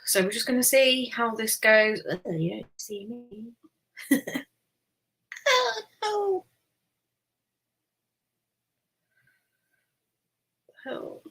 So we're just going to see how this goes. Oh, you don't see me. Oh, no. Oh.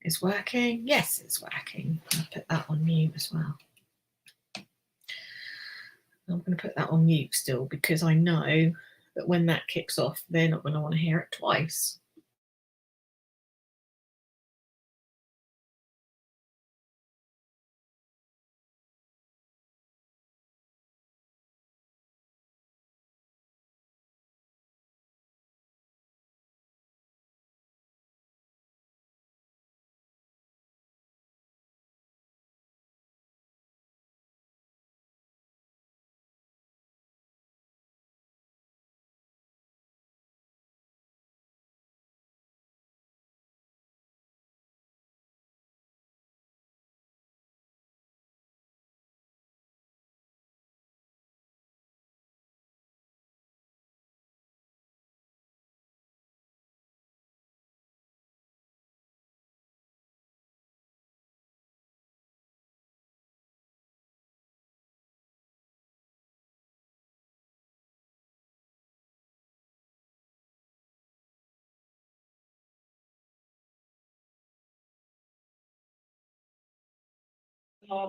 is working. Yes, it's working. I'll put that on mute as well. I'm going to put that on mute still because I know that when that kicks off, they're not going to want to hear it twice.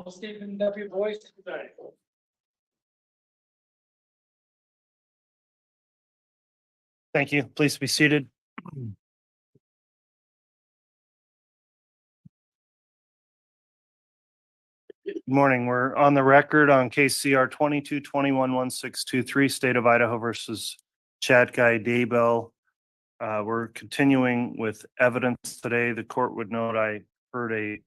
Stephen, deputy voice today. Thank you. Please be seated. Good morning. We're on the record on case CR 22-21-1623, State of Idaho versus Tylee Daybell. We're continuing with evidence today. The court would note I heard a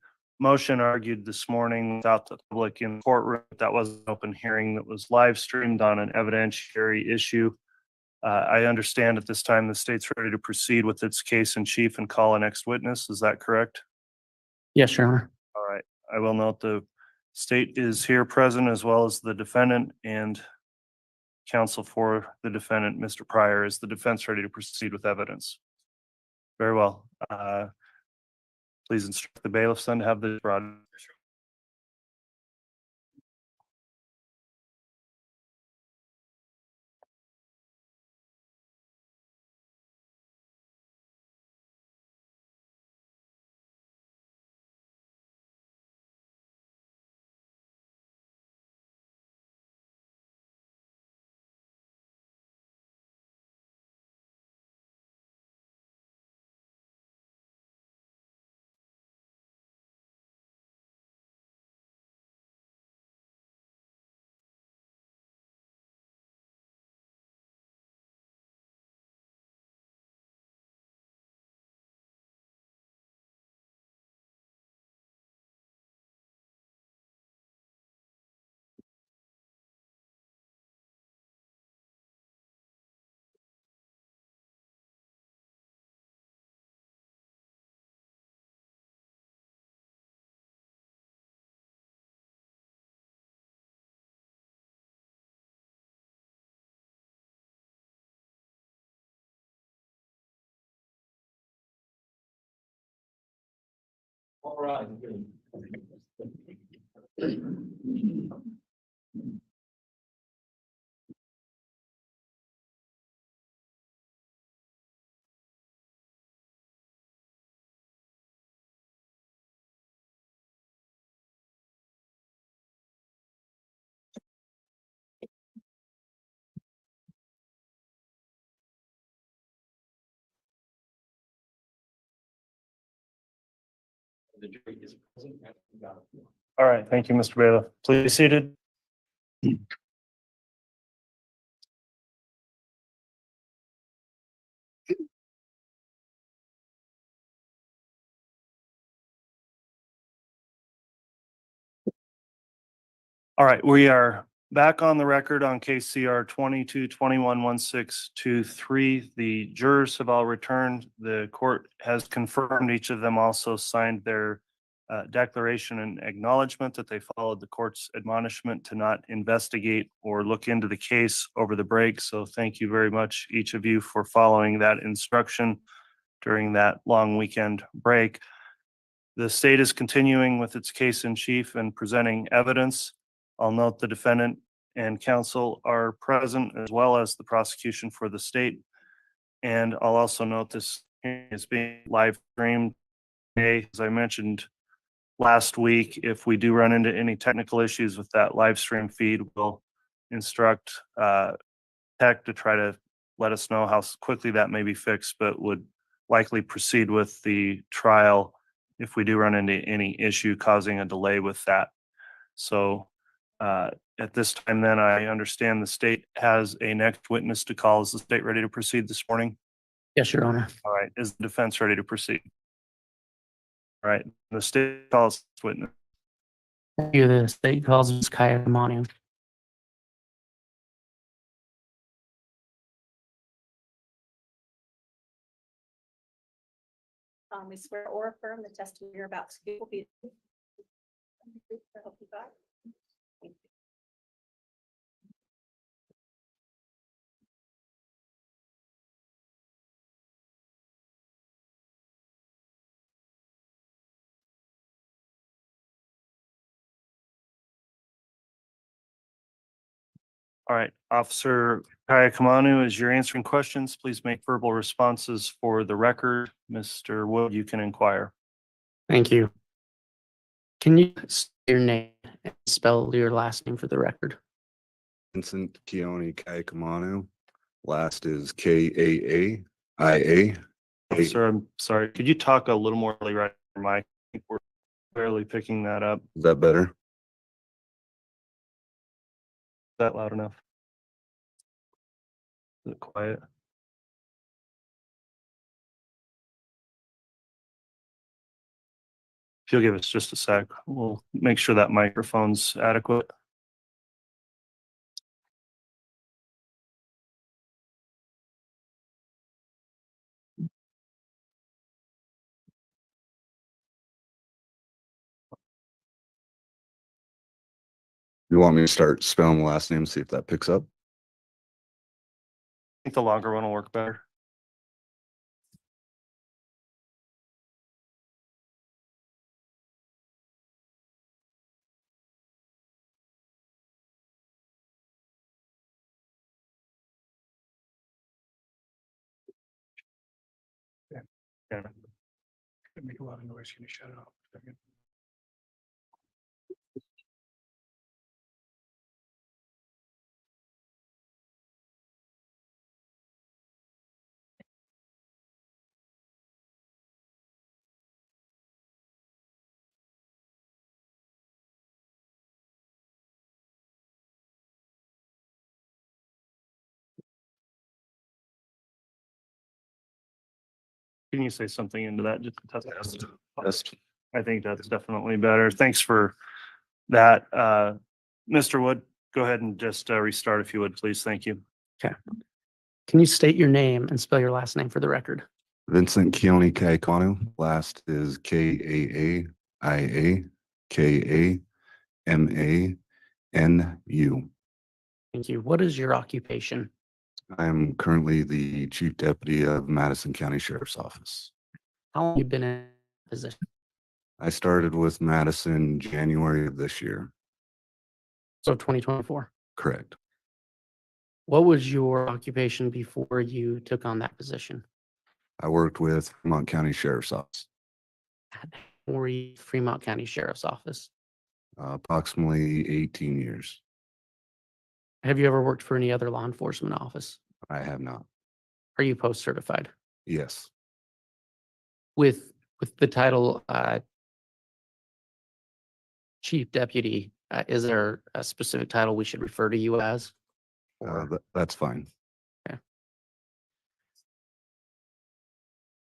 motion argued this morning without the public in the courtroom. That was an open hearing that was live streamed on an evidentiary issue. I understand at this time the state's ready to proceed with its case in chief and call a next witness. Is that correct? Yes, Your Honor. All right. I will note the state is here present as well as the defendant, and counsel for the defendant, Mr. Pryor. Is the defense ready to proceed with evidence? Very well. Please instruct the bailiffs then to have the brought. All right. The jury is present. All right. Thank you, Mr. Bailiff. Please be seated. All right, we are back on the record on case CR 22-21-1623. The jurors have all returned. The court has confirmed each of them also signed their declaration and acknowledgement that they followed the court's admonishment to not investigate or look into the case over the break. So thank you very much, each of you, for following that instruction during that long weekend break. The state is continuing with its case in chief and presenting evidence. I'll note the defendant and counsel are present as well as the prosecution for the state. And I'll also note this is being live streamed As I mentioned last week, if we do run into any technical issues with that live stream feed, we'll instruct tech to try to let us know how quickly that may be fixed, but would likely proceed with the trial if we do run into any issue causing a delay with that. So at this time, then, I understand the state has a next witness to call. Is the state ready to proceed this morning? Yes, Your Honor. All right. Is the defense ready to proceed? All right. The state calls this witness. The state calls Ms. Kaya Manu. We swear or affirm the testimony you're about to give will be. I hope you got it. Thank you. All right. Officer Kaya Kamanu, as you're answering questions, please make verbal responses for the record. Mr. Wood, you can inquire. Thank you. Can you state your name and spell your last name for the record? Vincent Keone Kaikamanu. Last is K-A-A-I-A. Sir, I'm sorry. Could you talk a little more really right in your mic? I think we're barely picking that up. Is that better? Is that loud enough? Is it quiet? If you'll give us just a sec, we'll make sure that microphone's adequate. You want me to start spelling the last name, see if that picks up? I think the longer one will work better. Yeah. Make a lot of noise. Can you shut it off? Can you say something into that? Just to test? Yes. I think that's definitely better. Thanks for that. Mr. Wood, go ahead and just restart if you would, please. Thank you. Can you state your name and spell your last name for the record? Vincent Keone Kaikamanu. Last is K-A-A-I-A-K-A-M-A-N-U. Thank you. What is your occupation? I am currently the Chief Deputy of Madison County Sheriff's Office. How long have you been in position? I started with Madison January of this year. So 2024. Correct. What was your occupation before you took on that position? I worked with Fremont County Sheriff's Office. Or Fremont County Sheriff's Office? Approximately 18 years. Have you ever worked for any other law enforcement office? I have not. Are you post certified? Yes. With the title Chief Deputy, is there a specific title we should refer to you as? That's fine.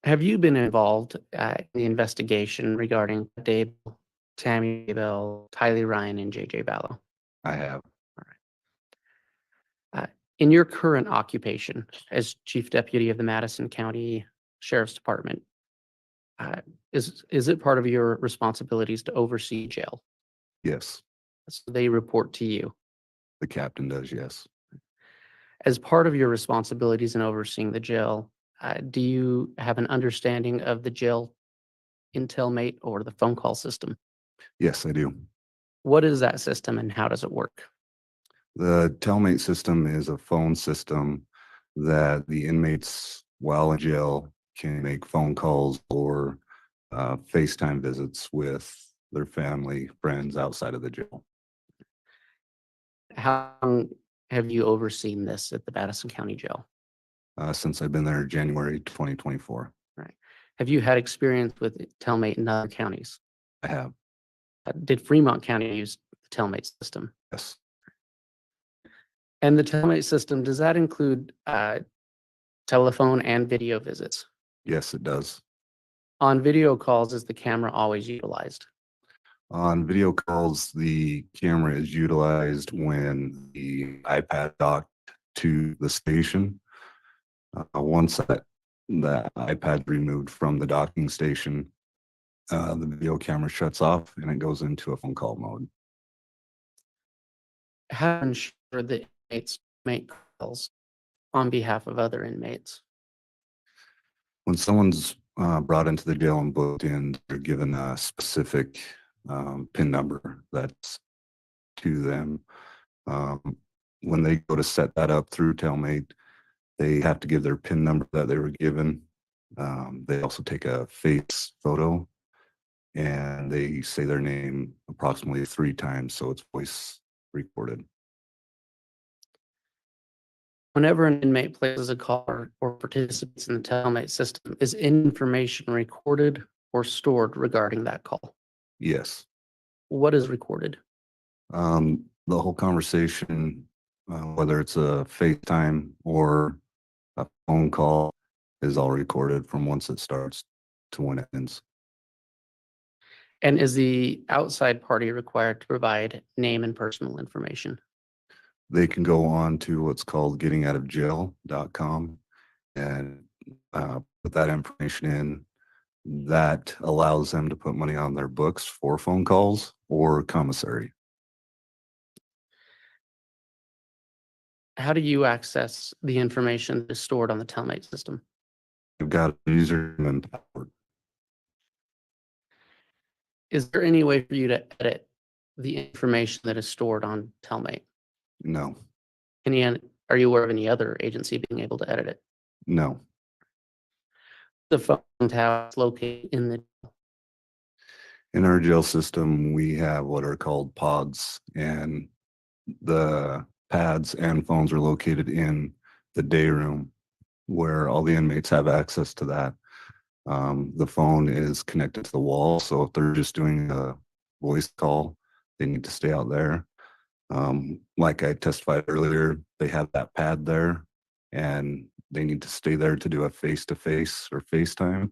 Have you been involved in the investigation regarding Daybell, Tammy Daybell, Tylee Ryan, and J.J. Vallow? I have. In your current occupation as Chief Deputy of the Madison County Sheriff's Department, is it part of your responsibilities to oversee jail? Yes. So they report to you. The captain does, yes. As part of your responsibilities in overseeing the jail, do you have an understanding of the jail intelmate or the phone call system? Yes, I do. What is that system and how does it work? The Telmate system is a phone system that the inmates while in jail can make phone calls or FaceTime visits with their family, friends outside of the jail. How long have you overseen this at the Madison County Jail? Since I've been there January 2024. Right. Have you had experience with Telmate in other counties? I have, Did Fremont County use the Telmate system? yes. And the Telmate system, does that include telephone and video visits? Yes, it does. On video calls, is the camera always utilized? On video calls, the camera is utilized when the iPad docked to the station. Once that iPad removed from the docking station, the video camera shuts off and it goes into a phone call mode. How to ensure the inmates make calls on behalf of other inmates? When someone's brought into the jail and booked in, they're given a specific PIN number that's to them. When they go to set that up through Telmate, they have to give their PIN number that they were given. They also take a face photo and they say their name approximately 3 times, so it's voice recorded. Whenever an inmate places a call or participates in the Telmate system, is information recorded or stored regarding that call? Yes. What is recorded? The whole conversation, whether it's a FaceTime or a phone call, is all recorded from once it starts to when it ends. And is the outside party required to provide name and personal information? They can go on to what's called gettingoutofjail.com and put that information in. That allows them to put money on their books for phone calls or commissary. How do you access the information that is stored on the Telmate system? You've got a username and password. Is there any way for you to edit the information that is stored on Telmate? No, Are you aware of any other agency being able to edit it? no. The phone tower is located in the, In our jail system, we have what are called pods, and the pads and phones are located in the day room where all the inmates have access to that. The phone is connected to the wall, so if they're just doing a voice call, they need to stay out there. Like I testified earlier, they have that pad there and they need to stay there to do a face-to-face or FaceTime.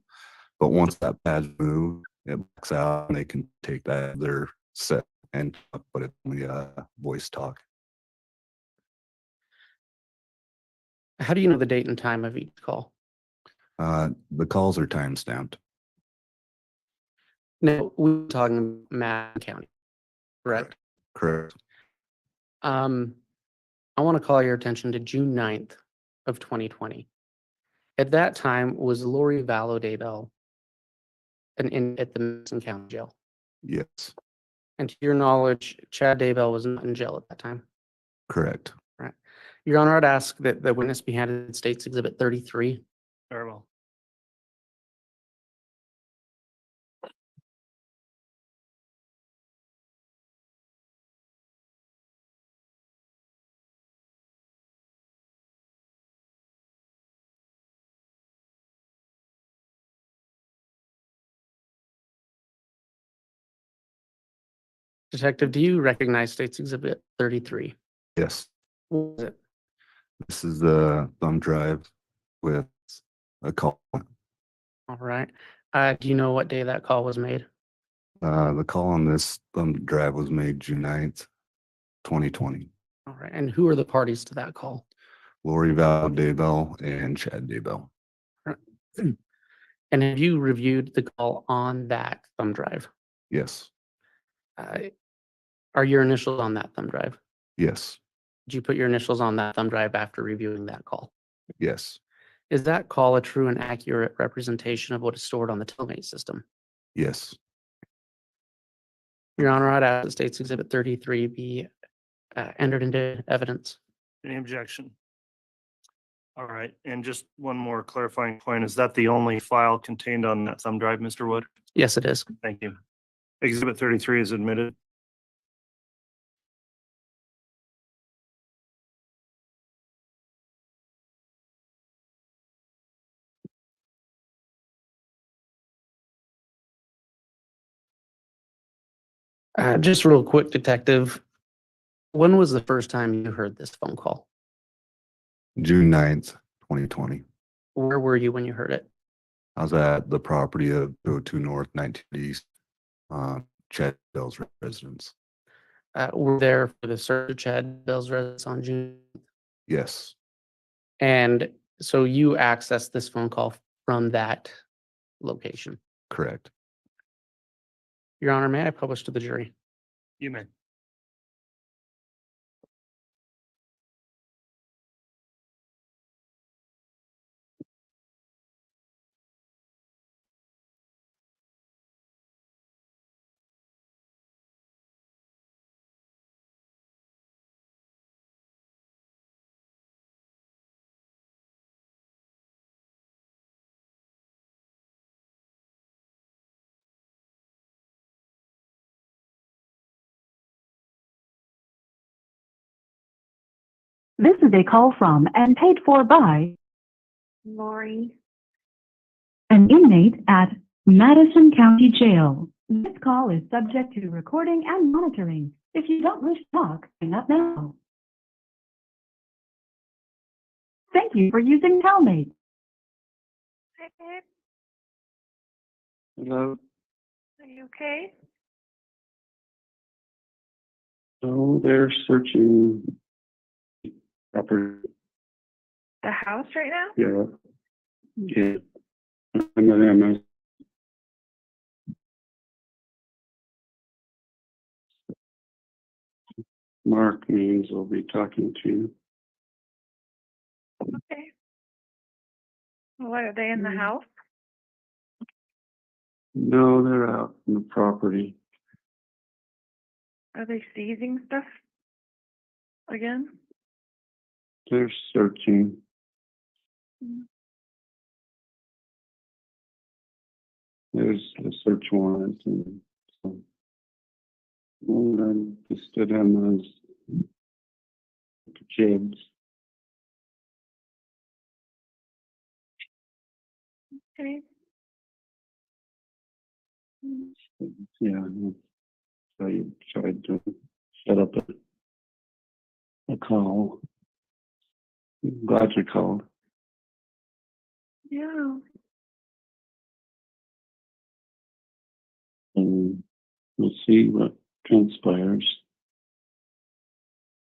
But once that pad's moved, it backs out and they can take that, their set and put it in the voice talk. how do you know the date and time of each call? The calls are time stamped. No, we're talking Madison County, correct? Correct. I want to call your attention to June 9th of 2020. At that time, was Lori Vallow Daybell at the Madison County Jail? Yes, And to your knowledge, Chad Daybell was not in jail at that time. correct. Your Honor, I'd ask that the witness be handed State's Exhibit 33. Very well. Detective, do you recognize State's Exhibit 33? Yes, What was it? this is the thumb drive with a call. All right. Do you know what day that call was made? The call on this thumb drive was made June 9th, 2020. All right. And who are the parties to that call? Lori Vallow Daybell and Chad Daybell. And have you reviewed the call on that thumb drive? Yes, Are your initials on that thumb drive? yes, Did you put your initials on that thumb drive after reviewing that call? yes, Is that call a true and accurate representation of what is stored on the Telmate system? yes. Your Honor, I'd ask that State's Exhibit 33 be entered into evidence. Any objection? All right, and just one more clarifying point. Is that the only file contained on that thumb drive, Mr. Wood? Yes, it is. Thank you. Exhibit 33 is admitted. Just real quick, Detective, when was the first time you heard this phone call? June 9th, 2020. Where were you when you heard it? I was at the property of 202 North, 19 East, Chad Bell's residence. Were there for the search of Chad Bell's residence on June? Yes, And so you accessed this phone call from that location. correct. Your Honor, may I publish to the jury? You may. This is a call from and paid for by Lori, an inmate at Madison County Jail. This call is subject to recording and monitoring. If you don't wish to talk, hang up now. Thank you for using Telmate. Hi, babe. Hello. Are you okay? So they're searching property. The house right now? Yeah. Yeah. And then Mark means we'll be talking to you. Okay. What, are they in the house? No, they're out in the property. Are they seizing stuff again? They're searching. There's a search warrant and so. And I'm listed in as kids. Okay. Yeah. I tried to set up a call. Glad you called. Yeah. And we'll see what transpires.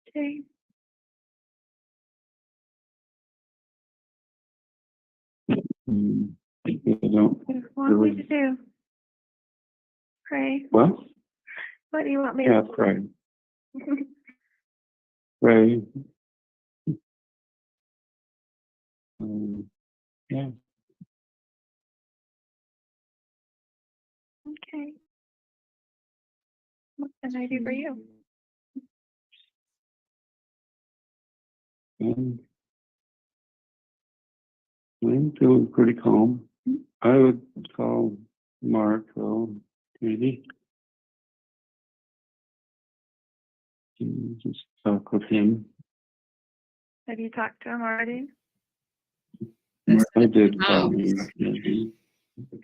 Okay. I don't. What do you want me to do? Pray. What? What do you want me Yeah, to pray. do? Pray. Yeah. Okay. What can I do for you? I'm feeling pretty calm. I would call Mark, though, maybe. And just talk with him. Have you talked to him already? I did call him. Maybe.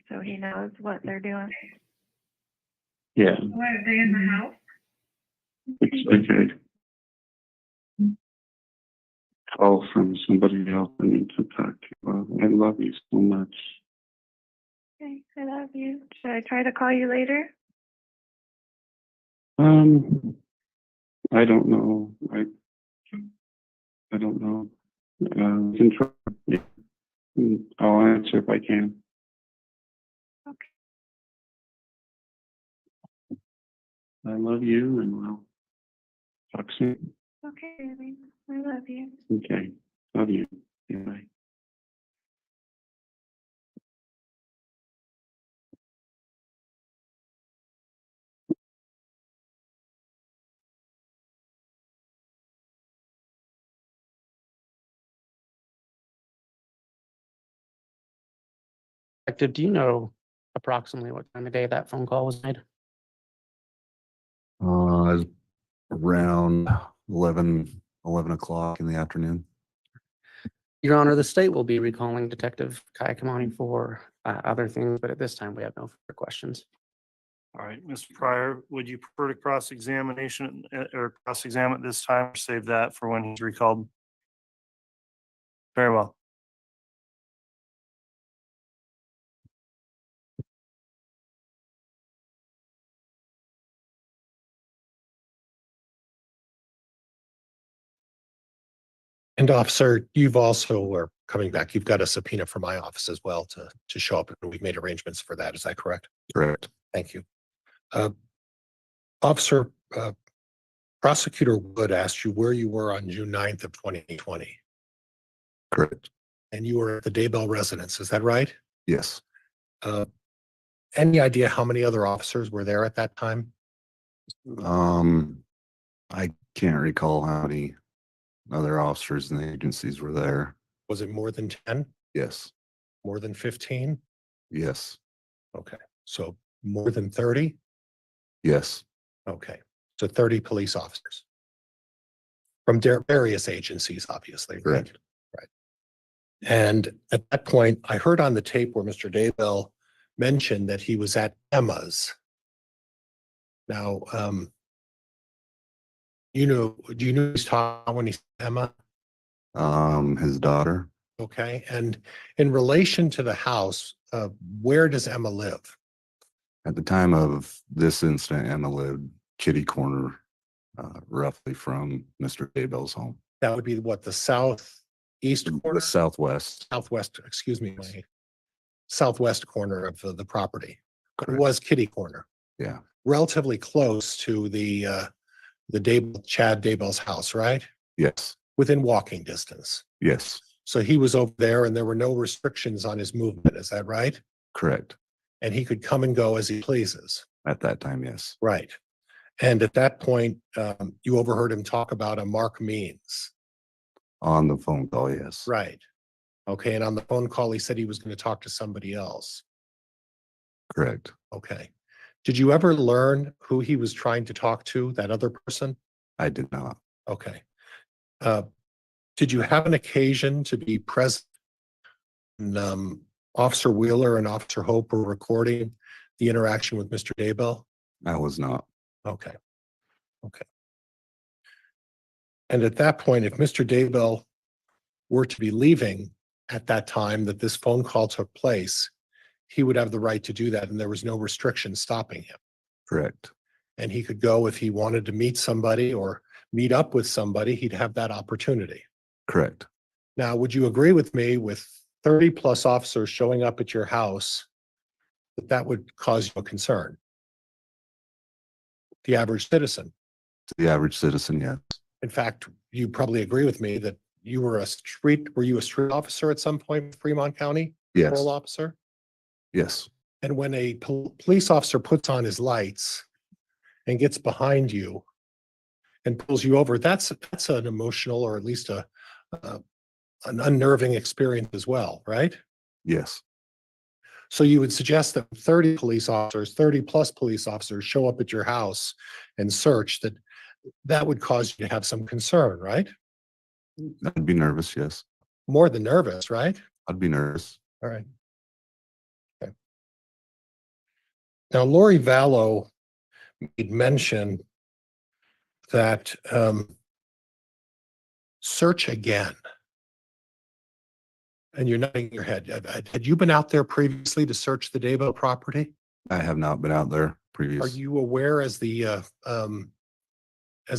So he knows what they're doing. Yeah. What, are they in the house? It's okay. Call from somebody else I need to talk to. I love you so much. Okay, I love you. Should I try to call you later? I don't know. I don't know. Can try. Yeah. I'll answer if I can. Okay. I love you and we'll talk soon. Okay, baby. I love you. Okay. Love you. Bye. Detective, do you know approximately what time of day that phone call was made? Around 11 o'clock in the afternoon. Your Honor, the state will be recalling Detective Kayakamani for other things, but at this time, we have no further questions. All right, Mr. Pryor, would you prefer to cross-examination or cross-examine at this time or save that for when he's recalled? Very well. And officer, you've also, are coming back, you've got a subpoena from my office as well to show up, and we've made arrangements for that. Is that correct? Correct. Thank you. Officer, Prosecutor Wood asked you where you were on June 9th of 2020, Correct. and you were at the Daybell residence. Is that right? Yes. Any idea how many other officers were there at that time? I can't recall how many other officers in the agencies were there. Was it more than 10? Yes. More than 15? Yes. Okay, so more than 30? Yes. Okay, so 30 police officers from various agencies, obviously, right? Correct. Right. And at that point, I heard on the tape where Mr. Daybell mentioned that he was at Emma's. Now, do you know he's talking when he's Emma? His daughter. Okay, and in relation to the house, where does Emma live? At the time of this incident, Emma lived kitty corner, roughly from Mr. Daybell's home. That would be what, the southeast corner? The southwest. Southwest, excuse me, my southwest corner of the property. It Correct. was kitty corner, Yeah. relatively close to the Chad Daybell's house, right? Yes. Within walking distance. Yes. So he was over there and there were no restrictions on his movement. Is that right? Correct. And he could come and go as he pleases. At that time, yes. Right. And at that point, you overheard him talk about a Mark Means. On the phone call, yes. Right. Okay. And on the phone call, he said he was going to talk to somebody else. Correct. Okay. Did you ever learn who he was trying to talk to, that other person? I did not. Okay. Did you have an occasion to be present when Officer Wheeler and Officer Hope were recording the interaction with Mr. Daybell? I was not. Okay. Okay. And at that point, if Mr. Daybell were to be leaving at that time that this phone call took place, he would have the right to do that, and there was no restriction stopping him. Correct. And he could go if he wanted to meet somebody or meet up with somebody, he'd have that opportunity. Correct. Now, would you agree with me, with 30 plus officers showing up at your house, that would cause you a concern? The average citizen. To the average citizen, yes. In fact, you probably agree with me that were you a street officer at some point in Fremont County? Yes. Patrol officer? Yes. And when a police officer puts on his lights and gets behind you and pulls you over, that's an emotional, or at least an unnerving experience as well, right? Yes. So you would suggest that 30 plus police officers show up at your house and search, that would cause you to have some concern, right? I'd be nervous, yes. More than nervous, right? I'd be nervous. All right. Okay. Now, Lori Vallow made mention that search again. And you're nodding your head. Had you been out there previously to search the Daybell property? I have not been out there Are previously. you aware as the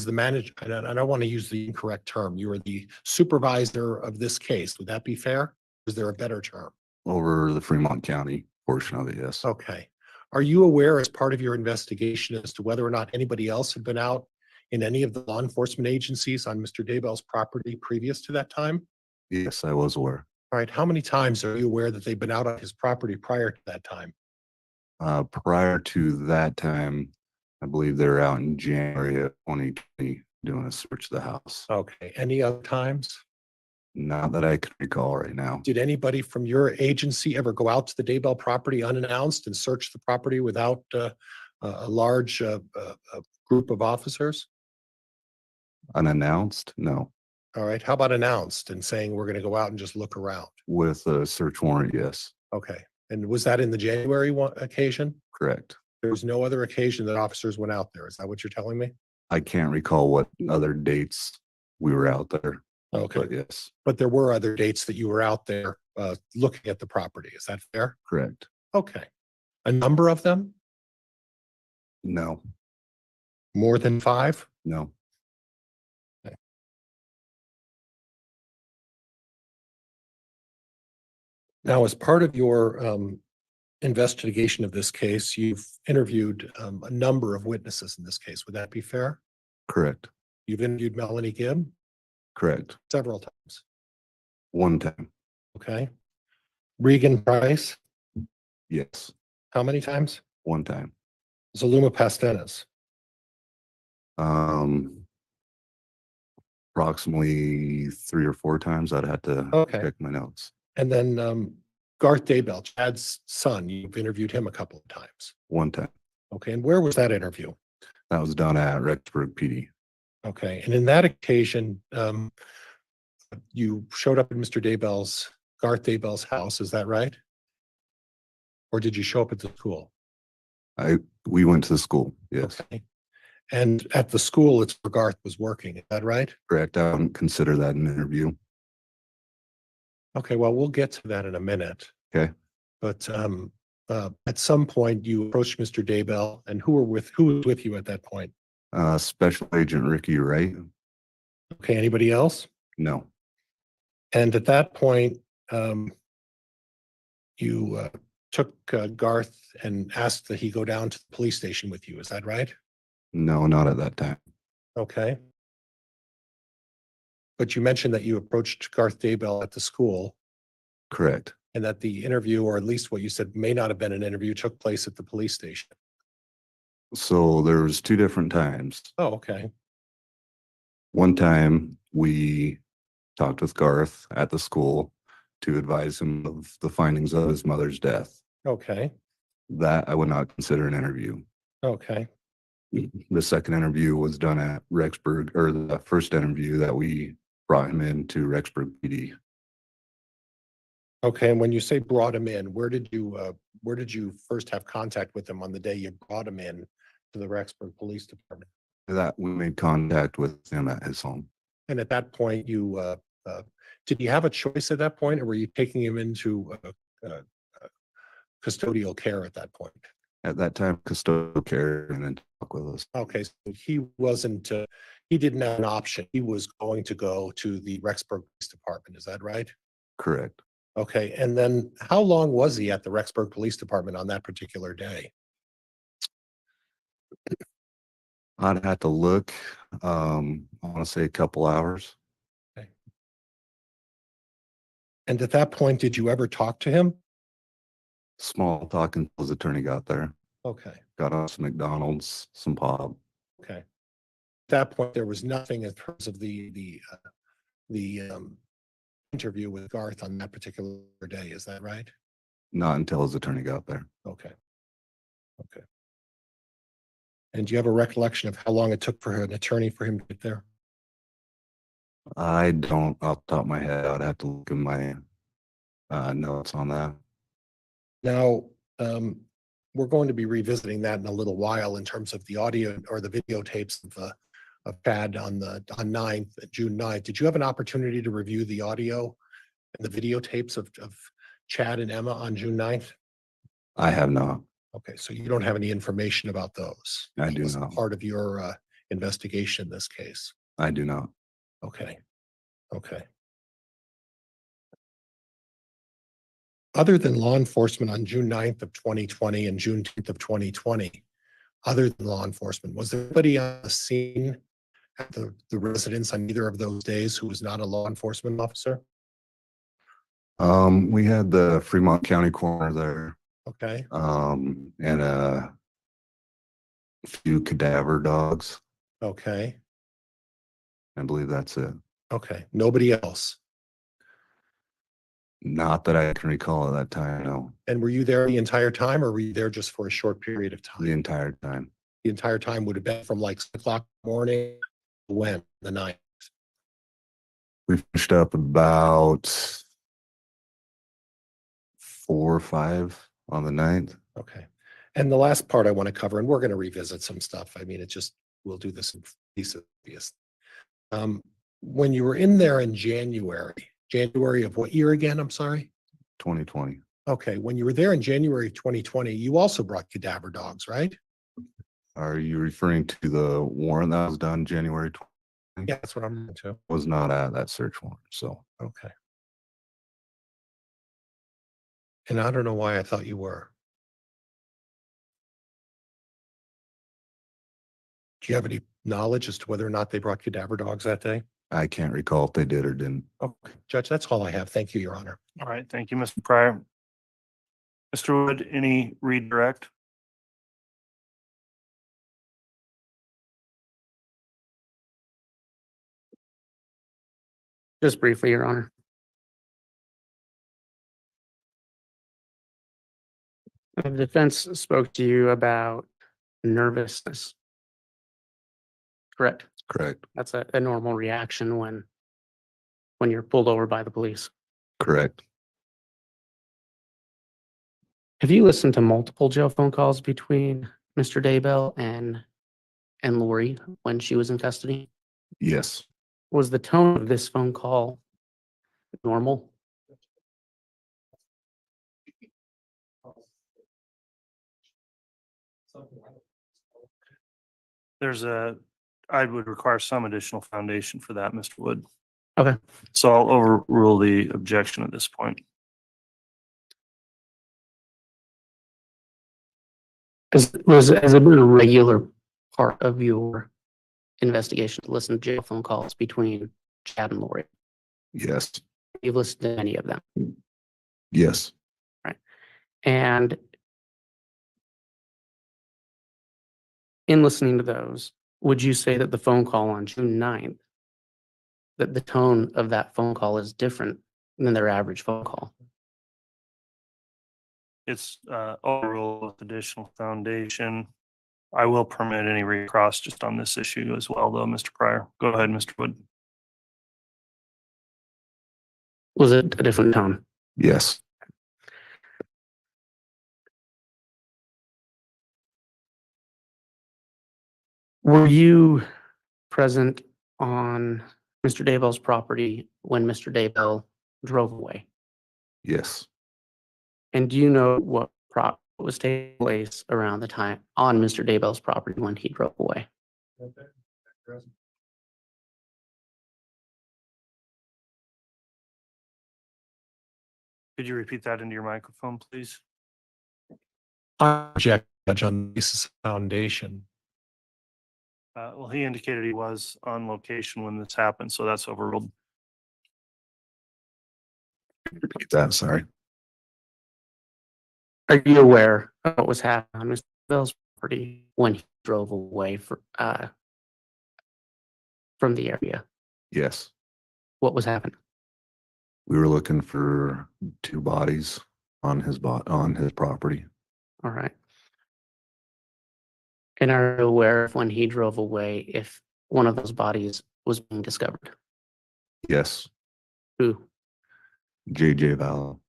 manager, and I don't want to use the incorrect term, you are the supervisor of this case. Would that be fair? Is there a better term? Over the Fremont County portion of it, yes. Okay. Are you aware as part of your investigation as to whether or not anybody else had been out in any of the law enforcement agencies on Mr. Daybell's property previous to that time? Yes, I was aware. All right. How many times are you aware that they've been out on his property prior to that time? Prior to that time, I believe they were out in January of 2020 doing a search of the house. Okay. Any other times? Not that I can recall right now. Did anybody from your agency ever go out to the Daybell property unannounced and search the property without a large group of officers? Unannounced? No. All right. How about announced and saying we're going to go out and just look around? With a search warrant, yes. Okay. And was that in the January occasion? Correct. There was no other occasion that officers went out there. Is that what you're telling me? I can't recall what other dates we were out there, Okay. but yes, But there were other dates that you were out there looking at the property. Is that fair? correct. Okay. A number of them? No, More than 5? no. Now, as part of your investigation of this case, you've interviewed a number of witnesses in this case. Would that be fair? Correct. You've interviewed Melanie Gibb Correct. several times. One time. Okay. Regan Price, Yes. how many times? One time. Zaluma Pastenes, Approximately 3 or 4 times. I'd have to Okay. check my notes. and then Garth Daybell, Chad's son. You've interviewed him a couple of times. One time. Okay. And where was that interview? That was done at Rexburg PD. Okay. And in that occasion, you showed up at Garth Daybell's house. Is that right? Or did you show up at the school? We went to the school. Yes. Okay. And at the school, it's where Garth was working. Is that right? Correct. I wouldn't consider that an interview. Okay. Well, we'll get to that in a minute. Okay. But at some point, you approached Mr. Daybell, and who was with you at that point? Special Agent Ricky Wright? Okay. Anybody else? No. And at that point, you took Garth and asked that he go down to the police station with you. Is that right? No, not at that time. Okay. But you mentioned that you approached Garth Daybell at the school Correct. and that the interview, or at least what you said may not have been an interview, took place at the police station. So there was 2 different times. Oh, okay. One time we talked with Garth at the school to advise him of the findings of his mother's death. Okay. That I would not consider an interview. Okay. The second interview was done at Rexburg, or the first interview that we brought him into Rexburg PD. Okay. And when you say brought him in, where did you first have contact with him on the day you brought him in to the Rexburg Police Department? That we made contact with him at his home. And at that point, did you have a choice at that point, or were you taking him into custodial care at that point? At that time, custodial care and then talk with us. Okay, so he didn't have an option. He was going to go to the Rexburg Police Department. Is that right? Correct. Okay, and then how long was he at the Rexburg Police Department on that particular day? I'd have to look. I want to say a couple hours. Okay. And at that point, did you ever talk to him? Small talk until his attorney got there. Okay, Got us some McDonald's, some pop. okay. At that point, there was nothing in terms of the interview with Garth on that particular day. Is that right? Not until his attorney got there. Okay. Okay. And do you have a recollection of how long it took for an attorney for him to get there? I don't off the top of my head. I'd have to look in my notes on that. Now, we're going to be revisiting that in a little while in terms of the audio or the videotapes of Chad on June 9th. Did you have an opportunity to review the audio and the videotapes of Chad and Emma on June 9th? I have not. Okay, so you don't have any information about those? I That do wasn't not. part of your investigation in this case? I do not. Okay, okay. Other than law enforcement on June 9th of 2020 and June 10th of 2020, other than law enforcement, was there anybody on the scene at the residence on either of those days who was not a law enforcement officer? We had the Fremont County coroner there, Okay, and a few cadaver dogs. okay, I believe that's it. okay. Nobody else? Not that I can recall at that time, no, And were you there the entire time or were you there just for a short period of time? the entire time. The entire time would have been from like 6 o'clock in the morning, when, the night? We finished up about 4 or 5 on the 9th. Okay. And the last part I want to cover, and we're going to revisit some stuff. I mean, it just, we'll do this in pieces. When you were in there in January of what year again? I'm sorry. 2020. Okay. When you were there in January 2020, you also brought cadaver dogs, right? Are you referring to the warrant that was done January 20? Yeah, that's what I'm into. Was not at that search warrant, so. Okay. And I don't know why I thought you were. Do you have any knowledge as to whether or not they brought cadaver dogs that day? I can't recall if they did or didn't. Okay, Judge, that's all I have. Thank you, Your Honor. All right, thank you, Mr. Pryor. Mr. Wood, any redirect? Just briefly, Your Honor. The defense spoke to you about nervousness. Correct. Correct, That's a normal reaction when you're pulled over by the police. correct. Have you listened to multiple jail phone calls between Mr. Daybell and Lori when she was in custody? Yes, Was the tone of this phone call normal? I would require some additional foundation for that, Mr. Wood. Okay. So I'll overrule the objection at this point. Has it been a regular part of your investigation to listen to jail phone calls between Chad and Lori? yes, You've listened to any of them? yes, And in listening to those, would you say that the phone call on June 9th, that the tone of that phone call is different than their average phone call? It's overruled with additional foundation. I will permit any recross just on this issue as well, though, Mr. Pryor. Go ahead, Mr. Wood. Was it a different tone? yes, Were you present on Mr. Daybell's property when Mr. Daybell drove away? yes. And do you know what was taking place around the time on Mr. Daybell's property when he drove away? Could you repeat that into your microphone, please? Object, Judge, on the basis of foundation. Well, he indicated he was on location when this happened, so that's overruled. Repeat that, sorry. Are you aware of what was happening on Mr. Daybell's property when he drove away from the area? Yes, What was happening? we were looking for 2 bodies on his property. All right. And are you aware of when he drove away if one of those bodies was being discovered? Yes, Who? JJ Vallow.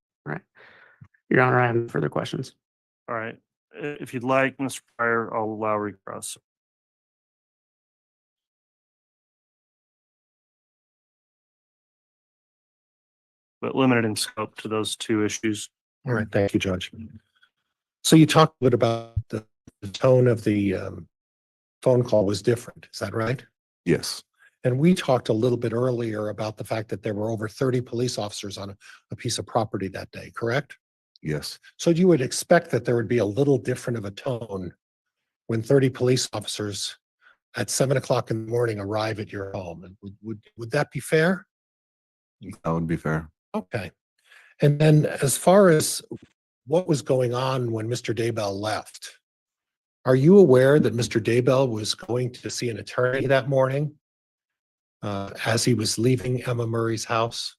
Your Honor, I have no further questions. All right. If you'd like, Mr. Pryor, I'll allow recross. But limited in scope to those 2 issues. All right, thank you, Judge. So you talked a bit about the tone of the phone call was different, is that right? Yes, And we talked a little bit earlier about the fact that there were over 30 police officers on a piece of property that day, correct? yes, So you would expect that there would be a little different of a tone when 30 police officers at 7 o'clock in the morning arrive at your home. And would that be fair? that would be fair. Okay. And then as far as what was going on when Mr. Daybell left, are you aware that Mr. Daybell was going to see an attorney that morning as he was leaving Emma Murray's house?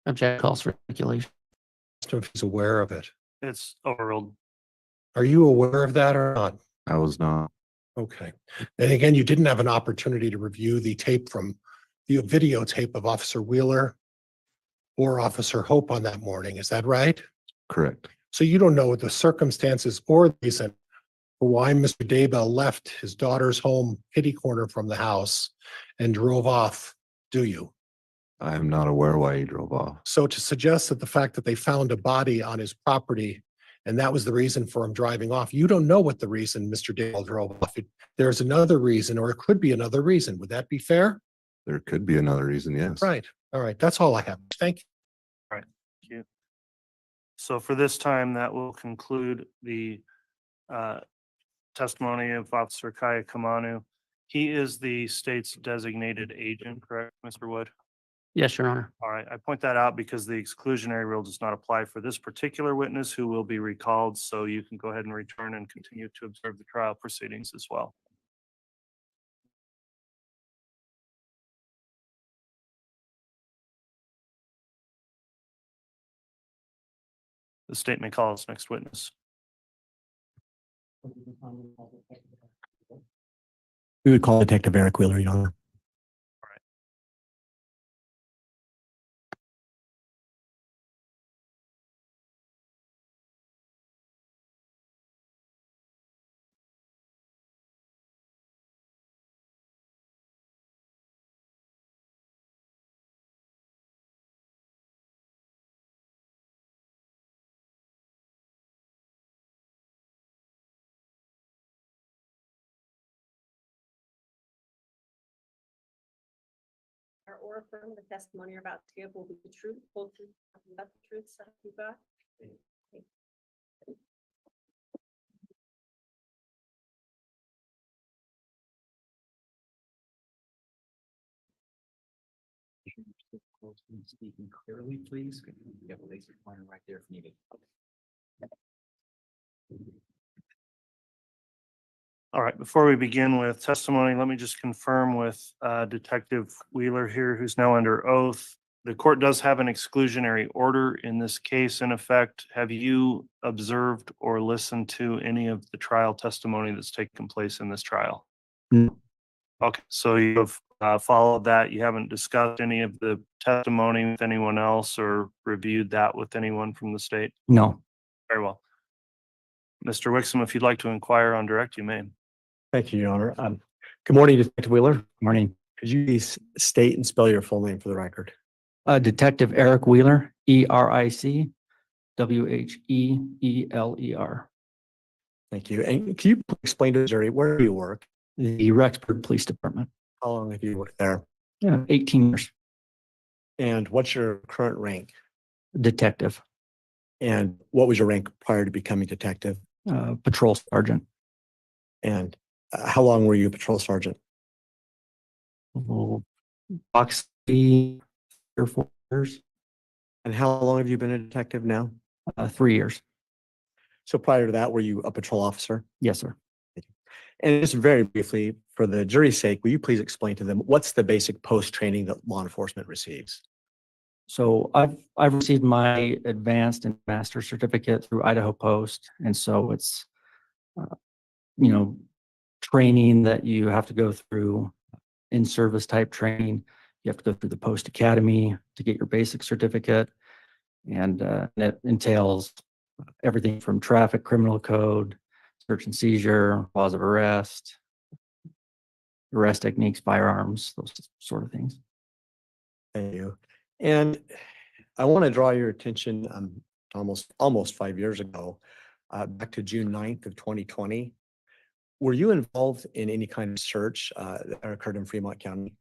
Object calls for speculation. asked him if he's aware of it. It's overruled. Are you aware of that or not? I was not. Okay. And again, you didn't have an opportunity to review the tape from the videotape of Officer Wheeler or Officer Hope on that morning. Is that right? Correct. So you don't know the circumstances or the reason for why Mr. Daybell left his daughter's home kitty corner from the house and drove off, do you? I am not aware why he drove off. So to suggest that the fact that they found a body on his property and that was the reason for him driving off, you don't know what the reason Mr. Daybell drove off. There's another reason, or it could be another reason. Would that be fair? There could be another reason, yes. Right. All right. That's all I have. Thank you. Thank you. So for this time, that will conclude the testimony of Officer Kaya Kamanu. He is the state's designated agent, correct, Mr. Wood? Yes, Your Honor. All right, I point that out because the exclusionary rule does not apply for this particular witness who will be recalled, so you can go ahead and return and continue to observe the trial proceedings as well. The state may call its next witness. We would call Detective Eric Wheeler, Your Honor. Or affirm the testimony you're about to give will be the truth, whole truth, nothing but the truth, so help you God. Speaking clearly, please. You have a laser pointer right there if needed. All right, before we begin with testimony, let me just confirm with Detective Wheeler here, who's now under oath. The court does have an exclusionary order in this case in effect. Have you observed or listened to any of the trial testimony that's taken place in this trial? No. Okay, so you have followed that. You haven't discussed any of the testimony with anyone else or reviewed that with anyone from the state? No. Very well. Mr. Wixom, if you'd like to inquire on direct, you may. Thank you, Your Honor. Good morning, Detective Wheeler. Morning. Could you please state and spell your full name for the record? Detective Eric Wheeler, ERIC WHEELER. Thank you. And can you explain to the jury where do you work? The Rexburg Police Department. How long have you worked there? 18 years. And what's your current rank? Detective, And what was your rank prior to becoming detective? patrol sergeant. And how long were you a patrol sergeant? Approximately 3 or 4 years, And how long have you been a detective now? 3 years. So prior to that, were you a patrol officer? Yes, sir. And just very briefly, for the jury's sake, will you please explain to them what's the basic post-training that law enforcement receives? So I've received my advanced and master certificate through Idaho Post. And so it's, training that you have to go through, in-service type training. You have to go through the Post Academy to get your basic certificate. And it entails everything from traffic, criminal code, search and seizure, cause of arrest, arrest techniques, firearms, those sort of things. Thank you. And I want to draw your attention almost 5 years ago, back to June 9th of 2020. Were you involved in any kind of search that occurred in Fremont County?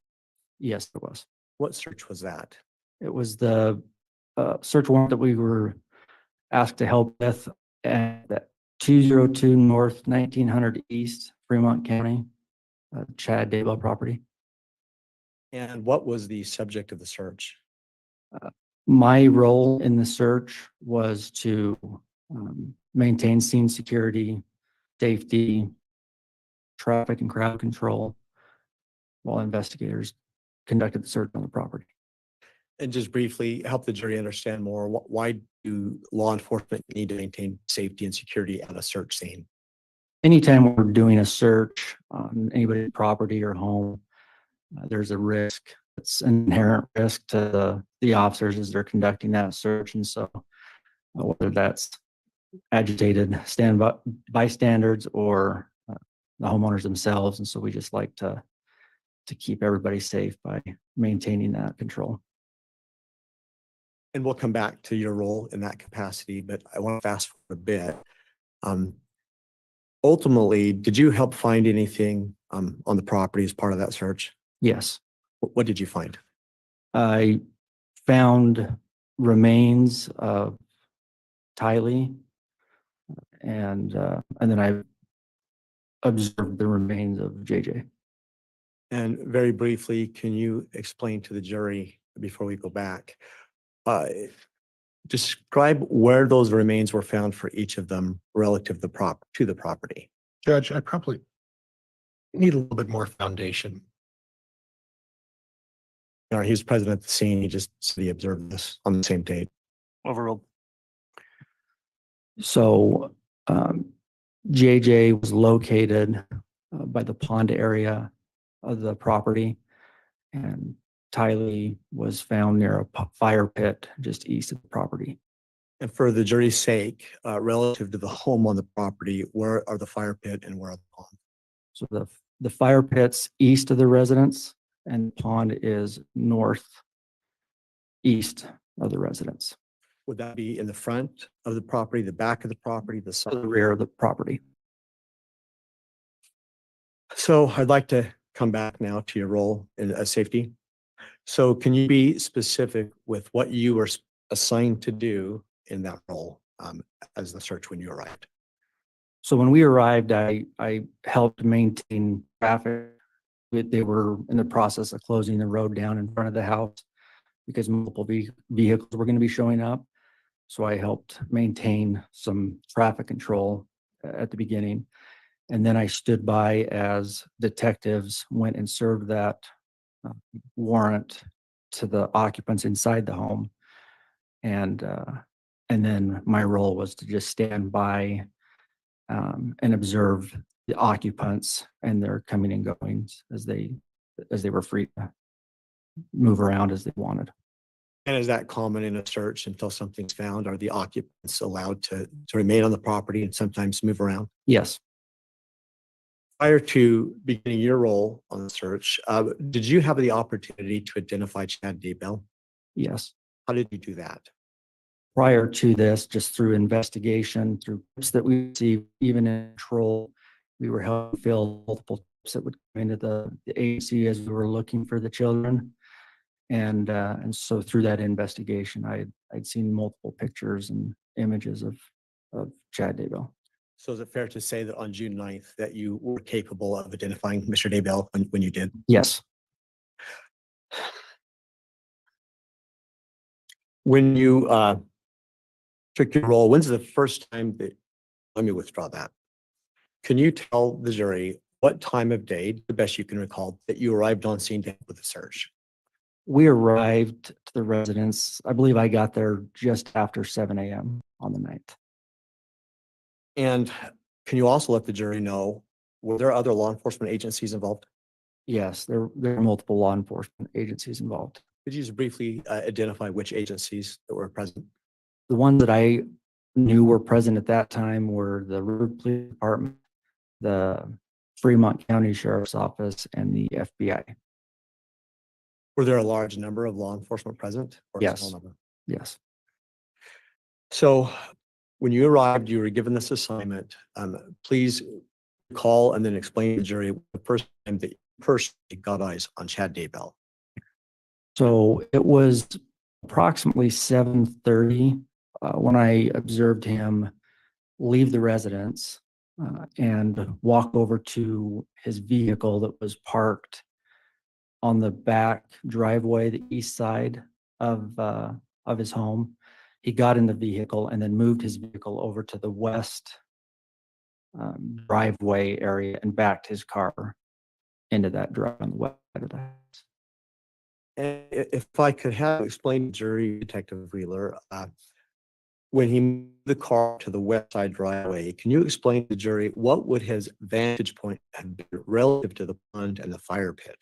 Yes, it was. What search was that? It was the search warrant that we were asked to help with at 202 North 1900 East, Fremont County, Chad Daybell property. And what was the subject of the search? My role in the search was to maintain scene security, safety, traffic and crowd control while investigators conducted the search on the property. And just briefly help the jury understand more, why do law enforcement need to maintain safety and security at a search scene? Anytime we're doing a search on anybody's property or home, there's a risk. It's an inherent risk to the officers as they're conducting that search. And so whether that's agitated bystanders or the homeowners themselves. And so we just like to keep everybody safe by maintaining that control. And we'll come back to your role in that capacity, but I want to fast forward a bit. Ultimately, did you help find anything on the property as part of that search? Yes. What did you find? I found remains of Tylee, and then I observed the remains of JJ. And very briefly, can you explain to the jury before we go back, describe where those remains were found for each of them relative to the property? Judge, I probably need a little bit more foundation. He was present at the scene. He just said he observed this on the same date. Overruled. So JJ was located by the pond area of the property, and Tylee was found near a fire pit just east of the property. And for the jury's sake, relative to the home on the property, where are the fire pit and where are the pond? So the fire pit's east of the residence, and the pond is northeast of the residence. Would that be in the front of the property, the back of the property, the To side? the rear of the property. So I'd like to come back now to your role in safety. So can you be specific with what you were assigned to do in that role as the search when you arrived? So when we arrived, I helped maintain traffic. They were in the process of closing the road down in front of the house because multiple vehicles were going to be showing up. So I helped maintain some traffic control at the beginning. And then I stood by as detectives went and served that warrant to the occupants inside the home. And then my role was to just stand by and observe the occupants and their coming and goings as they were free to move around as they wanted. And is that common in a search until something's found? Are the occupants allowed to remain on the property and sometimes move around? Yes. Prior to beginning your role on the search, did you have the opportunity to identify Chad Daybell? Yes. How did you do that? Prior to this, just through investigation, through tips that we received, even in patrol, we were helping fill multiple tips that would come into the agency as we were looking for the children. And so through that investigation, I'd seen multiple pictures and images of Chad Daybell. So is it fair to say that on June 9th that you were capable of identifying Mr. Daybell when you did? Yes. When you took your role, when's the first time that, let me withdraw that. Can you tell the jury what time of day, the best you can recall, that you arrived on scene to help with the search? We arrived to the residence, I believe I got there just after 7 a.m. on the 9th. And can you also let the jury know, were there other law enforcement agencies involved? Yes, there are multiple law enforcement agencies involved. Could you just briefly identify which agencies that were present? The ones that I knew were present at that time were the River Police Department, the Fremont County Sheriff's Office, and the FBI. Were there a large number of law enforcement present? Or a Yes. small number? Yes. So when you arrived, you were given this assignment. Please call and then explain to the jury the first time that you personally got eyes on Chad Daybell. So it was approximately 7:30 when I observed him leave the residence and walk over to his vehicle that was parked on the back driveway, the east side of his home. He got in the vehicle and then moved his vehicle over to the west driveway area and backed his car into that drive on the west side of the house. And if I could have explained to jury, Detective Wheeler, when he moved the car to the west side driveway, can you explain to the jury what would his vantage point have been relative to the pond and the fire pit?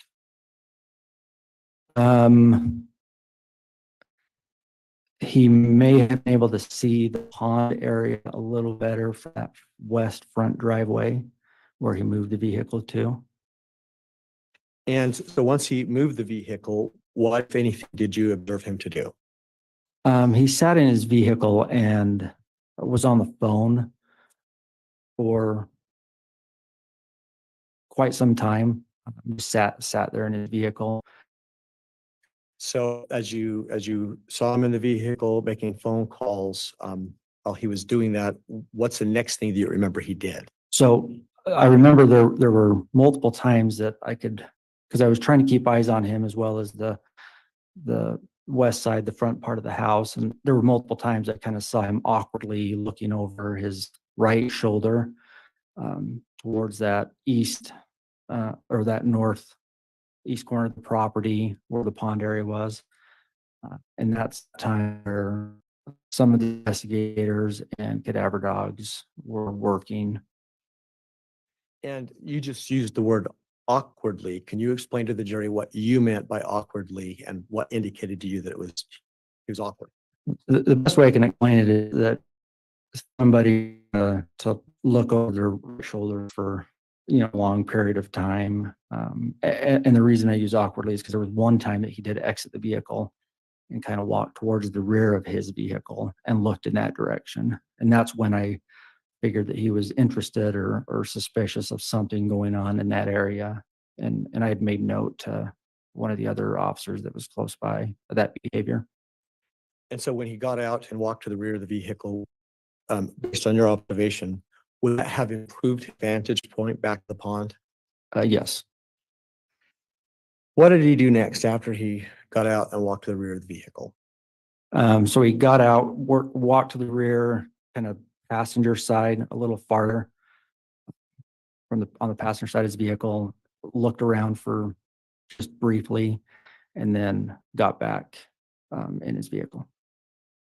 He may have been able to see the pond area a little better from that west front driveway where he moved the vehicle to. And so once he moved the vehicle, what, if anything, did you observe him to do? He sat in his vehicle and was on the phone for quite some time. Just sat there in his vehicle. So as you saw him in the vehicle making phone calls, while he was doing that, what's the next thing that you remember he did? So I remember there were multiple times that I could, because I was trying to keep eyes on him as well as the west side, the front part of the house. And there were multiple times I kind of saw him awkwardly looking over his right shoulder towards that east or that northeast corner of the property where the pond area was. And that's the time where some of the investigators and cadaver dogs were working. And you just used the word awkwardly. Can you explain to the jury what you meant by awkwardly and what indicated to you that he was awkward? The best way I can explain it is that somebody to look over their right shoulder for a long period of time. And the reason I use awkwardly is because there was one time that he did exit the vehicle and kind of walked towards the rear of his vehicle and looked in that direction. And that's when I figured that he was interested or suspicious of something going on in that area. And I had made note to one of the other officers that was close by of that behavior. And so when he got out and walked to the rear of the vehicle, based on your observation, would that have improved his vantage point back to the pond? Yes. What did he do next after he got out and walked to the rear of the vehicle? So he got out, walked to the rear, kind of passenger side a little farther on the passenger side of his vehicle, looked around for just briefly, and then got back in his vehicle.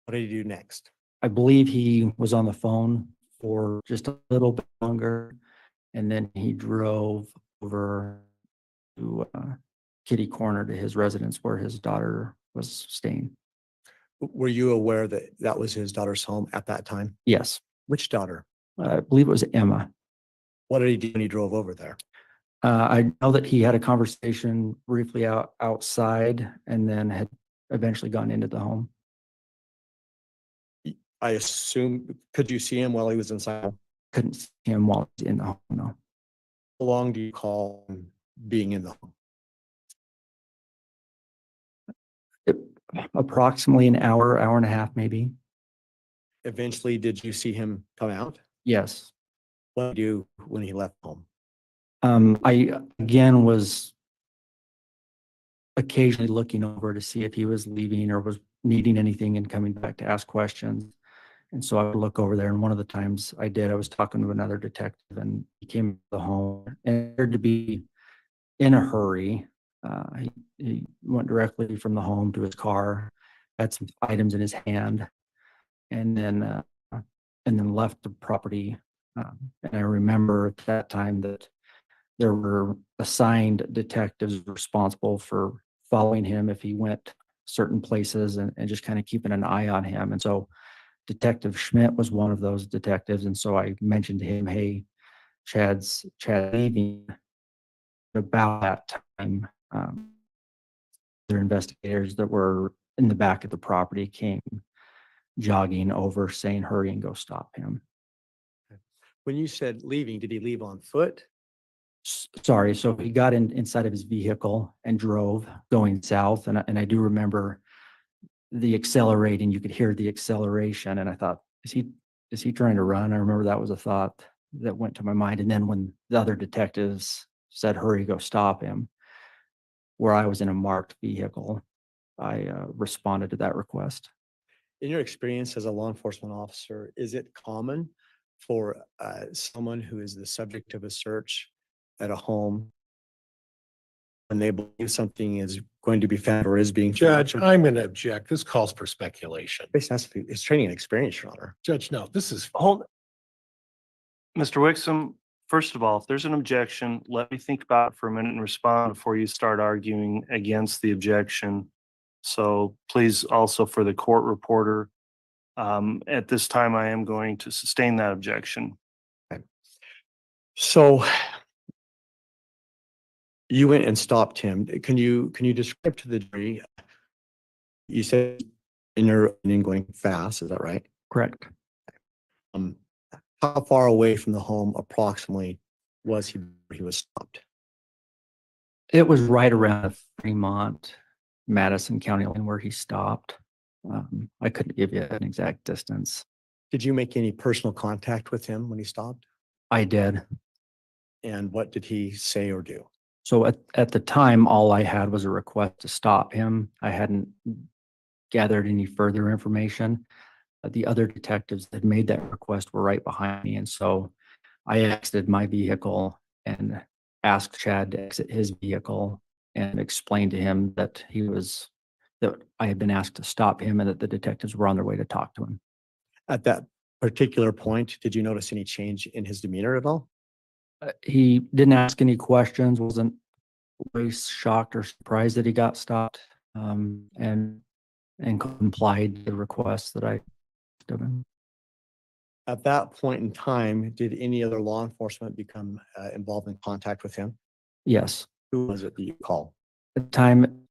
What did he do next? I believe he was on the phone for just a little bit longer, and then he drove over to Kitty Corner to his residence where his daughter was staying. Were you aware that that was his daughter's home at that time? Yes. Which daughter? I believe it was Emma. What did he do when he drove over there? I know that he had a conversation briefly outside and then had eventually gone into the home. I assume, could you see him while he was inside? Couldn't see him while he was in the home, no. How long do you call him being in the home? Approximately an hour and a half, maybe. Eventually, did you see him come out? Yes. What did you do when he left home? I again was occasionally looking over to see if he was leaving or was needing anything and coming back to ask questions. And so I would look over there, and one of the times I did, I was talking to another detective, and he came to the home and appeared to be in a hurry. He went directly from the home to his car, had some items in his hand, and then left the property. And I remember at that time that there were assigned detectives responsible for following him if he went certain places and just kind of keeping an eye on him. And so Detective Schmidt was one of those detectives. And so I mentioned to him, hey, Chad's leaving. About that time, their investigators that were in the back of the property came jogging over saying, hurry and go stop him. When you said leaving, did he leave on foot? Sorry, so he got inside of his vehicle and drove going south. And I do remember the accelerating, you could hear the acceleration. And I thought, is he trying to run? I remember that was a thought that went to my mind. And then when the other detectives said, hurry, go stop him, where I was in a marked vehicle, I responded to that request. In your experience as a law enforcement officer, is it common for someone who is the subject of a search at a home when they believe something is going to be found or is being. Judge, I'm going to object. This calls for speculation. It's training and experience, Your Honor. Judge, no, this is, Hold. Mr. Wixom, first of all, if there's an objection, let me think about it for a minute and respond before you start arguing against the objection. So please also for the court reporter, at this time, I am going to sustain that objection. So you went and stopped him. Can you describe to the jury? You said in your opinion going fast, is that right? Correct. How far away from the home approximately was he where he was stopped? It was right around Fremont, Madison County line where he stopped. I couldn't give you an exact distance. Did you make any personal contact with him when he stopped? I did. And what did he say or do? So at the time, all I had was a request to stop him. I hadn't gathered any further information. The other detectives that made that request were right behind me. And so I exited my vehicle and asked Chad to exit his vehicle and explained to him that that I had been asked to stop him and that the detectives were on their way to talk to him. At that particular point, did you notice any change in his demeanor at all? He didn't ask any questions, wasn't really shocked or surprised that he got stopped, and complied the request that I of him. At that point in time, did any other law enforcement become involved in contact with him? Yes. Who was it that you called? At the time,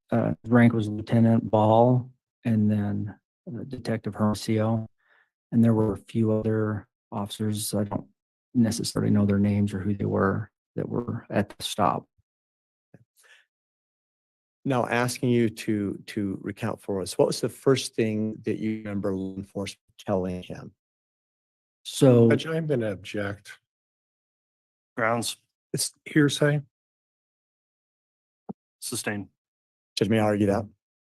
rank was Lieutenant Ball and then Detective Hermosillo. And there were a few other officers. I don't necessarily know their names or who they were that were at the stop. Now asking you to recount for us, what was the first thing that you remember law enforcement telling him? So Judge, I'm going to object. Grounds, It's hearsay. sustain. Judge, may I argue that?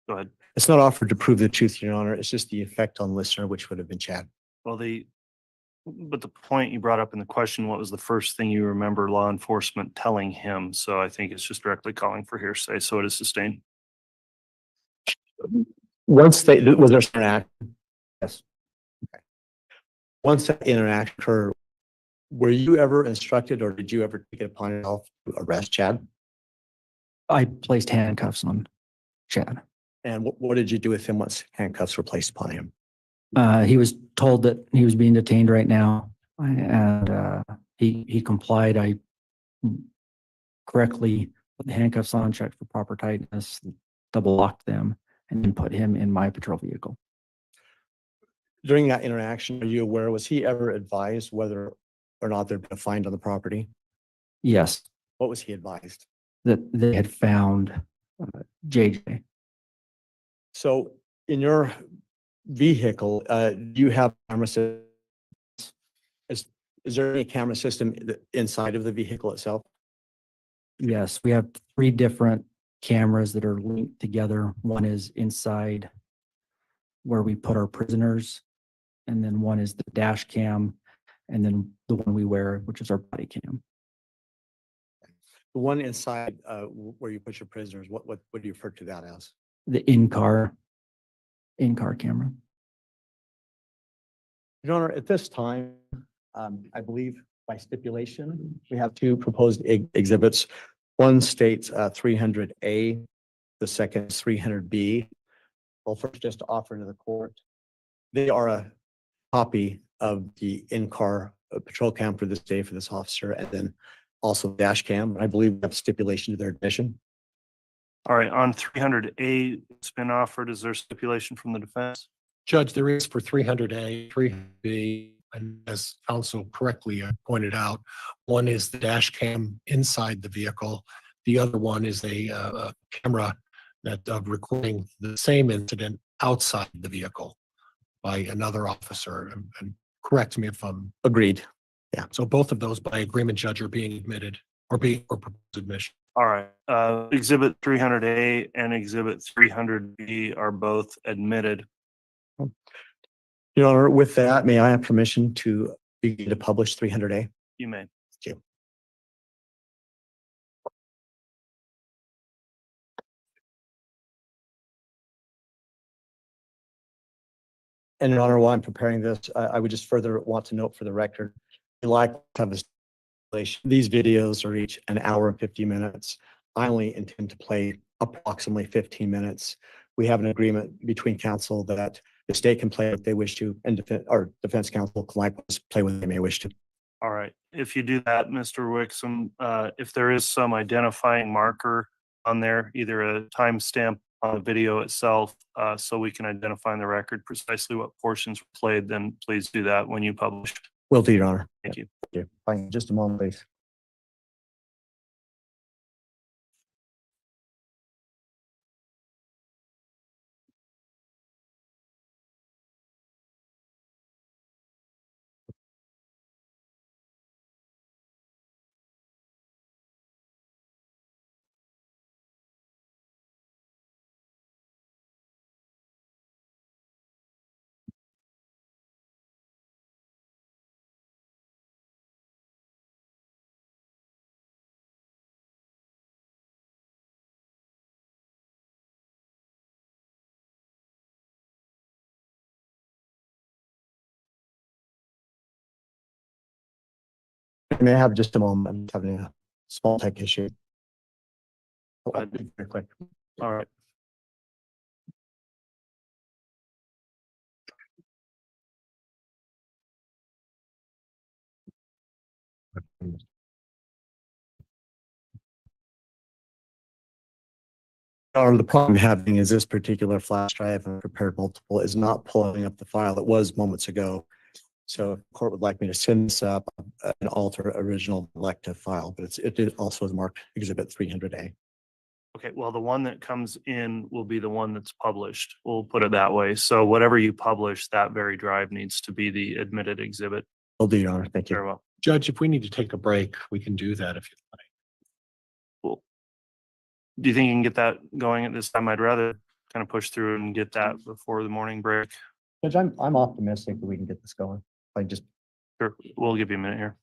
Go ahead. It's not offered to prove the truth, Your Honor. It's just the effect on listener, which would have been Chad. Well, but the point you brought up in the question, what was the first thing you remember law enforcement telling him? So I think it's just directly calling for hearsay. So it is sustained. Once was there an act? yes, Once that interaction occurred, were you ever instructed or did you ever take it upon yourself to arrest Chad? I placed handcuffs on Chad. And what did you do with him once handcuffs were placed upon him? He was told that he was being detained right now, and he complied. I correctly put the handcuffs on, checked for proper tightness, double locked them, and then put him in my patrol vehicle. During that interaction, are you aware, was he ever advised whether or not there'd been a find on the property? Yes, What was he advised? that they had found JJ. So in your vehicle, do you have camera system? Is there any camera system inside of the vehicle itself? Yes, we have 3 different cameras that are linked together. One is inside where we put our prisoners, and then one is the dash cam, and then the one we wear, which is our body cam. The one inside where you put your prisoners, what do you refer to that as? The in-car camera. Your Honor, at this time, I believe by stipulation, we have 2 proposed exhibits. One states 300A, the second is 300B. Well, first, just to offer to the court, they are a copy of the in-car patrol cam for this day for this officer, and then also dash cam. I believe we have stipulation to their admission. All right, on 300A, it's been offered. Is there stipulation from the defense? Judge, there is for 300A, 300B, and as counsel correctly pointed out, one is the dash cam inside the vehicle. The other one is a camera that recording the same incident outside the vehicle by another officer. And correct me if I'm Agreed. Yeah. so both of those by agreement, Judge, are being admitted or proposed admission. All right, exhibit 300A and exhibit 300B are both admitted. Your Honor, with that, may I have permission to begin to publish 300A? You may. Thank you. And Your Honor, while I'm preparing this, I would just further want to note for the record, we like to have a stipulation. These videos are each an hour and 50 minutes. I only intend to play approximately 15 minutes. We have an agreement between counsel that the state can play what they wish to, and defense counsel can likewise play what they may wish to. All right, if you do that, Mr. Wixom, if there is some identifying marker on there, either a timestamp on the video itself, so we can identify in the record precisely what portions were played, then please do that when you publish. Will do, Your Honor. Thank you. Thank you. Fine, just a moment, please. I may have just a moment. I'm just having a small tech issue. I'll be very quick. All right. Or the problem I'm having is this particular flash drive and prepared multiple is not pulling up the file. It was moments ago. So if the court would like me to send this up and alter original elective file, but it also is marked exhibit 300A. Okay, well, the one that comes in will be the one that's published. We'll put it that way. So whatever you publish, that very drive needs to be the admitted exhibit. Will do, Your Honor. Thank Very you. well. Judge, if we need to take a break, we can do that if you like. Cool. Do you think you can get that going at this time? I'd rather kind of push through and get that before the morning break. Judge, I'm optimistic that we can get this going. I just Sure, we'll give you a minute here.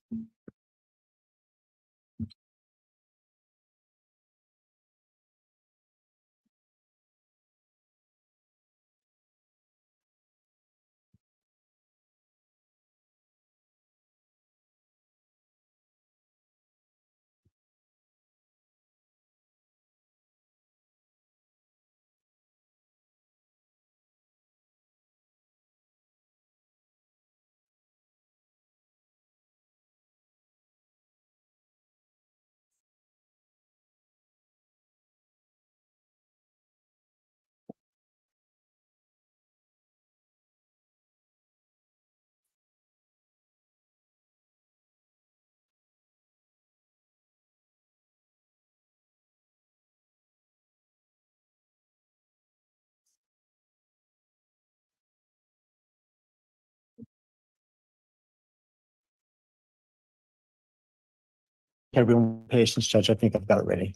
everyone patience, Judge. I think I've got it ready.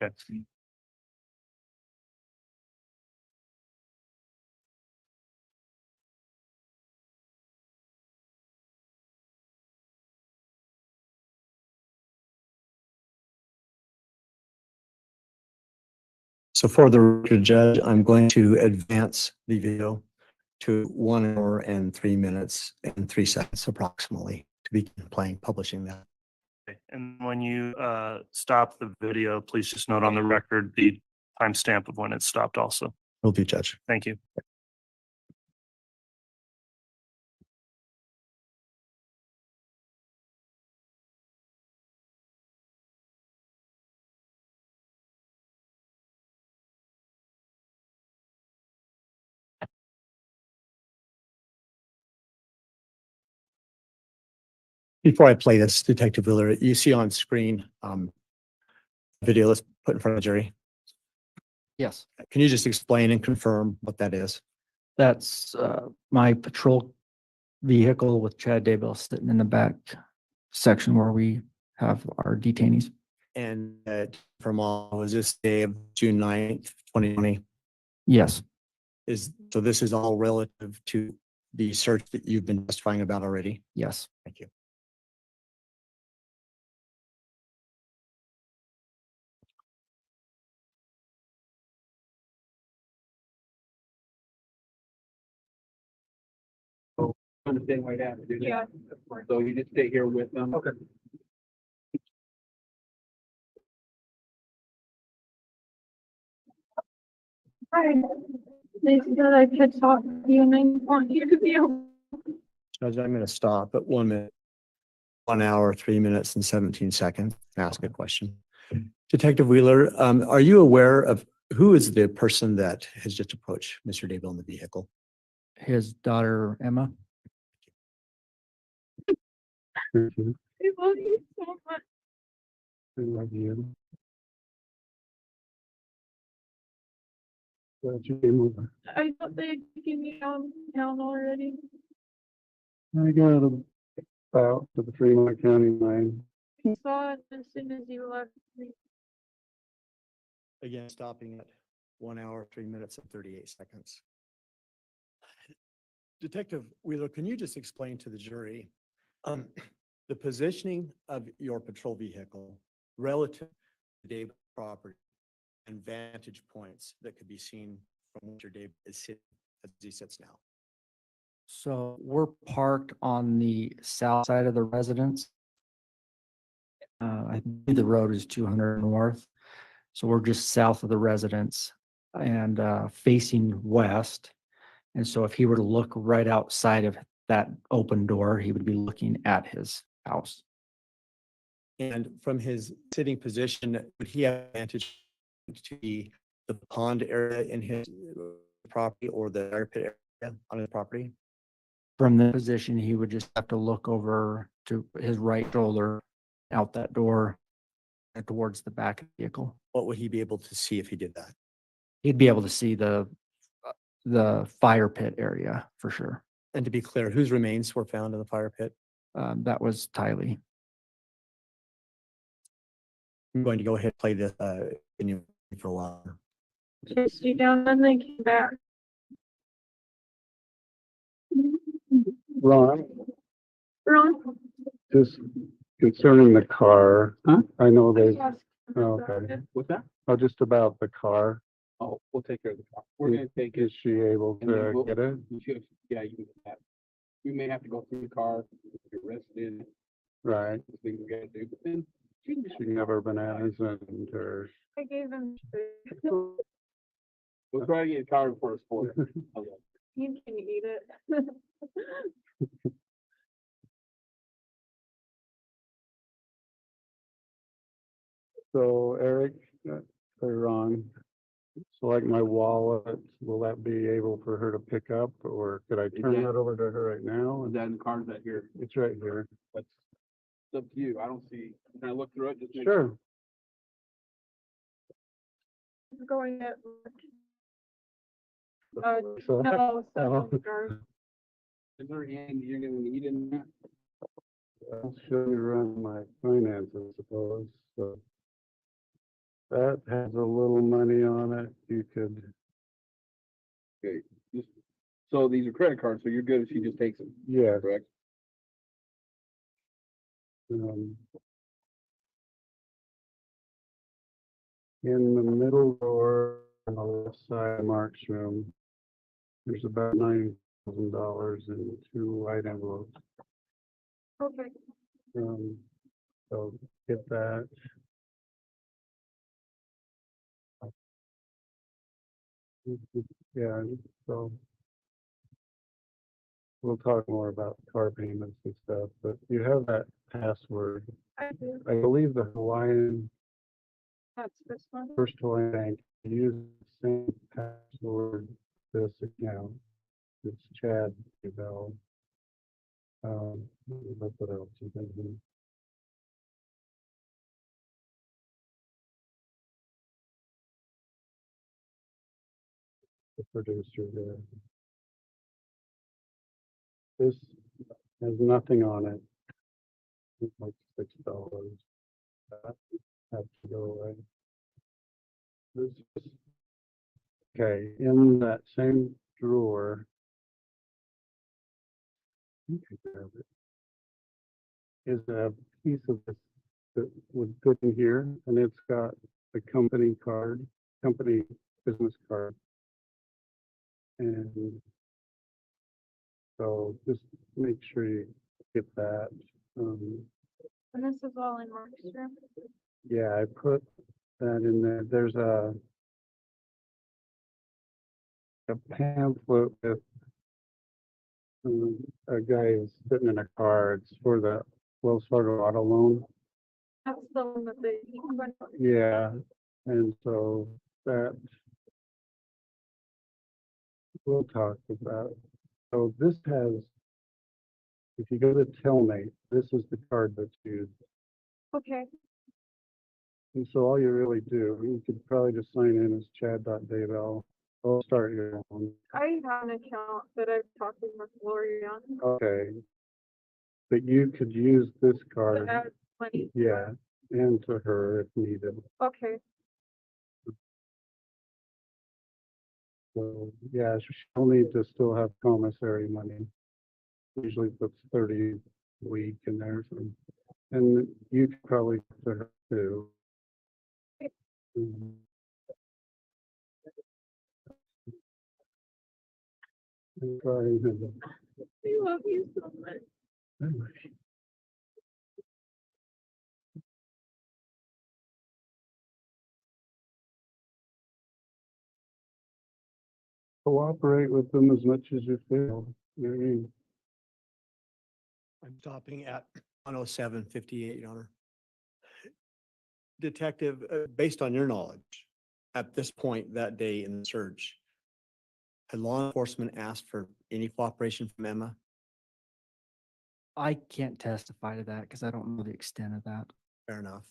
Okay. So for the record, Judge, I'm going to advance the video to 1 hour and 3 minutes and 3 seconds approximately to begin publishing that. Okay. And when you stop the video, please just note on the record the timestamp of when it stopped also. Will do, Judge. Thank you. Before I play this, Detective Wheeler, you see on screen video that's put in front of the jury. Yes, Can you just explain and confirm what that is? that's my patrol vehicle with Chad Daybell sitting in the back section where we have our detainees. And from all, was this day of June 9th, 2020? Yes, So this is all relative to the search that you've been testifying about already? yes. Thank you. understand why you have to do that. Yeah. So you just stay here with them. Okay. Hi. They said I could talk to you and I want you to be able. Judge, I'm going to stop at 1 minute, 1 hour, 3 minutes and 17 seconds, and ask a question. Detective Wheeler, are you aware of who is the person that has just approached Mr. Daybell in the vehicle? His daughter, Emma. I love you so much. I love you. Glad you came over. I thought they had taken you down already. I got about to the Fremont County line. I saw it as soon as you left me. Again, stopping at 1 hour, 3 minutes and 38 seconds. Detective Wheeler, can you just explain to the jury the positioning of your patrol vehicle relative to Daybell property and vantage points that could be seen from where Daybell is sitting as he sits now? So we're parked on the south side of the residence. I believe the road is 200 north. So we're just south of the residence and facing west. And so if he were to look right outside of that open door, he would be looking at his house. And from his sitting position, would he have advantage to the pond area in his property or the fire pit area on his property? From the position, he would just have to look over to his right shoulder out that door and towards the back of the vehicle. What would he be able to see if he did that? He'd be able to see the fire pit area for sure. And to be clear, whose remains were found in the fire pit? That was Tylee. I'm going to go ahead and play this video for a while. Chased you down and they came back. Ron, Ron? just concerning the car. Huh? I know they, Yes. okay. What's that? Oh, just about the car. Oh, we'll take care of the car. We're gonna take it. Is she able and then to we'll- get it? Yeah, you can get that. We may have to go through the car, get arrested, Right. things we gotta do, but then she can just. She never bananas and or. I gave him. We'll try to get a car before it's full. You can eat it. So Eric, or Ron, so like my wallet, will that be able for her to pick up or could I turn that- that over to her right now? Is that in the car, is that here? It's right here. That's it's up to you. I don't see, can I look through it? Just make Sure. Going at. So, No, Oh. Is there anything you're gonna need in that? I'll show you around my finances, I suppose, so. That has a little money on it, you could, Okay, just, so these are credit cards, so you're good if she just takes them, yeah. correct? In the middle drawer on the left side of Mark's room, there's about $9,000 in 2 white envelopes. Okay. So get that. Yeah, so we'll talk more about car payments and stuff, but you have that password. I do. I believe the Hawaiian, That's this one. First Hawaiian Bank, use the same password this account. It's Chad Daybell. What else is in here? The producer there. This has nothing on it. It's like $6. That has to go away. This, okay, in that same drawer. You can grab it. Is a piece of this that would fit in here, and it's got the company card, company business card. And So just make sure you get that. And this is all in Mark's room. Yeah, I put that in there. There's a pamphlet with a guy who's sitting in a car. It's for the Wells Fargo auto loan. That's the one that they. Yeah, and so that we'll talk about. So this has, if you go to Telmate, this is the card that's used. Okay. And so all you really do, you could probably just sign in as Chad.Daybell. I'll start your own. I have an account that I've talked with Lori on. Okay. But you could use this To card, add money. yeah, and to her if needed. Okay. So, yeah, she'll need to still have commissary money. Usually puts 30 a week in there. So, and you could probably to her too. Mhm. I'm sorry. I love you so much. Cooperate with them as much as you feel. You know what I mean? I'm stopping at 107:58, Your Honor. Detective, based on your knowledge, at this point that day in the search, had law enforcement asked for any cooperation from Emma? I can't testify to that because I don't know the extent of that. Fair enough.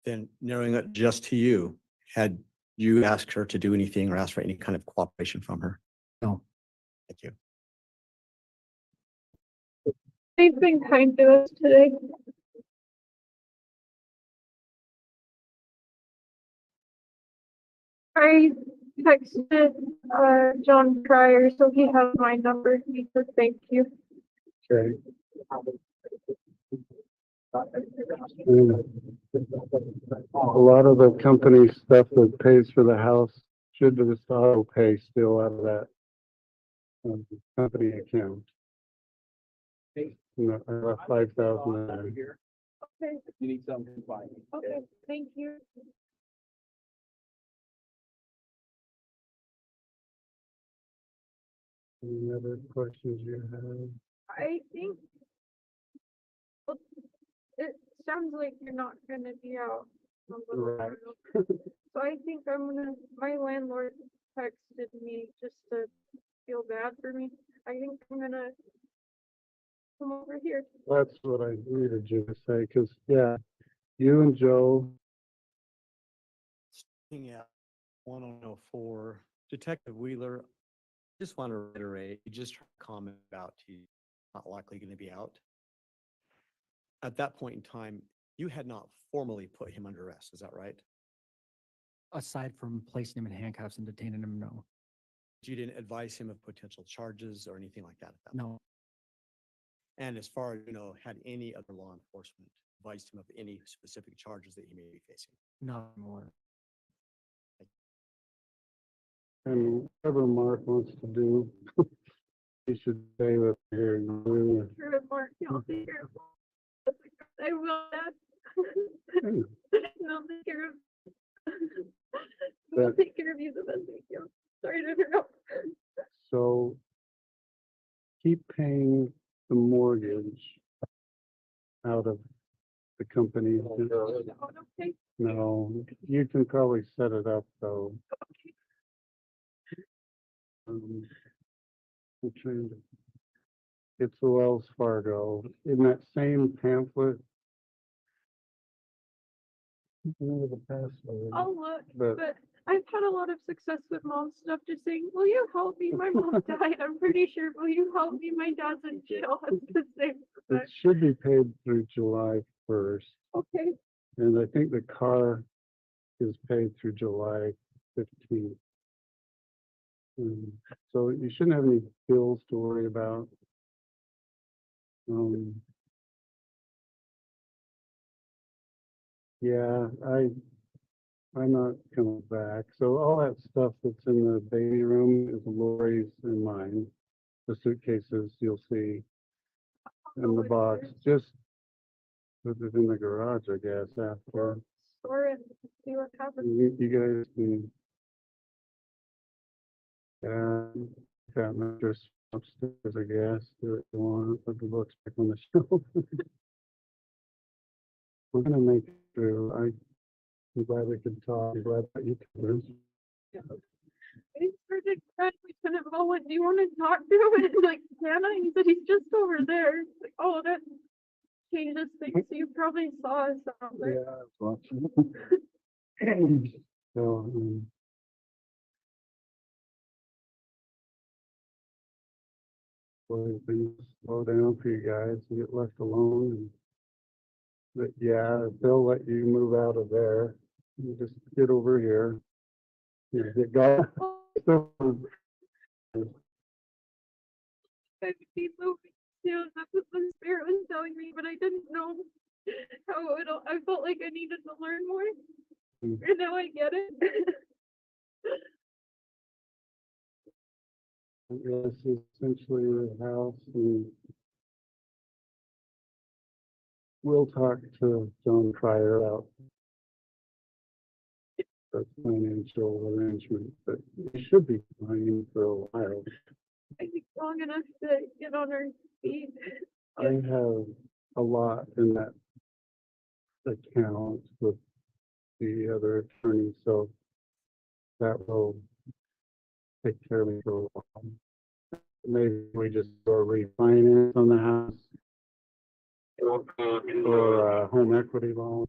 Then narrowing it just to you, had you asked her to do anything or asked for any kind of cooperation from her? No. Thank you. They've been kind to us today. I texted John Pryor, so he has my number. He said thank you. Okay. And a lot of the company stuff that pays for the house should just auto pay still out of that company account. You know, I left 5,000 there. Okay, You need something, fine. okay, thank you. Any other questions you have? I think well, it sounds like you're not gonna be out. On the Right. road. So I think my landlord texted me just to feel bad for me. I think I'm gonna come over here. That's what I needed you to say, because, yeah, you and Joe, Looking at 104, Detective Wheeler, just want to reiterate, you just heard a comment about he's not likely going to be out. At that point in time, you had not formally put him under arrest, is that right? Aside from placing him in handcuffs and detaining him, no. You didn't advise him of potential charges or anything like that at that point? No. And as far as you know, had any other law enforcement advised him of any specific charges that he may be facing? Not more. and whatever Mark wants to do, he should stay with here and do. Sure, Mark, I'll take care of it. I will, Dad. I'll take care of. I'll But- take care of you the best I can. Sorry to interrupt. So keep paying the mortgage out of the company. Okay. No, you can probably set it up though. I'm trying to- It's the Wells Fargo. In that same pamphlet. Remember the password, I'll look, but but I've had a lot of success with mom stuff. Just saying, will you help me? My mom died. I'm pretty sure. Will you help me? My dad's in jail. It's the same. it should be paid through July 1st. Okay. And I think the car is paid through July 15th. So you shouldn't have any bills to worry about. Yeah, I'm not coming back. So all that stuff that's in the baby room is Lori's and mine. the suitcases you'll see in the box, just put it in the garage, I guess, after. Store it, see what happens. You guys can. Got mattress upstairs, I guess, do it you want, put the books back on the shelf. We're gonna make it through. I'm glad we could talk, I'm glad that you could. I started crying, Lieutenant Bowen, do you want to talk to him? And like, can I? He said, he's just over there. It's like, oh, that changes things. So you probably saw us out there. Yeah, I was watching. So, well, things slow down for you guys and get left alone. But yeah, they'll let you move out of there. You just get over here. You get going. So, I would be moving soon. That's what the spirit was telling me, but I didn't know how it. I felt like I needed to learn more, Mm. and now I get it. this is essentially your house, and we'll talk to John Pryor about the financial arrangement, but we should be fine for a while. I think long enough to get on our feet. I have a lot in that account with the other attorney, so that will take care of me for a while. Maybe we just go refinance on the house or home equity loan.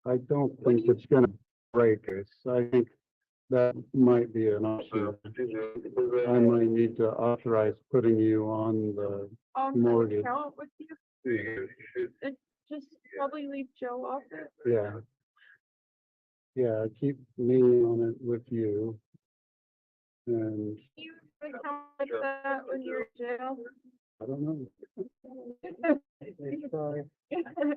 I don't think it's gonna break us. I think that might be an option. I might need to authorize putting you on the mortgage. Account with you. And just probably leave Joe off it. Yeah. Yeah, keep me on it with you. And You account like that when you're in jail. I don't know.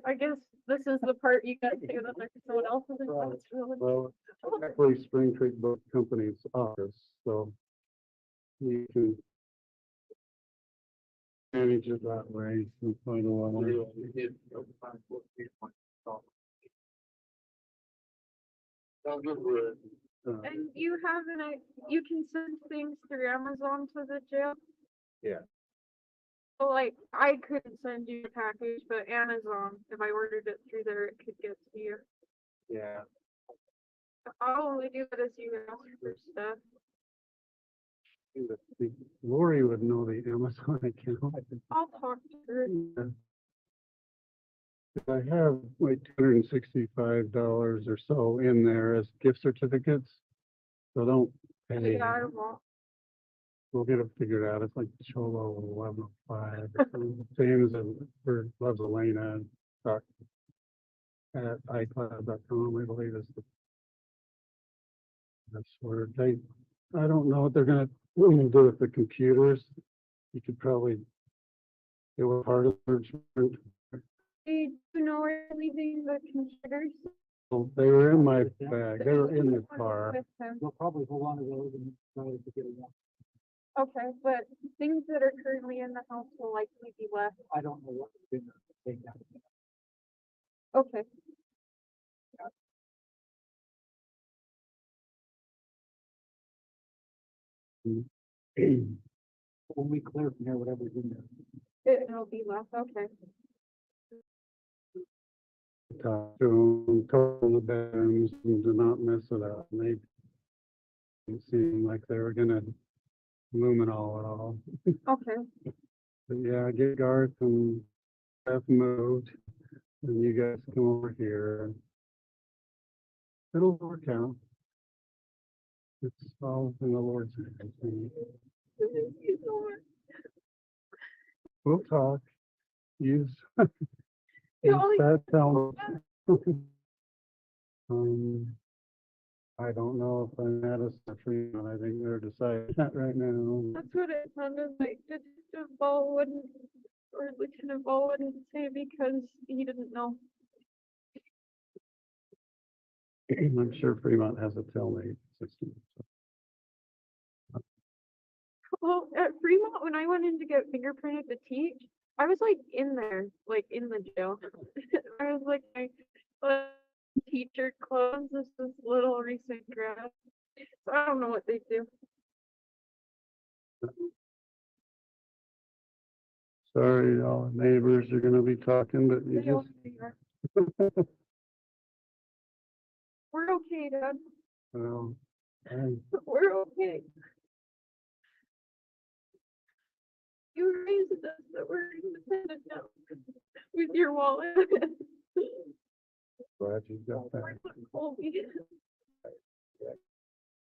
I guess this is the part you got to do that there's someone else's account. It's really. Well, actually Spring Creek Boat Company's office, so you can manage it that way and find a while. And you have you can send things through Amazon to the jail. Yeah. So like I couldn't send you a package, but Amazon, if I ordered it through there, it could get to you. Yeah. I'll only do that as you ask for stuff. Lori would know the Amazon account. I'll talk to her. I have like $265 or so in there as gift certificates. So don't pay. Yeah, I won't. We'll get it figured out. It's like Cholo 1105. James for Loves Elena at iCloud.com, I believe is the password. I don't know what they're gonna do with the computers. You could probably do a part of the search. Hey, do you know where you're leaving the computers? They were in my bag. They were in the car. With him. We'll probably hold on to those and try to get it out. Okay, but things that are currently in the house will likely be left. I don't know what to take out. Okay. When we clear from here, whatever's in there. It'll be left, okay. Talk to them, total the bedrooms, and do not mess it up. And they seemed like they were gonna luminol it all. Okay. But yeah, get Garth and Beth moved, and you guys come over here. It'll work out. It's all in the Lord's hands. We'll talk. Use that tell. I don't know if I'm at a Fremont. I think they're deciding that right now. That's what it sounded like. Detective Ball wouldn't, or Lieutenant Ball wouldn't say because he didn't know. I'm sure Fremont has a tailgate system. Well, at Fremont, when I went in to get fingerprinted to teach, I was like in there, like in the jail. I was like my teacher clothes, this little recent grad. So I don't know what they do. Sorry, all the neighbors are gonna be talking, but you They all just, say that. We're okay, Dad. well, I- We're okay. You raised us that we're independent now with your wallet. glad you got that. Colby.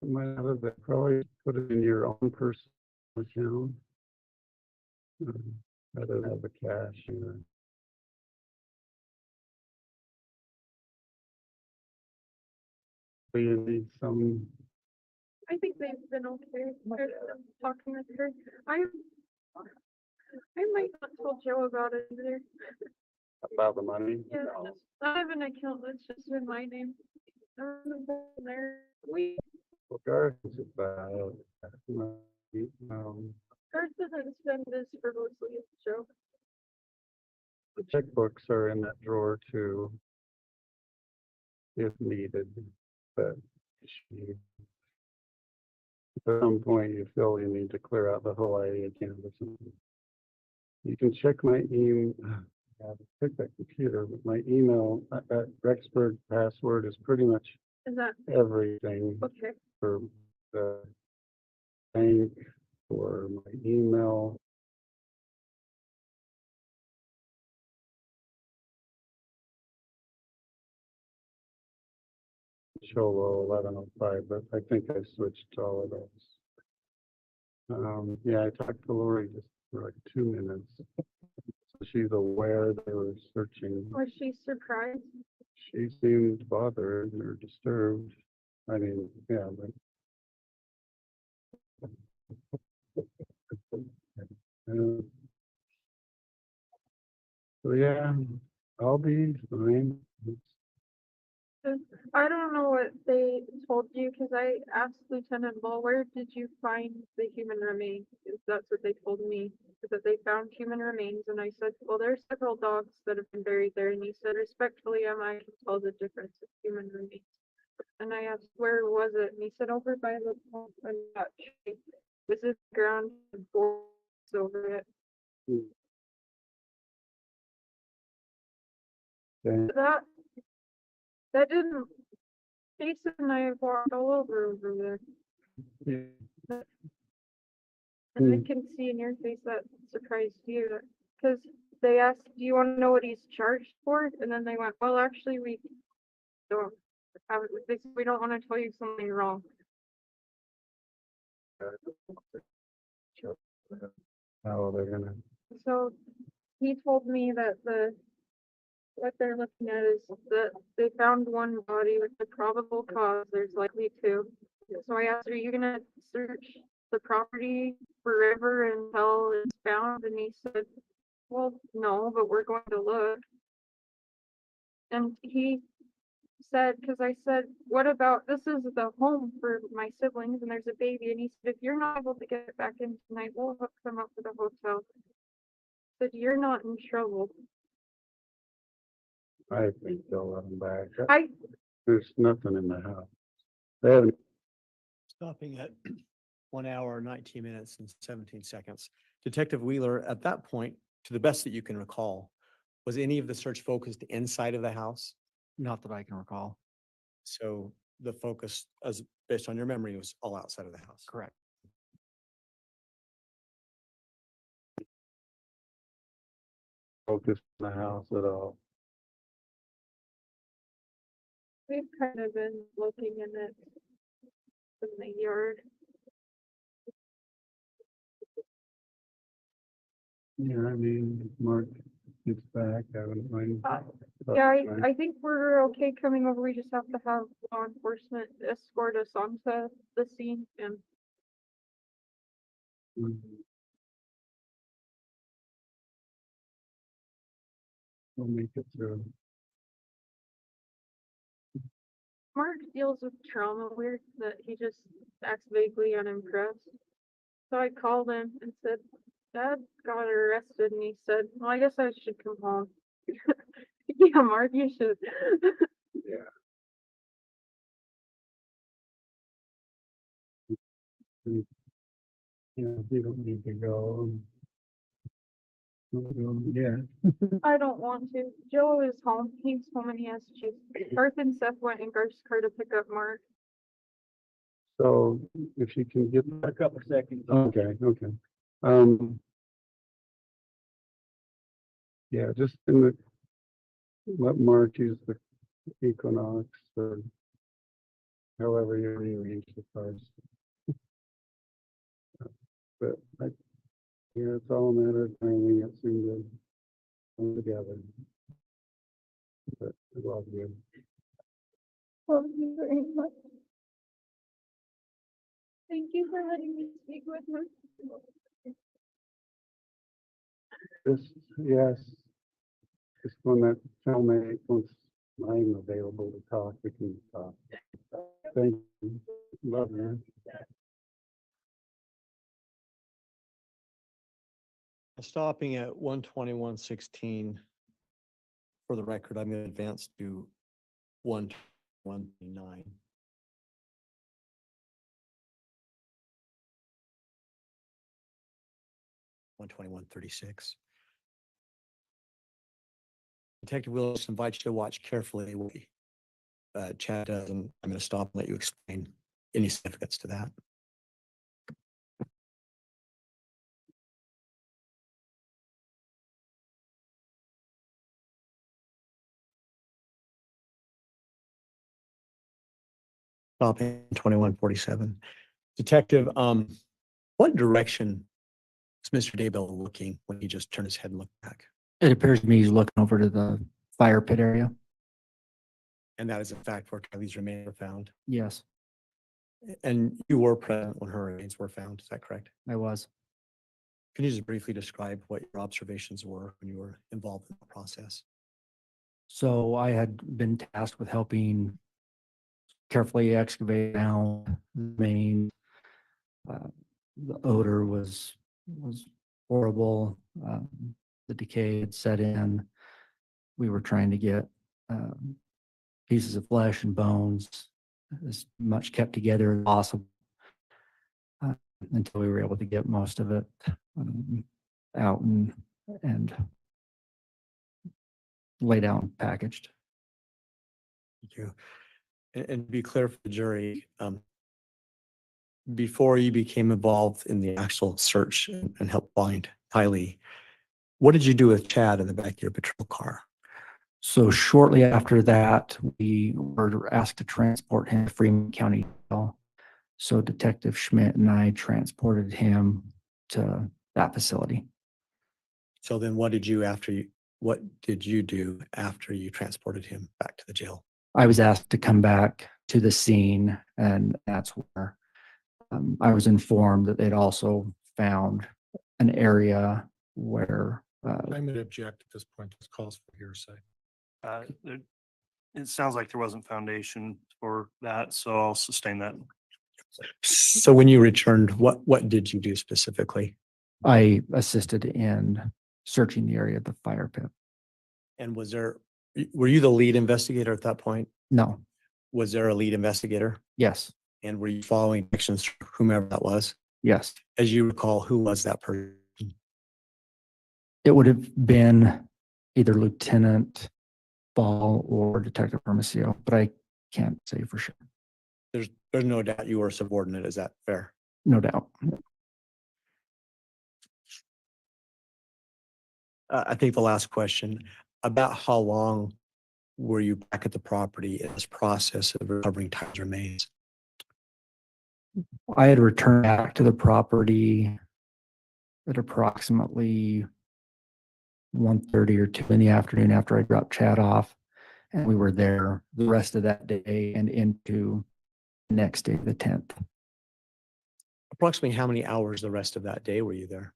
You might have it, probably put it in your own personal account. Rather than have the cash, you know. So you need some, I think they've been okay. Talking with her. I might not tell Joe about it either. about the money. Yeah, No. I have an account that's just in my name. I haven't been there. Well, Garth is about, Garth doesn't spend this frivolously as Joe. the checkbooks are in that drawer too. If needed, but she- at some point you feel you need to clear out the whole IA account or something. You can check my email. I have to pick that computer, but my email, that Rexburg password is pretty much Is that everything okay? for the bank, for my email. Show 1105, but I think I switched to all of those. Yeah, I talked to Lori just for like 2 minutes. So she's aware they were searching. Was she surprised? She seemed bothered or disturbed. I mean, yeah, but. So yeah, I'll be fine. I don't know what they told you because I asked Lieutenant Ball, where did you find the human remains? 'Cause that's what they told me, is that they found human remains. And I said, well, there's several dogs that have been buried there. And he said, respectfully, I can tell the difference of human remains. And I asked, where was it? And he said, over by the pump and that tree. This is ground and boards over it. Okay. That didn't, Jason and I have walked all over there. Yeah. And I can see in your face that surprised you, because they asked, do you want to know what he's charged for? And then they went, well, actually, we don't have, they said, we don't want to tell you something wrong. How they're gonna, So he told me that what they're looking at is that they found one body with the probable cause, there's likely two. So I asked, are you gonna search the property forever until it's found? And he said, well, no, but we're going to look. And he said, because I said, what about, this is the home for my siblings and there's a baby. And he said, if you're not able to get back in tonight, we'll hook them up with a hotel. Said, you're not in trouble. I think they'll let them back. I There's nothing in the house. They haven't, Stopping at 1 hour, 19 minutes and 17 seconds. Detective Wheeler, at that point, to the best that you can recall, was any of the search focused inside of the house? Not that I can recall. So the focus, as based on your memory, was all outside of the house. Correct. focused in the house at all. We've kind of been looking in it in the yard. Yeah, I mean, Mark gets back, I wouldn't mind. Yeah, I think we're okay coming over. We just have to have law enforcement escort us onto the scene and Mhm. We'll make it through. Mark deals with trauma weird that he just acts vaguely unimpressed. So I called him and said, Dad got arrested, and he said, well, I guess I should come home. Yeah, Mark, you should. Yeah. Yeah, you don't need to go. Yeah. I don't want to. Joe is home. He's home and he has to choose. Garth and Seth went in Garth's car to pick up Mark. So if you can get A couple seconds. okay, okay. Yeah, just in the, let Mark use the Equinox or however you rearrange the cars. But yeah, it's all a matter of timing. It seemed to come together. But it's all good. Thank you very much. Thank you for letting me speak with him. Yes. Just when that cellmate, once I'm available to talk, we can talk. Thank you. Love you. Stopping at 121.16. For the record, I'm going to advance to 121.9. $121.36. Detective Willis invites you to watch carefully what Chad does, and I'm going to stop and let you explain any significance to that. Stopping 21:47. Detective, what direction is Mr. Daybell looking when he just turned his head and looked back? It appears to me he's looking over to the fire pit area. And that is in fact where Tylee's remains were found. Yes, And you were present when her remains were found, is that correct? I was. Can you just briefly describe what your observations were when you were involved in the process? So I had been tasked with helping carefully excavate down the main. The odor was horrible. The decay had set in. We were trying to get pieces of flesh and bones as much kept together as possible until we were able to get most of it out and laid out and packaged. Thank you. And to be clear for the jury, before you became involved in the actual search and help find Tylee, what did you do with Chad in the back of your patrol car? So shortly after that, we were asked to transport him to Freeman County Jail. So Detective Schmidt and I transported him to that facility. So then what did you do after you transported him back to the jail? I was asked to come back to the scene, and that's where I was informed that they'd also found an area where I'm going to object at this point. This calls for hearsay. It sounds like there wasn't foundation for that, so I'll sustain that. So when you returned, what did you do specifically? I assisted in searching the area of the fire pit. And were you the lead investigator at that point? No. Was there a lead investigator? Yes. And were you following actions from whomever that was? Yes. As you recall, who was that person? It would have been either Lieutenant Ball or Detective Hermosillo, but I can't say for sure. There's no doubt you were subordinate. Is that fair? No doubt. I think the last question, about how long were you back at the property in this process of recovering Tylee's remains? I had returned back to the property at approximately 1:30 or 2 in the afternoon after I dropped Chad off. And we were there the rest of that day and into the next day, the 10th. Approximately how many hours the rest of that day were you there?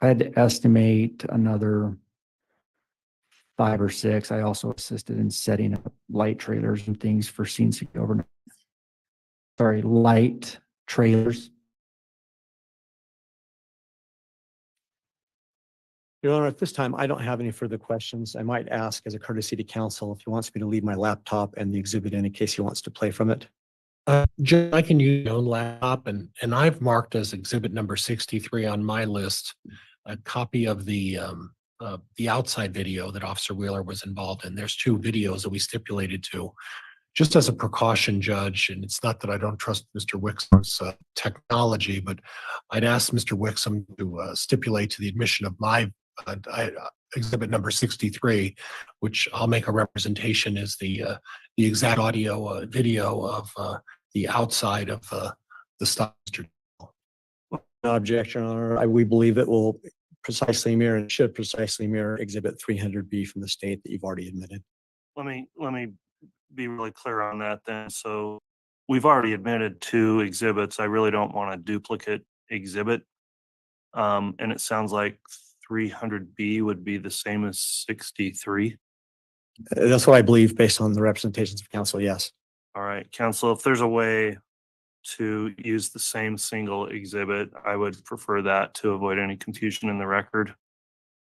I had to estimate another 5 or 6. I also assisted in setting up light trailers and things for scene overnight. Sorry, light trailers Your Honor, at this time, I don't have any further questions. I might ask as a courtesy to counsel if he wants me to leave my laptop and the exhibit in case he wants to play from it. Judge, I can use my own laptop and I've marked as exhibit number 63 on my list, a copy of the outside video that Officer Wheeler was involved in. There's two videos that we stipulated to. Just as a precaution, Judge, and it's not that I don't trust Mr. Wixom's technology, but I'd ask Mr. Wixom to stipulate to the admission of my exhibit number 63, which I'll make a representation is the exact audio video of the outside of the stop. No objection, Your Honor. We believe it will precisely mirror and should precisely mirror exhibit 300B from the state that you've already admitted. Let me be really clear on that then. So we've already admitted 2 exhibits. I really don't want a duplicate exhibit. And it sounds like 300B would be the same as 63. That's what I believe based on the representations of counsel, yes. All right, counsel, if there's a way to use the same single exhibit, I would prefer that to avoid any confusion in the record.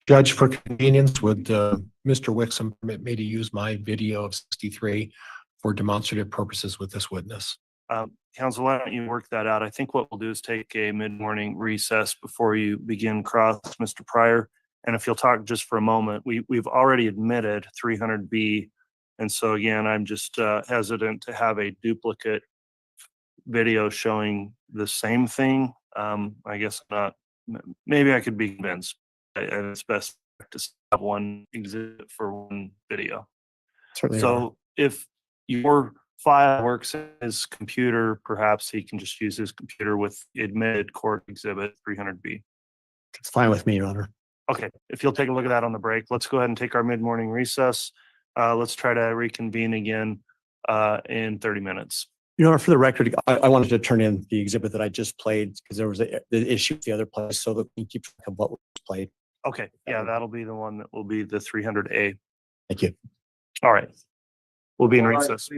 Judge, for convenience, would Mr. Wixom permit me to use my video of 63 for demonstrative purposes with this witness? Counsel, why don't you work that out? I think what we'll do is take a mid-morning recess before you begin cross, Mr. Pryor. And if you'll talk just for a moment, we've already admitted 300B. And so again, I'm just hesitant to have a duplicate video showing the same thing. I guess not. Maybe I could be convinced. And it's best to have one exhibit for one video. Certainly. So if your file works in his computer, perhaps he can just use his computer with admitted court exhibit 300B. It's fine with me, Your Honor. Okay, if you'll take a look at that on the break, let's go ahead and take our mid-morning recess. Let's try to reconvene again in 30 minutes. Your Honor, for the record, I wanted to turn in the exhibit that I just played because there was the issue with the other place, so that we keep track of what was played. Okay, yeah, that'll be the one that will be the 300A. Thank you. All right, we'll be in recess.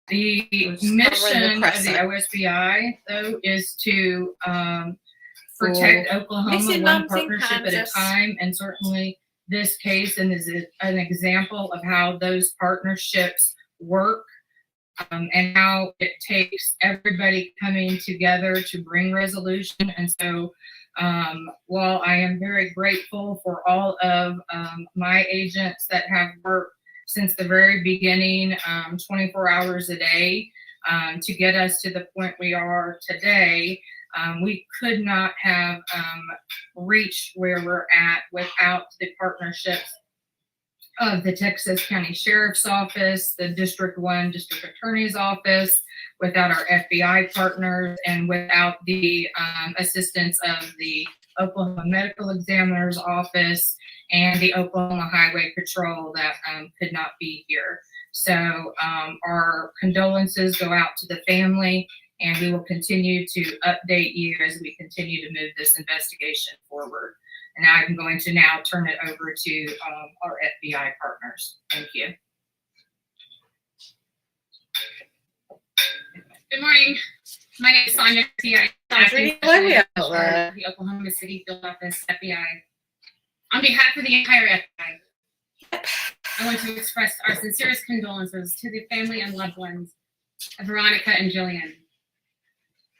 The We're just covering the mission of the crescent. OSBI, though, is to protect Oklahoma Missing one mums in partnership at a Kansas. time. And certainly this case and is an example of how those partnerships work, and how it takes everybody coming together to bring resolution. And so while I am very grateful for all of my agents that have worked since the very beginning, 24 hours a day, to get us to the point we are today, we could not have reached where we're at without the partnerships of the Texas County Sheriff's Office, the District 1 District Attorney's Office, without our FBI partners, and without the assistance of the Oklahoma Medical Examiner's Office and the Oklahoma Highway Patrol that could not be here. So our condolences go out to the family, and we will continue to update you as we continue to move this investigation forward. And I'm going to now turn it over to our FBI partners. Thank you. Good morning. My name is Sonia Garcia. Sounds really lonely out there. The Oklahoma City Field Office FBI. On behalf of the entire FBI, I want to express our sincerest condolences to the family and loved ones of Veronica and Jillian.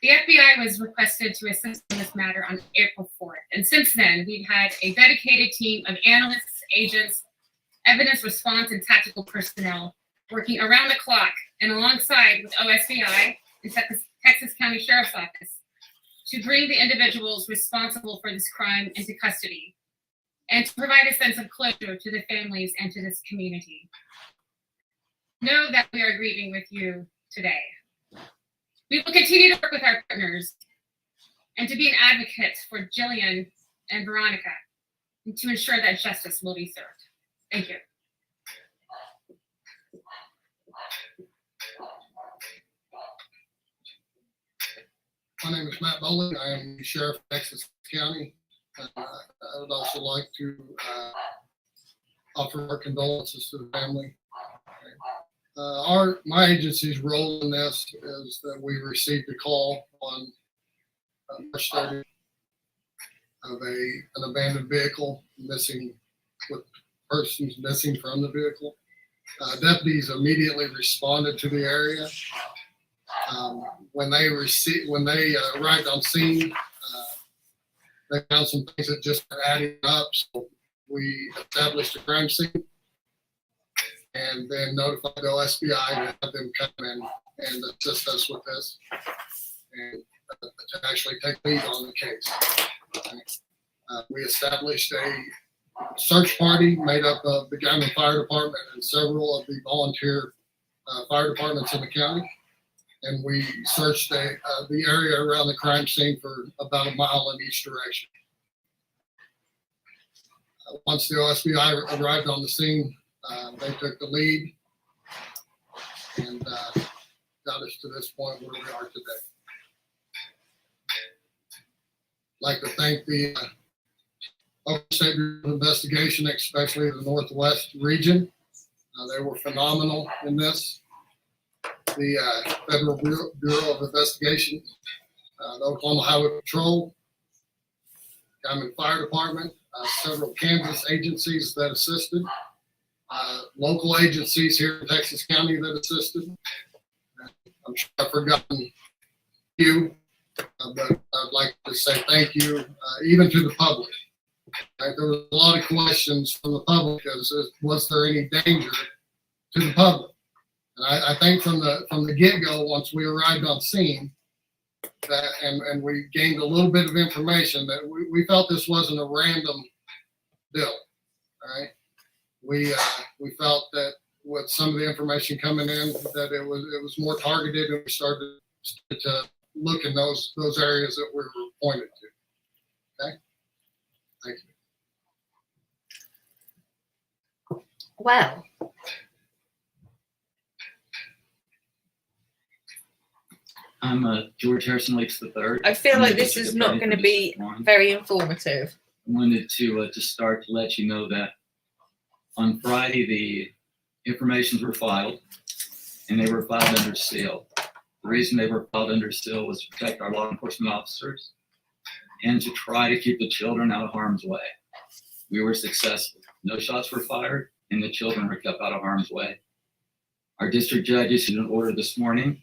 The FBI was requested to assist in this matter on April 4th, and since then, we've had a dedicated team of analysts, agents, evidence response, and tactical personnel working around the clock and alongside with OSBI and Texas County Sheriff's Office to bring the individuals responsible for this crime into custody and to provide a sense of closure to the families and to this community. Know that we are grieving with you today. We will continue to work with our partners and to be an advocate for Jillian and Veronica and to ensure that justice will be served. Thank you. My name is Matt Bowling. I am the Sheriff of Texas County. I would also like to offer our condolences to the family. My agency's role in this is that we received a call on March 30th of an abandoned vehicle missing, with persons missing from the vehicle. Deputies immediately responded to the area. When they arrived on scene, they found some things that just were adding up. So we established a crime scene and then notified the OSBI to have them come in and assist us with this and to actually take lead on the case. We established a search party made up of the Gammon Fire Department and several of the volunteer fire departments in the county. And we searched the area around the crime scene for about a mile in each direction. Once the OSBI arrived on the scene, they took the lead and got us to this point where we are today. I'd like to thank the Oklahoma State Bureau of Investigation, especially the Northwest region. They were phenomenal in this. The Federal Bureau of Investigation, the Oklahoma Highway Patrol, Gammon Fire Department, several Kansas agencies that assisted, local agencies here in Texas County that assisted. I'm sure I've forgotten you, but I'd like to say thank you, even to the public. There was a lot of questions from the public as was there any danger to the public? And I think from the get-go, once we arrived on scene, that and we gained a little bit of information that we felt this wasn't a random deal. All right, we felt that with some of the information coming in, that it was more targeted, and we started to look in those areas that we were pointed to. Okay, thank you. Well. I'm George Harrison Lakes III. I feel I'm like the this district is not attorney going to for be District 1. very informative. I wanted to start to let you know that on Friday the informations were filed, and they were filed under seal. The reason they were filed under seal was to protect our law enforcement officers and to try to keep the children out of harm's way. We were successful. No shots were fired, and the children were kept out of harm's way. Our district judge issued an order this morning,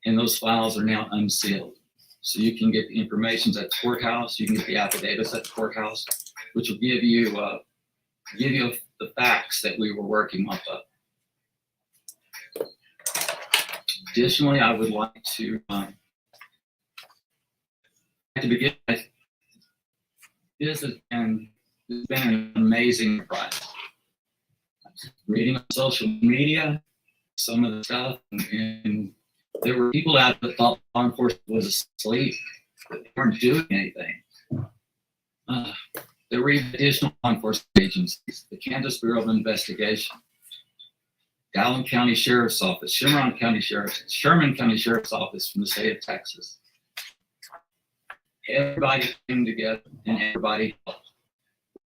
and those files are now unsealed. So you can get the information at the courthouse, you can get the affidavits at the courthouse, which will give you the facts that we were working off of. Additionally, I would like to begin. This has been an amazing ride. Reading on social media, some of the stuff, and there were people out that thought law enforcement was asleep, but they weren't doing anything. There were additional law enforcement agencies, the Kansas Bureau of Investigation, Allen County Sheriff's Office, Sherman County Sheriff's Office from the state of Texas. Everybody came together and everybody helped.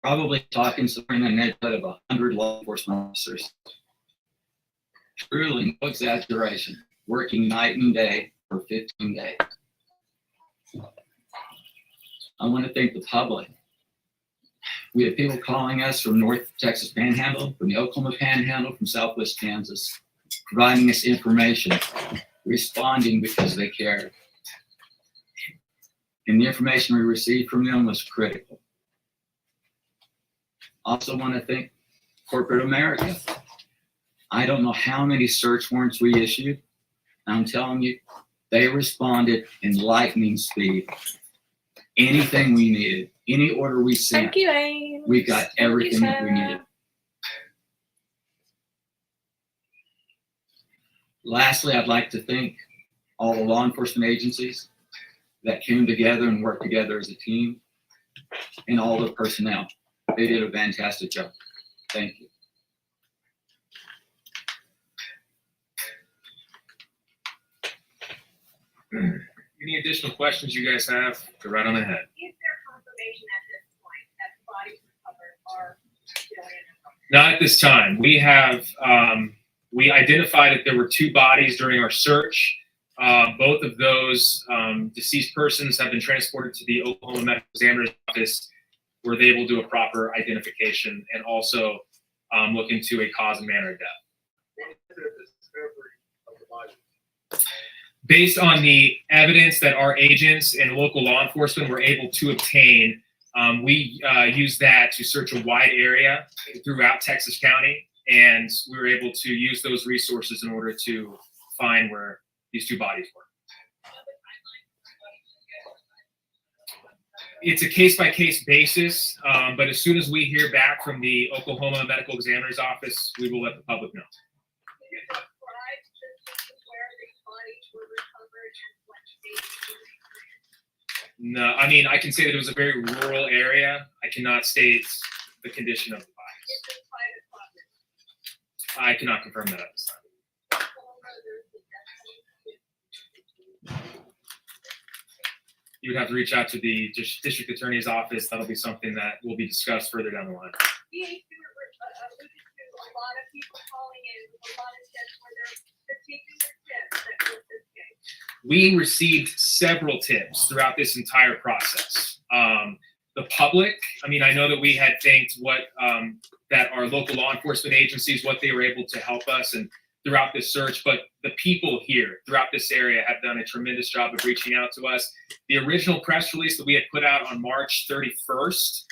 Probably talking somewhere in the neighborhood of 100 law enforcement officers. Truly, no exaggeration, working night and day for 15 days. I want to thank the public. We have people calling us from North Texas Panhandle, from the Oklahoma Panhandle, from Southwest Kansas, providing us information, responding because they cared. And the information we received from them was critical. Also want to thank corporate America. I don't know how many search warrants we issued. I'm telling you, they responded in lightning speed. Anything we needed, any order we sent, Thank you, Ames. we got everything that we needed. Lastly, I'd like to thank all the law enforcement agencies that came together and worked together as a team, and all the personnel. They did a fantastic job. Thank you. Any additional questions you guys have, go right on ahead. Is there confirmation at this point that the bodies recovered are still in? Not at this time. We have, we identified that there were 2 bodies during our search. Both of those deceased persons have been transported to the Oklahoma Medical Examiner's Office, where they will do a proper identification and also look into a cause and manner of death. Based on the evidence that our agents and local law enforcement were able to obtain, we used that to search a wide area throughout Texas County, and we were able to use those resources in order to find where these 2 bodies were. It's a case-by-case basis, but as soon as we hear back from the Oklahoma Medical Examiner's Office, we will let the public know. No, I mean, I can say that it was a very rural area. I cannot state the condition of the bodies. I cannot confirm that at this time. You would have to reach out to the district attorney's office. That'll be something that will be discussed further down the line. We received several tips throughout this entire process. The public, I mean, I know that we had thanked that our local law enforcement agencies, what they were able to help us and throughout this search, but the people here throughout this area have done a tremendous job of reaching out to us. The original press release that we had put out on March 31st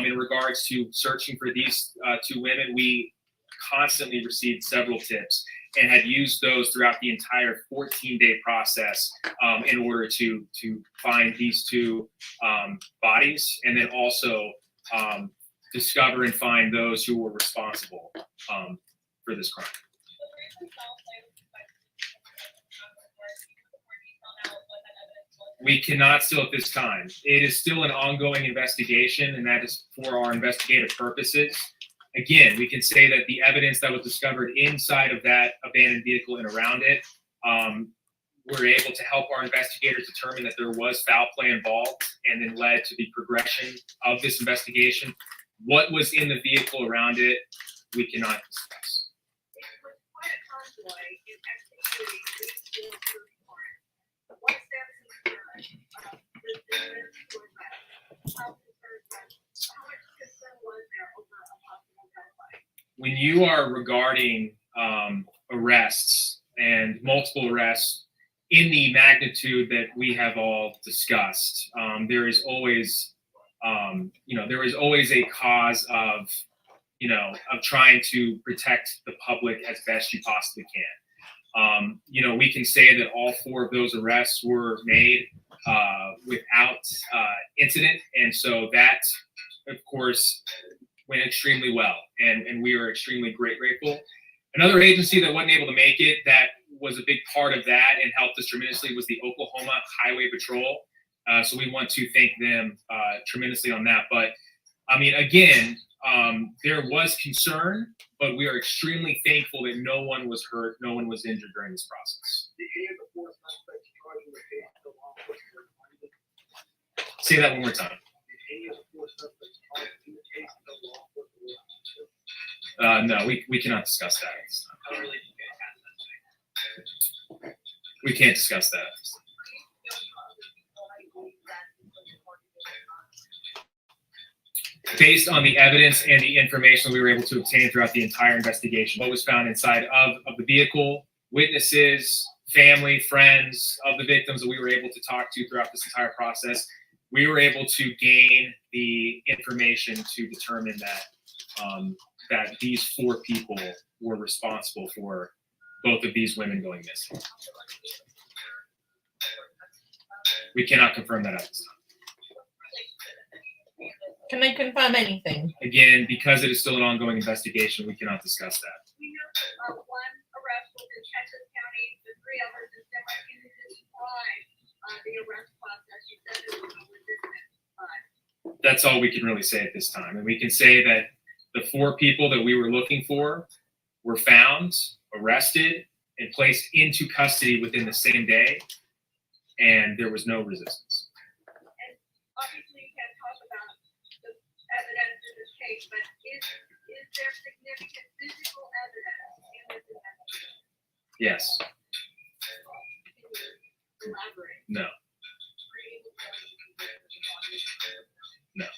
in regards to searching for these 2 women, we constantly received several tips and had used those throughout the entire 14-day process in order to find these 2 bodies, and then also discover and find those who were responsible for this crime. We cannot still at this time. It is still an ongoing investigation, and that is for our investigative purposes. Again, we can say that the evidence that was discovered inside of that abandoned vehicle and around it, we're able to help our investigators determine that there was foul play involved, and then led to the progression of this investigation. What was in the vehicle around it, we cannot discuss. It was quite a convoy in city, we still search warrant. What steps is with the doing that? How much concern was there over a possible gunfight? When you are regarding arrests and multiple arrests in the magnitude that we have all discussed, there is always, there is always a cause of trying to protect the public as best you possibly can. We can say that all 4 of those arrests were made without incident, and so that, of course, went extremely well, and we are extremely grateful. Another agency that wasn't able to make it, that was a big part of that and helped us tremendously, was the Oklahoma Highway Patrol. So we want to thank them tremendously on that. But I mean, again, there was concern, but we are extremely thankful that no one was hurt, no one was injured during this process. Say that one more time. No, we cannot discuss that. We can't discuss that. Based on the evidence and the information we were able to obtain throughout the entire investigation, what was found inside of the vehicle, witnesses, family, friends of the victims that we were able to talk to throughout this entire process, we were able to gain the information to determine that that these 4 people were responsible for both of these women going missing. We cannot confirm that at this time. Can they confirm anything? Again, because it is still an ongoing investigation, we cannot discuss that. We know one arrest was in Texas County, the 3 others in San Martin. Can you describe the arrest process? You said it was legitimate. That's all we can really say at this time. And we can say that the 4 people that we were looking for were found, arrested, and placed into custody within the same day, and there was no resistance. And obviously you can't talk about the evidence in this case, but is there significant physical evidence in this investigation? Yes. Can you elaborate? No. No.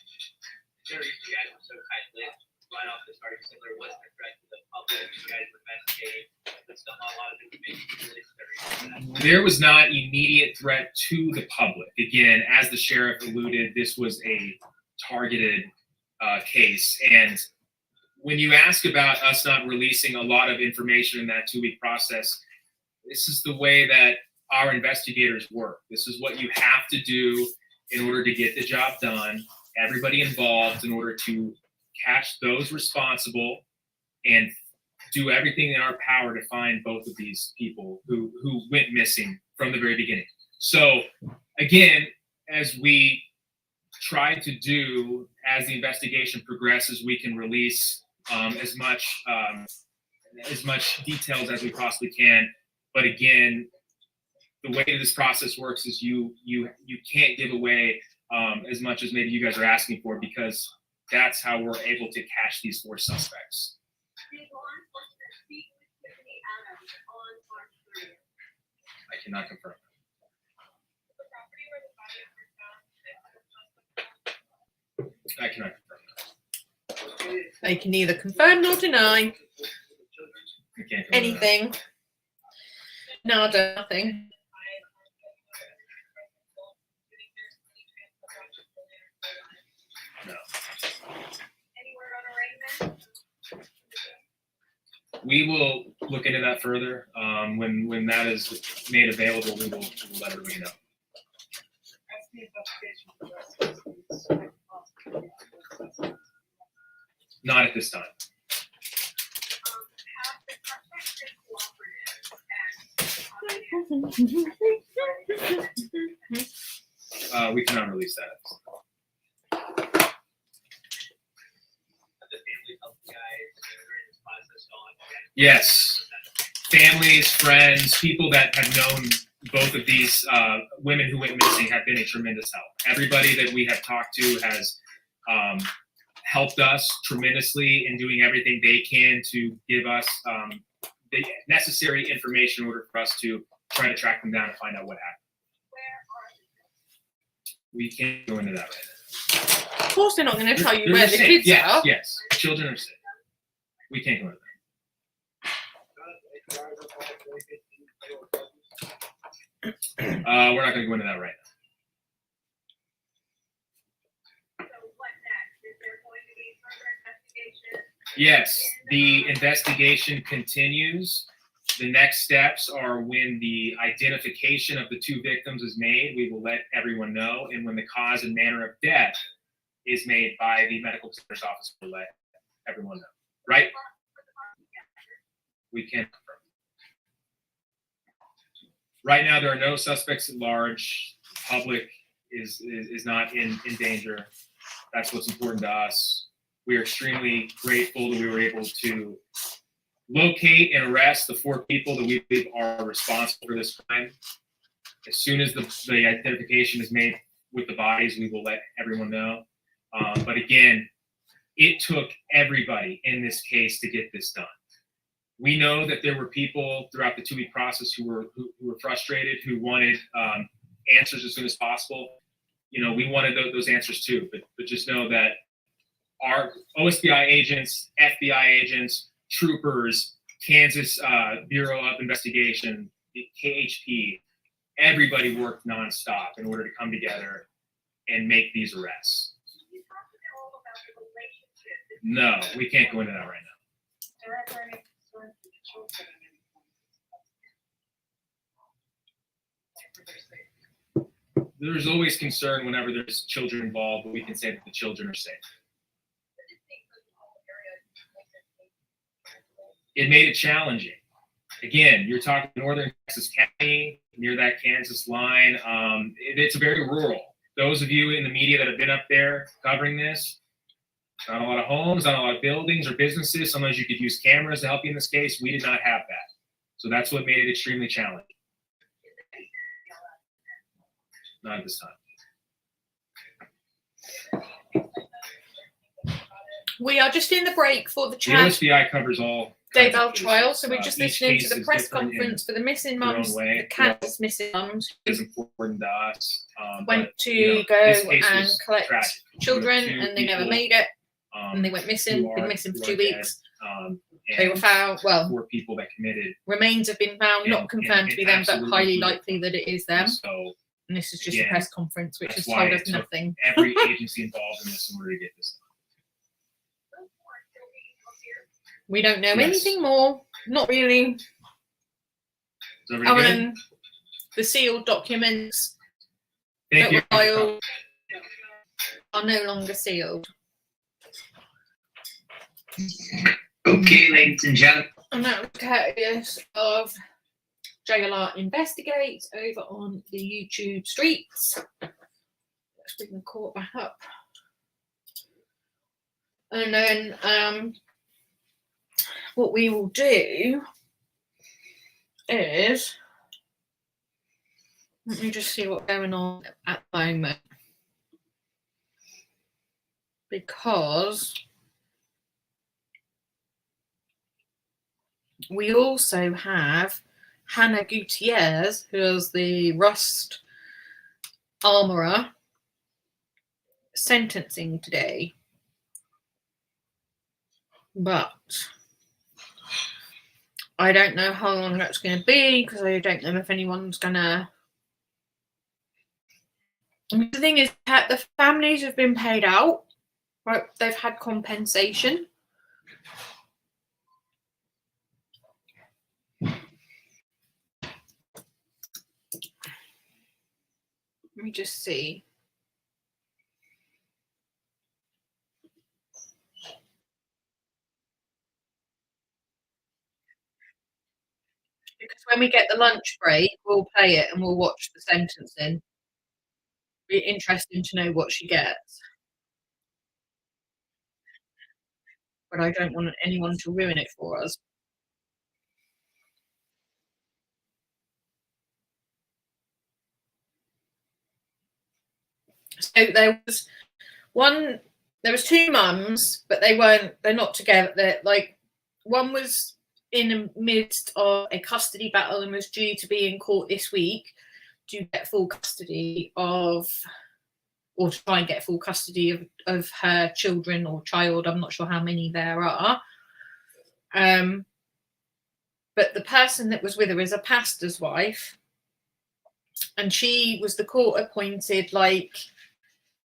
Sure, you guys were so tightly right off the start, similar was the threat to the public. You guys were investigating. There's still not a lot of information. There was not immediate threat to the public. Again, as the sheriff alluded, this was a targeted case. And when you ask about us not releasing a lot of information in that 2-week process, this is the way that our investigators work. This is what you have to do in order to get the job done. Everybody involved in order to catch those responsible and do everything in our power to find both of these people who went missing from the very beginning. So again, as we try to do, as the investigation progresses, we can release as much details as we possibly can. But again, the way this process works is you can't give away as much as maybe you guys are asking for, because that's how we're able to catch these 4 suspects. Did law enforcement speak with Tiffany Adams on March 30th? I cannot confirm. The property where the body was found. I cannot confirm. They can neither confirm nor deny I can't confirm anything. Nada, nothing. No. Any word on arraignment? We will look into that further. When that is made available, we will let everybody know. Not at this time. We cannot release that. Yes. Families, friends, people that have known both of these women who went missing have been a tremendous help. Everybody that we have talked to has helped us tremendously in doing everything they can to give us the necessary information in order for us to try to track them down and find out what happened. We can't go into that right now. Of course, they're not going to tell you They're where the safe. kids Yes, are. yes, children are safe. We can't go into that. We're not going to go into that right now. Yes, the investigation continues. The next steps are when the identification of the two victims is made, we will let everyone know. And when the cause and manner of death is made by the medical examiner's office, we'll let everyone know. Right? We can't confirm. Right now, there are no suspects at large. The public is not in danger. That's what's important to us. We are extremely grateful that we were able to locate and arrest the 4 people that we believe are responsible for this crime. As soon as the identification is made with the bodies, we will let everyone know. But again, it took everybody in this case to get this done. We know that there were people throughout the 2-week process who were frustrated, who wanted answers as soon as possible. You know, we wanted those answers too, but just know that our OSBI agents, FBI agents, troopers, Kansas Bureau of Investigation, KHP, everybody worked nonstop in order to come together and make these arrests. No, we can't go into that right now. There's always concern whenever there's children involved, but we can say that the children are safe. It made it challenging. Again, you're talking northern Texas County, near that Kansas line. It's very rural. Those of you in the media that have been up there covering this, not a lot of homes, not a lot of buildings or businesses. Sometimes you could use cameras to help you in this case. We did not have that. So that's what made it extremely challenging. Not at this time. We are just in the break for the The chat. OSBI covers all Daybell trial, so we're just each listening case to the is press different in conference for the missing their own mums, way. the Kansas missing mums. It's important to us. Went But, to you know, go this case and was collect tragic. children, Two and they never people, made it, and they went missing. who Been are- missing for who 2 are weeks. dead, They were and found. Well, 4 people that committed. remains have been found, not And- confirmed and to be them, but absolutely highly brutal. likely that it is them. So And this is just a again, press conference, which that's has why told it us took nothing. every agency involved in this in order to get this done. We don't know Yes. anything more. Not really. Is everybody Other good? than the sealed documents Thank that you. were filed are no longer sealed. Okay, ladies and gentlemen. And that was courteous of JLR Investigates over on the YouTube streets. Let's bring the court back up. And then what we will do is, let me just see what's going on at the moment. Because we also have Hannah Gutierrez, who is the Rust armorer, sentencing today. But I don't know how long that's going to be, because I don't know if anyone's going to. The thing is that the families have been paid out, right? They've had compensation. Let me just see. Because when we get the lunch break, we'll play it and we'll watch the sentencing. Be interesting to know what she gets. But I don't want anyone to ruin it for us. So there was two mums, but they're not together. They're like, one was in the midst of a custody battle and was due to be in court this week to get full custody of, or to try and get full custody of her children or child. I'm not sure how many there are. But the person that was with her is a pastor's wife, and she was the court appointed like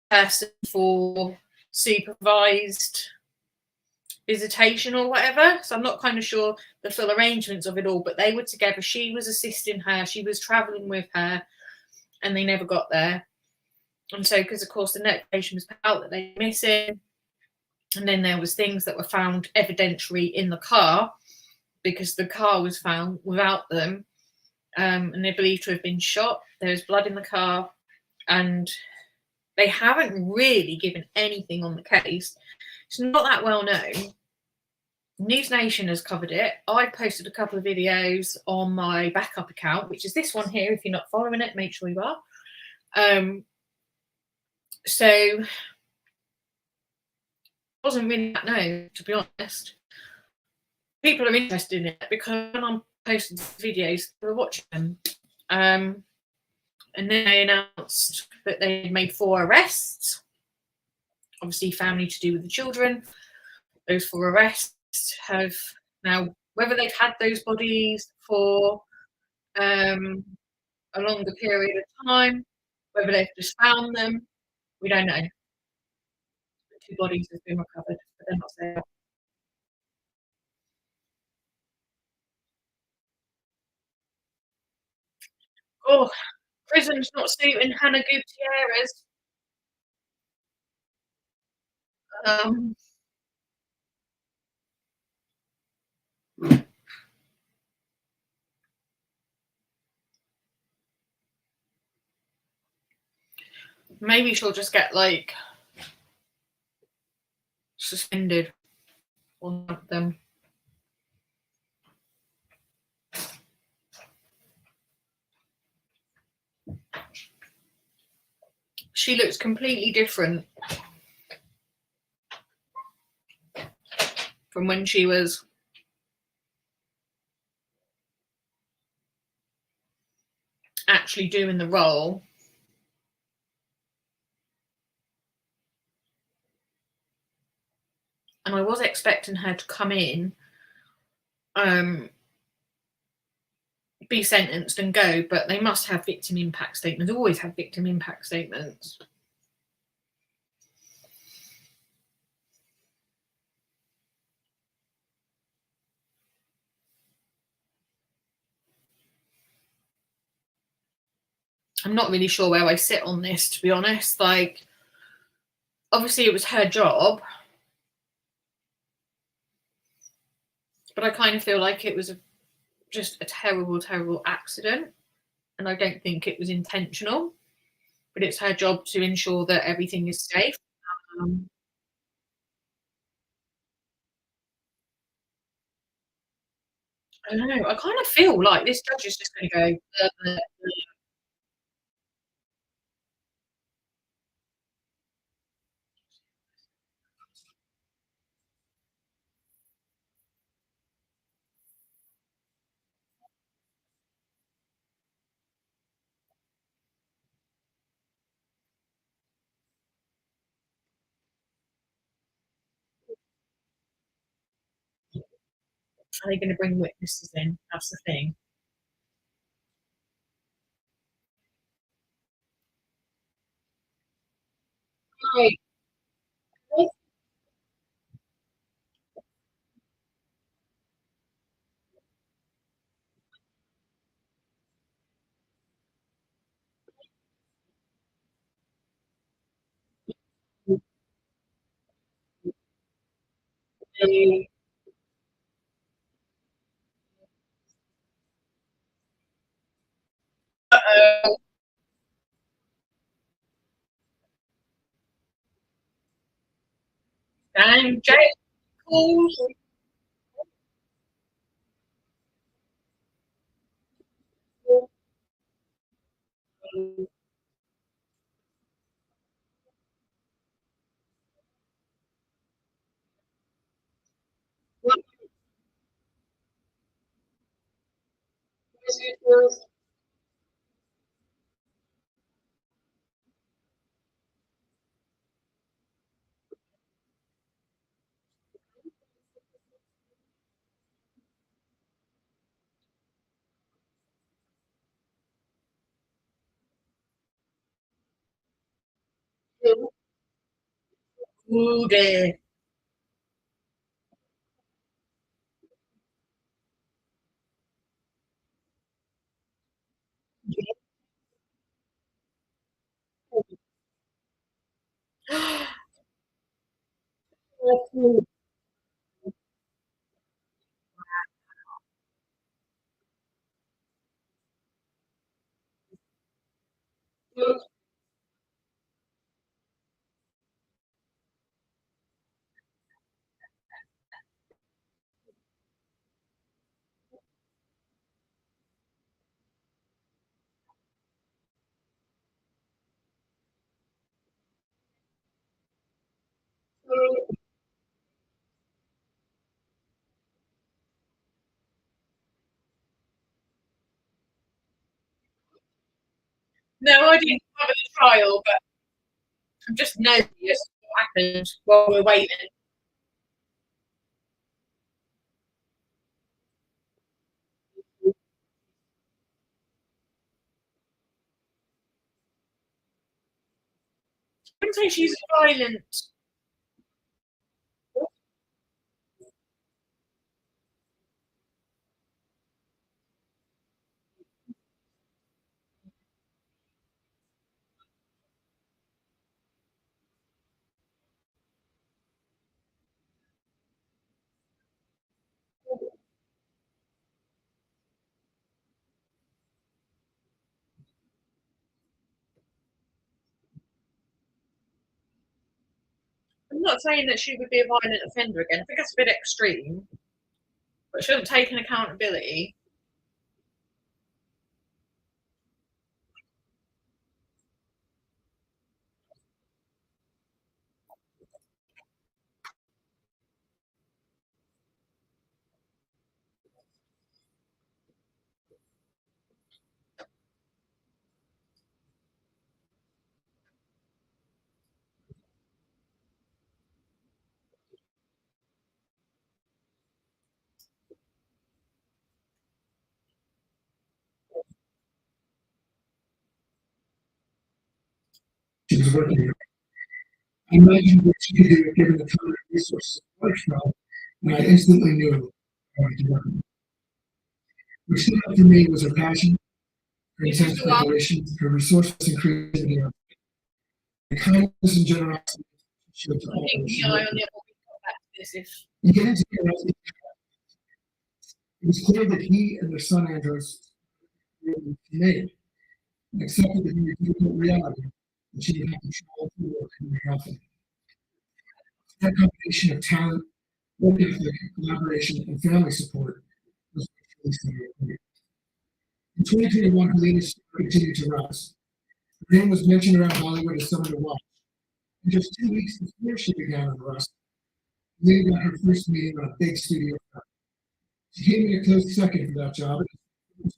person for supervised visitation or whatever. So I'm not kind of sure the full arrangements of it all, but they were together. She was assisting her, she was traveling with her, and they never got there. And so, because of course the notification was put out that they were missing, and then there was things that were found evidentiary in the car, because the car was found without them, and they're believed to have been shot. There's blood in the car, and they haven't really given anything on the case. It's not that well known. News Nation has covered it. I posted a couple of videos on my backup account, which is this one here. If you're not following it, make sure you are. So it wasn't really that known, to be honest. People are interested in it because when I'm posting videos, they're watching them. And then they announced that they made 4 arrests. Obviously, family to do with the children. Those 4 arrests have now, whether they've had those bodies for a longer period of time, whether they've just found them, we don't know. 2 bodies have been recovered, but they're not there. Oh, prison's not suiting Hannah Gutierrez. Maybe she'll just get like suspended or something. She looks completely different from when she was actually doing the role. And I was expecting her to come in, be sentenced and go, but they must have victim impact statements. They always have victim impact statements. I'm not really sure where I sit on this, to be honest. Like, obviously it was her job, but I kind of feel like it was just a terrible, terrible accident. And I don't think it was intentional, but it's her job to ensure that everything is safe. I don't know. I kind of feel like this judge is just going to go. Are they going to bring witnesses in? That's the thing. Right. Uh-oh. And Jake calls. Oh dear. No, I didn't cover the trial, but I'm just nosy as to what happened while we're waiting. I wouldn't say she's violent. I'm not saying that she would be a violent offender again. I think that's a bit extreme, but she hasn't taken accountability. She was working. I imagined what she could do given the time and resources of the workshop, and I instantly knew I wanted to work. What stood out for me was her passion, her intense preparation, her resourcefulness and creativity, the kindness and generosity she showed to all those she worked with. In getting together, it was clear that he and their son Andros made and accepted the difficult reality that she would have to travel to work and make happen. That combination of talent, work ethic, collaboration, and family support was what really set her apart. In 2021, Helena's star continued to rise. Her name was mentioned around Hollywood as someone to watch. And just 2 weeks before she began on the rust, Helena got her first meeting on a big studio. She came in a close second for that job. And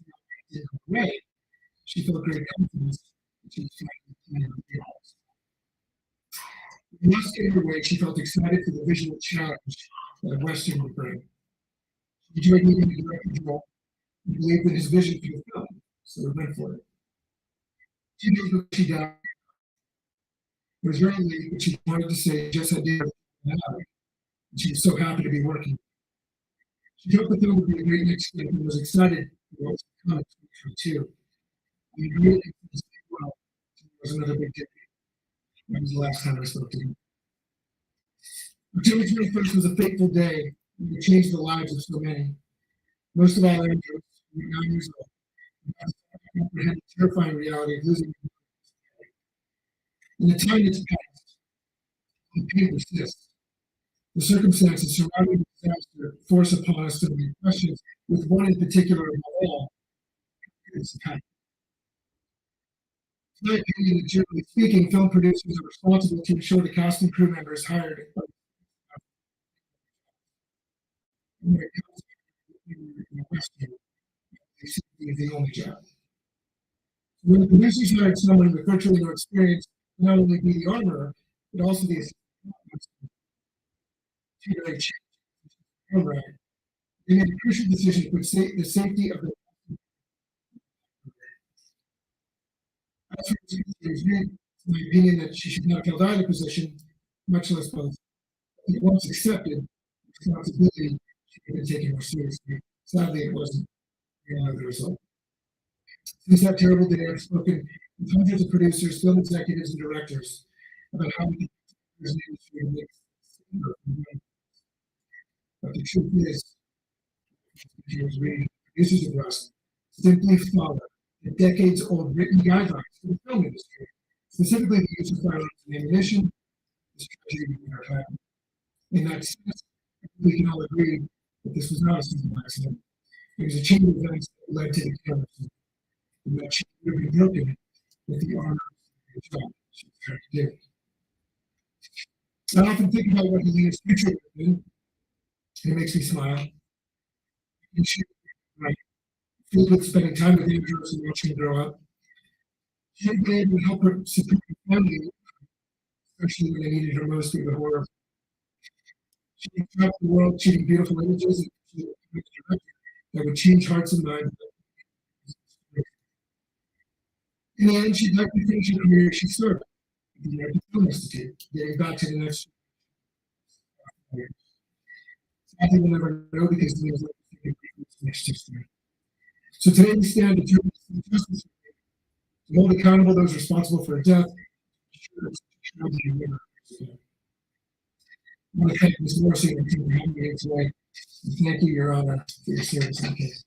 in a way, she felt great confidence that she was finally on the house. Once getting her way, she felt excited for the visual challenge that Western would bring. She enjoyed meeting the director's role and believed in his vision for the film, so we went for it. She did what she did. It was very late, but she wanted to say just had dinner. And she was so happy to be working. She hoped the film would be a great next step and was excited for what's to come in 2022. We really well. It was another big day. That was the last time I spoke to him. October 21st was a fateful day. It changed the lives of so many. Most of all, Andrew, 9 years old, had the terrifying reality of losing him. In the time that's passed, the pain persists. The circumstances surrounding the disaster force upon us to make questions, with one in particular of all, it's happened. In my opinion, generally speaking, film producers are responsible to ensure the cast and crew members hired. When it comes to safety is the only job. When the producers hired someone with virtually no experience, to not only be the armorer, but also the assistant to make change. They made a crucial decision to put the safety of the in my opinion that she should not have held either position, much less both. Once accepted, responsibility should have been taken more seriously. Sadly, it wasn't. We all know the result. Since that terrible day, I've spoken with hundreds of producers, film executives, and directors about how we can industry makes but the truth is, producers of Rust simply follow the decades-old written guidelines for the film industry, specifically the use of firearms and ammunition, the strategy of our time. In that sense, we can all agree that this was not a simple accident. It was a chain of events that led to the killer. And that chain would be broken with the armor job she was trying to do. I often think about what Helena's future would have been, and it makes me smile. And she, right, filled with spending time with Andrews and watching him grow up. She had been able to help her support her family, especially when they needed her most through the horror. She traveled the world shooting beautiful images and that would change hearts and minds. In the end, she'd like to finish her career she started at the American Film Institute, getting back to the next. Sadly, we'll never know because the next history. So today we stand determined to see justice, to hold accountable those responsible for a death. I want to thank Ms. Morrissey and for having me here today. And thank you, Your Honor, for your service in the case.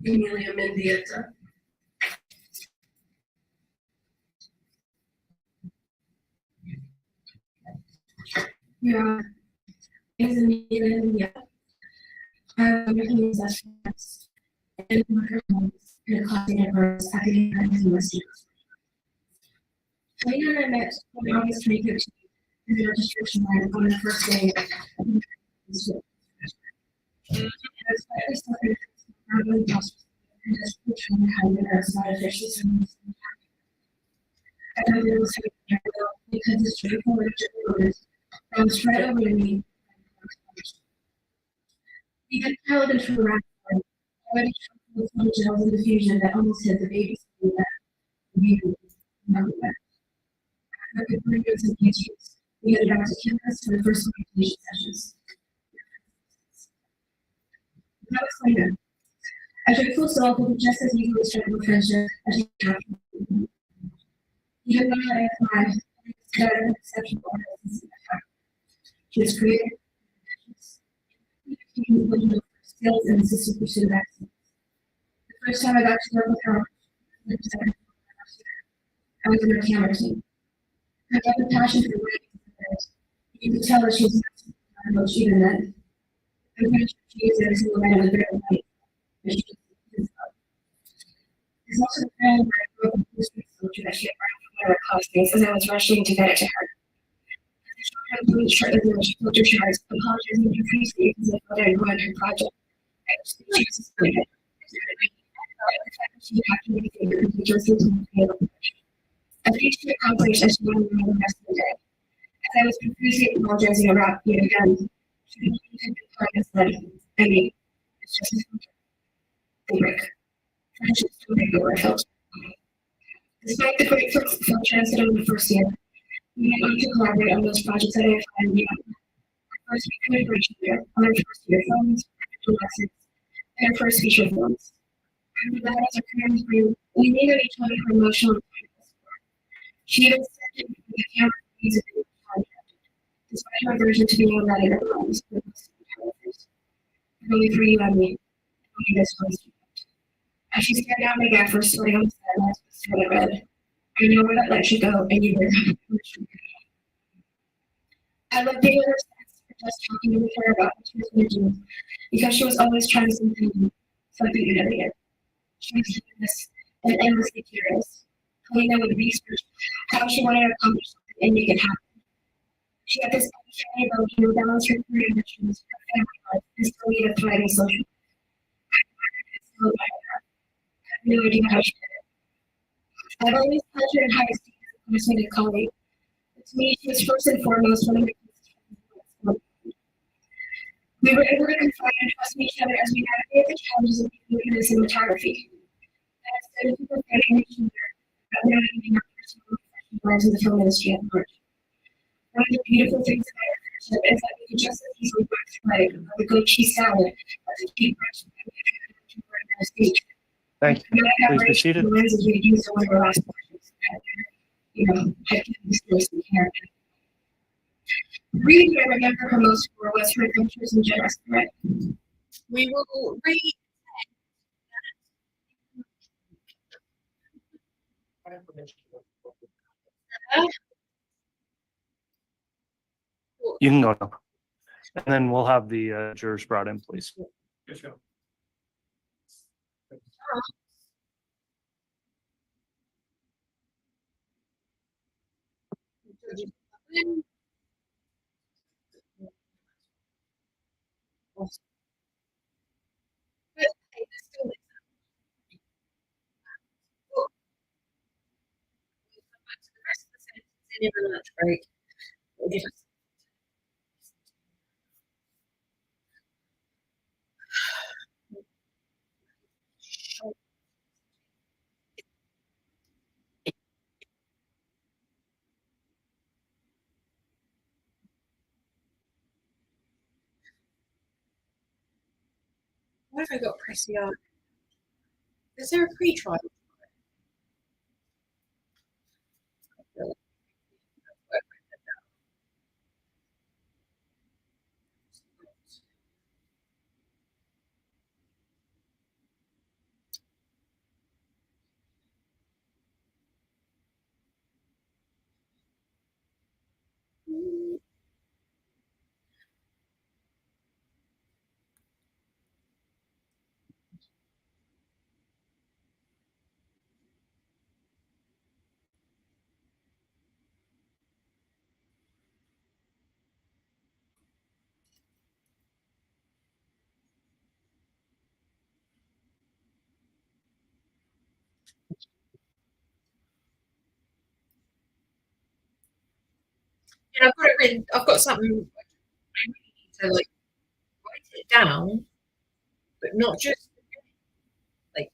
Emilia Mendieta. Yeah, is Emilia Mendieta. I have American possessions and microphones and closet networks academic and university. Later, I met on August 2015 in the registration line on the first day of the school. I was slightly suffering from and just trying to hide the nerves not officially service. I know there was a because it's straightforward orders bounced right over to me. Even held into a rack already with some gels and diffusion that almost hit the baby's I could bring those in PhDs. We headed out to campus for the first orientation sessions. Without explaining, I took full self with just as easily struggle with friendship as she had. Even though I applied, I got an exceptional artist. She was creative, skills, and assisted pursuit of excellence. The first time I got to work with her, I was in her camera team. Her depth of passion for writing, you could tell that she was not much even then. I'm pretty sure she used every single night of the very night. There's also the friend where I grew up in the street culture that she had brought from one of her classmates as I was rushing to get it to her. I blew shortly there she filtered shards, apologizing profusely because I thought I had ruined her project. I was disappointed. She had to make a favor and just into my table. I reached the conversation as she went around the rest of the day. As I was profusely apologizing about yet again, she continued to decline and said, I mean, it's just a break. Friendship still may go where I felt. Despite the great film transit on the first year, we went on to collaborate on those projects that I found beyond. Our first collaboration year, on our first year films, lessons, and our first feature films. After that, as our careers grew, we needed each other for emotional and technical support. She even sent in the camera music despite her aversion to being around her homes with only for you and me, only this one. As she stared down my gaffer, sweating on the sidelines with scarlet red, I know where that let you go, and you were. I loved being with her for just talking with her about what she was going to do, because she was always trying something innovative. She was curious and endlessly curious. Helena would research how she wanted to accomplish something and make it happen. She had this uncanny ability to balance her career ambitions, her family life, and still lead a thriving social life. I admired and still admire her. I have no idea how she did it. I've always held her in high esteem as a classmate and colleague. But to me, she was first and foremost one of the closest friends. We were able to confide and trust in each other as we navigated the challenges of being in cinematography. And instead of confiding each other about navigating our personal and professional lives in the film industry at large. One of the beautiful things about our friendship is that we could just as easily box like a goat cheese salad as a keep brush to our speech. Thank you. Please be seated. The lenses we used on one of our last projects. You know, I can seriously care. Read what I remember her most for was her adventures in generous threat. We will read. You can go now. And then we'll have the jurors brought in, please. Why have I got pressy on? Is there a pre-trial? And I've got it written. I've got something. I really need to like write it down, but not just like.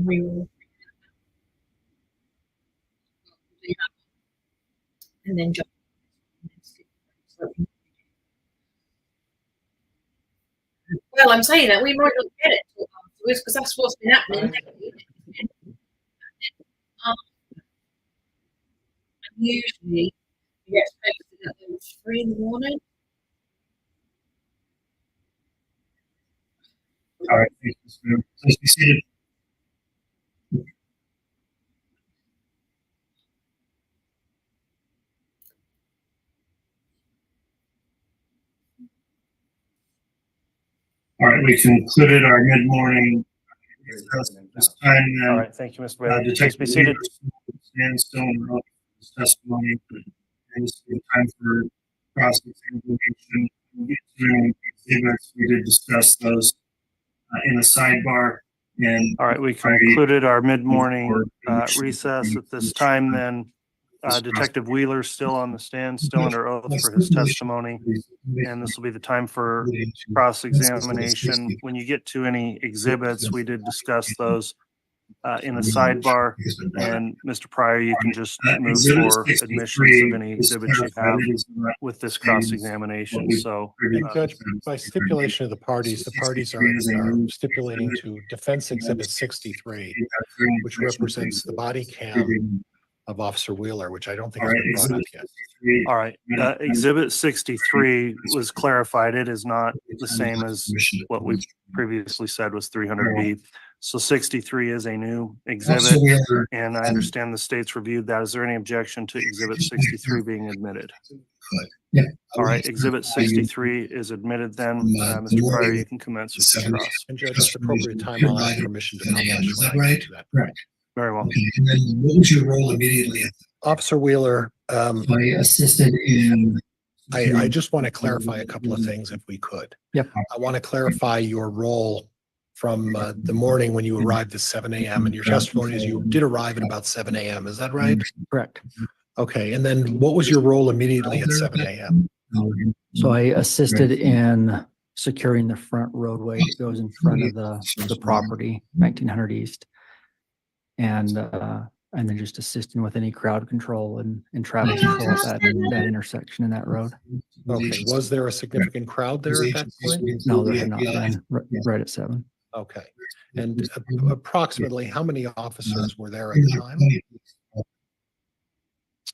We will do that, and then jump. Well, I'm saying that we might not get it till afterwards because that's what's been happening. And usually you get posted at those 3 in the morning. All right, thank you. Please be seated. All right, we concluded our mid-morning this time. All right, thank you, Mr. Bailey. Please Detective be seated. Stand still and roll his testimony. And this is time for cross-examination. We get to any exhibits. We did discuss those in a sidebar. And all right, we concluded our mid-morning recess at this time. Then Detective Wheeler's still on the stand, still under oath for his testimony. And this will be the time for cross-examination. When you get to any exhibits, we did discuss those in a sidebar. And Mr. Pryor, you can just move for admissions of any exhibits you have with this cross-examination. So, Judge, by stipulation of the parties are stipulating to Defense Exhibit 63, which represents the body cam of Officer Wheeler, which I don't think has been brought up yet. All right. Exhibit 63 was clarified. It is not the same as what we previously said was 300B. So 63 is a new Officer exhibit, Wheeler, and I understand the state's reviewed that. Is there any objection to exhibit 63 being admitted? Yeah. All right, exhibit 63 is admitted then. Mr. Pryor, you can commence with your cross. And Judge, at the appropriate time, I'll ask permission to publish Is when that I right? get to that. Right. Very well. Okay. And then what was your role immediately? Officer Wheeler, I assisted in. I just want to clarify a couple of things if we could. Yep. I want to clarify your role from the morning when you arrived at 7 a.m. and your testimony is you did arrive at about 7 a.m. Is that right? Correct. Okay. And then what was your role immediately at 7 a.m.? So I assisted in securing the front roadway that goes in front of the property, 1900 East. And then just assisting with any crowd control and traffic control at that intersection in that road. Okay. Was there a significant crowd there at that point? No, there had not been, right at 7. Okay. And approximately how many officers were there at the time?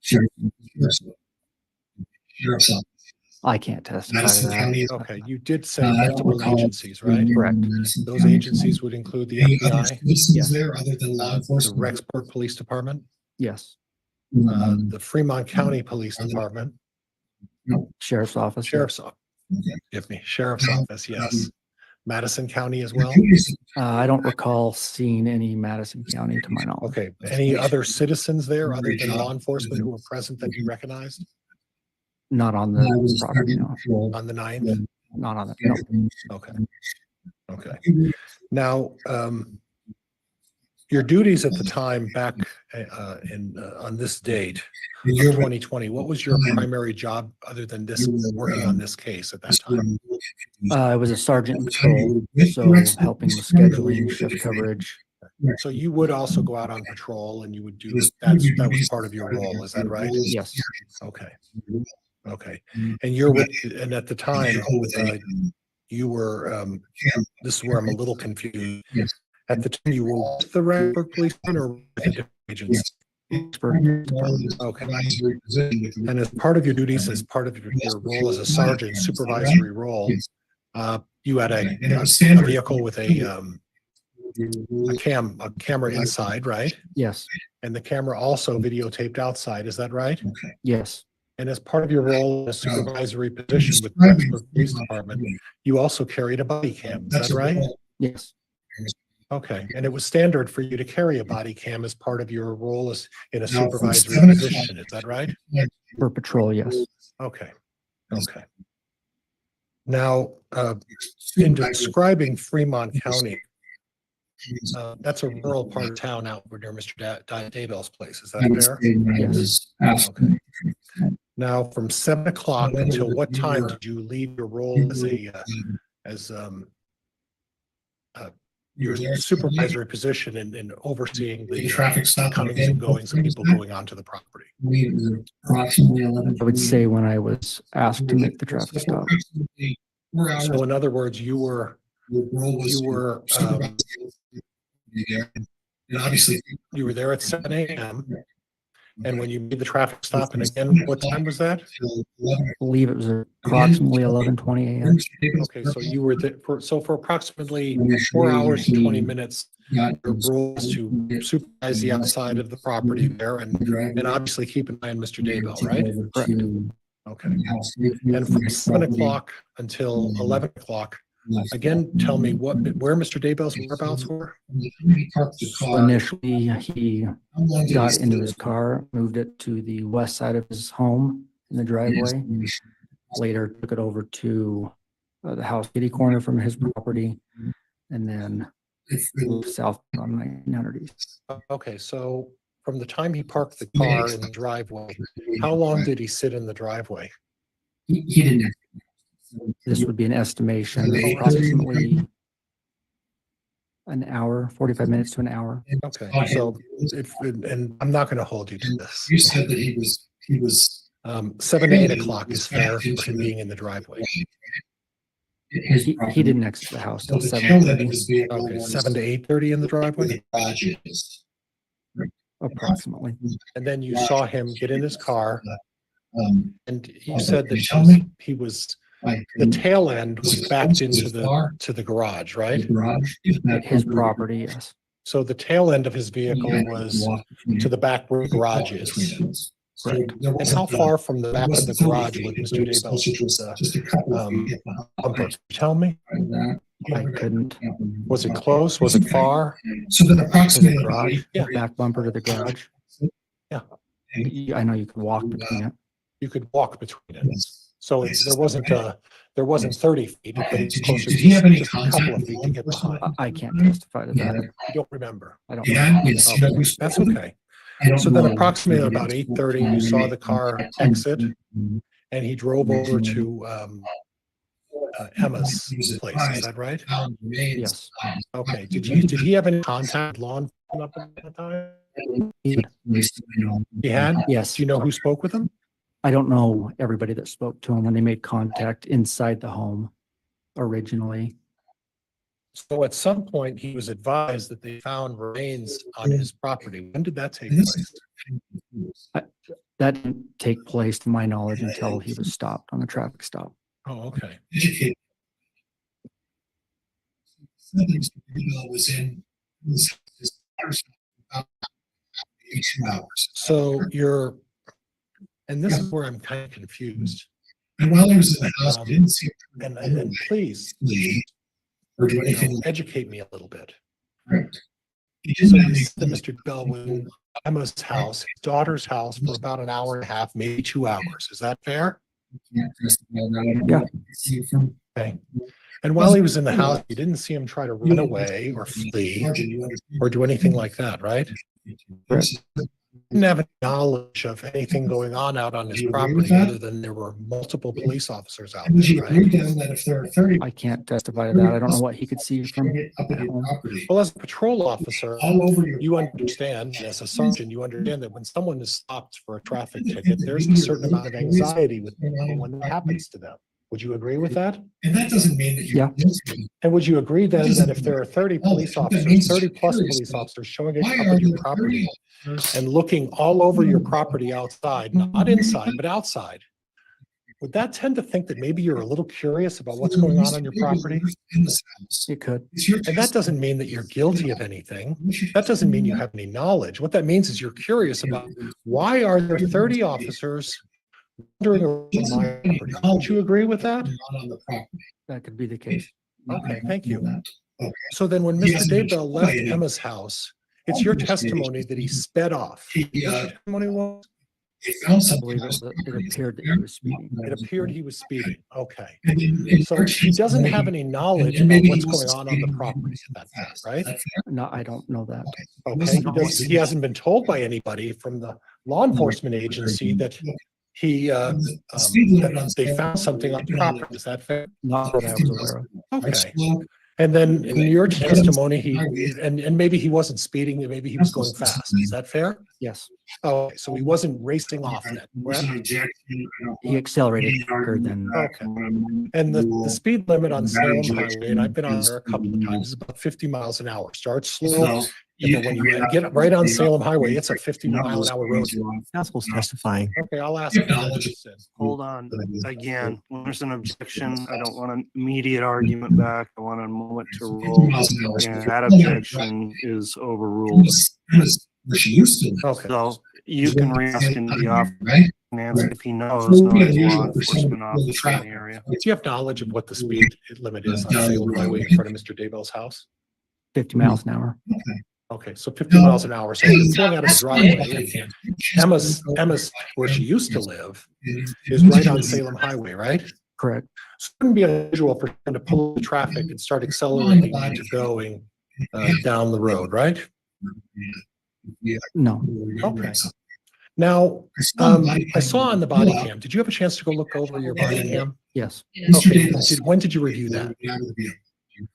Sheriff's office. I can't testify to Madison County. that. Okay. You did say multiple agencies, right? Correct. Those agencies would include the Any other FBI, citizens there other than law the enforcement? Rexburg Police Department, Yes. the Fremont County Police Department, Sheriff's office. Sheriff's Office. Give me Sheriff's Office. Yes. Madison County as well. I don't recall seeing any Madison County to my knowledge. Okay. Any other citizens there other than law enforcement who were present that you recognized Not on the property, no. on the 9th? Not on the, no. Okay. Okay. Now, your duties at the time back on this date of 2020, what was your primary job other than this working on this case at that time? I was a sergeant in patrol, so helping with scheduling, shift coverage. So you would also go out on patrol and you would do that was part of your role, is that right? Yes. Okay. Okay. And you're with, and at the time, you were, this is where I'm a little confused. At the time, you were with the Rexburg Police or with a different agency? Okay. And as part of your duties, as part of your role as a sergeant, supervisory role, you had a vehicle with a camera inside, right? Yes. And the camera also videotaped outside, is that right? Yes. And as part of your role in a supervisory position with the Rexburg Police Department, you also carried a body cam, is that right? Yes. Okay, and it was standard for you to carry a body cam as part of your role as in a supervisory position, is that right? For patrol, yes. Okay, okay. Now, in describing Fremont County, that's a rural part of town out near Mr. Daybell's place, is that fair? Yes. Okay. Now, from 7 o'clock until what time did you leave your role as your supervisory position in overseeing the traffic stop comings and goings of people going onto the property? Approximately 11. I would say when I was asked to make the traffic stop. So in other words, you were obviously you were there at 7 a.m. And when you made the traffic stop, and again, what time was that? I believe it was approximately 11:20 a.m. Okay, so you were there for approximately 4 hours and 20 minutes. Your role is to supervise the outside of the property there and obviously keep an eye on Mr. Daybell, right? Correct. Okay. And from 7 o'clock until 11 o'clock, again, tell me where Mr. Daybell's whereabouts were? Initially, he got into his car, moved it to the west side of his home in the driveway. Later took it over to the house kitty corner from his property, and then moved south on 1900 East. Okay, so from the time he parked the car in the driveway, how long did he sit in the driveway? He didn't. This would be an estimation of approximately an hour, 45 minutes to an hour. Okay, so and I'm not going to hold you to this. You said that he was 7 to 8 o'clock is fair for him being in the driveway. He didn't exit the house till 7:30. Okay, 7 to 8:30 in the driveway? Approximately. And then you saw him get in his car, and you said that he was The tail end was backed into the garage, right? His property, yes. So the tail end of his vehicle was to the back where the garage is. Correct. And how far from the back of the garage was Mr. Daybell's bumper? Can you tell me? I couldn't. Was it close? Was it far? So then To the approximately. garage, Yeah. back bumper to the garage. Yeah. I know you could walk between it. You could walk between it. So there wasn't 30 feet, but it's closer Did he have any just a couple contact of with feet law to get enforcement? behind. I can't testify to that. You don't remember. I don't. Yeah, know. yes, you know, we spoke That's with him. okay. I don't So then know. approximately about 8:30, you saw the car exit and he drove over to Emma's place. Is that right? Yes. Okay. Did he have any contact with law enforcement up at that time? He had? Yes. Do you know who spoke with him? I don't know everybody that spoke to him when they made contact inside the home originally. So at some point, he was advised that they found remains on his property. When did that take place? That didn't take place to my knowledge until he was stopped on a traffic stop. Oh, okay. Was in his about 2 hours. So and this is where I'm kind of confused. And while he was in the house, I didn't see him. And please, Or do anything. educate me a little bit. Correct. He So didn't have you any. said that Mr. Bell was in Emma's house, his daughter's house for about an hour and a half, maybe 2 hours. Is that fair? Yeah. Okay. And while he was in the house, you didn't see him try to run away or flee or do anything like that, right? Didn't have any knowledge of anything going on out on his property other than there were multiple police officers out Would you there, agree right? then that if there are 30 I can't testify to that. I don't know what he could see from up at your home. property, Well, as a patrol officer, all over your. you understand, and as a sergeant, you understand that when someone is stopped for a traffic ticket, there's a certain amount of anxiety with people when that happens to them. Would you agree with that? And that doesn't mean that you're. Yeah. And would you agree then that if there are 30 police officers, 30 plus police officers showing up at your property and looking all over your property outside, not inside, but outside, would that tend to think that maybe you're a little curious about what's going on your property? It could. And that doesn't mean that you're guilty of anything. That doesn't mean you have any knowledge. What that means is you're curious about why are there 30 officers wandering around my property? Would you agree with that? That could be the case. Okay, thank you. So then when Mr. Daybell left Emma's house, it's your testimony that he sped off. Your testimony was? I believe it appeared that he was speeding. It appeared he was speeding. Okay. So he doesn't have any knowledge about what's going on the property at that time, right? No, I don't know that. Okay. He hasn't been told by anybody from the law enforcement agency that that they found something on the property. Is that fair? Not that I was aware of. Okay. And then in your testimony, and maybe he wasn't speeding, maybe he was going fast. Is that fair? Yes. Oh, so he wasn't racing off then, correct? He accelerated quicker than. Okay. And the speed limit on Salem Highway, and I've been on there a couple of times, is about 50 miles an hour. Starts slow. And then when you get right on Salem Highway, it's a 50-mile-an-hour road. Council's testifying. Okay, I'll ask you. Hold on. Again, when there's an objection, I don't want an immediate argument back. I want a moment to roll. And that objection is overruled. Okay. So you can re-ask in the office, Nancy, if he knows, no law enforcement officer in the area. Do you have knowledge of what the speed limit is on Salem Highway in front of Mr. Daybell's house? 50 miles an hour. Okay, so 50 miles an hour. So you're pulling out of the driveway. Emma's where she used to live is right on Salem Highway, right? Correct. So it wouldn't be unusual for him to pull the traffic and start accelerating to going down the road, right? No. Okay. Now, I saw on the body cam. Did you have a chance to go look over your body cam? Yes. Okay. When did you review that?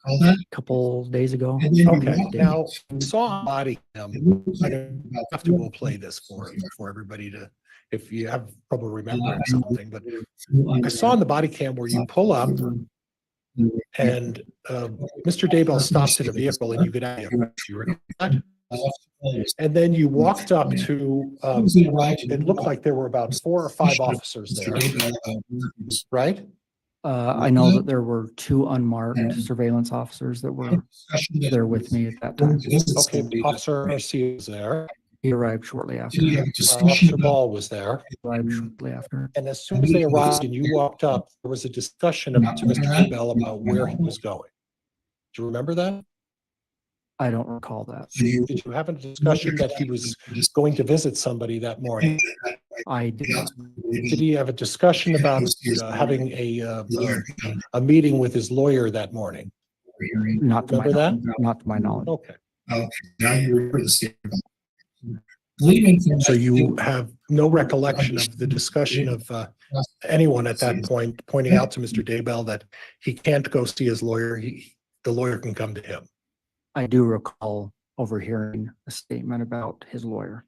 A couple days ago. Okay. Now, I saw on body cam. I don't have to go play this for everybody to, if you have trouble remembering something, but I saw on the body cam where you pull up and Mr. Daybell stopped in a vehicle and you get out. Do you recall that? And then you walked up to, it looked like there were about 4 or 5 officers there, right? I know that there were two unmarked surveillance officers that were there with me at that time. Okay, Officer Garcia was there. He arrived shortly after. Officer Ball was there. Arrived shortly after. And as soon as they arrived and you walked up, there was a discussion about to Mr. Daybell about where he was going. Do you remember that? I don't recall that. Did you have a discussion that he was going to visit somebody that morning? I did not. Did he have a discussion about having a meeting with his lawyer that morning? Not to my, Remember that? not to my knowledge. Okay. Now you remember the statement. So you have no recollection of the discussion of anyone at that point pointing out to Mr. Daybell that he can't go see his lawyer. The lawyer can come to him. I do recall overhearing a statement about his lawyer.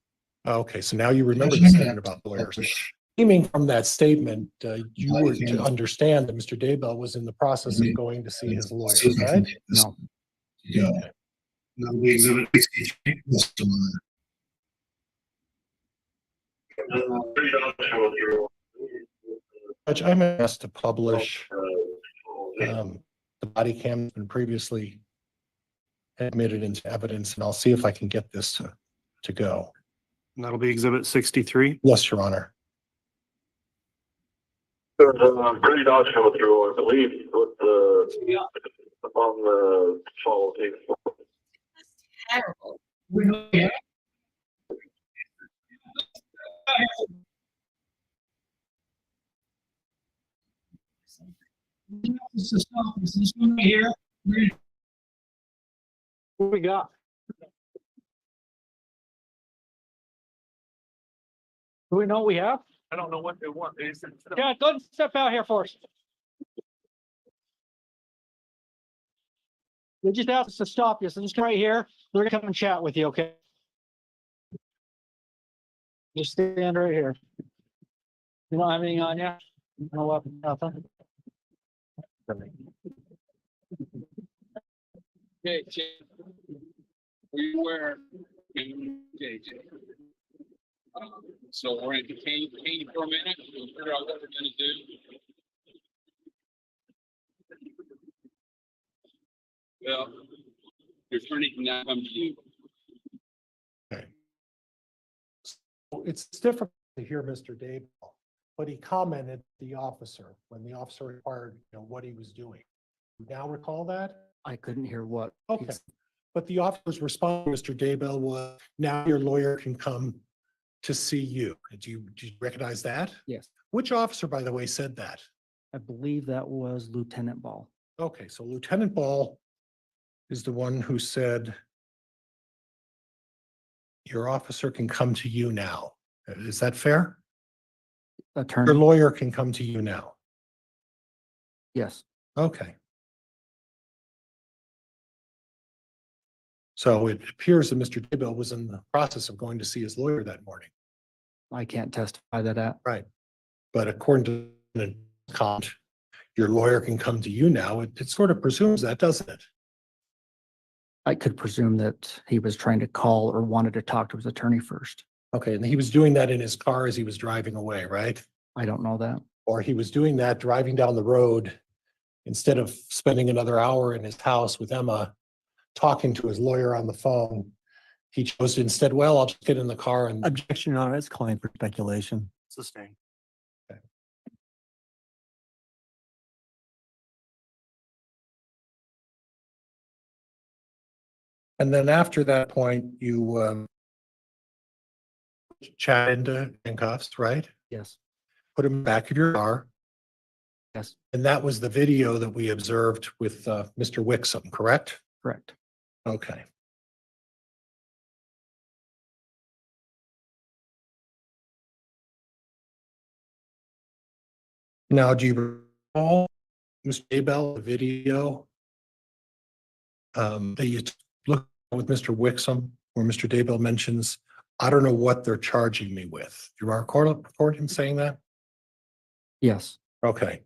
Okay, so now you remember the statement about lawyers. Aiming from that statement, you were to understand that Mr. Daybell was in the process of going to see his lawyer, right? No. Yeah. Now the exhibit 63. Judge, I'm asked to publish the body cam that's been previously admitted into evidence, and I'll see if I can get this to go. And that'll be exhibit 63. Yes, Your Honor. There's pretty dogs coming through, I believe, with the on the follow tape. Terrible. This is this one right here. What we got? Do we know what we have? I don't know what they want. Yeah, go step out here for us. They just asked us to stop you, so just come right here. They're gonna come and chat with you, okay? Just stand right here. You don't have anything on you? No weapon, nothing? Okay, Jim. We were in JJ. So we're going to detain you for a minute. We'll figure out what we're going to do. Well, your attorney can now come to you. Okay. So it's difficult to hear Mr. Daybell, but he commented to the officer when the officer inquired, what he was doing. You now recall that? I couldn't hear what. Okay. But the officer's response, Mr. Daybell, was, now your lawyer can come to see you. Do you recognize that? Yes. Which officer, by the way, said that? I believe that was Lieutenant Ball. Okay, so Lieutenant Ball is the one who said, your officer can come to you now. Is that fair? Attorney. Your lawyer can come to you now. Yes. Okay. So it appears that Mr. Daybell was in the process of going to see his lawyer that morning. I can't testify to that. Right. But according to the comment, your lawyer can come to you now. It sort of presumes that, doesn't it? I could presume that he was trying to call or wanted to talk to his attorney first. Okay, and he was doing that in his car as he was driving away, right? I don't know that. Or he was doing that driving down the road instead of spending another hour in his house with Emma talking to his lawyer on the phone. He chose to instead, well, I'll just get in the car and. Objection, Your Honor, it's calling for speculation. Sustained. Okay. And then after that point, you chat into handcuffs, right? Yes. Put him back of your car. Yes. And that was the video that we observed with Mr. Wixom, correct? Correct. Okay. Now, do you recall, Mr. Daybell, the video that you looked at with Mr. Wixom, where Mr. Daybell mentions, I don't know what they're charging me with. Do you record him saying that? Yes. Okay.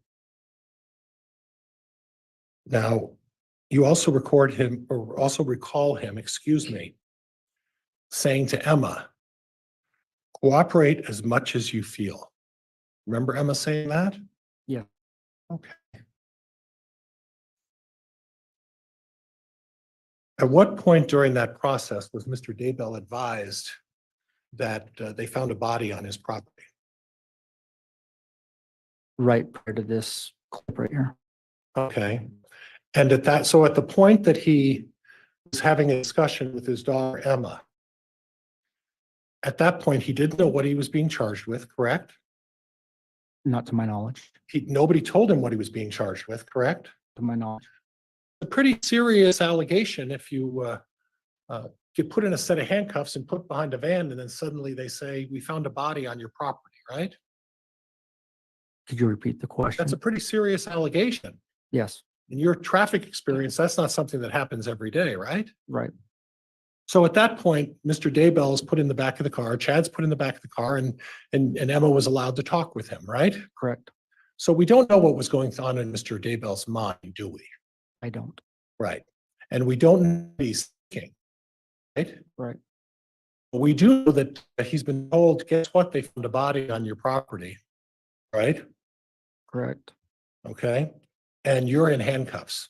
Now, you also record him, or also recall him, excuse me, saying to Emma, cooperate as much as you feel. Remember Emma saying that? Yeah. Okay. At what point during that process was Mr. Daybell advised that they found a body on his property? Right prior to this clip right here. Okay. And so at the point that he was having a discussion with his daughter, Emma, at that point, he didn't know what he was being charged with, correct? Not to my knowledge. Nobody told him what he was being charged with, correct? To my knowledge. A pretty serious allegation if you get put in a set of handcuffs and put behind a van, and then suddenly they say, we found a body on your property, right? Could you repeat the question? That's a pretty serious allegation. Yes. In your traffic experience, that's not something that happens every day, right? Right. So at that point, Mr. Daybell is put in the back of the car, Chad's put in the back of the car, and Emma was allowed to talk with him, right? Correct. So we don't know what was going on in Mr. Daybell's mind, do we? I don't. Right. And we don't know what he's thinking, right? Right. But we do know that he's been told, guess what? They found a body on your property, right? Correct. Okay. And you're in handcuffs,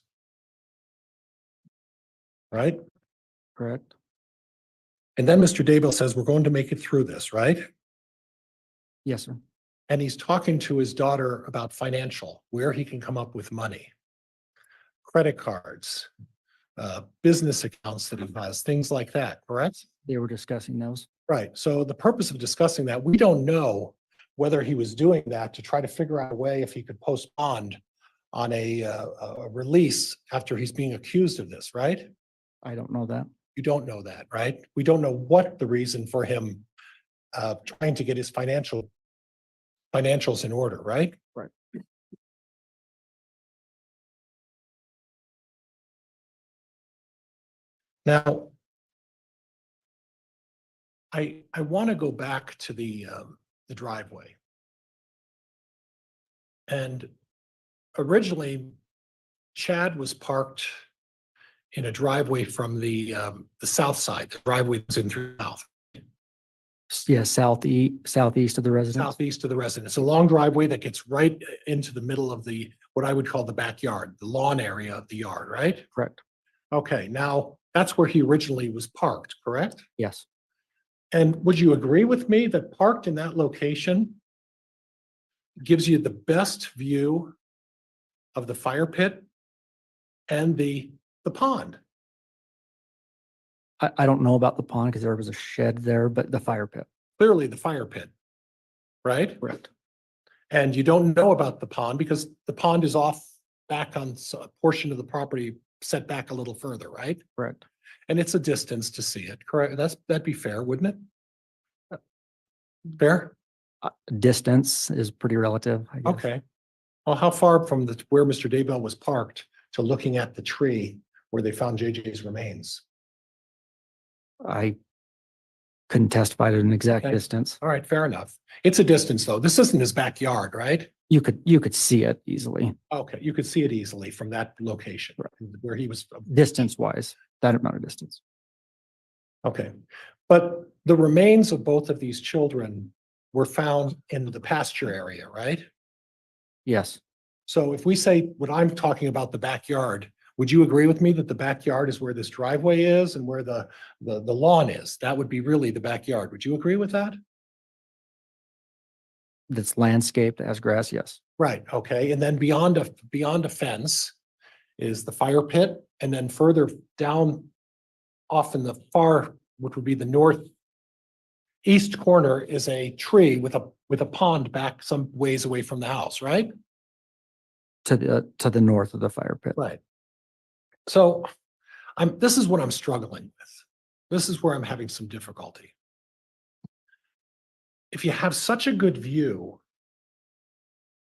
right? Correct. And then Mr. Daybell says, we're going to make it through this, right? Yes, sir. And he's talking to his daughter about financial, where he can come up with money, credit cards, business accounts that he has, things like that, correct? They were discussing those. Right. So the purpose of discussing that, we don't know whether he was doing that to try to figure out a way if he could postpone on a release after he's being accused of this, right? I don't know that. You don't know that, right? We don't know what the reason for him trying to get his financials in order, right? Right. Now, I want to go back to the driveway. And originally, Chad was parked in a driveway from the south side. The driveway was in through south. Yeah, southeast of the residence. Southeast of the residence. A long driveway that gets right into the middle of what I would call the backyard, the lawn area of the yard, right? Correct. Okay, now that's where he originally was parked, correct? Yes. And would you agree with me that parked in that location gives you the best view of the fire pit and the pond? I don't know about the pond because there was a shed there, but the fire pit. Clearly the fire pit, right? Correct. And you don't know about the pond because the pond is off back on a portion of the property set back a little further, right? Correct. And it's a distance to see it, correct? That'd be fair, wouldn't it? Fair? Distance is pretty relative, I guess. Okay. Well, how far from where Mr. Daybell was parked to looking at the tree where they found JJ's remains? I couldn't testify to an exact Okay. distance. All right, fair enough. It's a distance though. This isn't his backyard, right? You could see it easily. Okay, you could see it easily from that location where he was. Distance wise, that amount of distance. Okay, but the remains of both of these children were found in the pasture area, right? Yes. So if we say what I'm talking about, the backyard, would you agree with me that the backyard is where this driveway is and where the lawn is? That would be really the backyard. Would you agree with that? That's landscaped as grass, yes. Right, okay, and then beyond a fence is the fire pit, and then further down off in the far, which would be the northeast corner, is a tree with a pond back some ways away from the house, right? To the north of the fire pit. Right. So this is what I'm struggling with. This is where I'm having some difficulty. If you have such a good view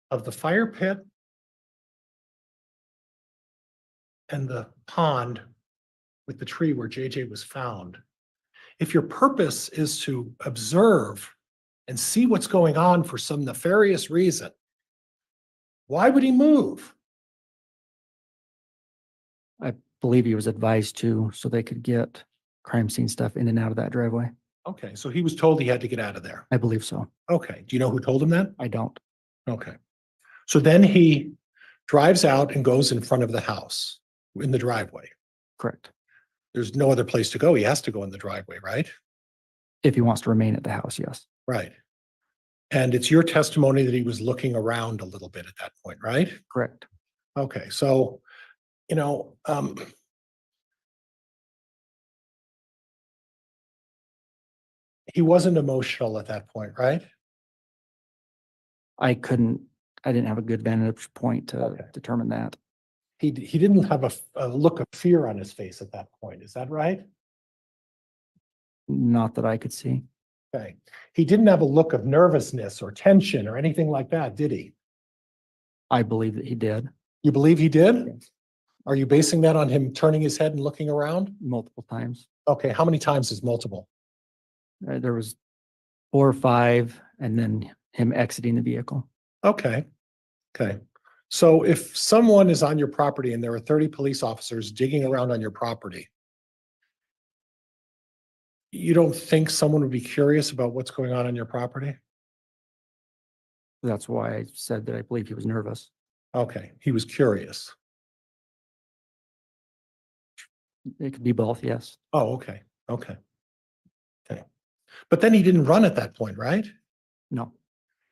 of the fire pit and the pond with the tree where JJ was found, if your purpose is to observe and see what's going on for some nefarious reason, why would he move? I believe he was advised to, so they could get crime scene stuff in and out of that driveway. Okay, so he was told he had to get out of there. I believe so. Okay, do you know who told him that? I don't. Okay. So then he drives out and goes in front of the house in the driveway. Correct. There's no other place to go. He has to go in the driveway, right? If he wants to remain at the house, yes. Right. And it's your testimony that he was looking around a little bit at that point, right? Correct. Okay, so, you know, he wasn't emotional at that point, right? I didn't have a good vantage point to determine that. He didn't have a look of fear on his face at that point. Is that right? Not that I could see. Okay. He didn't have a look of nervousness or tension or anything like that, did he? I believe that he did. You believe he did? Yes. Are you basing that on him turning his head and looking around? Multiple times. Okay, how many times is multiple? There was 4 or 5, and then him exiting the vehicle. Okay, okay. So if someone is on your property and there are 30 police officers digging around on your property, you don't think someone would be curious about what's going on your property? That's why I said that I believe he was nervous. Okay, he was curious. It could be both, yes. Oh, okay, okay. Okay. But then he didn't run at that point, right? No.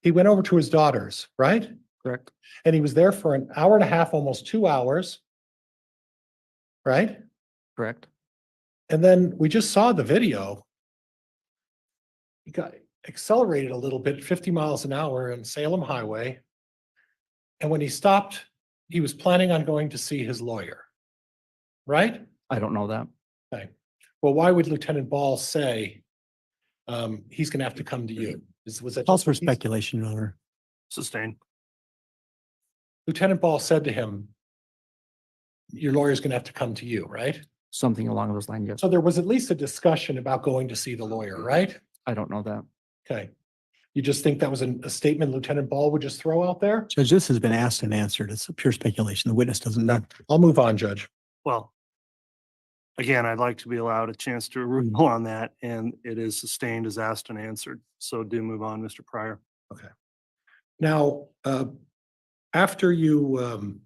He went over to his daughter's, right? Correct. And he was there for an hour and a half, almost 2 hours. Right? Correct. And then we just saw the video. He got accelerated a little bit, 50 miles an hour in Salem Highway. And when he stopped, he was planning on going to see his lawyer. Right? I don't know that. Okay. Well, why would Lieutenant Ball say he's going to have to come to you? Was that Calls just for what he- speculation, Your Honor. Sustained. Lieutenant Ball said to him, your lawyer's going to have to come to you, right? Something along those lines, yes. So there was at least a discussion about going to see the lawyer, right? I don't know that. Okay. You just think that was a statement Lieutenant Ball would just throw out there? Judge, this has been asked and answered. It's a pure speculation. The witness doesn't know. I'll move on, Judge. Well, again, I'd like to be allowed a chance to rule on that, and it is sustained as asked and answered. So do move on, Mr. Pryor. Okay. Now, after you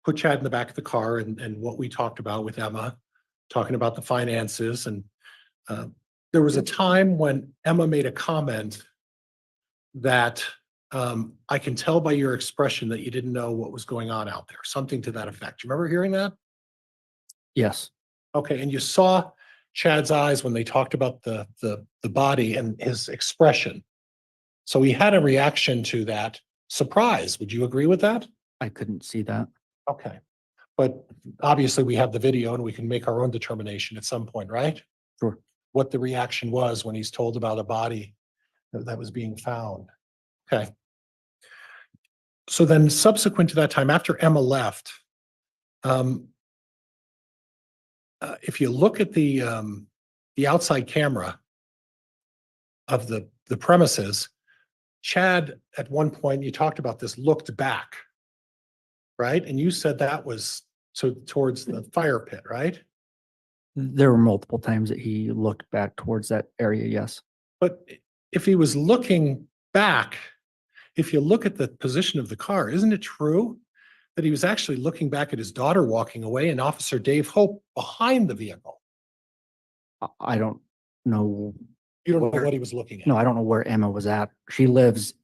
put Chad in the back of the car and what we talked about with Emma, talking about the finances, and there was a time when Emma made a comment that I can tell by your expression that you didn't know what was going on out there, something to that effect. You remember hearing that? Yes. Okay, and you saw Chad's eyes when they talked about the body and his expression. So he had a reaction to that surprise. Would you agree with that? I couldn't see that. Okay. But obviously we have the video and we can make our own determination at some point, right? Sure. What the reaction was when he's told about a body that was being found. Okay. So then subsequent to that time, after Emma left, if you look at the outside camera of the premises, Chad, at one point, you talked about this, looked back, right? And you said that was towards the fire pit, right? There were multiple times that he looked back towards that area, yes. But if he was looking back, if you look at the position of the car, isn't it true that he was actually looking back at his daughter walking away and Officer Dave Hope behind the vehicle? I don't know. You don't know what he was looking at? No, I don't know where Emma was at. She lives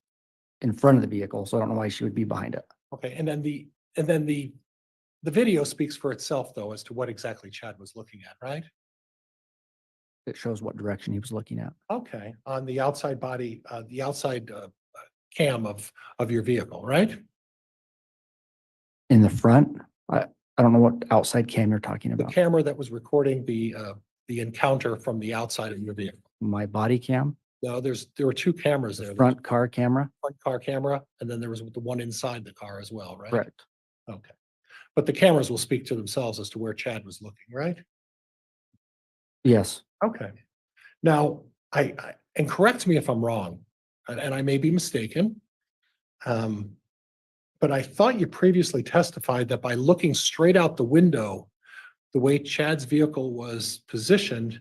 in front of the vehicle, so I don't know why she would be behind it. Okay, and then the video speaks for itself, though, as to what exactly Chad was looking at, right? It shows what direction he was looking at. Okay, on the outside body, the outside cam of your vehicle, right? In the front, I don't know what outside cam you're talking The about. camera that was recording the encounter from the outside of your vehicle. My body cam, No, there were two cameras there. front car camera, Front car camera, and then there was the one inside the car as well, right? correct. Okay. But the cameras will speak to themselves as to where Chad was looking, right? Yes. Okay. Now, and correct me if I'm wrong, and I may be mistaken. But I thought you previously testified that by looking straight out the window, the way Chad's vehicle was positioned,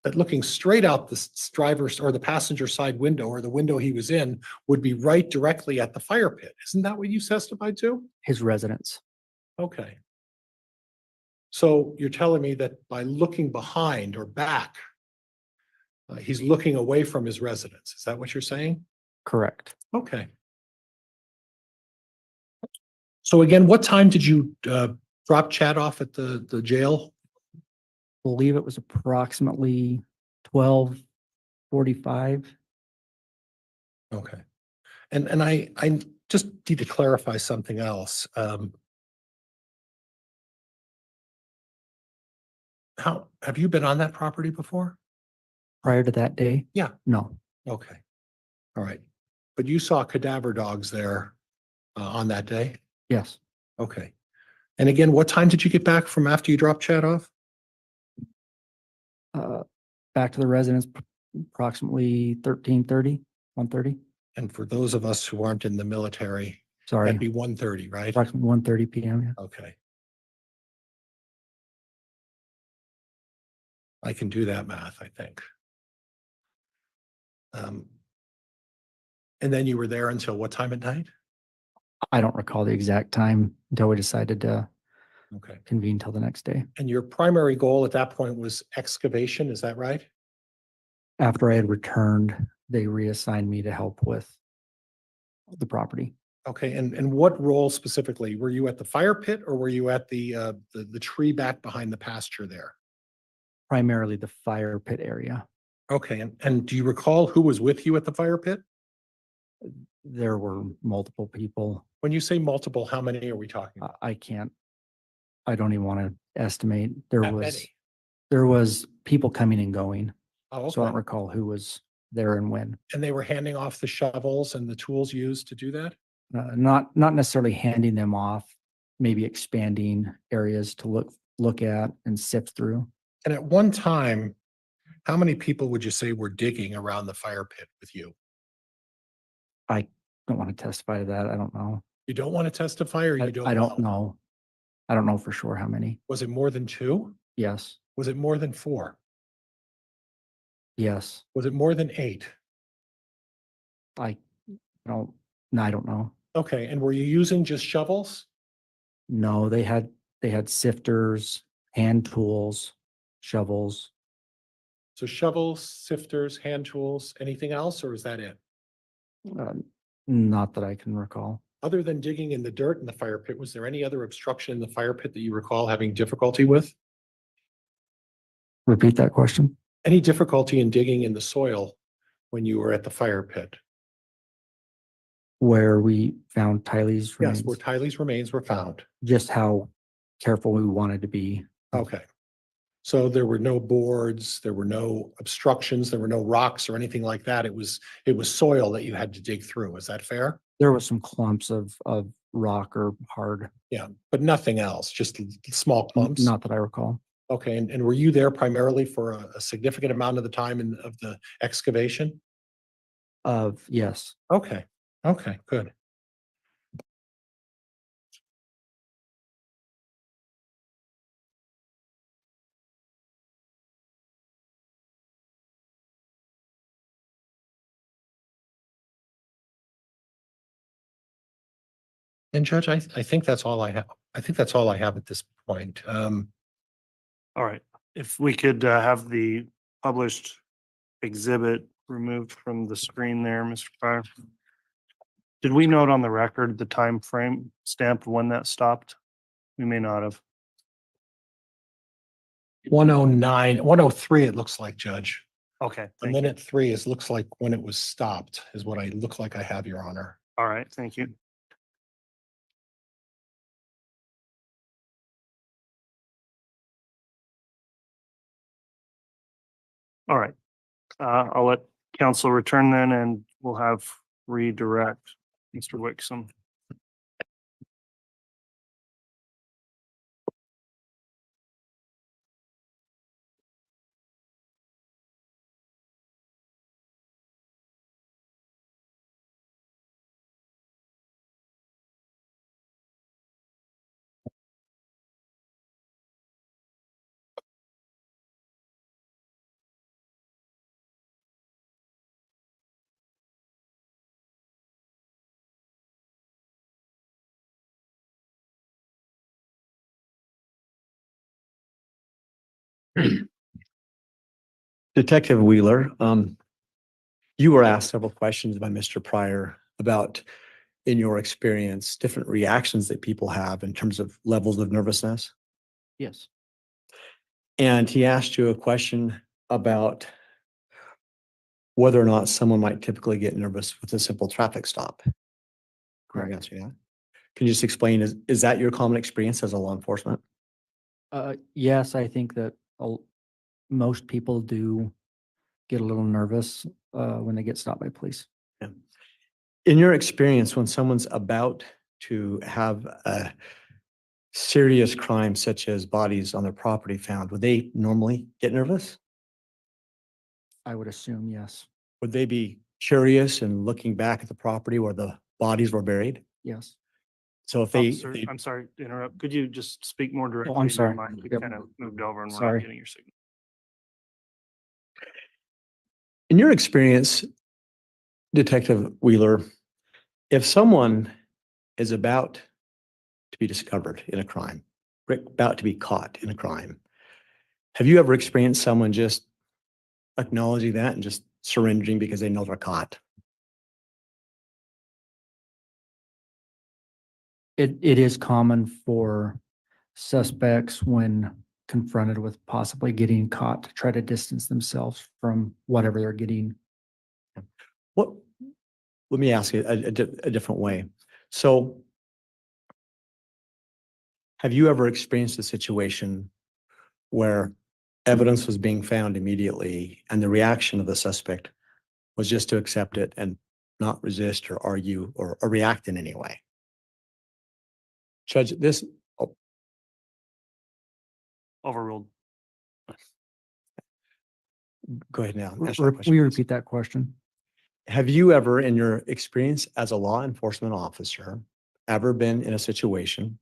that looking straight out the driver's or the passenger side window or the window he was in would be right directly at the fire pit. Isn't that what you testified to? His residence. Okay. So you're telling me that by looking behind or back, he's looking away from his residence. Is that what you're saying? Correct. Okay. So again, what time did you drop Chad off at the jail? Believe it was approximately 12:45. Okay. And I just need to clarify something else. How have you been on that property before? Prior to that day? Yeah. No. Okay. All right. But you saw cadaver dogs there on that day? Yes. Okay. And again, what time did you get back from after you dropped Chad off? Back to the residence approximately 13:30, 1:30. And for those of us who aren't in the military, Sorry. that'd be 1:30, right? Approximately 1:30 p.m. Yeah. Okay. I can do that math, I think. And then you were there until what time at night? I don't recall the exact time until we decided to Okay. convene till the next day. And your primary goal at that point was excavation, is that right? After I had returned, they reassigned me to help with the property. Okay, and what role specifically? Were you at the fire pit or were you at the tree back behind the pasture there? Primarily the fire pit area. Okay, and do you recall who was with you at the fire pit? There were multiple people. When you say multiple, how many are we talking about? I don't even want to estimate. There That was many? there was people coming and going. Oh, So I don't okay. recall who was there and when. And they were handing off the shovels and the tools used to do that? Not necessarily handing them off, maybe expanding areas to look at and sift through. And at one time, how many people would you say were digging around the fire pit with you? I don't want to testify to that. I don't know. You don't want to testify or you don't? I don't know. I don't know for sure how many. Was it more than 2? Yes. Was it more than 4? Yes. Was it more than 8? I don't know. Okay, and were you using just shovels? No, they had sifters, hand tools, shovels. So shovels, sifters, hand tools, anything else, or is that it? Not that I can recall. Other than digging in the dirt in the fire pit, was there any other obstruction in the fire pit that you recall having difficulty with? Repeat that question. Any difficulty in digging in the soil when you were at the fire pit? Where we found Tylee's remains. Yes, where Tylee's remains were found. Just how careful we wanted to be. Okay. So there were no boards, there were no obstructions, there were no rocks or anything like that. It was soil that you had to dig through. Is that fair? There was some clumps of rock or hard. Yeah, but nothing else, just small clumps? Not that I recall. Okay, and were you there primarily for a significant amount of the time of the excavation? Yes. Okay, okay, good. And Judge, I think that's all I have. I think that's all I have at this point. All right, if we could have the published exhibit removed from the screen there, Mr. Pryor. Did we note on the record the time frame stamp when that stopped? We may not have. 109, 103, it looks like, Judge. Okay, A thank you. minute 3 looks like when it was stopped is what I look like I have, Your Honor. All right, thank you. All right, I'll let council return then and we'll have redirect Mr. Wixom. Detective Wheeler, you were asked several questions by Mr. Pryor about, in your experience, different reactions that people have in terms of levels of nervousness. Yes. And he asked you a question about whether or not someone might typically get nervous with a simple traffic stop. Correct. Answer that. Can you just explain, is that your common experience as a law enforcement? Yes, I think that most people do get a little nervous when they get stopped by police. Yeah. In your experience, when someone's about to have a serious crime such as bodies on their property found, would they normally get nervous? I would assume, yes. Would they be curious and looking back at the property where the bodies were buried? Yes. So if Officer, they I'm sorry to interrupt. Could you just speak more directly? I'm into your sorry. mic? You Yep. kind of moved over and we're Sorry. not getting your signal. in your experience, Detective Wheeler, if someone is about to be discovered in a crime, about to be caught in a crime, have you ever experienced someone just acknowledging that and just surrendering because they know they're caught? It is common for suspects when confronted with possibly getting caught to try to distance themselves from whatever they're getting. What? Let me ask you a different way. So, have you ever experienced a situation where evidence was being found immediately and the reaction of the suspect was just to accept it and not resist or argue or react in any way? Judge, this, oh, Overruled. go ahead now. Will Answer that question, you please. repeat that question? Have you ever, in your experience as a law enforcement officer, ever been in a situation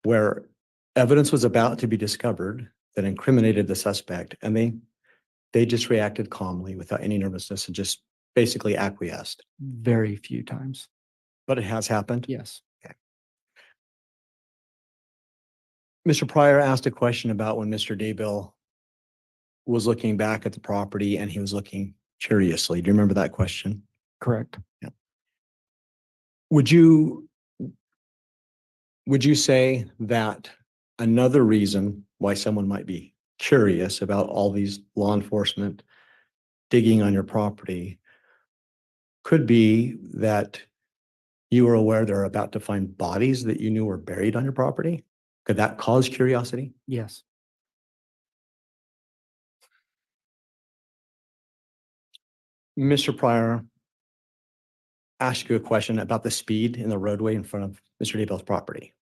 where evidence was about to be discovered that incriminated the suspect and they just reacted calmly without any nervousness and just basically acquiesced? Very few times. But it has happened? Yes. Okay. Mr. Pryor asked a question about when Mr. Daybell was looking back at the property and he was looking curiously. Do you remember that question? Correct. Yeah. Would you say that another reason why someone might be curious about all these law enforcement digging on your property could be that you were aware they're about to find bodies that you knew were buried on your property? Could that cause curiosity? Yes. Mr. Pryor asked you a question about the speed in the roadway in front of Mr. Daybell's property.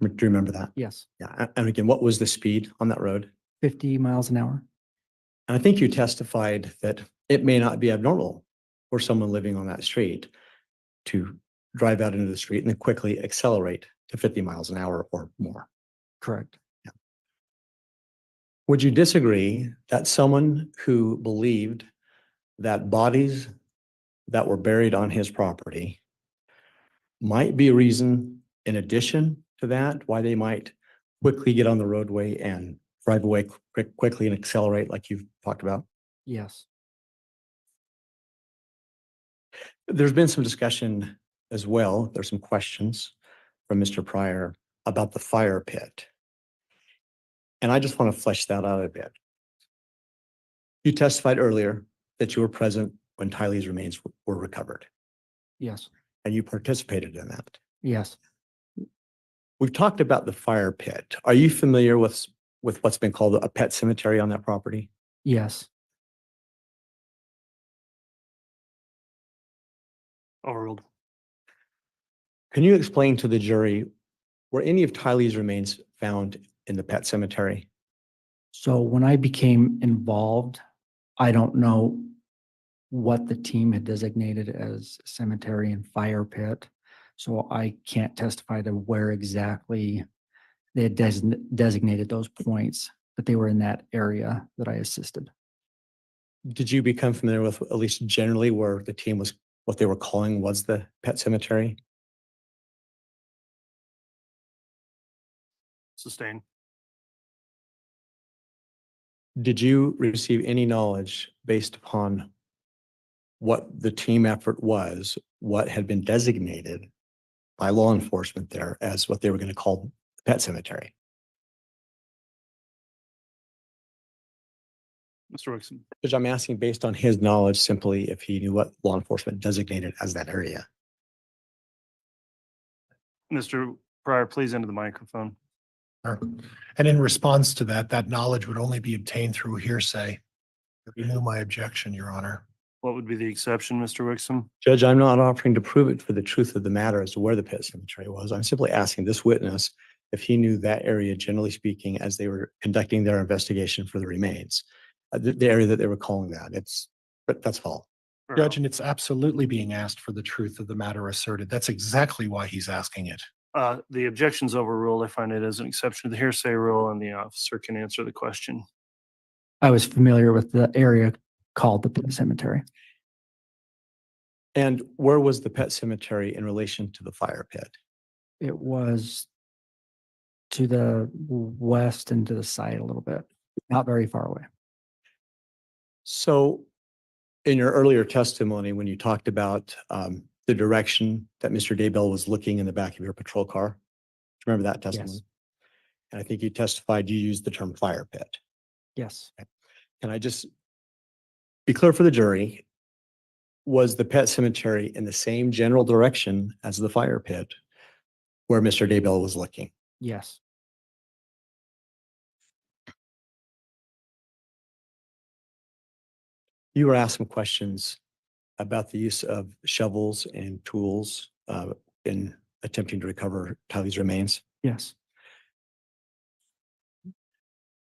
Do you remember that? Yes. Yeah. And again, what was the speed on that road? 50 miles an hour. And I think you testified that it may not be abnormal for someone living on that street to drive out into the street and then quickly accelerate to 50 miles an hour or more. Correct. Yeah. Would you disagree that someone who believed that bodies that were buried on his property might be a reason, in addition to that, why they might quickly get on the roadway and drive away quickly and accelerate like you've talked about? Yes. There's been some discussion as well. There's some questions from Mr. Pryor about the fire pit. And I just want to flesh that out a bit. You testified earlier that you were present when Tylee's remains were recovered, Yes. and you participated in that. Yes. We've talked about the fire pit. Are you familiar with what's been called a pet cemetery on that property? Yes. Overruled. Can you explain to the jury, were any of Tylee's remains found in the pet cemetery? So when I became involved, I don't know what the team had designated as cemetery and fire pit. So I can't testify to where exactly they had designated those points, but they were in that area that I assisted. Did you become familiar with, at least generally, where the team was, what they were calling was the pet cemetery? Sustain. Did you receive any knowledge based upon what the team effort was, what had been designated by law enforcement there as what they were going to call pet cemetery? Mr. Wixom. Which I'm asking based on his knowledge, simply if he knew what law enforcement designated as that area. Mr. Pryor, please enter the microphone. And in response to that, that knowledge would only be obtained through hearsay. Renew my objection, Your Honor. What would be the exception, Mr. Wixom? Judge, I'm not offering to prove it for the truth of the matter as to where the pet cemetery was. I'm simply asking this witness if he knew that area, generally speaking, as they were conducting their investigation for the remains. The area that they were calling that. That's all. Judge, and it's absolutely being asked for the truth of the matter asserted. That's exactly why he's asking it. The objection's overruled. I find it as an exception to the hearsay rule, and the officer can answer the question. I was familiar with the area called the pet cemetery. And where was the pet cemetery in relation to the fire pit? It was to the west and to the side a little bit, not very far away. So in your earlier testimony, when you talked about the direction that Mr. Daybell was looking in the back of your patrol car, do you remember that testimony? Yes. And I think you testified you used the term fire pit. Yes. Can I just be clear for the jury? Was the pet cemetery in the same general direction as the fire pit where Mr. Daybell was looking? Yes. You were asked some questions about the use of shovels and tools in attempting to recover Tylee's remains. Yes.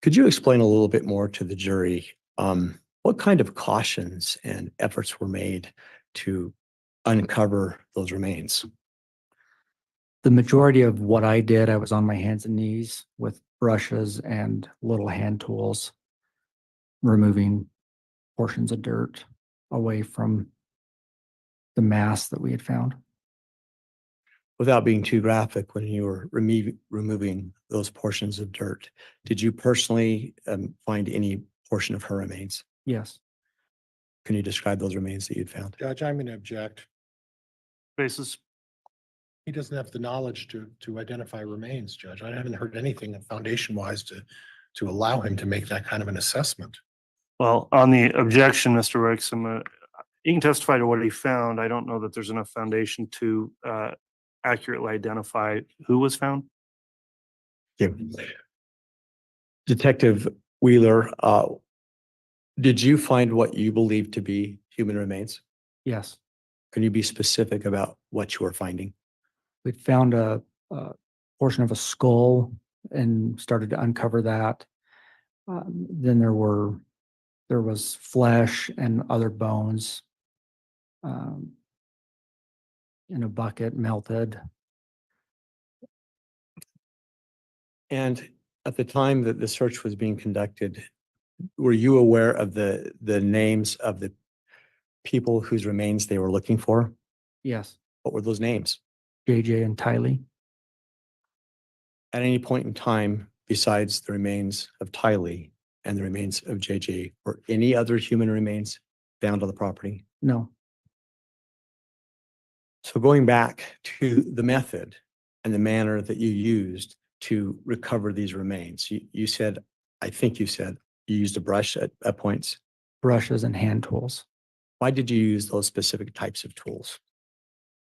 Could you explain a little bit more to the jury what kind of cautions and efforts were made to uncover those remains? The majority of what I did, I was on my hands and knees with brushes and little hand tools, removing portions of dirt away from the mass that we had found. Without being too graphic, when you were removing those portions of dirt, did you personally find any portion of her remains? Yes. Can you describe those remains that you'd found? Judge, I'm going to object. Basis. He doesn't have the knowledge to identify remains, Judge. I haven't heard anything foundation-wise to allow him to make that kind of an assessment. Well, on the objection, Mr. Wixom, he can testify to what he found. I don't know that there's enough foundation to accurately identify who was found. Yeah. Detective Wheeler, did you find what you believe to be human remains? Yes. Can you be specific about what you were finding? We found a portion of a skull and started to uncover that. Then there was flesh and other bones in a bucket, melted. And at the time that the search was being conducted, were you aware of the names of the people whose remains they were looking for? Yes. What were those names? JJ and Tylee. At any point in time, besides the remains of Tylee and the remains of JJ, were any other human remains found on the property? No. So going back to the method and the manner that you used to recover these remains, you said, I think you said, you used a brush at points? Brushes and hand tools. Why did you use those specific types of tools?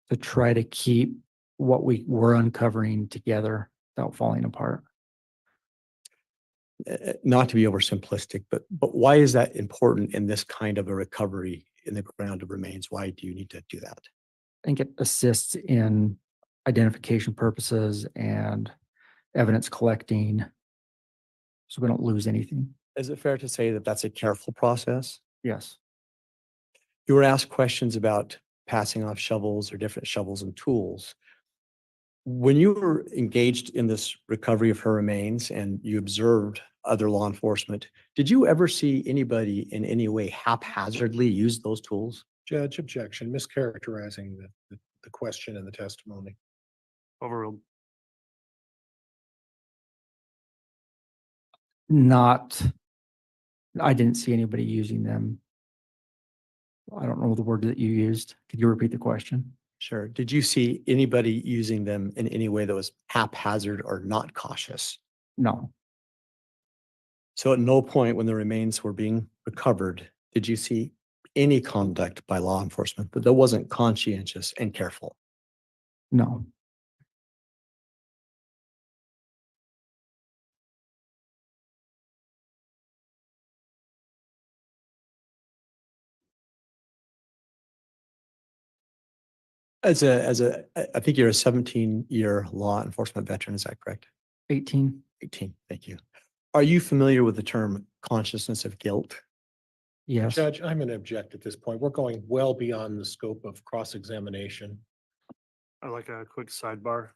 To try to keep what we were uncovering together without falling apart. Not to be oversimplistic, but why is that important in this kind of a recovery in the ground of remains? Why do you need to do that? I think it assists in identification purposes and evidence collecting, so we don't lose anything. Is it fair to say that that's a careful process? Yes. You were asked questions about passing off shovels or different shovels and tools. When you were engaged in this recovery of her remains and you observed other law enforcement, did you ever see anybody in any way haphazardly use those tools? Judge, objection, mischaracterizing the question and the testimony. Overruled. Not I didn't see anybody using them. I don't know the word that you used. Could you repeat the question? Sure. Did you see anybody using them in any way that was haphazard or not cautious? No, So at no point when the remains were being recovered, did you see any conduct by law enforcement that wasn't conscientious and careful? no. I think you're a 17-year law enforcement veteran, is that correct? 18. 18, thank you. Are you familiar with the term consciousness of guilt? Yes. Judge, I'm going to object at this point. We're going well beyond the scope of cross-examination. I'd like a quick sidebar.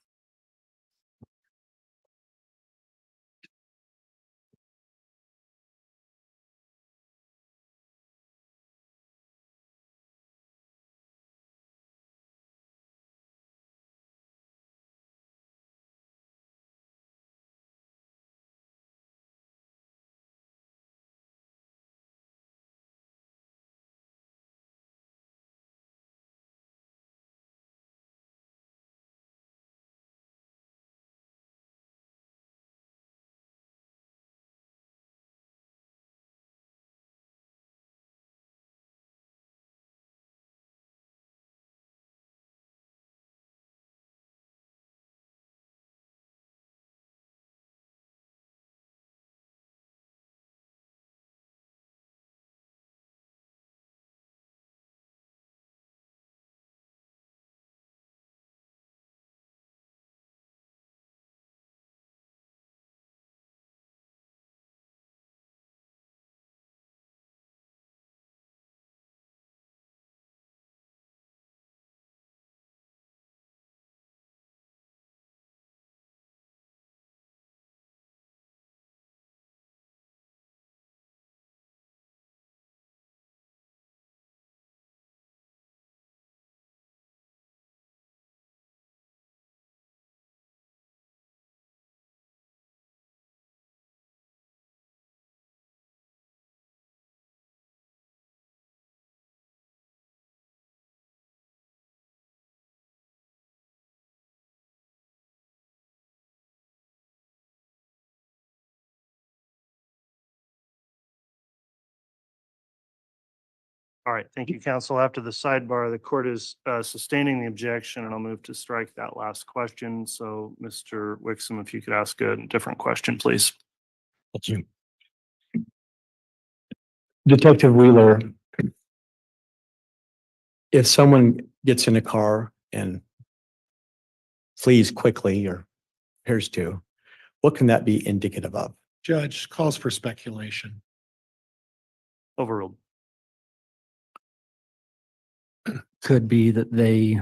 All right, thank you, counsel. After the sidebar, the court is sustaining the objection, and I'll move to strike that last question. So, Mr. Wixom, if you could ask a different question, please. Thank you. Detective Wheeler, if someone gets in a car and flees quickly or appears to, what can that be indicative of? Judge, calls for speculation. Overruled. Could be that they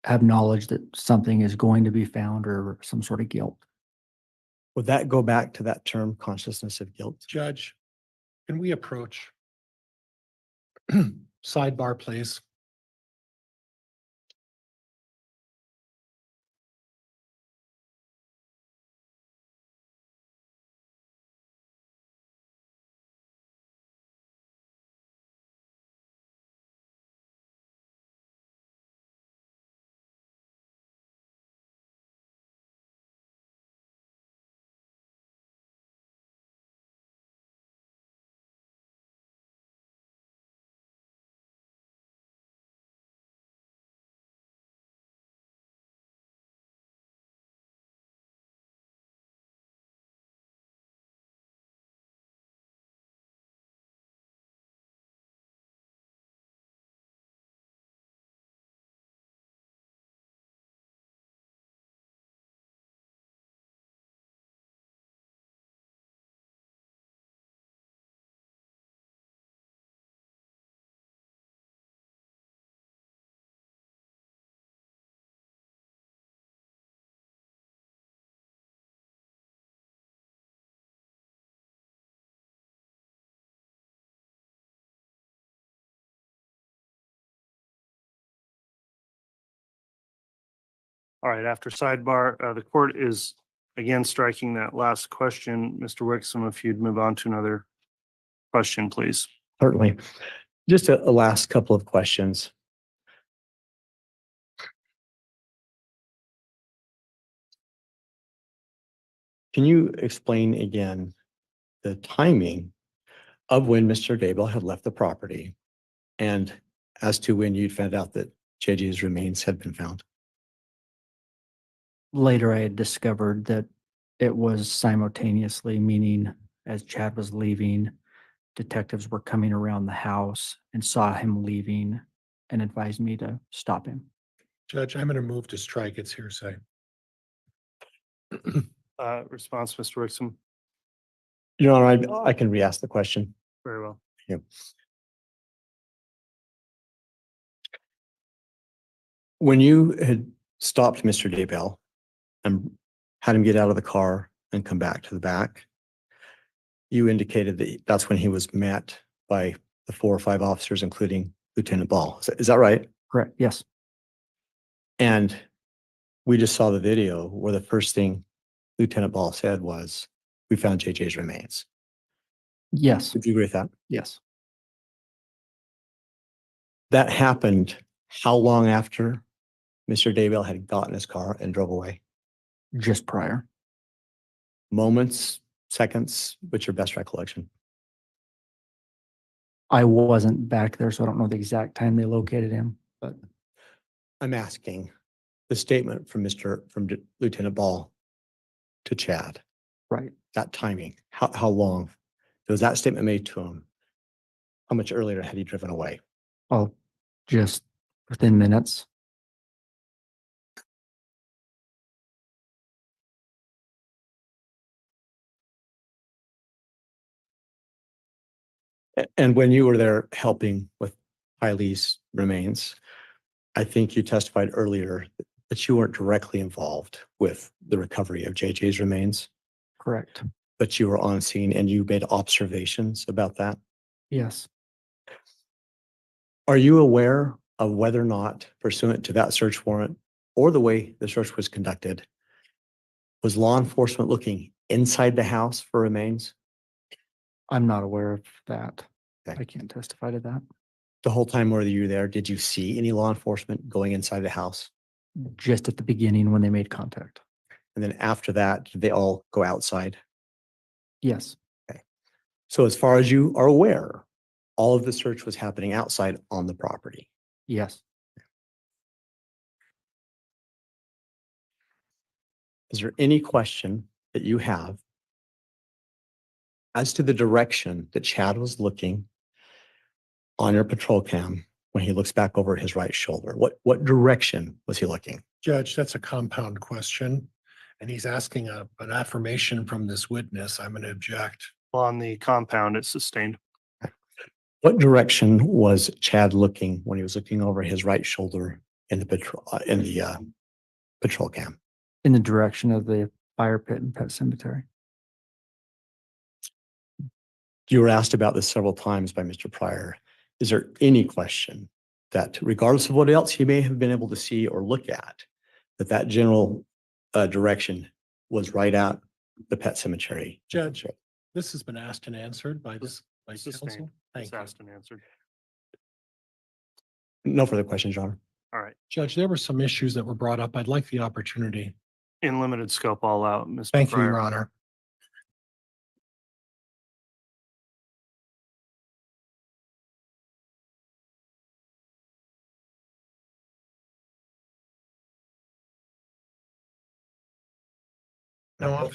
have knowledge that something is going to be found or some sort of guilt. Would that go back to that term, consciousness of guilt? Judge, can we approach? Sidebar, please. All right, after sidebar, the court is again striking that last question. Mr. Wixom, if you'd move on to another question, please. Certainly. Just a last couple of questions. Can you explain again the timing of when Mr. Daybell had left the property and as to when you'd found out that JJ's remains had been found? Later, I had discovered that it was simultaneously, meaning as Chad was leaving, detectives were coming around the house and saw him leaving and advised me to stop him. Judge, I'm going to move to strike its hearsay. Response, Mr. Wixom. Your Honor, I can re-ask the question. Very well. Yeah. When you had stopped Mr. Daybell and had him get out of the car and come back to the back, you indicated that that's when he was met by the 4 or 5 officers, including Lieutenant Ball. Is that right? Correct. Yes. And we just saw the video where the first thing Lieutenant Ball said was, "We found JJ's remains." Yes. Would you agree with that? Yes. That happened how long after Mr. Daybell had gotten his car and drove away? Just prior. Moments, seconds, what's your best recollection? I wasn't back there, so I don't know the exact time they located him, but I'm asking the statement from Lieutenant Ball to Chad. Right. That timing, how long was that statement made to him? How much earlier had he driven away? oh, just within minutes. And when you were there helping with Tylee's remains, I think you testified earlier that you weren't directly involved with the recovery of JJ's remains, Correct. but you were on scene and you made observations about that. Yes. Are you aware of whether or not, pursuant to that search warrant or the way the search was conducted, was law enforcement looking inside the house for remains? I'm not aware of that. Okay. I can't testify to that. The whole time were you there, did you see any law enforcement going inside the house? Just at the beginning when they made contact. And then after that, did they all go outside? Yes. Okay. So as far as you are aware, all of the search was happening outside on the property. Yes. Is there any question that you have as to the direction that Chad was looking on your patrol cam when he looks back over his right shoulder? What direction was he looking? Judge, that's a compound question, and he's asking an affirmation from this witness. I'm going to object. On the compound, it's sustained. What direction was Chad looking when he was looking over his right shoulder in the patrol cam? In the direction of the fire pit and pet cemetery. You were asked about this several times by Mr. Pryor. Is there any question that regardless of what else he may have been able to see or look at, that general direction was right at the pet cemetery? Judge, this has been asked and answered by counsel. Sustained. Thank It's you. asked and answered. No further questions, Your Honor. All right. Judge, there were some issues that were brought up. I'd like the opportunity. In limited scope, all out, Mr. Thank you, Pryor. Your Honor. Now,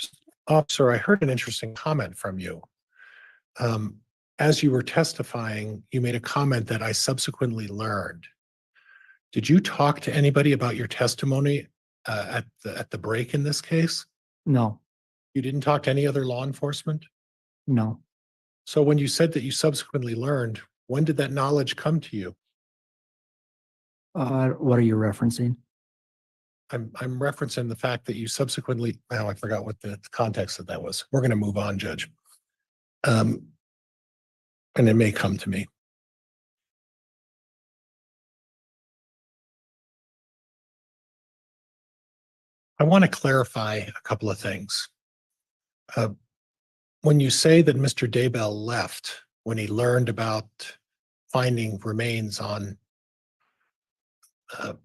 officer, I heard an interesting comment from you. As you were testifying, you made a comment that I subsequently learned. Did you talk to anybody about your testimony at the break in this case? No. You didn't talk to any other law enforcement? No. So when you said that you subsequently learned, when did that knowledge come to you? What are you referencing? I'm referencing the fact that you subsequently, now I forgot what the context of that was. We're going to move on, Judge. And it may come to me. I want to clarify a couple of things. When you say that Mr. Daybell left when he learned about finding remains on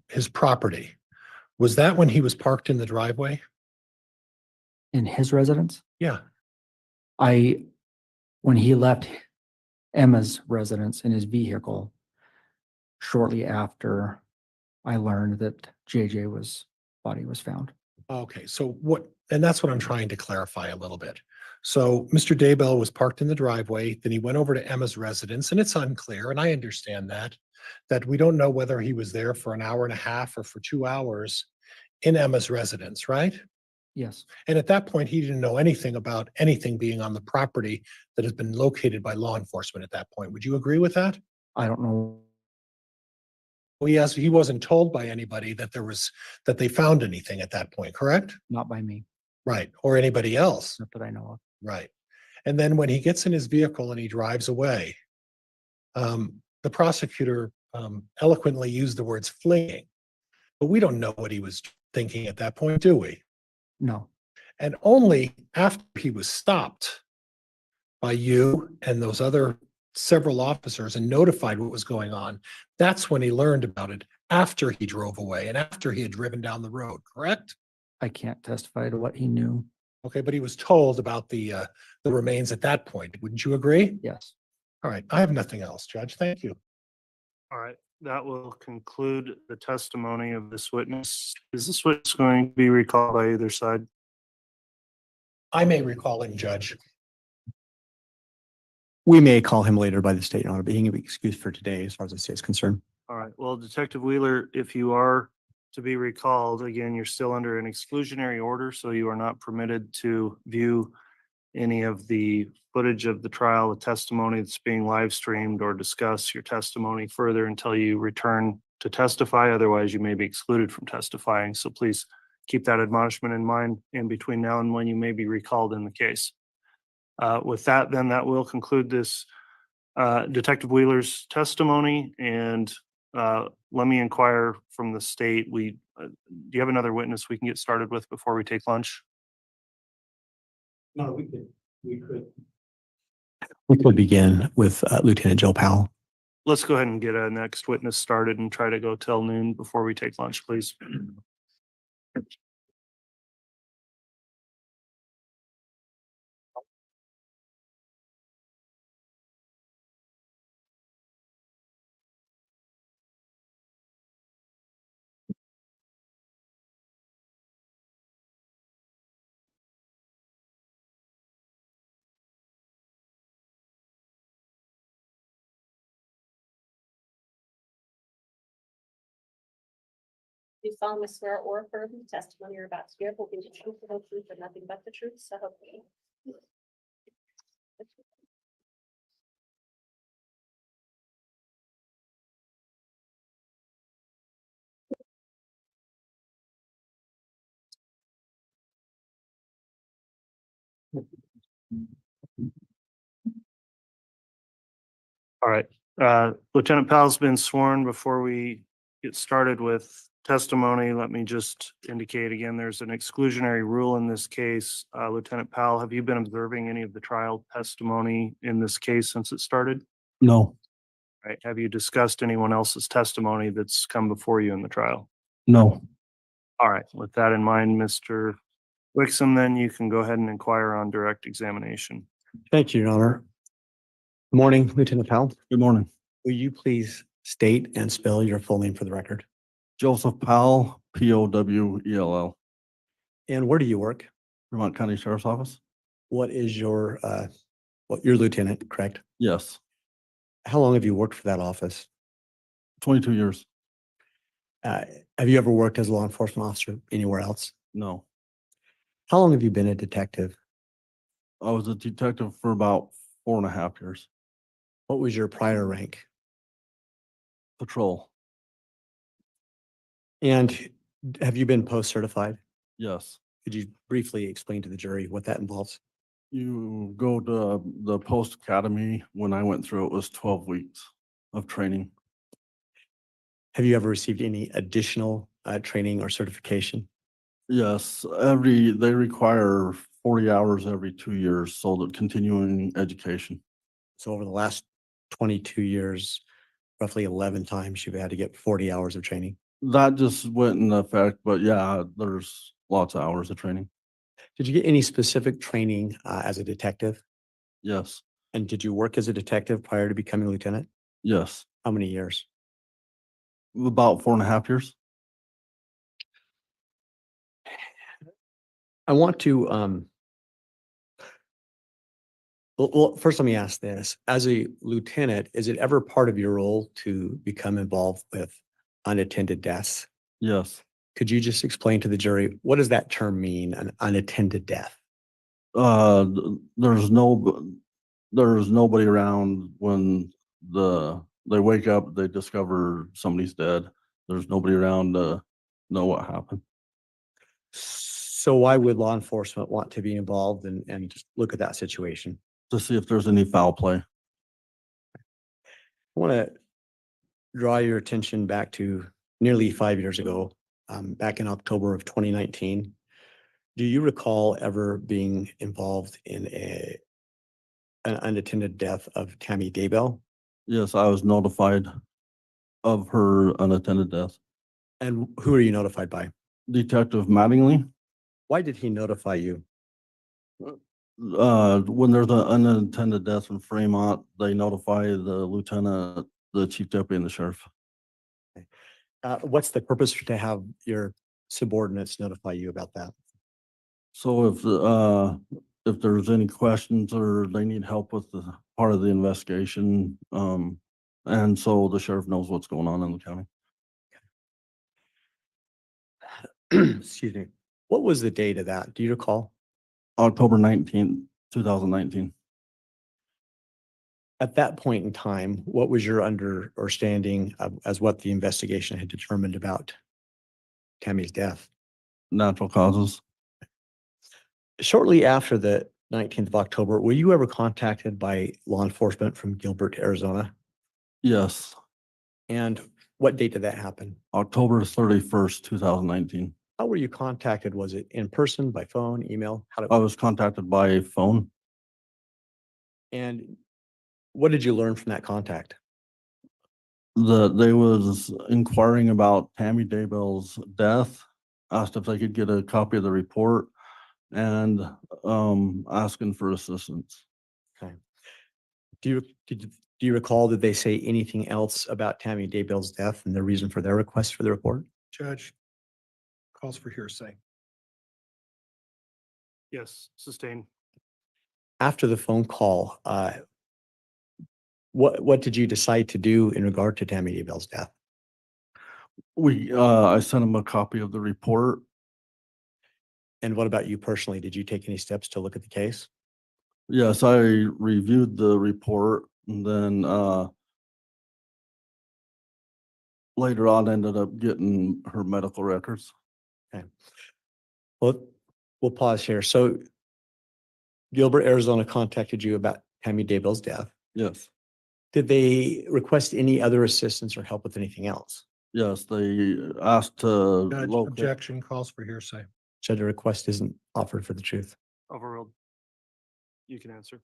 his property? Was that when he was parked in the driveway? In his residence, Yeah. when he left Emma's residence in his vehicle, shortly after I learned that body was found. Okay, so what, and that's what I'm trying to clarify a little bit. So Mr. Daybell was parked in the driveway, then he went over to Emma's residence, and it's unclear, and I understand that we don't know whether he was there for an hour and a half or for 2 hours in Emma's residence, right? Yes, And at that point, he didn't know anything about anything being on the property that has been located by law enforcement at that point. Would you agree with that? I don't know. Well, yes, he wasn't told by anybody that that they found anything at that point, correct? Not by me, Right, or anybody else. not that I know of. Right. And then when he gets in his vehicle and he drives away, the prosecutor eloquently used the words fleeing, but we don't know what he was thinking at that point, do we? No, And only after he was stopped by you and those other several officers and notified what was going on, that's when he learned about it, after he drove away and after he had driven down the road, correct? I can't testify to what he knew. Okay, but he was told about the remains at that point. Wouldn't you agree? Yes. All right, I have nothing else, Judge. Thank you. All right, that will conclude the testimony of this witness. Is this witness going to be recalled by either side? I may recall him, Judge. We may call him later by the state, Your Honor, but he can be excused for today as far as the state is concerned. All right, well, Detective Wheeler, if you are to be recalled, again, you're still under an exclusionary order, so you are not permitted to view any of the footage of the trial, the testimony that's being live streamed, or discuss your testimony further until you return to testify. Otherwise, you may be excluded from testifying. So please keep that admonishment in mind in between now and when you may be recalled in the case. With that, then that will conclude this Detective Wheeler's testimony. And let me inquire from the state. Do you have another witness we can get started with before we take lunch? No, we could. We could begin with Lieutenant Joe Powell. Let's go ahead and get a next witness started and try to go till noon before we take lunch, please. Do solemnly swear or affirm the testimony you're about to give will be the truth, the whole truth, and nothing but the truth, so help me. All right, Lieutenant Powell's been sworn. Before we get started with testimony, let me just indicate again, there's an exclusionary rule in this case. Lieutenant Powell, have you been observing any of the trial testimony in this case since it started? No, Right. Have you discussed anyone else's testimony that's come before you in the trial? no. All right, with that in mind, Mr. Wixom, then you can go ahead and inquire on direct examination. Thank you, Your Honor. Good morning, Lieutenant Powell. Good morning. Will you please state and spell your full name for the record? Joseph Powell, Powell. And where do you work? Vermont County Sheriff's Office? What is your your lieutenant, correct? Yes, How long have you worked for that office? 22 years. Have you ever worked as a law enforcement officer anywhere else? No, How long have you been a detective? I was a detective for about 4.5 years. What was your prior rank? Patrol, And have you been post-certified? yes. Could you briefly explain to the jury what that involves? You go to the post academy. When I went through, it was 12 weeks of training. Have you ever received any additional training or certification? Yes, they require 40 hours every 2 years, so the continuing education. So over the last 22 years, roughly 11 times you've had to get 40 hours of training. That just went in effect, but yeah, there's lots of hours of training. Did you get any specific training as a detective? Yes, And did you work as a detective prior to becoming a lieutenant? yes, How many years? about 4.5 years. I want to, well, first let me ask this. As a lieutenant, is it ever part of your role to become involved with unattended deaths? Yes. Could you just explain to the jury, what does that term mean, an unattended death? There's nobody around when they wake up, they discover somebody's dead. There's nobody around to know what happened. So why would law enforcement want to be involved and just look at that situation? To see if there's any foul play. I want to draw your attention back to nearly 5 years ago, back in October of 2019. Do you recall ever being involved in an unattended death of Tammy Daybell? Yes, I was notified of her unattended death. And who are you notified by? Detective Mattingly. Why did he notify you? When there's an unattended death in Fremont, they notify the lieutenant, the chief deputy, and the sheriff. What's the purpose to have your subordinates notify you about that? So if there's any questions or they need help with the part of the investigation, and so the sheriff knows what's going on in the county. Excuse me. What was the date of that? Do you recall? October 19th, 2019. At that point in time, what was your understanding as what the investigation had determined about Tammy's death? Natural causes. Shortly after the 19th of October, were you ever contacted by law enforcement from Gilbert, Arizona? Yes. And what date did that happen? October 31st, 2019. How were you contacted? Was it in person, by phone, email? I was contacted by phone. And what did you learn from that contact? They was inquiring about Tammy Daybell's death, asked if they could get a copy of the report, and asking for assistance. Okay. Do you recall, did they say anything else about Tammy Daybell's death and the reason for their request for the report? Judge calls for hearsay. Yes, sustained. After the phone call, what did you decide to do in regard to Tammy Daybell's death? I sent him a copy of the report. And what about you personally? Did you take any steps to look at the case? Yes, I reviewed the report and then later on ended up getting her medical records. Okay. Well, we'll pause here. So Gilbert, Arizona contacted you about Tammy Daybell's death. Yes. Did they request any other assistance or help with anything else? Yes, they asked to Judge, locate. objection calls for hearsay. Judge, a request isn't offered for the truth. Overruled. You can answer.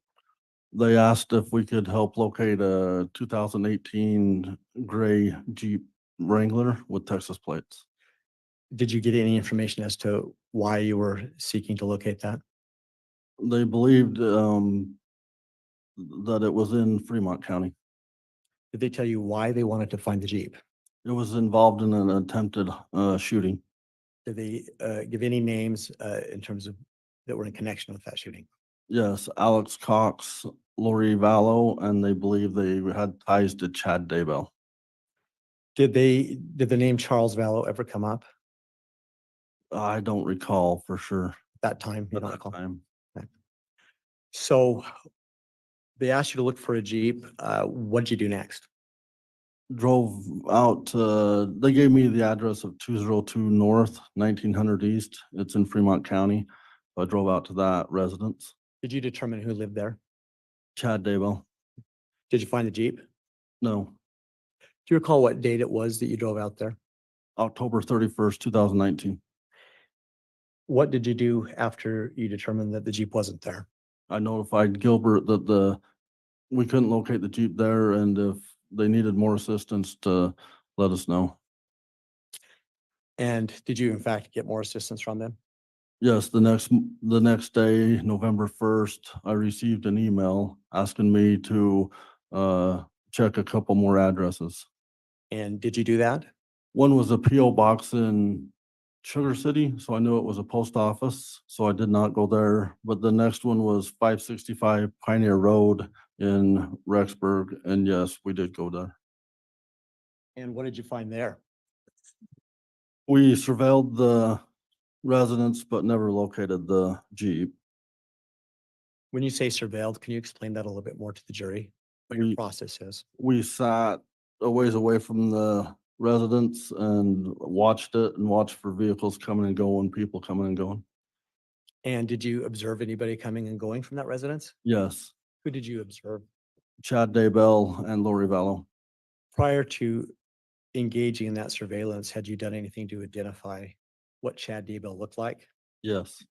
They asked if we could help locate a 2018 gray Jeep Wrangler with Texas plates. Did you get any information as to why you were seeking to locate that? They believed that it was in Fremont County. Did they tell you why they wanted to find the Jeep? It was involved in an attempted shooting. Did they give any names in terms of that were in connection with that shooting? Yes, Alex Cox, Lori Vallow, and they believe they had ties to Chad Daybell. Did the name Charles Vallow ever come up? I don't recall for sure. That time, you At don't that recall? time. Okay. So they asked you to look for a Jeep. What did you do next? Drove out to, they gave me the address of 202 North, 1900 East. It's in Fremont County. I drove out to that residence. Did you determine who lived there? Chad Daybell. Did you find the Jeep? No. Do you recall what date it was that you drove out there? October 31st, 2019. What did you do after you determined that the Jeep wasn't there? I notified Gilbert that the We couldn't locate the Jeep there, and if they needed more assistance to let us know. And did you in fact get more assistance from them? Yes, the next day, November 1st, I received an email asking me to check a couple more addresses. And did you do that? One was a PO box in Sugar City, so I knew it was a post office, so I did not go there. But the next one was 565 Pioneer Road in Rexburg, and yes, we did go there. And what did you find there? We surveilled the residence, but never located the Jeep. When you say surveilled, can you explain that a little bit more to the jury? What your process is? We sat a ways away from the residence and watched it and watched for vehicles coming and going, people coming and going. And did you observe anybody coming and going from that residence? Yes, Who did you observe? Chad Daybell and Lori Vallow. Prior to engaging in that surveillance, had you done anything to identify what Chad Daybell looked like? Yes,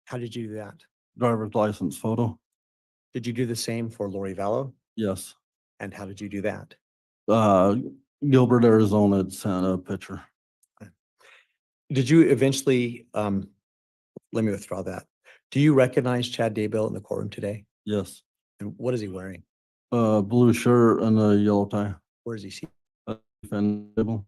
How did you do that? driver's license photo. Did you do the same for Lori Vallow? Yes. And how did you do that? Gilbert, Arizona had sent a picture. Did you eventually, let me withdraw that. Do you recognize Chad Daybell in the courtroom today? Yes. And what is he wearing? Blue shirt and a yellow tie. Where is he seated? Table.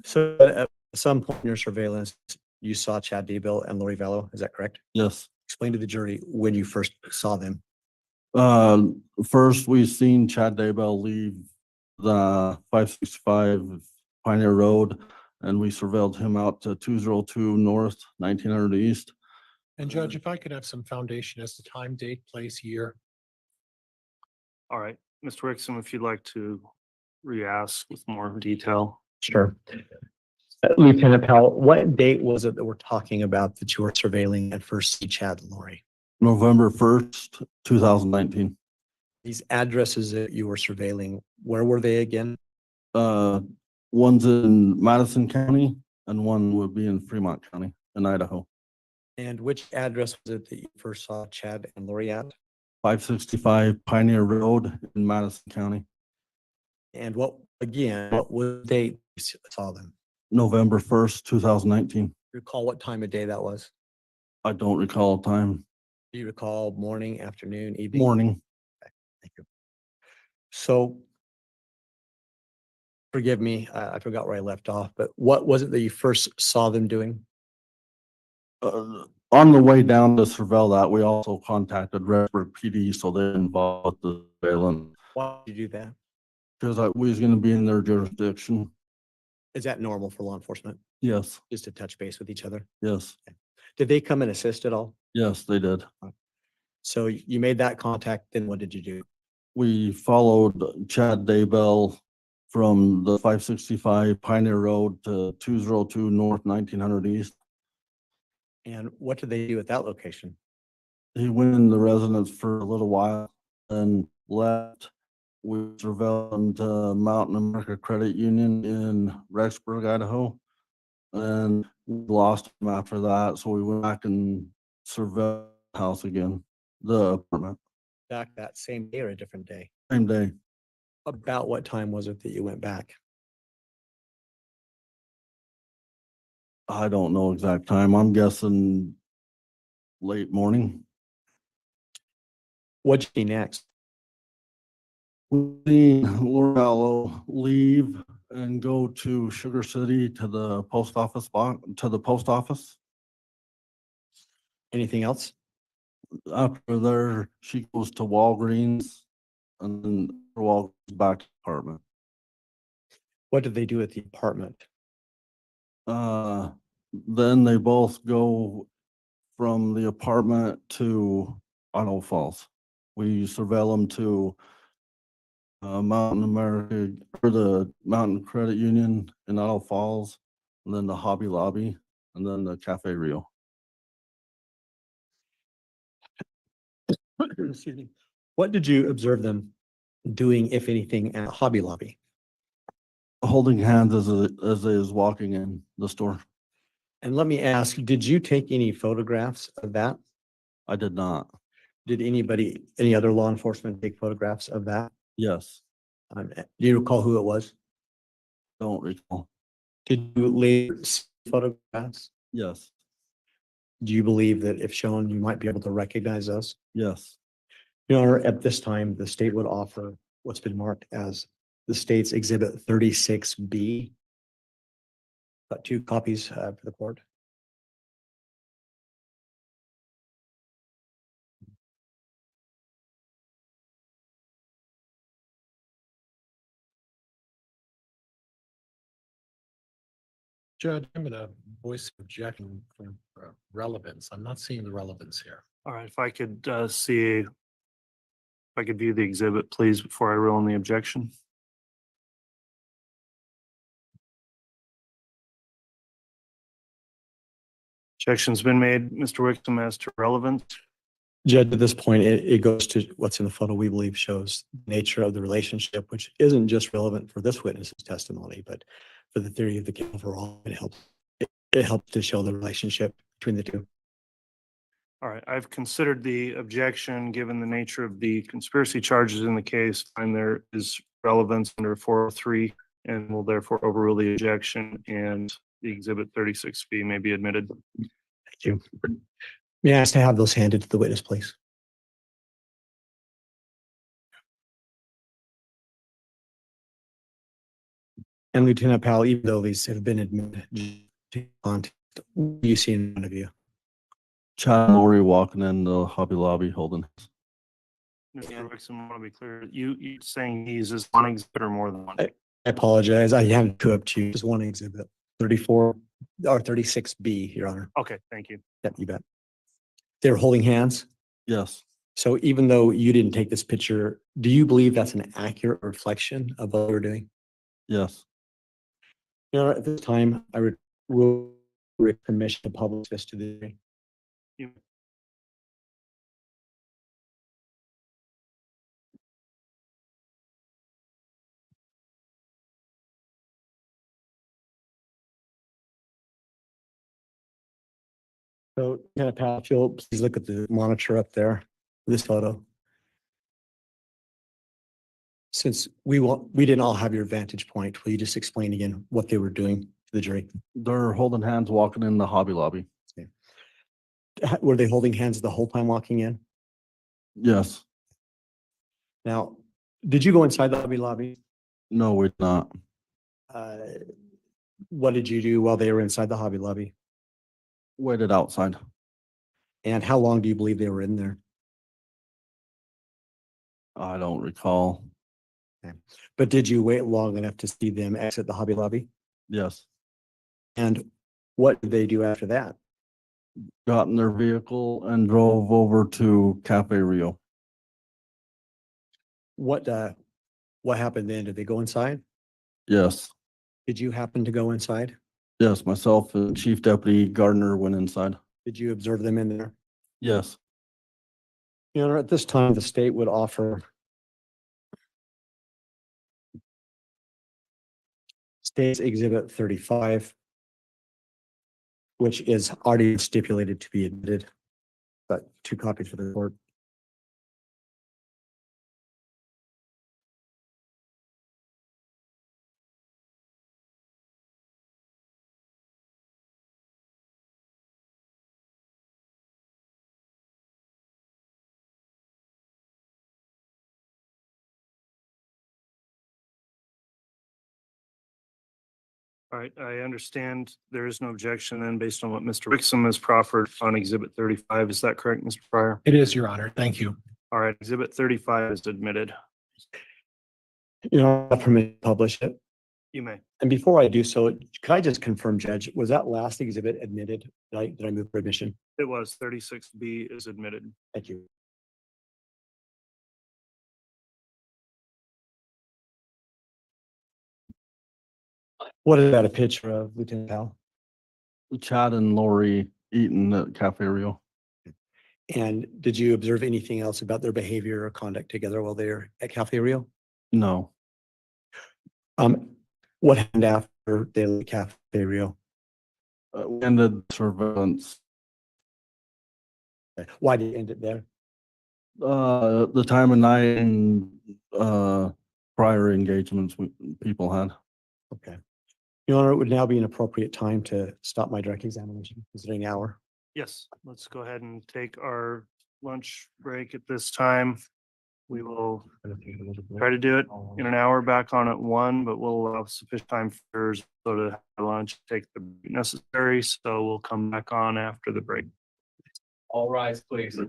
So at some point in your surveillance, you saw Chad Daybell and Lori Vallow, is that correct? Yes. Explain to the jury when you first saw them. First, we seen Chad Daybell leave the 565 Pioneer Road, and we surveilled him out to 202 North, 1900 East. And Judge, if I could have some foundation as to time, date, place, year. All right, Mr. Rickson, if you'd like to re-ask with more detail. Sure. Lieutenant Powell, what date was it that we're talking about that you were surveilling and first see Chad and Lori? November 1st, 2019. These addresses that you were surveilling, where were they again? One's in Madison County and one would be in Fremont County in Idaho. And which address was it that you first saw Chad and Lori at? 565 Pioneer Road in Madison County. And what was the date you saw them? November 1st, 2019. Recall what time of day that was? I don't recall time. Do you recall morning, afternoon, evening? Morning. Okay, thank you. So, forgive me, I forgot where I left off, but what was it that you first saw them doing? On the way down to surveil that, we also contacted Rexburg PD, so they're involved with the surveillance. Why did you do that? Because we was gonna be in their jurisdiction. Is that normal for law enforcement? Yes, Just to touch base with each other? yes, Did they come and assist at all? yes, they did. So you made that contact, then what did you do? We followed Chad Daybell from the 565 Pioneer Road to 202 North, 1900 East. And what did they do at that location? He went in the residence for a little while and left. We surveilled Mountain America Credit Union in Rexburg, Idaho. And we lost him after that, so we went back and surveilled the house again, the apartment. Back that same day or a different day? Same day. About what time was it that you went back? I don't know exact time. I'm guessing late morning. What'd you see next? We seen Lori Vallow leave and go to Sugar City to the post office box, Anything else? After there, she goes to Walgreens and then Walgreens back to the apartment. What did they do at the apartment? Then they both go from the apartment to Idaho Falls. We surveil them to Mountain America or the Mountain Credit Union in Idaho Falls, and then the Hobby Lobby, and then the Cafe Rio. Excuse me. What did you observe them doing, if anything, at Hobby Lobby? Holding hands as they is walking in the store. And let me ask, did you take any photographs of that? I did not. Did any other law enforcement take photographs of that? Yes, Do you recall who it was? don't recall. Did you later see photographs? Yes, Do you believe that if shown, you might be able to recognize us? yes, Your Honor, at this time, the state would offer what's been marked as the state's exhibit 36B. Got 2 copies for the court. Judge, I'm gonna voice objection for relevance. I'm not seeing the relevance here. All right, if I could if I could view the exhibit, please, before I rule on the objection. Objection's been made, Mr. Wixom, as to relevance. Judge, at this point, it goes to what's in the photo we believe shows the nature of the relationship, which isn't just relevant for this witness's testimony, but for the theory of the case overall. It helps to show the relationship between the two. All right, I've considered the objection, given the nature of the conspiracy charges in the case, and there is relevance under 403, and will therefore overrule the objection, and the exhibit 36B may be admitted. Thank you. May I ask to have those handed to the witness, please? And Lieutenant Powell, even though these have been admitted to contact, what do you see in front of you? Chad and Lori walking in the Hobby Lobby holding. Mr. Wixom, I want to be clear, you saying he uses one exhibit or more than one? I apologize. I haven't two up to you. Just one exhibit, 34 or 36B, Your Honor. Okay, thank you. Yep, you bet. They're holding hands. Yes, So even though you didn't take this picture, do you believe that's an accurate reflection of what we're doing? yes, Your Honor, at this time, I will permission to publish this to the jury. You- So, Lieutenant Powell, if you'll please look at the monitor up there, this photo. Since we didn't all have your vantage point, will you just explain again what they were doing to the jury? they're holding hands walking in the Hobby Lobby. Were they holding hands the whole time walking in? Yes, Now, did you go inside the Hobby Lobby? no, we're not. Uh, What did you do while they were inside the Hobby Lobby? Waited outside. And how long do you believe they were in there? I don't recall. Okay. But did you wait long enough to see them exit the Hobby Lobby? Yes, And what did they do after that? got in their vehicle and drove over to Cafe Rio. What happened then? Did they go inside? Yes, Did you happen to go inside? yes, myself and Chief Deputy Gardner went inside. Did you observe them in there? Yes, Your Honor, at this time, the state would offer State's Exhibit 35, which is already stipulated to be admitted, but 2 copies for the court. All right, I understand there is no objection then based on what Mr. Wixom has proffered on exhibit 35. Is that correct, Mr. Pryor? It is, Your Honor. Thank you. All right, exhibit 35 is admitted. You know, I permit to publish it. You may. And before I do so, could I just confirm, Judge, was that last exhibit admitted? Did I move for admission? It was 36B is admitted. Thank you. What is that a picture of, Lieutenant Powell? Chad and Lori eating at Cafe Rio. And did you observe anything else about their behavior or conduct together while they're at Cafe Rio? No, What happened after they left Cafe Rio? we ended surveillance. Why did you end it there? The time of night and, prior engagements people had. Okay. Your Honor, it would now be an appropriate time to stop my direct examination, considering the hour. Yes, let's go ahead and take our lunch break at this time. We will try to do it in an hour, back on at 1, but we'll allow sufficient time for so to have lunch, take the necessary, so we'll come back on after the break. All rise, please.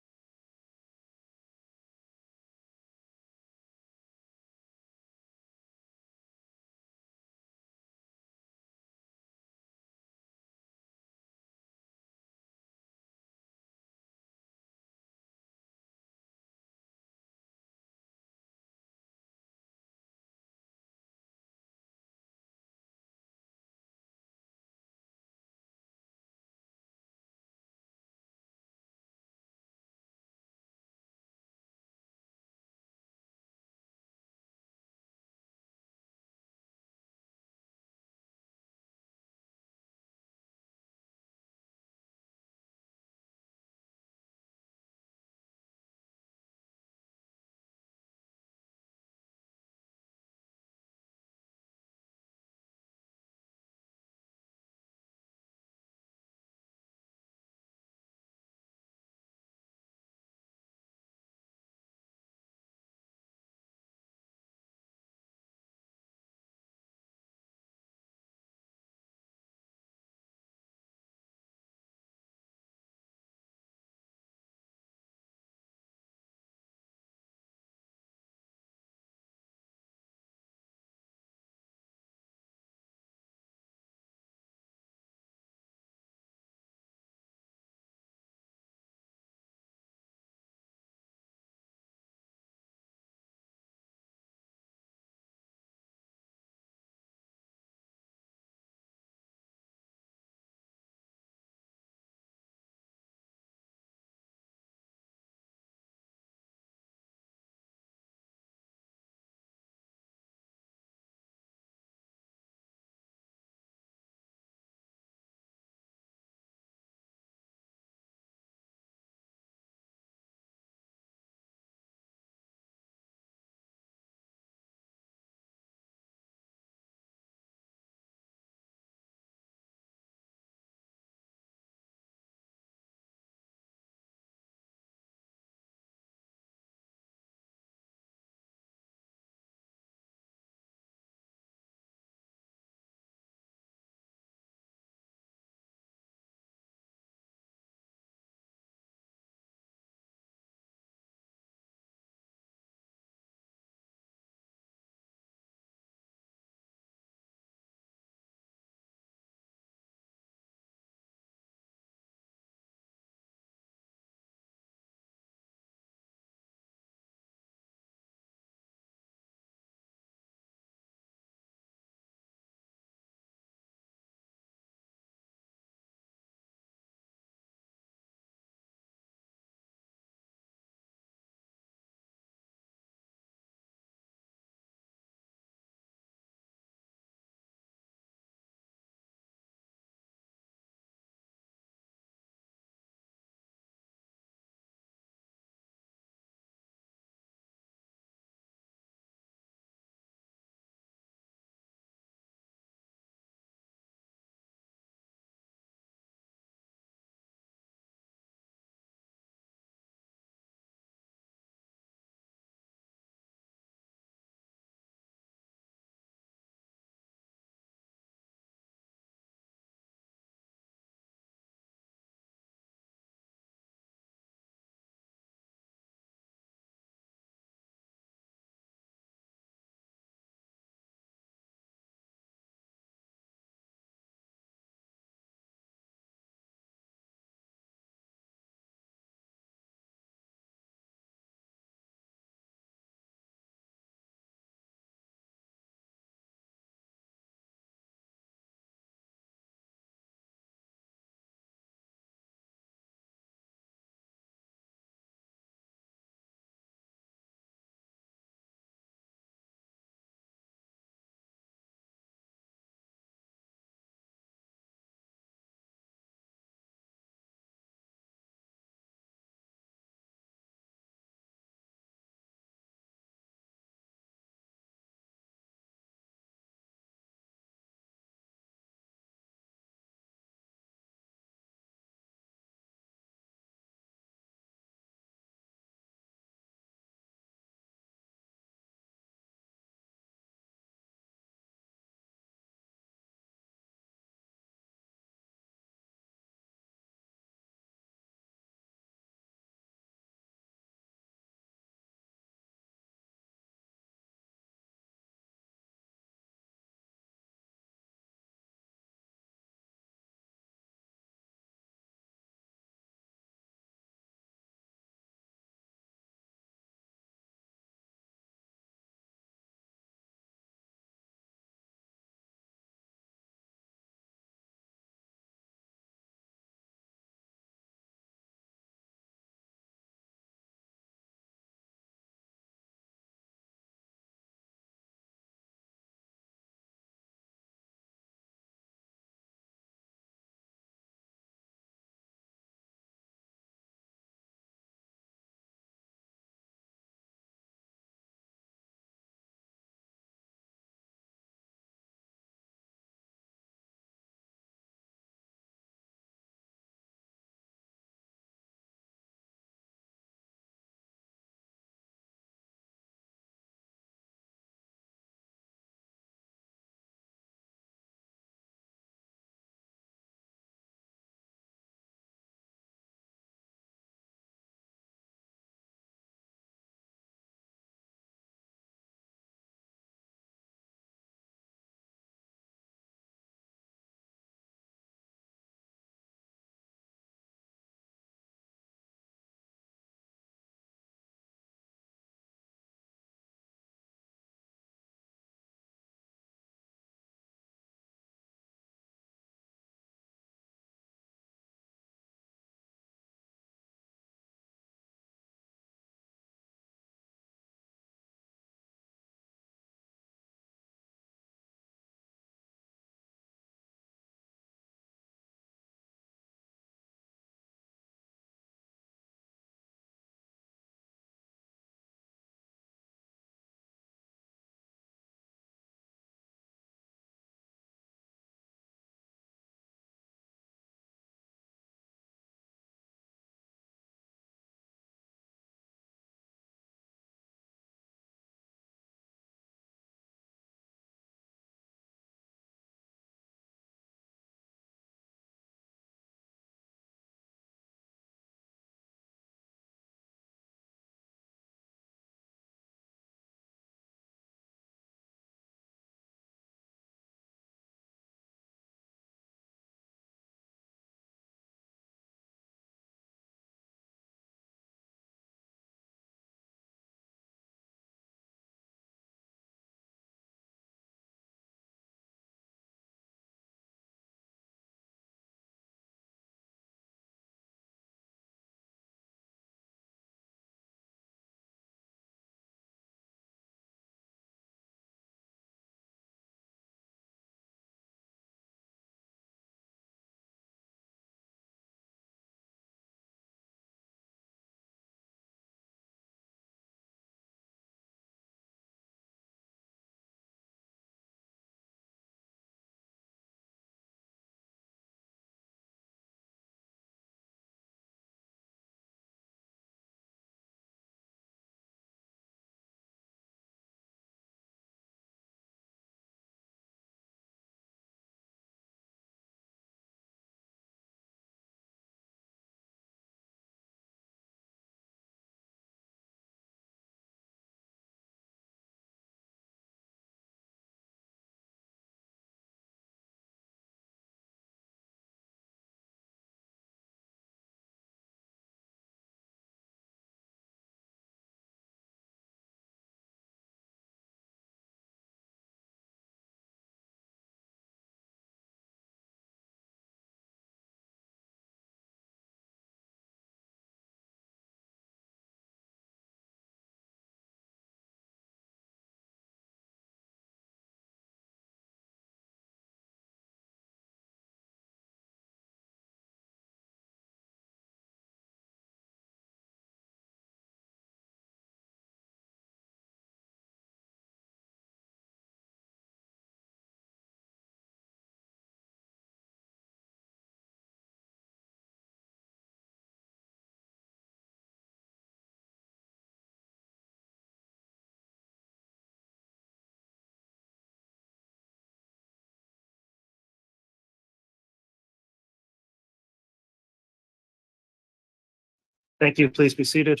Thank you. Please be seated.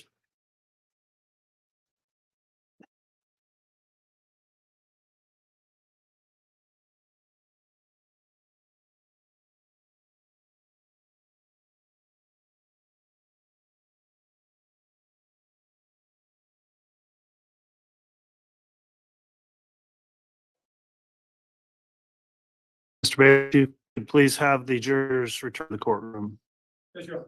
Mr. Bailey, if you could please have the jurors return to the courtroom. Yes, Your Honor.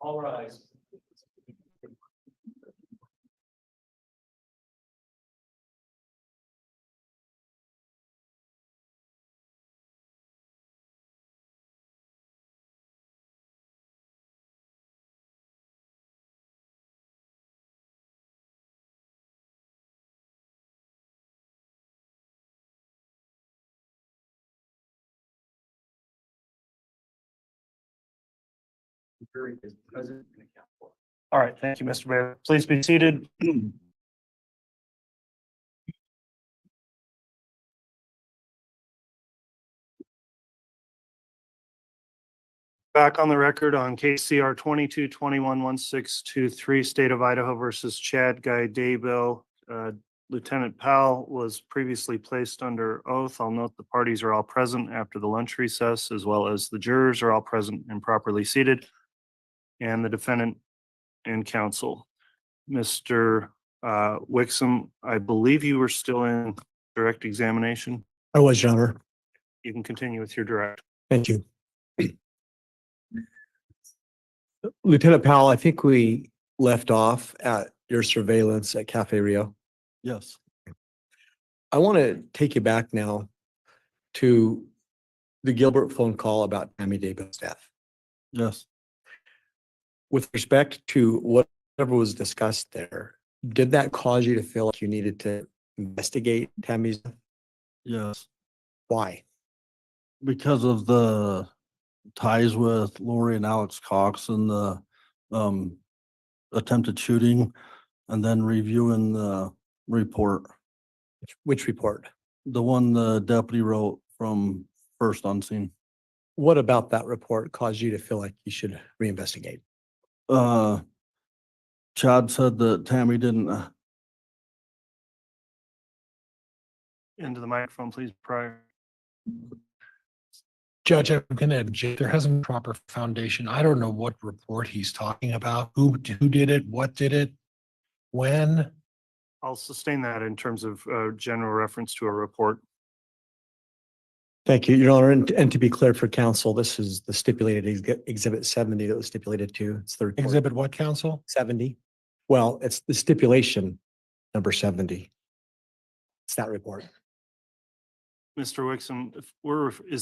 All rise. All right, thank you, Mr. Bailey. Please be seated. Back on the record on KCR 22211623, State of Idaho versus Chad Guy Daybell. Lieutenant Powell was previously placed under oath. I'll note the parties are all present after the lunch recess, as well as the jurors are all present and properly seated, and the defendant and counsel. Mr. Wixom, I believe you were still in direct examination. I was, Your Honor. You can continue with your direct. Thank you. Lieutenant Powell, I think we left off at your surveillance at Cafe Rio. Yes. I want to take you back now to the Gilbert phone call about Tammy Daybell's death. Yes. With respect to whatever was discussed there, did that cause you to feel like you needed to investigate Tammy's death? Yes. Why? Because of the ties with Lori and Alex Cox and the attempted shooting, and then reviewing the report. Which report? The one the deputy wrote from first on scene. What about that report caused you to feel like you should reinvestigate? Chad said that Tammy didn't. Into the microphone, please, prior. Judge, I'm going to object. There hasn't been proper foundation. I don't know what report he's talking about. Who did it? What did it? When? I'll sustain that in terms of general reference to a report. Thank you, Your Honor. And to be clear for counsel, this is the stipulated exhibit 70 that was stipulated to. It's the report. Exhibit what, counsel? 70. Well, it's the stipulation number 70. It's that report. Mr. Wixom,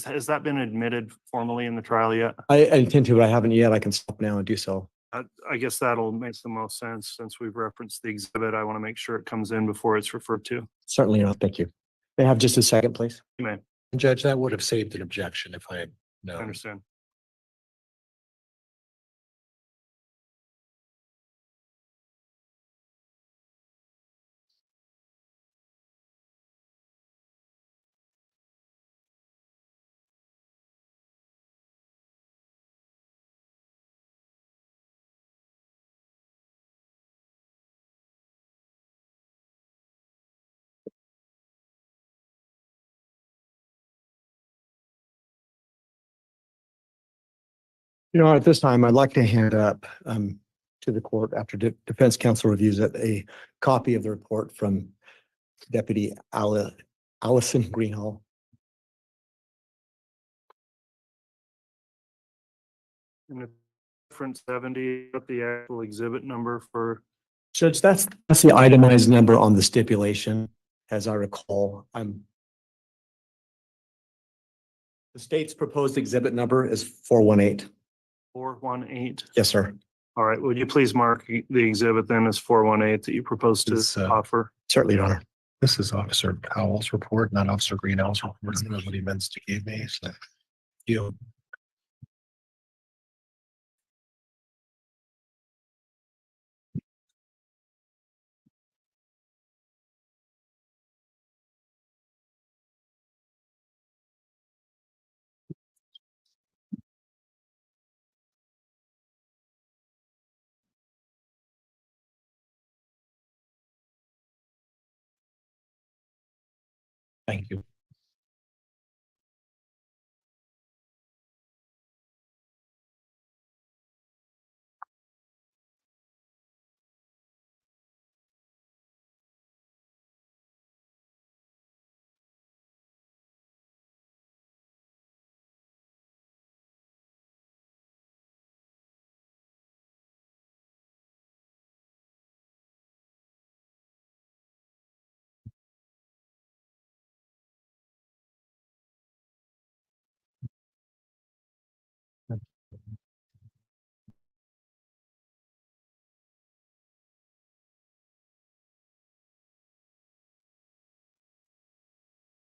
has that been admitted formally in the trial yet? I intend to, but I haven't yet. I can stop now and do so. I guess that'll make the most sense since we've referenced the exhibit. I want to make sure it comes in before it's referred to. Certainly not. Thank you. May I have just a second, please? You may. Judge, that would have saved an objection if I had I known. understand. You know, at this time, I'd like to hand up to the court, after defense counsel reviews it, a copy of the report from Deputy Allison Greenhall. And the difference 70, got the actual exhibit number for, Judge, that's the itemized number on the stipulation, as I recall. The state's proposed exhibit number is 418. 418. Yes, sir. All right, would you please mark the exhibit then as 418 that you propose to offer? Certainly, Your Honor. This is Officer Powell's report, not Officer Greenhall's report. I don't know what he meant to give me, so. You. Thank you.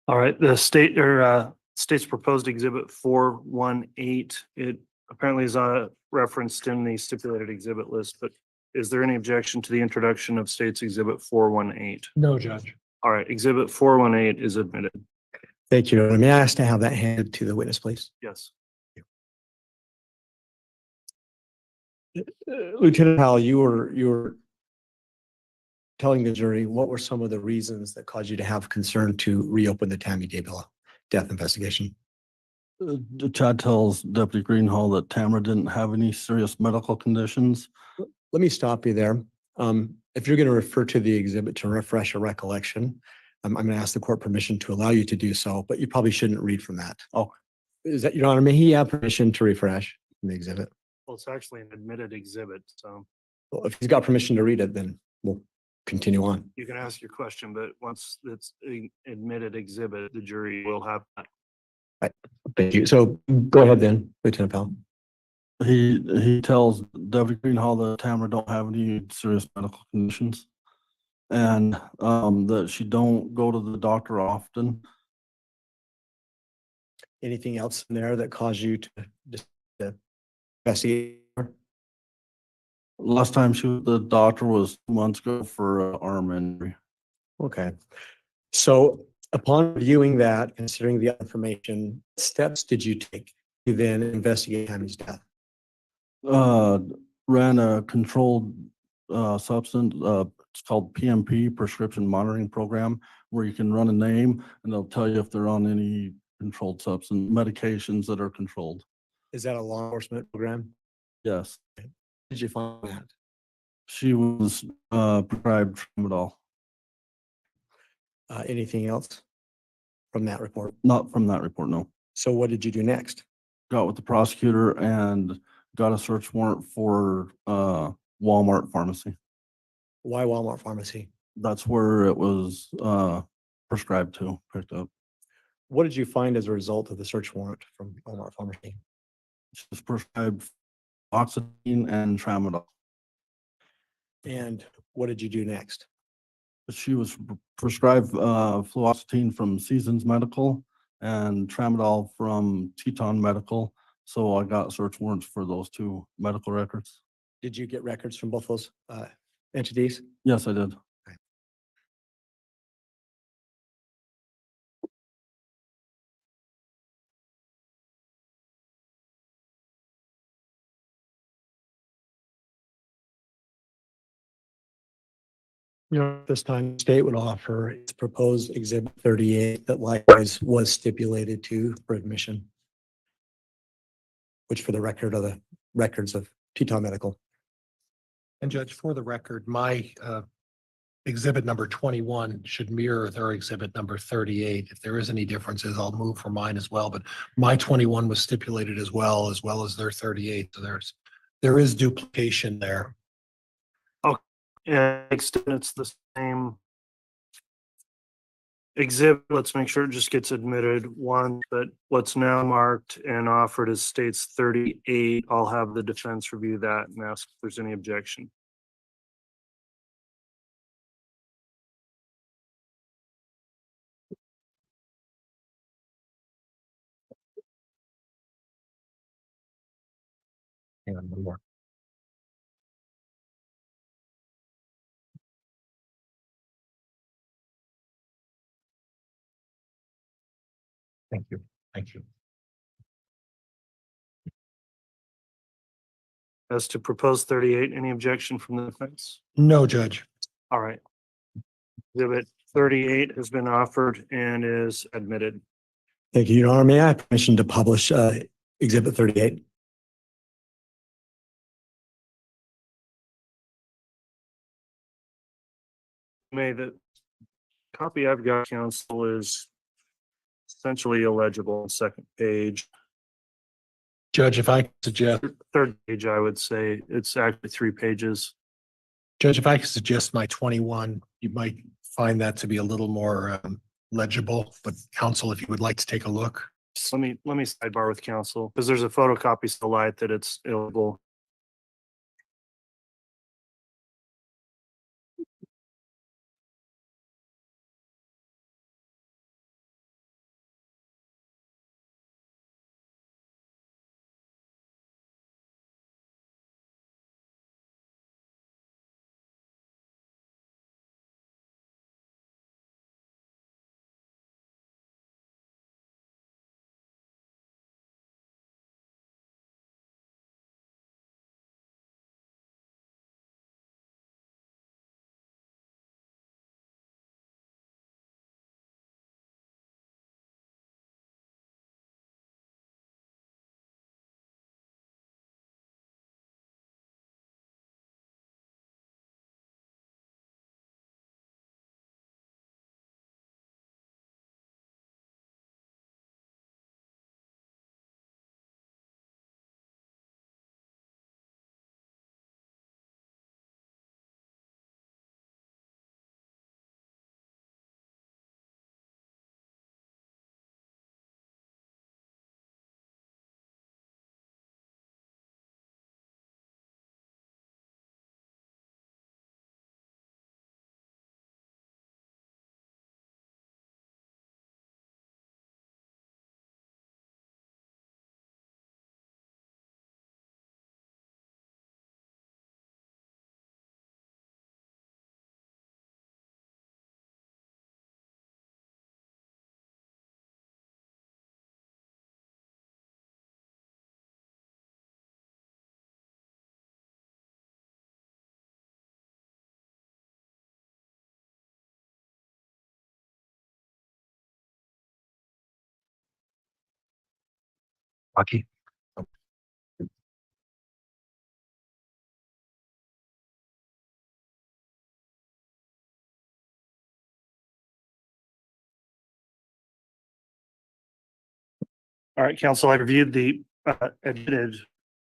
All right, the state's proposed exhibit 418, it apparently is referenced in the stipulated exhibit list, but is there any objection to the introduction of state's exhibit 418? No, Judge. All right, exhibit 418 is admitted. Thank you. May I ask to have that handed to the witness, please? Yes. Lieutenant Powell, you were telling the jury what were some of the reasons that caused you to have concern to reopen the Tammy Daybell death investigation? Chad tells Deputy Greenhall that Tamara didn't have any serious medical conditions. Let me stop you there. If you're going to refer to the exhibit to refresh a recollection, I'm going to ask the court permission to allow you to do so, but you probably shouldn't read from that. Oh, is that, Your Honor, may he have permission to refresh the exhibit? Well, it's actually an admitted exhibit, so Well, if he's got permission to read it, then we'll continue on. you can ask your question, but once it's an admitted exhibit, the jury will have that. Right. Thank you. So go ahead then, Lieutenant Powell. He tells Deputy Greenhall that Tamara don't have any serious medical conditions and that she don't go to the doctor often. Anything else in there that caused you to investigate her? Last time she was the doctor was 2 months ago for an arm injury. Okay. So upon reviewing that, considering the information, what steps did you take to then investigate Tammy's death? Ran a controlled substance, it's called PMP, Prescription Monitoring Program, where you can run a name and they'll tell you if they're on any controlled substance, medications that are controlled. Is that a law enforcement program? Yes. Did you find that? She was prescribed tramadol. Anything else from that report? Not from that report, no. So what did you do next? Got with the prosecutor and got a search warrant for Walmart pharmacy. Why Walmart pharmacy? That's where it was prescribed to, picked up. What did you find as a result of the search warrant from Walmart pharmacy? She was prescribed oxetine and tramadol. And what did you do next? She was prescribed fluoxetine from Seasons Medical and tramadol from Teton Medical. So I got search warrants for those two medical records. Did you get records from both those entities? Yes, I did. This time, the state would offer its proposed exhibit 38 that likewise was stipulated to for admission, which for the record are the records of Teton Medical. And Judge, for the record, my exhibit number 21 should mirror their exhibit number 38. If there is any differences, I'll move for mine as well, but my 21 was stipulated as well as their 38. So there is duplication there. Yeah, extent it's the same exhibit. Let's make sure it just gets admitted once, but what's now marked and offered as states 38. I'll have the defense review that and ask if there's any objection. Hang on one more. Thank you. Thank you. As to propose 38, any objection from the defense? No, Judge. All right. Exhibit 38 has been offered and is admitted. Thank you, Your Honor. May I have permission to publish exhibit 38? May the copy I've got, counsel, is essentially illegible on second page. Judge, if I could suggest, Third page, I would say it's actually 3 pages. Judge, if I could suggest my 21, you might find that to be a little more legible, but counsel, if you would like to take a look. So let me sidebar with counsel because there's a photocopy so light that it's illegible. Rocky. All right, counsel, I reviewed the edited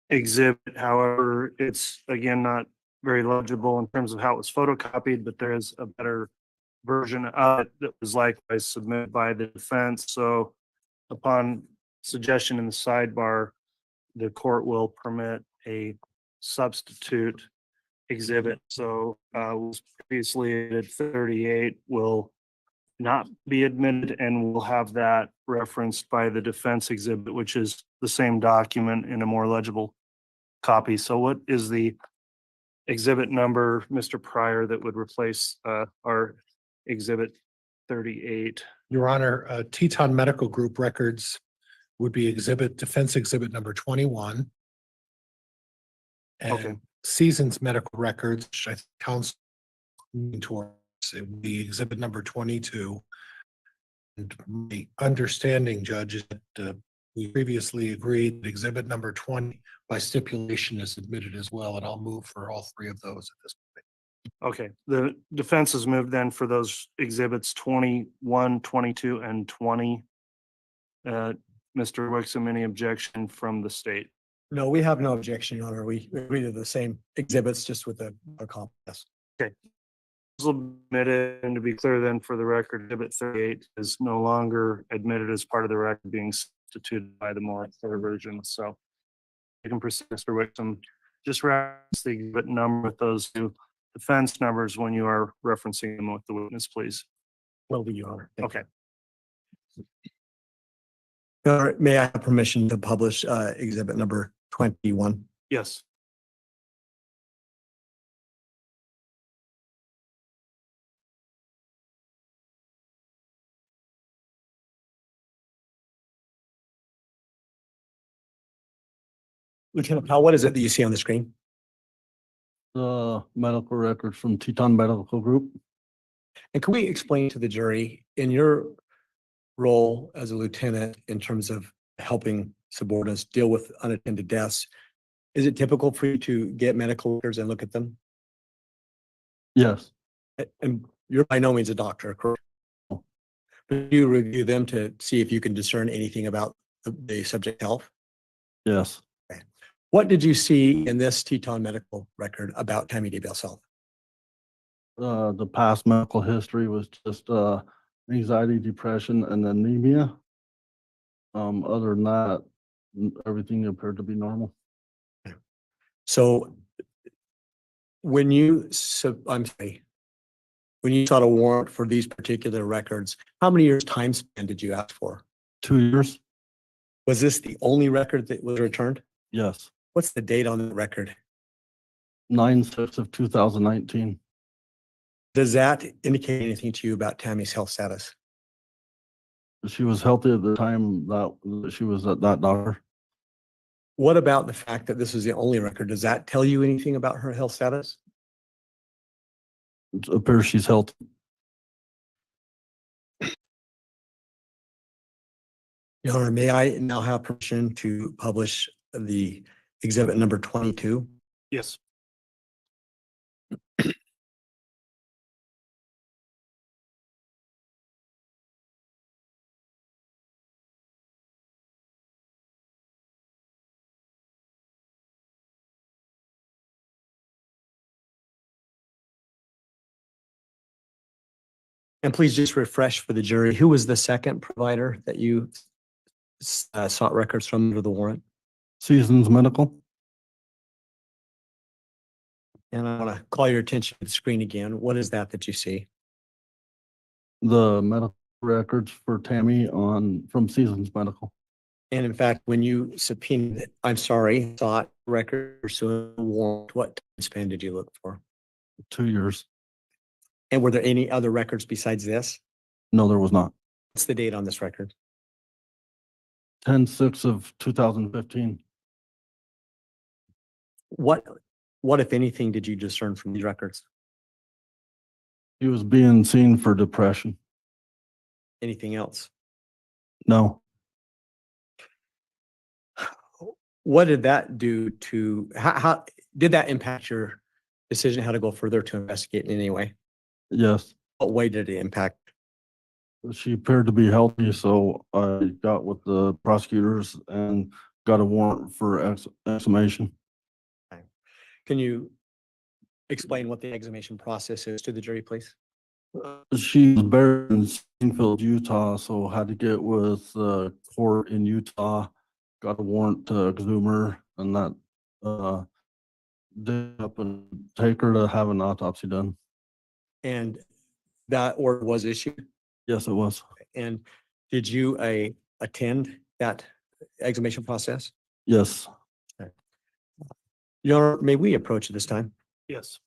exhibit. However, it's again not very legible in terms of how it was photocopied, but there is a better version of it that was likewise submitted by the defense. So upon suggestion in the sidebar, the court will permit a substitute exhibit. So was previously at 38 will not be admitted, and we'll have that referenced by the defense exhibit, which is the same document in a more legible copy. So what is the exhibit number, Mr. Pryor, that would replace our exhibit 38? Your Honor, Teton Medical Group records would be defense exhibit number 21. Okay. And Seasons medical records, which I think council leaning towards, it would be exhibit number 22. And my understanding, Judge, is that we previously agreed that exhibit number 20 by stipulation is admitted as well, and I'll move for all three of those at this point. Okay, the defense has moved then for those exhibits 21, 22, and 20. Mr. Wixom, any objection from the state? No, we have no objection, Your Honor. We agree to the same exhibits, just with a comment. Yes. Okay. Admitted, and to be clear then for the record, exhibit 38 is no longer admitted as part of the record, being substituted by the more clear version. So you can proceed, Mr. Wixom. Just reference the exhibit number with those two defense numbers when you are referencing them with the witness, please. Will do, Your Honor. Okay. Your Honor, may I have permission to publish exhibit number 21? Yes. Lieutenant Powell, what is it that you see on the screen? The medical records from Teton Medical Group. And can we explain to the jury, in your role as a lieutenant in terms of helping subordinates deal with unattended deaths, is it typical for you to get medical records and look at them? Yes. And you're by no means a doctor, correct? But you review them to see if you can discern anything about the subject health? Yes. Okay. What did you see in this Teton medical record about Tammy Daybell's health? The past medical history was just anxiety, depression, and anemia. Other than that, everything appeared to be normal. So when you when you sought a warrant for these particular records, how many years time span did you ask for? 2 years. Was this the only record that was returned? Yes. What's the date on the record? 9/6 of 2019. Does that indicate anything to you about Tammy's health status? She was healthy at the time that she was at that doctor. What about the fact that this is the only record? Does that tell you anything about her health status? It appears she's healthy. Your Honor, may I now have permission to publish the exhibit number 22? Yes. And please just refresh for the jury, who was the second provider that you sought records from under the warrant? Seasons Medical. And I want to call your attention to the screen again. What is that you see? The medical records for Tammy from Seasons Medical. And in fact, when you subpoenaed, sought record pursuant to warrant, what time span did you look for? 2 years. And were there any other records besides this? No, there was not. What's the date on this record? 10/6 of 2015. What, if anything, did you discern from these records? He was being seen for depression. Anything else? No. What did that do to, how did that impact your decision how to go further to investigate in any way? Yes. What way did it impact? She appeared to be healthy, so I got with the prosecutors and got a warrant for exhumation. Can you explain what the exhumation process is to the jury, please? She was buried in Springfield, Utah, so had to get with the court in Utah, got a warrant to exhume her, and that did up and take her to have an autopsy done. And that order was issued? Yes, it was. And did you attend that examination process? Yes. Your Honor, may we approach at this time? Yes.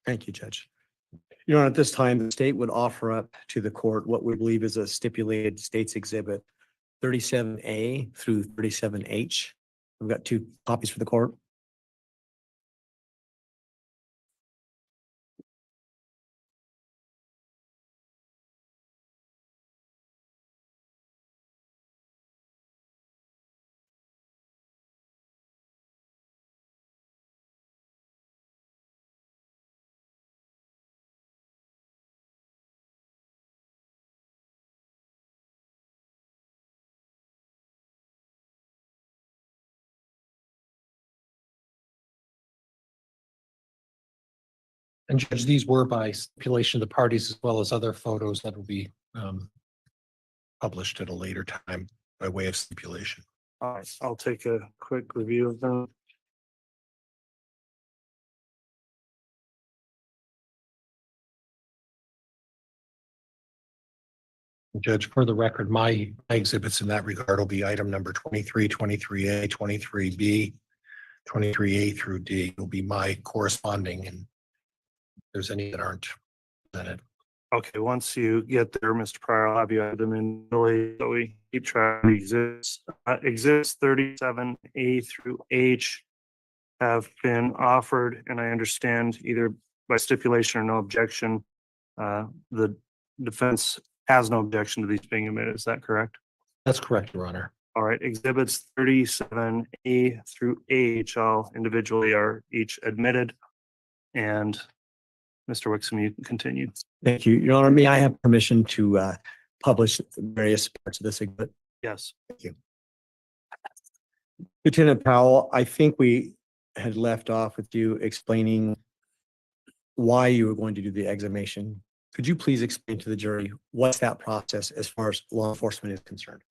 Thank you, Judge. Your Honor, at this time, the state would offer up to the court what we believe is a stipulated state's exhibit 37A through 37H. We've got 2 copies for the court. And Judge, these were by stipulation of the parties as well as other photos that will be published at a later time by way of stipulation. All right, I'll take a quick review of them. Judge, for the record, my exhibits in that regard will be item number 23, 23A, 23B, 23A through D will be my corresponding, and if there's any that aren't presented. Okay, once you get there, Mr. Pryor, I'll have you add them in really so we keep track of the exhibits. Exhibits 37A through H have been offered, and I understand either by stipulation or no objection. The defense has no objection to these being admitted. Is that correct? That's correct, Your Honor. All right, exhibits 37A through H all individually are each admitted. And Mr. Wixom, you can continue. Thank you. Your Honor, may I have permission to publish various parts of this exhibit? Yes. Thank you. Lieutenant Powell, I think we had left off with you explaining why you were going to do the exhumation. Could you please explain to the jury what's that process as far as law enforcement is concerned?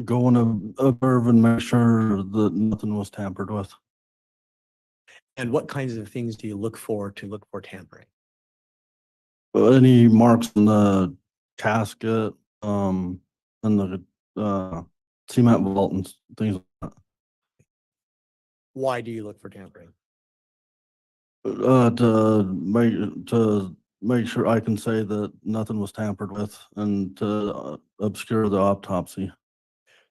Go and observe and make sure that nothing was tampered with. And what kinds of things do you look for to look for tampering? Any marks in the casket, and the, cement vault and things like that. Why do you look for tampering? To make sure I can say that nothing was tampered with and to obscure the autopsy.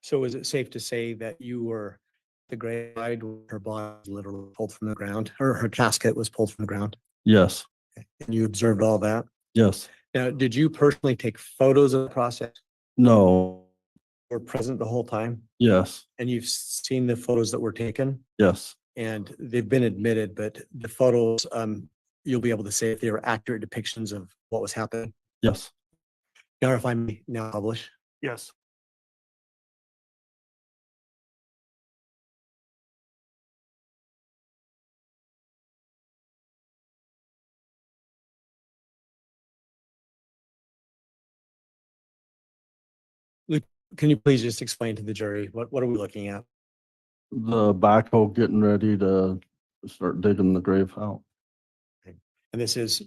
So is it safe to say that you were the graveside when her body was literally pulled from the ground, or her casket was pulled from the ground? Yes, And you observed all that? yes, Now, did you personally take photos of the process? no, Were present the whole time? yes, And you've seen the photos that were taken? yes, And they've been admitted, but the photos, you'll be able to say if they were accurate depictions of what was happening? yes, Now, if I may now publish. Yes. Luke, can you please just explain to the jury, what are we looking at? the backhoe getting ready to start digging the grave out. And this is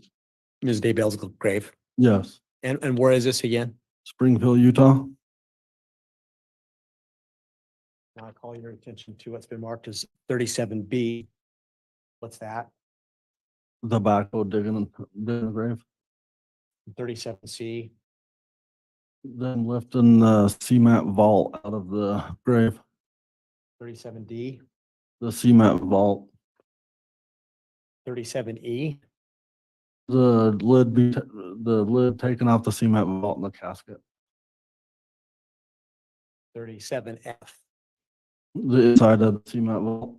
Ms. Daybell's grave. Yes, And where is this again? Springfield, Utah. Now I call your attention to what's been marked as 37B. What's that? The backhoe digging the grave. 37C. Then lifting the cement vault out of the grave. 37D. The cement vault. 37E. The lid taken off the cement vault in the casket. 37F. The inside of the cement vault.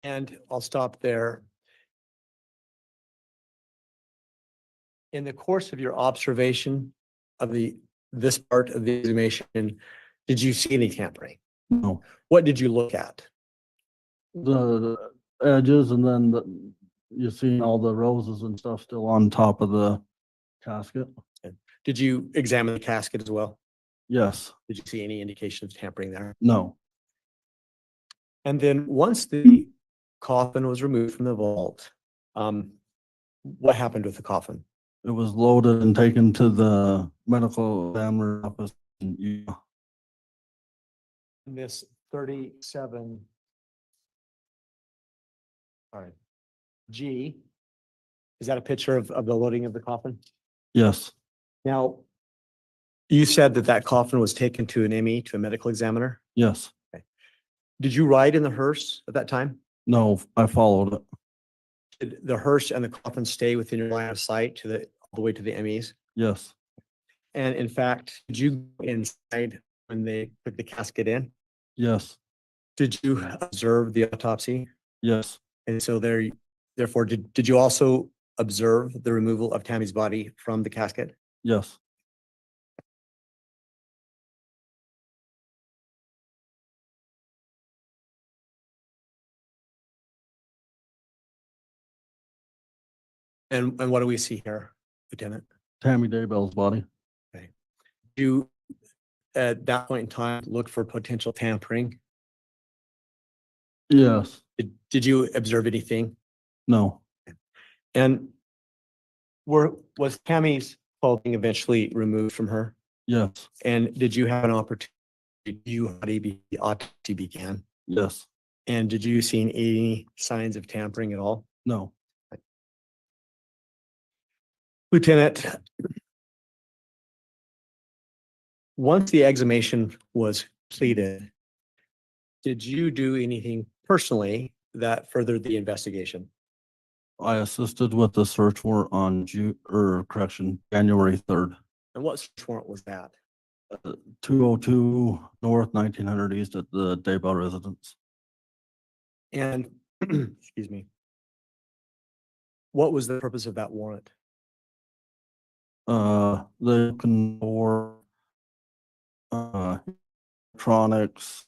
And I'll stop there. In the course of your observation of this part of the exhumation, did you see any tampering? No. What did you look at? The edges, and then you see all the roses and stuff still on top of the casket. Did you examine the casket as well? Yes. Did you see any indication of tampering there? No. And then once the coffin was removed from the vault, what happened with the coffin? It was loaded and taken to the medical examiner office in Utah. This 37. All right. G. Is that a picture of the loading of the coffin? Yes, Now, you said that coffin was taken to an ME, to a medical examiner. yes. Did you ride in the hearse at that time? No, I followed it. Did the hearse and the coffin stay within your line of sight all the way to the MEs? Yes, And in fact, did you go inside when they put the casket in? yes, Did you observe the autopsy? yes, And so therefore, did you also observe the removal of Tammy's body from the casket? yes. And what do we see here, Lieutenant? Tammy Daybell's body. You, at that point in time, look for potential tampering? Yes, Did you observe anything? no, And was Tammy's clothing eventually removed from her? yes, And did you have an opportunity, the autopsy began? yes, And did you see any signs of tampering at all? no. Lieutenant, once the exhumation was completed, did you do anything personally that furthered the investigation? I assisted with the search warrant on January 3rd. And what search warrant was that? 202 North 1900 East at the Daybell residence. And, excuse me, what was the purpose of that warrant? Looking for electronics,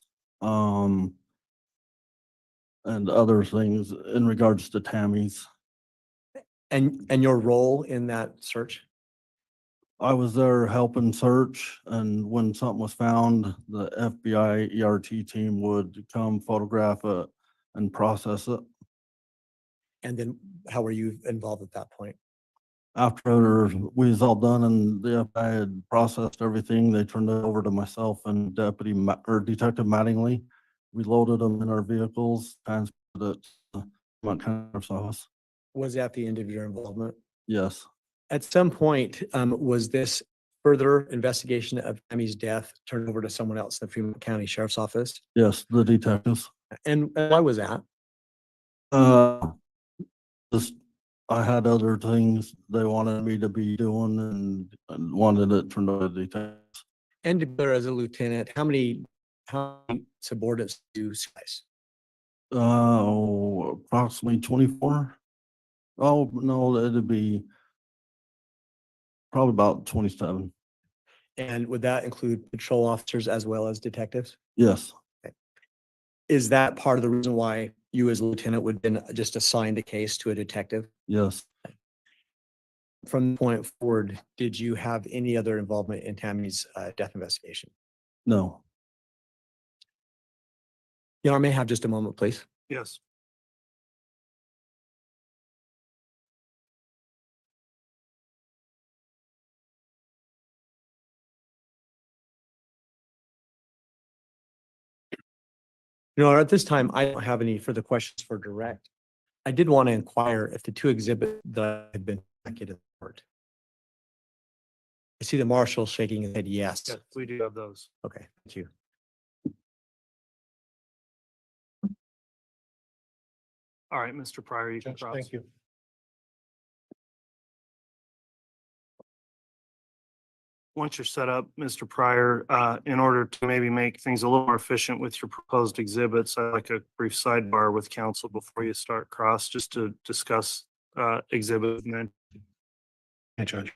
and other things in regards to Tammy's. And your role in that search? I was there helping search, and when something was found, the FBI ERT team would come photograph it and process it. And then how were you involved at that point? After we was all done and the FBI had processed everything, they turned it over to myself and Detective Mattingly. We loaded them in our vehicles, transported it to the Montgomery Sheriff's Office. Was that the end of your involvement? Yes, At some point, was this further investigation of Tammy's death turned over to someone else in the Fremont County Sheriff's Office? yes, the detectives. And why was that? Just, I had other things they wanted me to be doing and wanted it turned over to detectives. And to be clear, as a lieutenant, how many subordinates do you guys? Approximately 24. Oh, no, it'd be probably about 27. And would that include patrol officers as well as detectives? Yes, Is that part of the reason why you as a lieutenant would then just assign the case to a detective? yes. From the point forward, did you have any other involvement in Tammy's death investigation? No. You know, I may have just a moment, please. Yes. You know, at this time, I don't have any further questions for direct. I did want to inquire if the two exhibits that had been packet in the court. I see the marshal shaking his head yes. Yes, we do have those. Okay, thank you. All right, Mr. Pryor, you can Judge, cross. thank you. Once you're set up, Mr. Pryor, in order to maybe make things a little more efficient with your proposed exhibits, I'd like a brief sidebar with council before you start cross, just to discuss exhibit and then. Hey, Judge.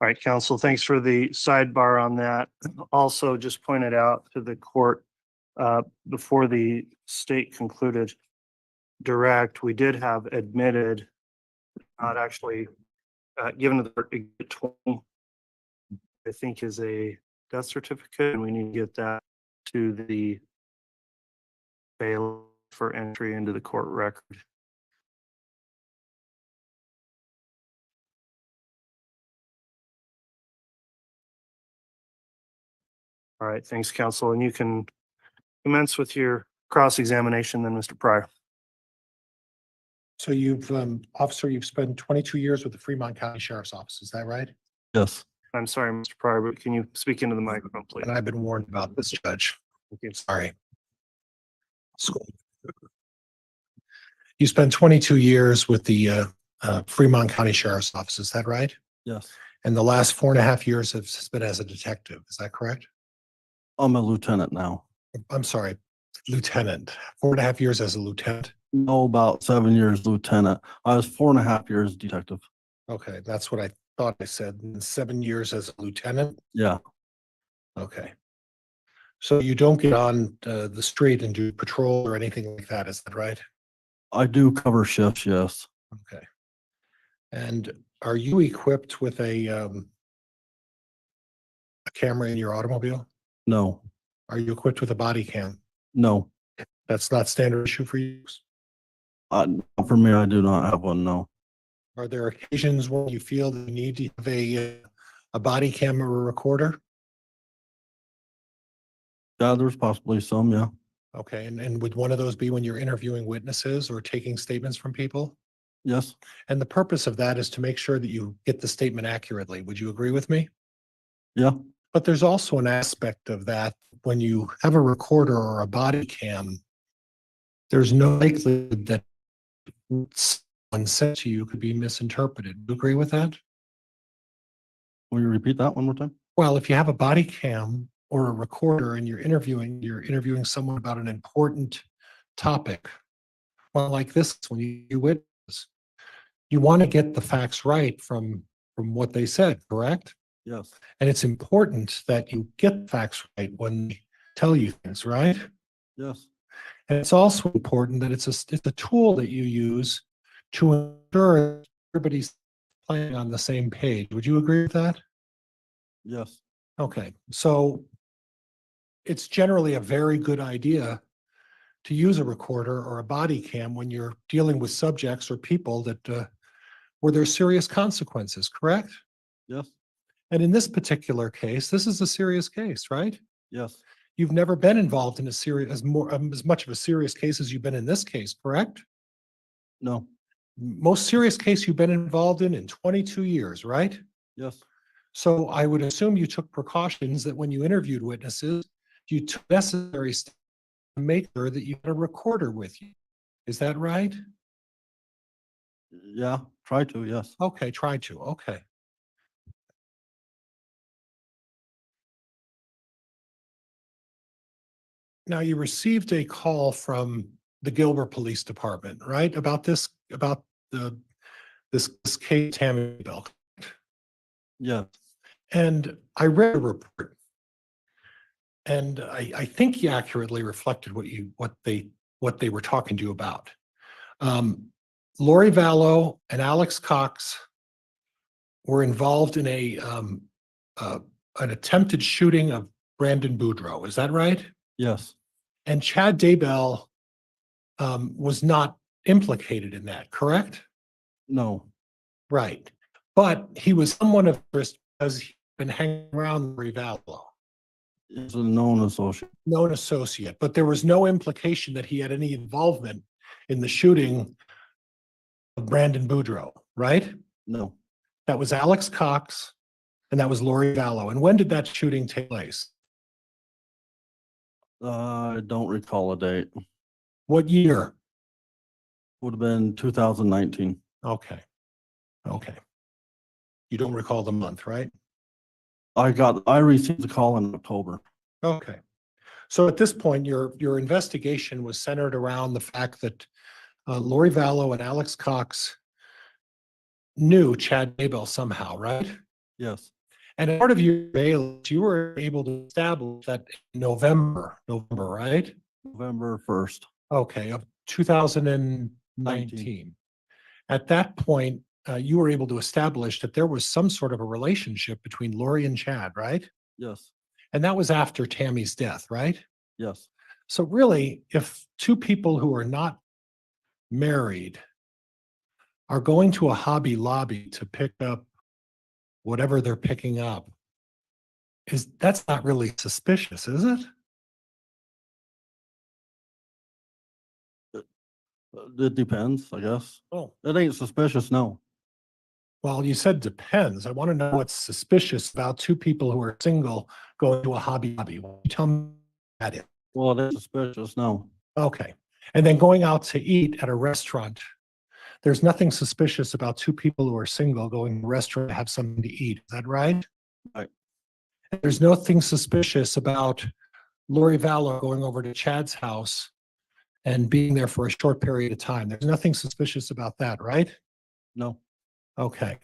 All right, counsel, thanks for the sidebar on that. Also, just pointed out to the court before the state concluded direct, we did have admitted, not actually given to the Exhibit 20, I think is a death certificate, and we need to get that to the bail for entry into the court record. All right, thanks, counsel. And you can commence with your cross-examination then, Mr. Pryor. So you've, officer, you've spent 22 years with the Fremont County Sheriff's Office, is that right? Yes. I'm sorry, Mr. Pryor, but can you speak into the microphone, please? And I've been warned about this, Judge. Sorry. You spent 22 years with the Fremont County Sheriff's Office, is that right? Yes. And the last 4.5 years has been as a detective, is that correct? I'm a lieutenant now. I'm sorry, lieutenant. 4.5 years as a lieutenant. No, about 7 years lieutenant. I was 4.5 years detective. Okay, that's what I thought I said. And 7 years as a lieutenant. Yeah. Okay. So you don't get on the street and do patrol or anything like that, is that right? I do cover shifts, yes. Okay. And are you equipped with a camera in your automobile? No. Are you equipped with a body cam? No. That's not standard issue for you? For me, I do not have one, no. Are there occasions when you feel that you need to have a body camera or recorder? Yeah, there's possibly some, yeah. Okay, and would one of those be when you're interviewing witnesses or taking statements from people? Yes. And the purpose of that is to make sure that you get the statement accurately. Would you agree with me? Yeah. But there's also an aspect of that when you have a recorder or a body cam, there's no likelihood that someone said to you could be misinterpreted. Do you agree with that? Will you repeat that one more time? Well, if you have a body cam or a recorder and you're interviewing someone about an important topic, well, like this, when you witness, you want to get the facts right from what they said, correct? Yes. And it's important that you get the facts right when they tell you things, right? Yes. And it's also important that it's a tool that you use to ensure everybody's playing on the same page. Would you agree with that? Yes. Okay, so it's generally a very good idea to use a recorder or a body cam when you're dealing with subjects or people that where there's serious consequences, correct? Yes. And in this particular case, this is a serious case, right? Yes. You've never been involved in as much of a serious case as you've been in this case, correct? No. Most serious case you've been involved in 22 years, right? Yes. So I would assume you took precautions that when you interviewed witnesses, you took necessary steps to make sure that you had a recorder with you. Is that right? Yeah, try to, yes. Okay, try to. Okay. Now you received a call from the Gilbert Police Department, right? About this case, Tammy Daybell. Yeah. And I read a report, and I think he accurately reflected what they were talking to you about. Lori Vallow and Alex Cox were involved in an attempted shooting of Brandon Boudreaux. Is that right? Yes. And Chad Daybell was not implicated in that, correct? No. Right. But he was someone of interest because he'd been hanging around Lori Vallow. He's a known associate. Known associate, but there was no implication that he had any involvement in the shooting of Brandon Boudreaux, right? No. That was Alex Cox and that was Lori Vallow. And when did that shooting take place? I don't recall a date. What year? Would have been 2019. Okay. Okay. You don't recall the month, right? I received the call in October. Okay. So at this point, your investigation was centered around the fact that Lori Vallow and Alex Cox knew Chad Daybell somehow, right? Yes, And part of your surveillance, you were able to establish that in November, right? November 1st. Okay, of 2019. At that point, you were able to establish that there was some sort of a relationship between Lori and Chad, right? Yes, And that was after Tammy's death, right? yes. So really, if two people who are not married are going to a Hobby Lobby to pick up whatever they're picking up, that's not really suspicious, is it? It depends, I guess. Oh. It ain't suspicious, no. Well, you said depends. I want to know what's suspicious about two people who are single going to a Hobby Lobby. Will you tell me that is? Well, it ain't suspicious, no. Okay. And then going out to eat at a restaurant, there's nothing suspicious about two people who are single going to a restaurant to have something to eat. Is that right? Right. There's nothing suspicious about Lori Vallow going over to Chad's house and being there for a short period of time. There's nothing suspicious about that, right? No. Okay.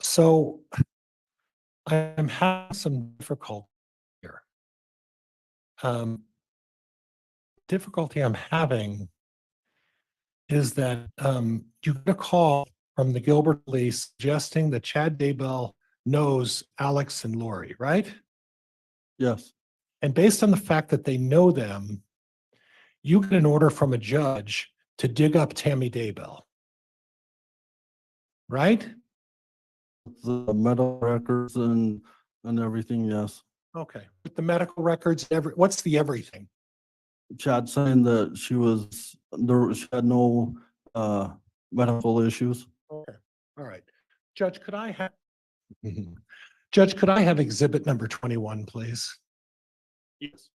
So I'm having some difficulty here. Difficulty I'm having is that you get a call from the Gilbert police suggesting that Chad Daybell knows Alex and Lori, right? Yes, And based on the fact that they know them, you get an order from a judge to dig up Tammy Daybell, right? the medical records and everything, yes. Okay. With the medical records, what's the everything? Chad saying that she had no medical issues. Okay. All right. Judge, could I have Judge, could I have exhibit number 21, please? Yes.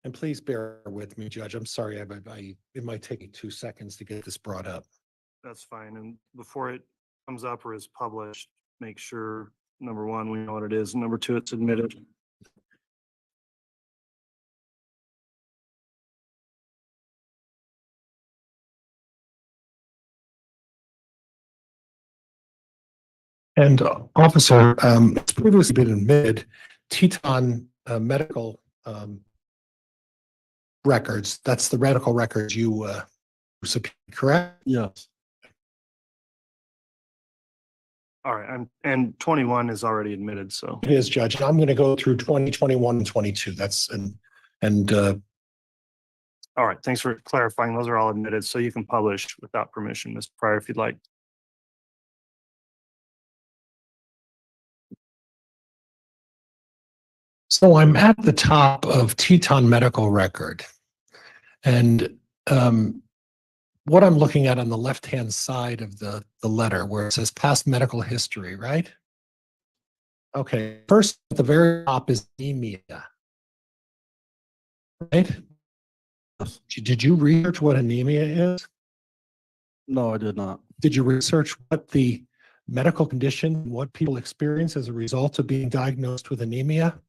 And please bear with me, Judge. I'm sorry, it might take me 2 seconds to get this brought up. That's fine. And before it comes up or is published, make sure, number one, we know what it is. Number two, it's admitted. And officer, it's previously been admitted, Teton medical records, that's the medical records you subpoenaed, correct? Yes. All right. And 21 is already admitted. So It is, Judge. And I'm going to go through 20, 21, and 22. That's all right. Thanks for clarifying. Those are all admitted. So you can publish without permission, Mr. Pryor, if you'd like. So I'm at the top of Teton medical record. And what I'm looking at on the left-hand side of the letter where it says past medical history, right? Okay, first at the very top is anemia. Right? Did you research what anemia is? No, I did not. Did you research what the medical condition, what people experience as a result of being diagnosed with anemia?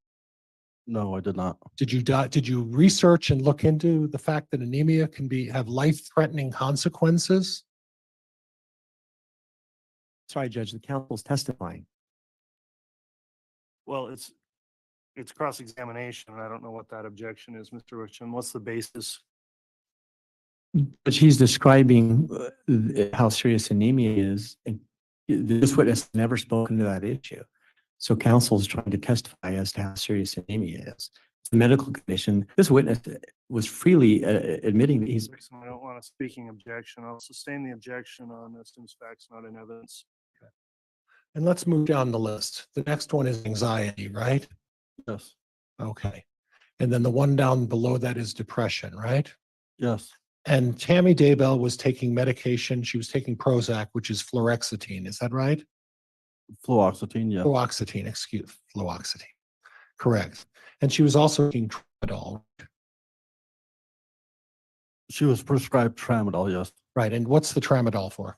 No, I did not. Did you research and look into the fact that anemia can have life-threatening consequences? Sorry, Judge, the counsel's testifying. Well, it's cross-examination. I don't know what that objection is, Mr. Richmond. What's the basis? But she's describing how serious anemia is, and this witness has never spoken to that issue. So counsel's trying to testify as to how serious anemia is. It's a medical condition. This witness was freely admitting that he's. I don't want a speaking objection. I'll sustain the objection on instance facts, not in evidence. Okay. And let's move down the list. The next one is anxiety, right? Yes. Okay. And then the one down below that is depression, right? Yes. And Tammy Daybell was taking medication. She was taking Prozac, which is fluoxetine. Is that right? Fluoxetine, yes. Fluoxetine. Correct. And she was also taking tramadol. She was prescribed tramadol, yes. Right. And what's the tramadol for?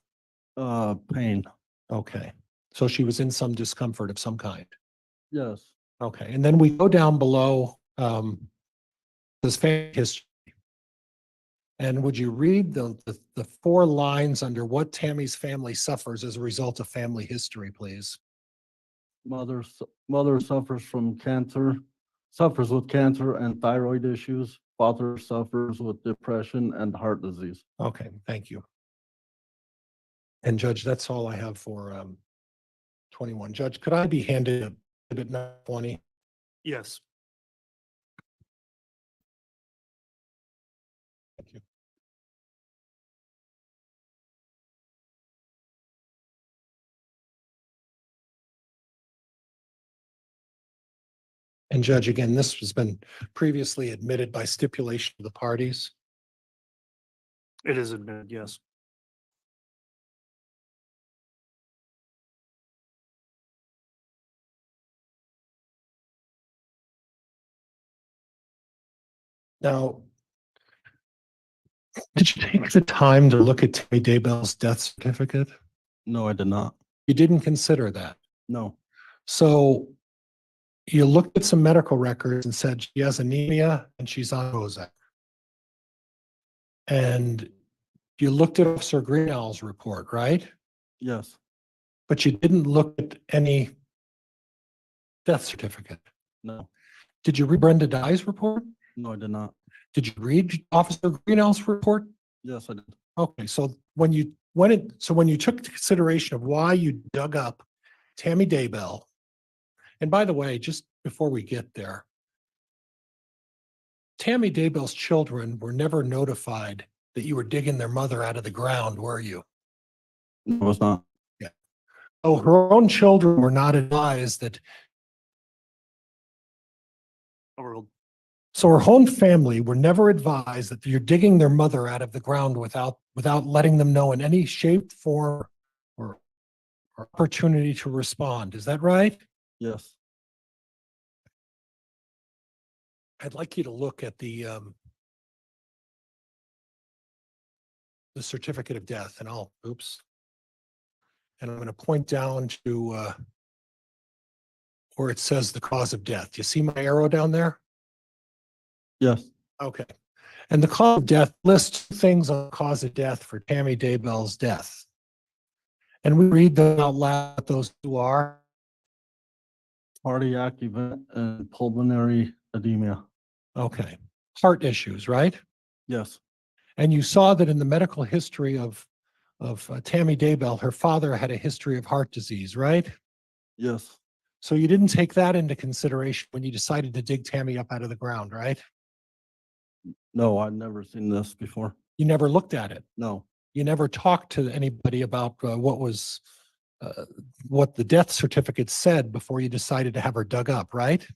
Pain. Okay. So she was in some discomfort of some kind. Yes. Okay, and then we go down below, this family history. And would you read the 4 lines under what Tammy's family suffers as a result of family history, please? Mother suffers from cancer, suffers with cancer and thyroid issues. Father suffers with depression and heart disease. Okay, thank you. And Judge, that's all I have for 21. Judge, could I be handed exhibit 20? Yes. Thank you. And Judge, again, this has been previously admitted by stipulation of the parties. It is admitted, yes. Now, did you take the time to look at Tammy Daybell's death certificate? No, I did not. You didn't consider that. No. So you looked at some medical records and said she has anemia and she's on Prozac. And you looked at Officer Greenall's report, right? Yes. But you didn't look at any death certificate. No. Did you read Brenda Dye's report? No, I did not. Did you read Officer Greenall's report? Yes, I did. Okay, so when you took into consideration of why you dug up Tammy Daybell, and by the way, just before we get there, Tammy Daybell's children were never notified that you were digging their mother out of the ground, were you? No, I was not. Yeah. Oh, her own children were not advised that. Overruled. So her own family were never advised that you're digging their mother out of the ground without letting them know in any shape, form, or opportunity to respond. Is that right? Yes. I'd like you to look at the certificate of death, and I'm going to point down to where it says the cause of death. Do you see my arrow down there? Yes. Okay. And the cause of death lists 2 things on the cause of death for Tammy Daybell's death. And we read them out loud, what those 2 are. Cardiac event and pulmonary edema. Okay. Heart issues, right? Yes. And you saw that in the medical history of Tammy Daybell, her father had a history of heart disease, right? Yes. So you didn't take that into consideration when you decided to dig Tammy up out of the ground, right? No, I'd never seen this before. You never looked at it. No. You never talked to anybody about what the death certificate said before you decided to have her dug up, right?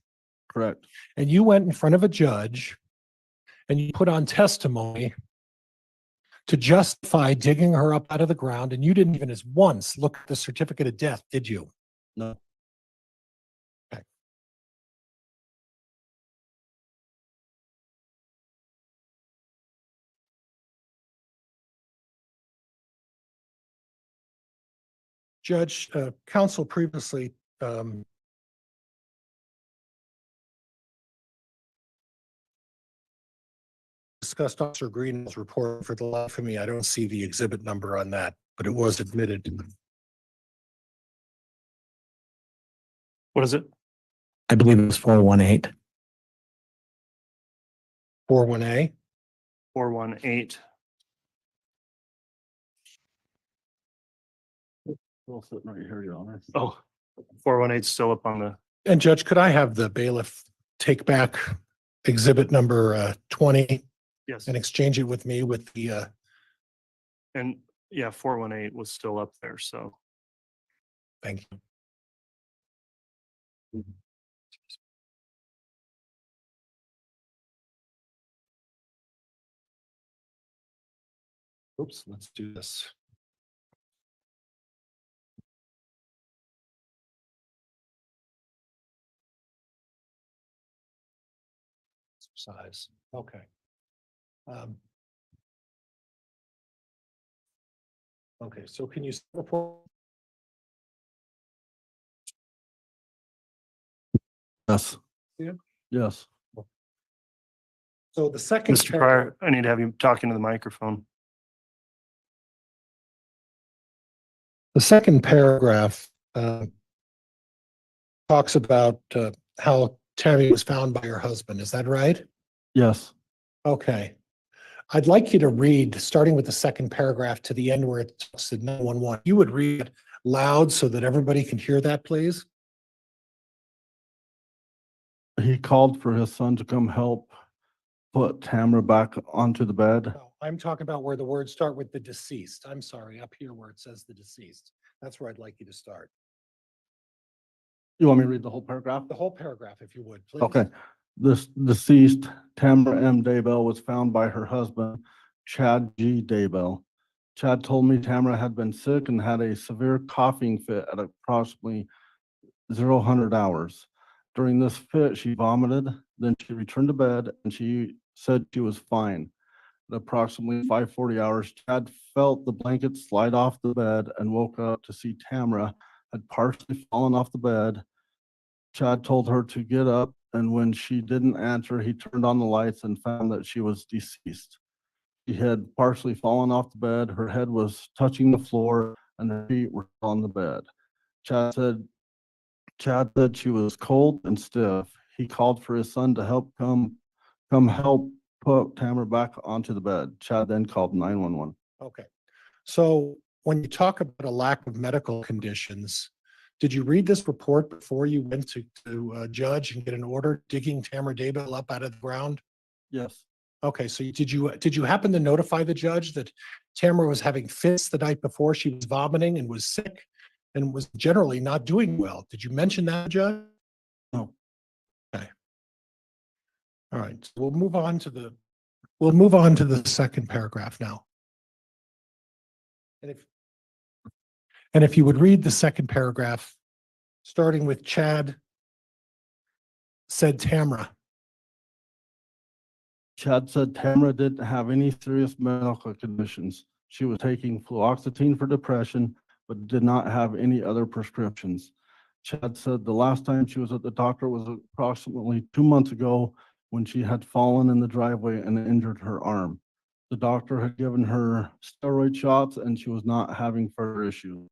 Correct. And you went in front of a judge and you put on testimony to justify digging her up out of the ground, and you didn't even as once look at the certificate of death, did you? No. Okay. Judge, counsel previously discussed Officer Green's report. For the life of me, I don't see the exhibit number on that, but it was admitted. What is it? I believe it was 418. 41A? 418. Still sitting right here, Your Honor. Oh, 418 is still up on the. And Judge, could I have the bailiff take back exhibit number 20? Yes. And exchange it with me with the And yeah, 418 was still up there, so. thank you. Oops, let's do this. Size. Okay. Okay, so can you report? Yes. Yeah. Yes. So the second. Mr. Pryor, I need to have you talking to the microphone. The second paragraph talks about how Tammy was found by her husband. Is that right? Yes. Okay. I'd like you to read, starting with the second paragraph to the end where it talks to 911. You would read it loud so that everybody can hear that, please. He called for his son to come help put Tamara back onto the bed. No, I'm talking about where the words start with the deceased. I'm sorry, up here where it says the deceased. That's where I'd like you to start. You want me to read the whole paragraph? The whole paragraph, if you would, please. Okay. This deceased Tamara M. Daybell was found by her husband, Chad G. Daybell. Chad told me Tamara had been sick and had a severe coughing fit at approximately 0 hours. During this fit, she vomited, then she returned to bed and she said she was fine. At approximately 5:40 hours, Chad felt the blanket slide off the bed and woke up to see Tamara had partially fallen off the bed. Chad told her to get up, and when she didn't answer, he turned on the lights and found that she was deceased. She had partially fallen off the bed, her head was touching the floor, and her feet were on the bed. Chad said she was cold and stiff. He called for his son to come help put Tamara back onto the bed. Chad then called 911. Okay. So when you talk about a lack of medical conditions, did you read this report before you went to judge and get an order digging Tamara Daybell up out of the ground? Yes. Okay, so did you happen to notify the judge that Tamara was having fits the night before, she was vomiting and was sick and was generally not doing well? Did you mention that, Judge? No. Okay. All right, so we'll move on to the second paragraph now. And if you would read the second paragraph, starting with Chad said Tamara. Chad said Tamara didn't have any serious medical conditions. She was taking fluoxetine for depression, but did not have any other prescriptions. Chad said the last time she was at the doctor was approximately 2 months ago when she had fallen in the driveway and injured her arm. The doctor had given her steroid shots and she was not having further issues.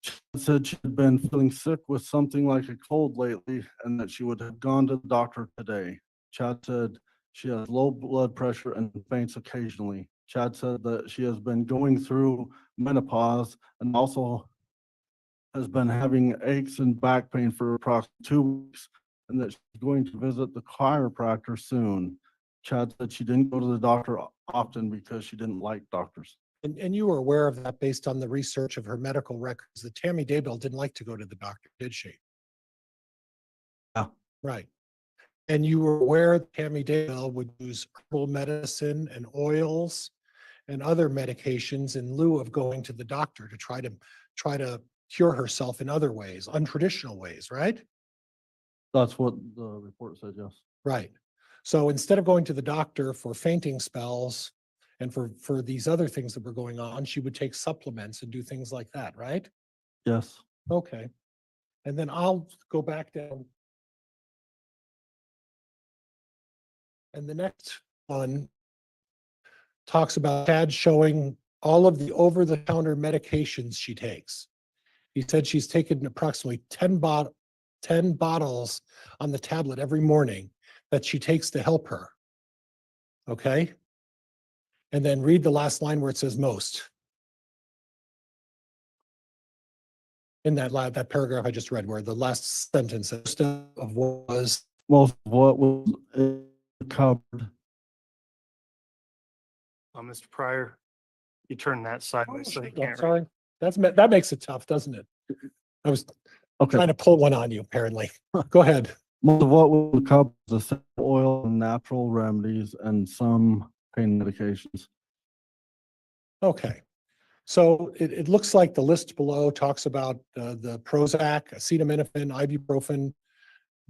Chad said she had been feeling sick with something like a cold lately and that she would have gone to the doctor today. Chad said she has low blood pressure and faints occasionally. Chad said that she has been going through menopause and also has been having aches and back pain for approximately 2 weeks and that she's going to visit the chiropractor soon. Chad said she didn't go to the doctor often because she didn't like doctors. And you were aware of that based on the research of her medical records, that Tammy Daybell didn't like to go to the doctor, did she? Yeah. Right. And you were aware that Tammy Daybell would use herbal medicine and oils and other medications in lieu of going to the doctor to try to cure herself in other ways, untraditional ways, right? That's what the report said, yes. Right. So instead of going to the doctor for fainting spells and for these other things that were going on, she would take supplements and do things like that, right? Yes. Okay. And then I'll go back down. And the next one talks about Chad showing all of the over-the-counter medications she takes. He said she's taken approximately 10 bottles on the tablet every morning that she takes to help her. Okay? And then read the last line where it says most. In that paragraph I just read, where the last sentence of was. Most of what was covered. Mr. Pryor, you turn that sideways so they can't. Sorry, that makes it tough, doesn't it? I was trying to pull one on you, apparently. Go ahead. Most of what was covered was essential oil and natural remedies and some pain medications. Okay. So it looks like the list below talks about the Prozac, acetaminophen, ibuprofen,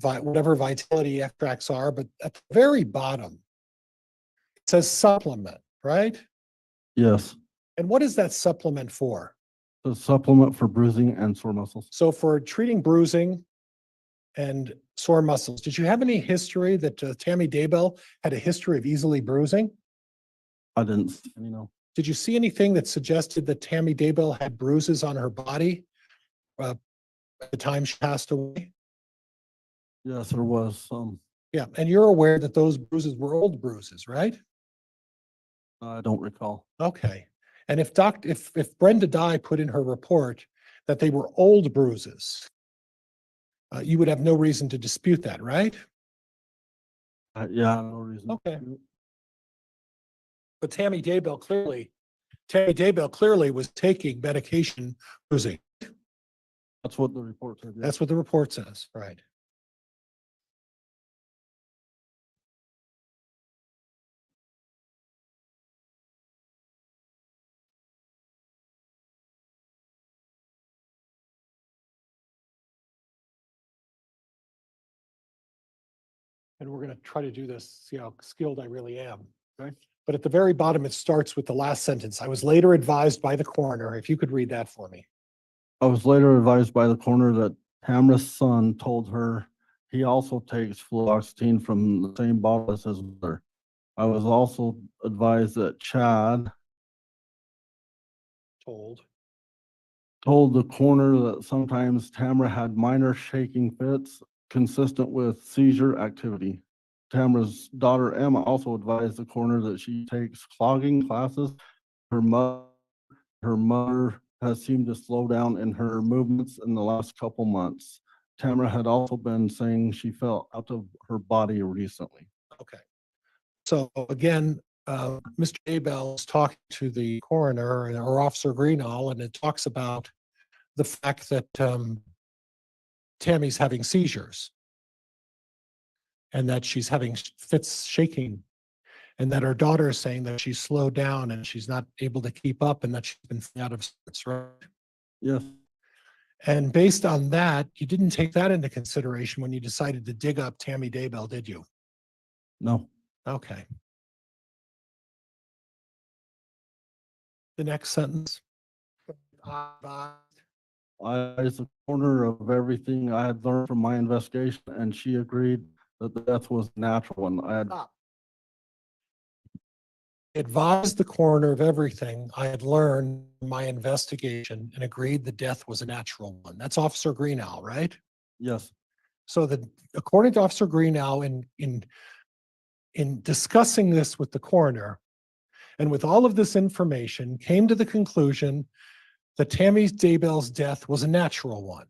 whatever vitality extracts are, but at the very bottom, it says supplement, right? Yes. And what is that supplement for? A supplement for bruising and sore muscles. So for treating bruising and sore muscles. Did you have any history that Tammy Daybell had a history of easily bruising? I didn't, see any, no. Did you see anything that suggested that Tammy Daybell had bruises on her body at the time she passed away? Yes, there was some. Yeah, and you're aware that those bruises were old bruises, right? I don't recall. Okay. And if Brenda Dye put in her report that they were old bruises, you would have no reason to dispute that, right? Yeah, no reason. Okay. But Tammy Daybell clearly was taking medication bruising. That's what the report said. Yeah. That's what the report says, right? And we're going to try to do this, see how skilled I really am. Okay. But at the very bottom, it starts with the last sentence. I was later advised by the coroner. If you could read that for me. I was later advised by the coroner that Tamara's son told her he also takes fluoxetine from the same bottle as his mother. I was also advised that Chad told the coroner that sometimes Tamara had minor shaking fits consistent with seizure activity. Tamara's daughter Emma also advised the coroner that she takes clogging classes. Her mother has seemed to slow down in her movements in the last couple months. Tamara had also been saying she felt out of her body recently. Okay. So again, Mr. Daybell is talking to the coroner or Officer Greenall, and it talks about the fact that Tammy's having seizures and that she's having fits shaking, and that her daughter is saying that she's slowed down and she's not able to keep up and that she's been out of sorts, right? Yes. And based on that, you didn't take that into consideration when you decided to dig up Tammy Daybell, did you? No. Okay. The next sentence. I was the coroner of everything I had learned from my investigation, and she agreed that the death was natural. And I had Advised the coroner of everything I had learned in my investigation and agreed the death was a natural one. That's Officer Greenall, right? Yes. So that according to Officer Greenall, in discussing this with the coroner and with all of this information, came to the conclusion that Tammy Daybell's death was a natural one.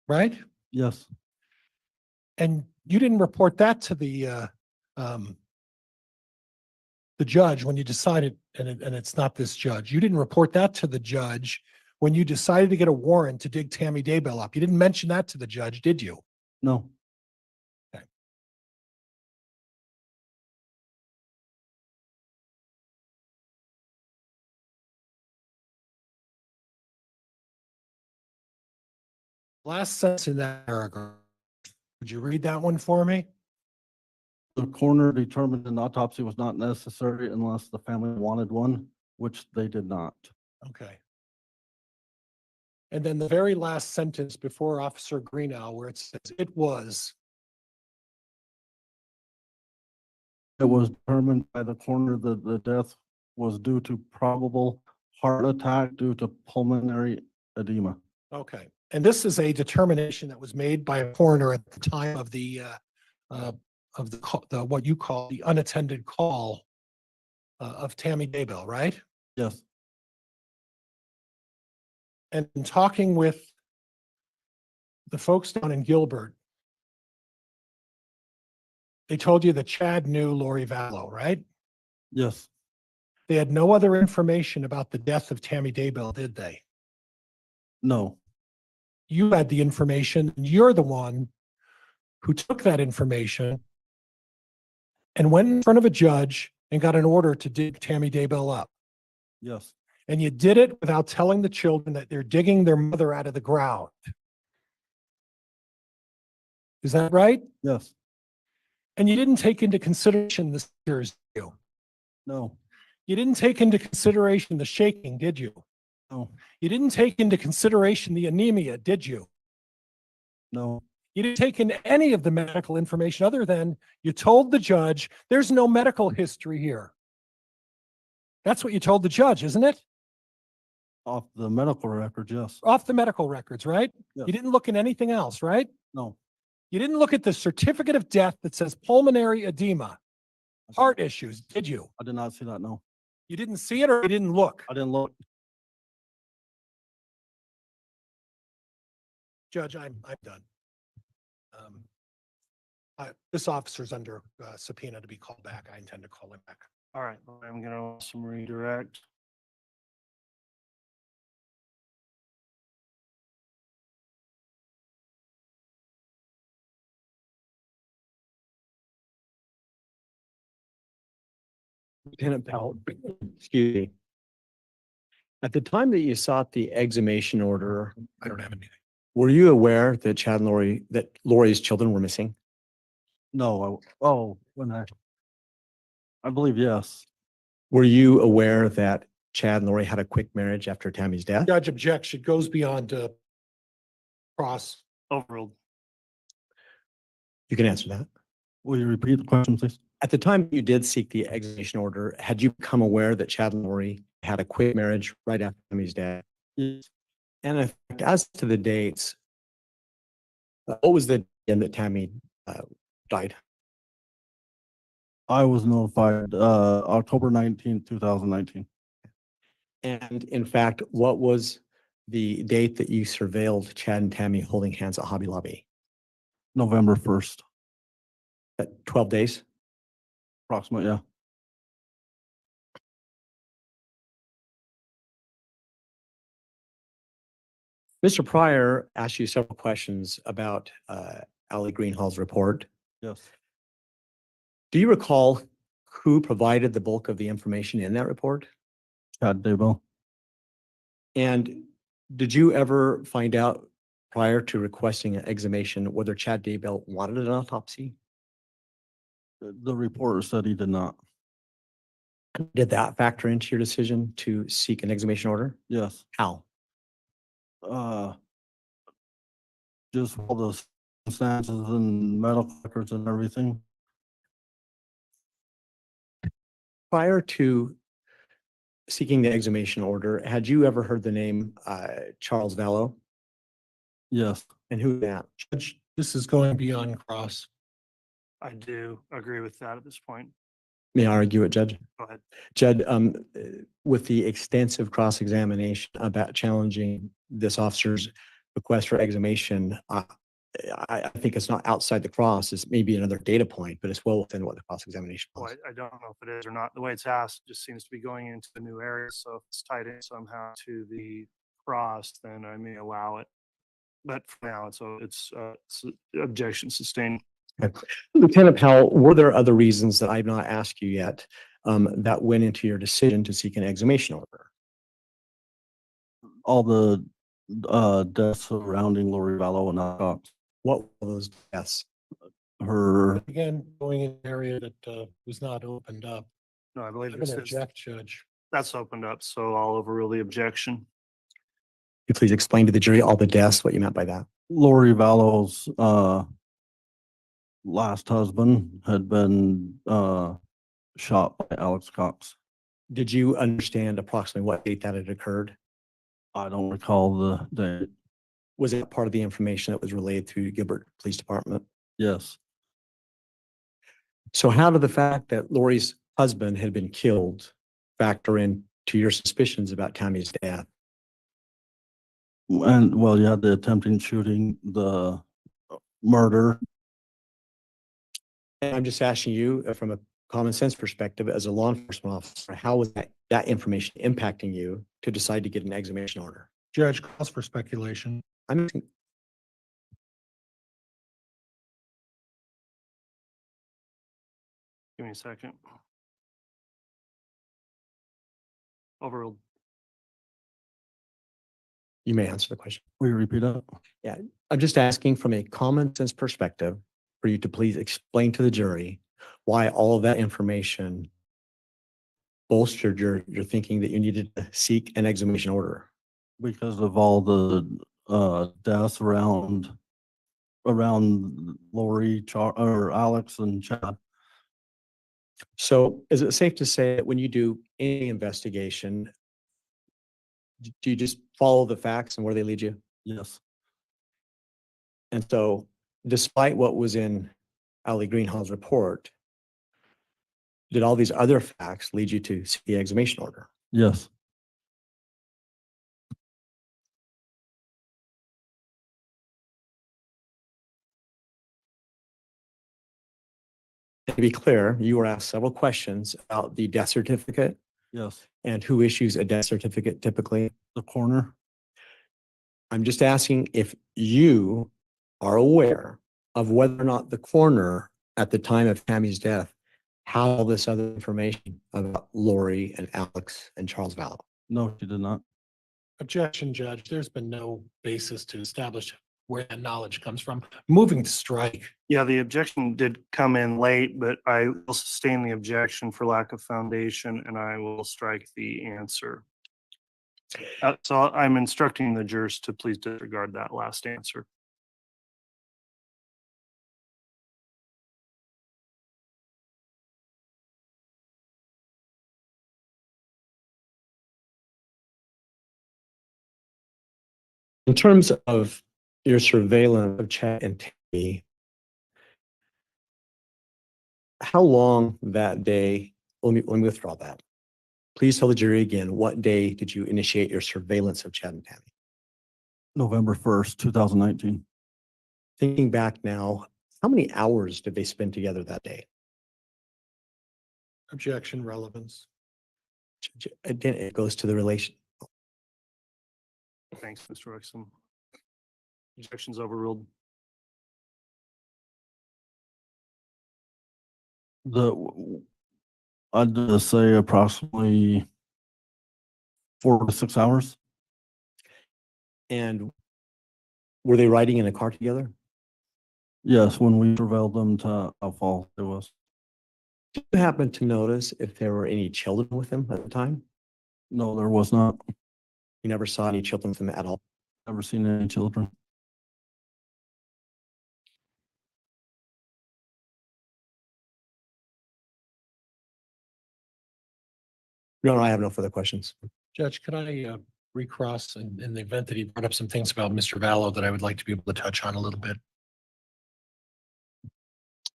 Right? Yes. And you didn't report that to the judge when you decided, and it's not this judge, you didn't report that to the judge when you decided to get a warrant to dig Tammy Daybell up. You didn't mention that to the judge, did you? No. Okay. Last sentence in that paragraph. Would you read that one for me? The coroner determined an autopsy was not necessary unless the family wanted one, which they did not. Okay. And then the very last sentence before Officer Greenall, where it says it was determined by the coroner that the death was due to probable heart attack due to pulmonary edema. okay. And this is a determination that was made by a coroner at the time of the what you call the unattended call of Tammy Daybell, right? Yes. And in talking with the folks down in Gilbert, they told you that Chad knew Lori Vallow, right? Yes. They had no other information about the death of Tammy Daybell, did they? No. You had the information, and you're the one who took that information and went in front of a judge and got an order to dig Tammy Daybell up. Yes. And you did it without telling the children that they're digging their mother out of the ground. Is that right? Yes. And you didn't take into consideration the seizures, did you? No. You didn't take into consideration the shaking, did you? No. You didn't take into consideration the anemia, did you? No, You didn't take in any of the medical information other than you told the judge there's no medical history here. That's what you told the judge, isn't it? off the medical record, yes. Off the medical records, right? Yes. You didn't look at anything else, right? No, You didn't look at the certificate of death that says pulmonary edema, heart issues, did you? I did not see that, no. You didn't see it or you didn't look? I didn't look. Judge, I'm done. This officer's under subpoena to be called back. I intend to call him back. All right, I'm gonna some redirect. Lieutenant Powell, excuse me. At the time that you sought the exhumation order, I don't have anything. were you aware that Chad and Lori, that Lori's children were missing? No, I believe yes. Were you aware that Chad and Lori had a quick marriage after Tammy's death? Judge objects. It goes beyond cross. Overruled. You can answer that. Will you repeat the question, please? At the time you did seek the exhumation order, had you become aware that Chad and Lori had a quick marriage right after Tammy's death? Yes. And in fact, as to the dates, what was the day that Tammy died? I was notified, October 19th, 2019. And in fact, what was the date that you surveilled Chad and Tammy holding hands at Hobby Lobby? November 1st, At 12 days? approximately, yeah. Mr. Pryor asked you several questions about Ally Greenhall's report. Yes. Do you recall who provided the bulk of the information in that report? Chad Daybell. And did you ever find out prior to requesting an exhumation whether Chad Daybell wanted an autopsy? The reporter said he did not. Did that factor into your decision to seek an exhumation order? Yes. How? Just all the circumstances and medical records and everything. Prior to seeking the exhumation order, had you ever heard the name Charles Vallow? Yes. And who that? Judge, this is going beyond cross. I do agree with that at this point. May I argue it, Judge? Go ahead. Judge, with the extensive cross-examination about challenging this officer's request for exhumation, I think it's not outside the cross. It's maybe another data point, but it's well within what the cross-examination Well, was. I don't know if it is or not. The way it's asked just seems to be going into a new area. So if it's tied in somehow to the cross, then I may allow it. But for now, it's objection sustained. Okay. Lieutenant Powell, were there other reasons that I've not asked you yet that went into your decision to seek an exhumation order? All the deaths surrounding Lori Vallow and Cox. What were those deaths? Her, Again, going in an area that was not opened up. No, I believe I'm it's, going to object, Judge. that's opened up. So I'll overrule the objection. Could you please explain to the jury all the deaths, what you meant by that? Lori Vallow's last husband had been shot by Alex Cox. Did you understand approximately what date that had occurred? I don't recall the date. Was it part of the information that was relayed through Gilbert Police Department? Yes. So how did the fact that Lori's husband had been killed factor in to your suspicions about Tammy's death? And well, you had the attempting shooting, the murder. And I'm just asking you from a common sense perspective as a law enforcement officer, how was that information impacting you to decide to get an exhumation order? Judge calls for speculation. I'm Give me a second. Overruled. You may answer the question. Will you repeat that? Yeah, I'm just asking from a common sense perspective for you to please explain to the jury why all of that information bolstered your thinking that you needed to seek an exhumation order. Because of all the deaths around around Lori, or Alex and Chad. So is it safe to say that when you do any investigation, do you just follow the facts and where they lead you? Yes. And so despite what was in Ali Greenhall's report, did all these other facts lead you to see the exhumation order? Yes. To be clear, you were asked several questions about the death certificate Yes. and who issues a death certificate typically. The coroner. I'm just asking if you are aware of whether or not the coroner at the time of Tammy's death had all this other information about Lori and Alex and Charles Vallow. No, she did not. Objection, Judge. There's been no basis to establish where that knowledge comes from. Moving to strike. Yeah, the objection did come in late, but I will sustain the objection for lack of foundation and I will strike the answer. So I'm instructing the jurors to please disregard that last answer. In terms of your surveillance of Chad and Tammy, how long that day, let me withdraw that. Please tell the jury again, what day did you initiate your surveillance of Chad and Tammy? November 1st, 2019. Thinking back now, how many hours did they spend together that day? Objection, relevance. Again, it goes to the relation. Thanks, Mr. Exum. Objection's overruled. I'd just say approximately 4 to 6 hours. And were they riding in a car together? Yes, when we surveilled them to how far it was. Did you happen to notice if there were any children with them at the time? No, there was not. You never saw any children with them at all? Never seen any children. No, I have no further questions. Judge, could I recross in the event that he brought up some things about Mr. Vallow that I would like to be able to touch on a little bit?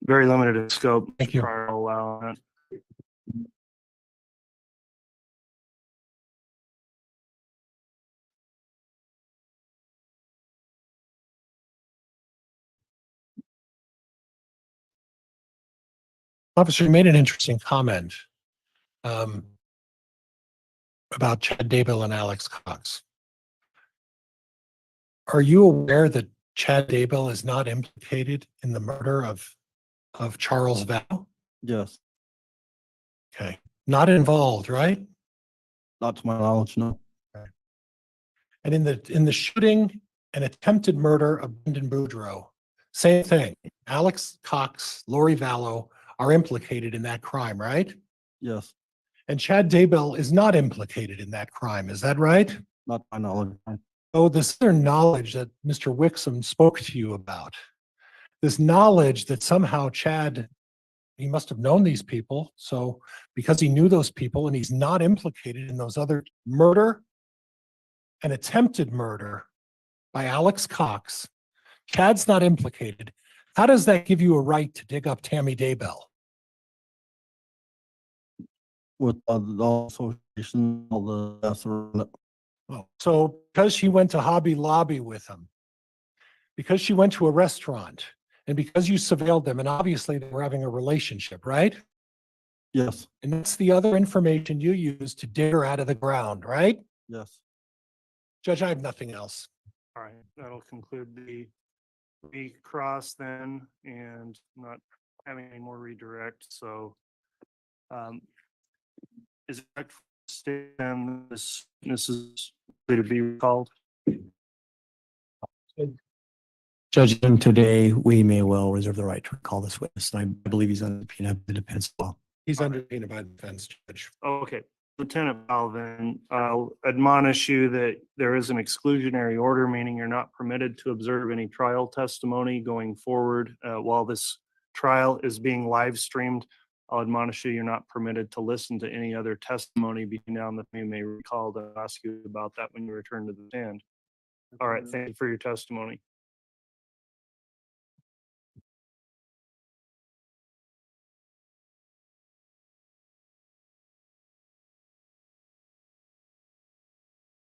Very limited in scope. Thank you. I'll allow that. Officer, you made an interesting comment about Chad Daybell and Alex Cox. Are you aware that Chad Daybell is not implicated in the murder of Charles Vallow? Yes. Okay, not involved, right? Not to my knowledge, no. And in the shooting and attempted murder of Brendan Boudreaux, same thing. Alex Cox, Lori Vallow are implicated in that crime, right? Yes. And Chad Daybell is not implicated in that crime. Is that right? Not to my knowledge. Oh, this other knowledge that Mr. Wixom spoke to you about, this knowledge that somehow Chad, he must have known these people. So because he knew those people and he's not implicated in those other murder and attempted murder by Alex Cox, Chad's not implicated. How does that give you a right to dig up Tammy Daybell? With the association, all the deaths around it. Oh, so because she went to Hobby Lobby with him, because she went to a restaurant, and because you surveilled them, and obviously they were having a relationship, right? Yes. And that's the other information you used to dig her out of the ground, right? Yes. Judge, I have nothing else. All right, that'll conclude the recross then and not having any more redirect. So is it correct to state then this is to be recalled? Judge, today we may well reserve the right to recall this witness. And I believe he's under subpoena by the defense law. He's under subpoena by the defense, Judge. Oh, okay. Lieutenant Alvin, I'll admonish you that there is an exclusionary order, meaning you're not permitted to observe any trial testimony going forward. While this trial is being live streamed, I'll admonish you, you're not permitted to listen to any other testimony between now and then. You may recall to ask you about that when you return to the stand. All right, thank you for your testimony.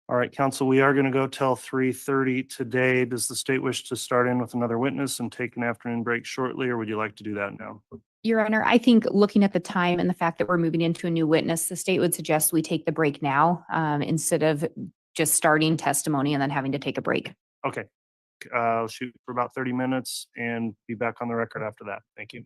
All right, council, we are going to go till 3:30 today. Does the state wish to start in with another witness and take an afternoon break shortly, or would you like to do that now? Your Honor, I think looking at the time and the fact that we're moving into a new witness, the state would suggest we take the break now instead of just starting testimony and then having to take a break. Okay, I'll shoot for about 30 minutes and be back on the record after that. Thank you.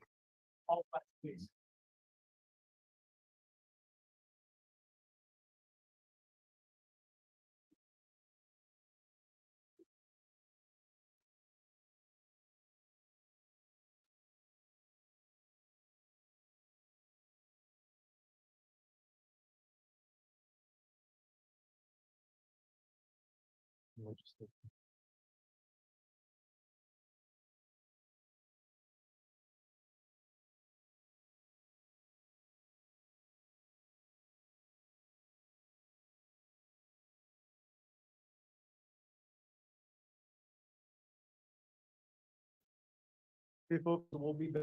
People will be back.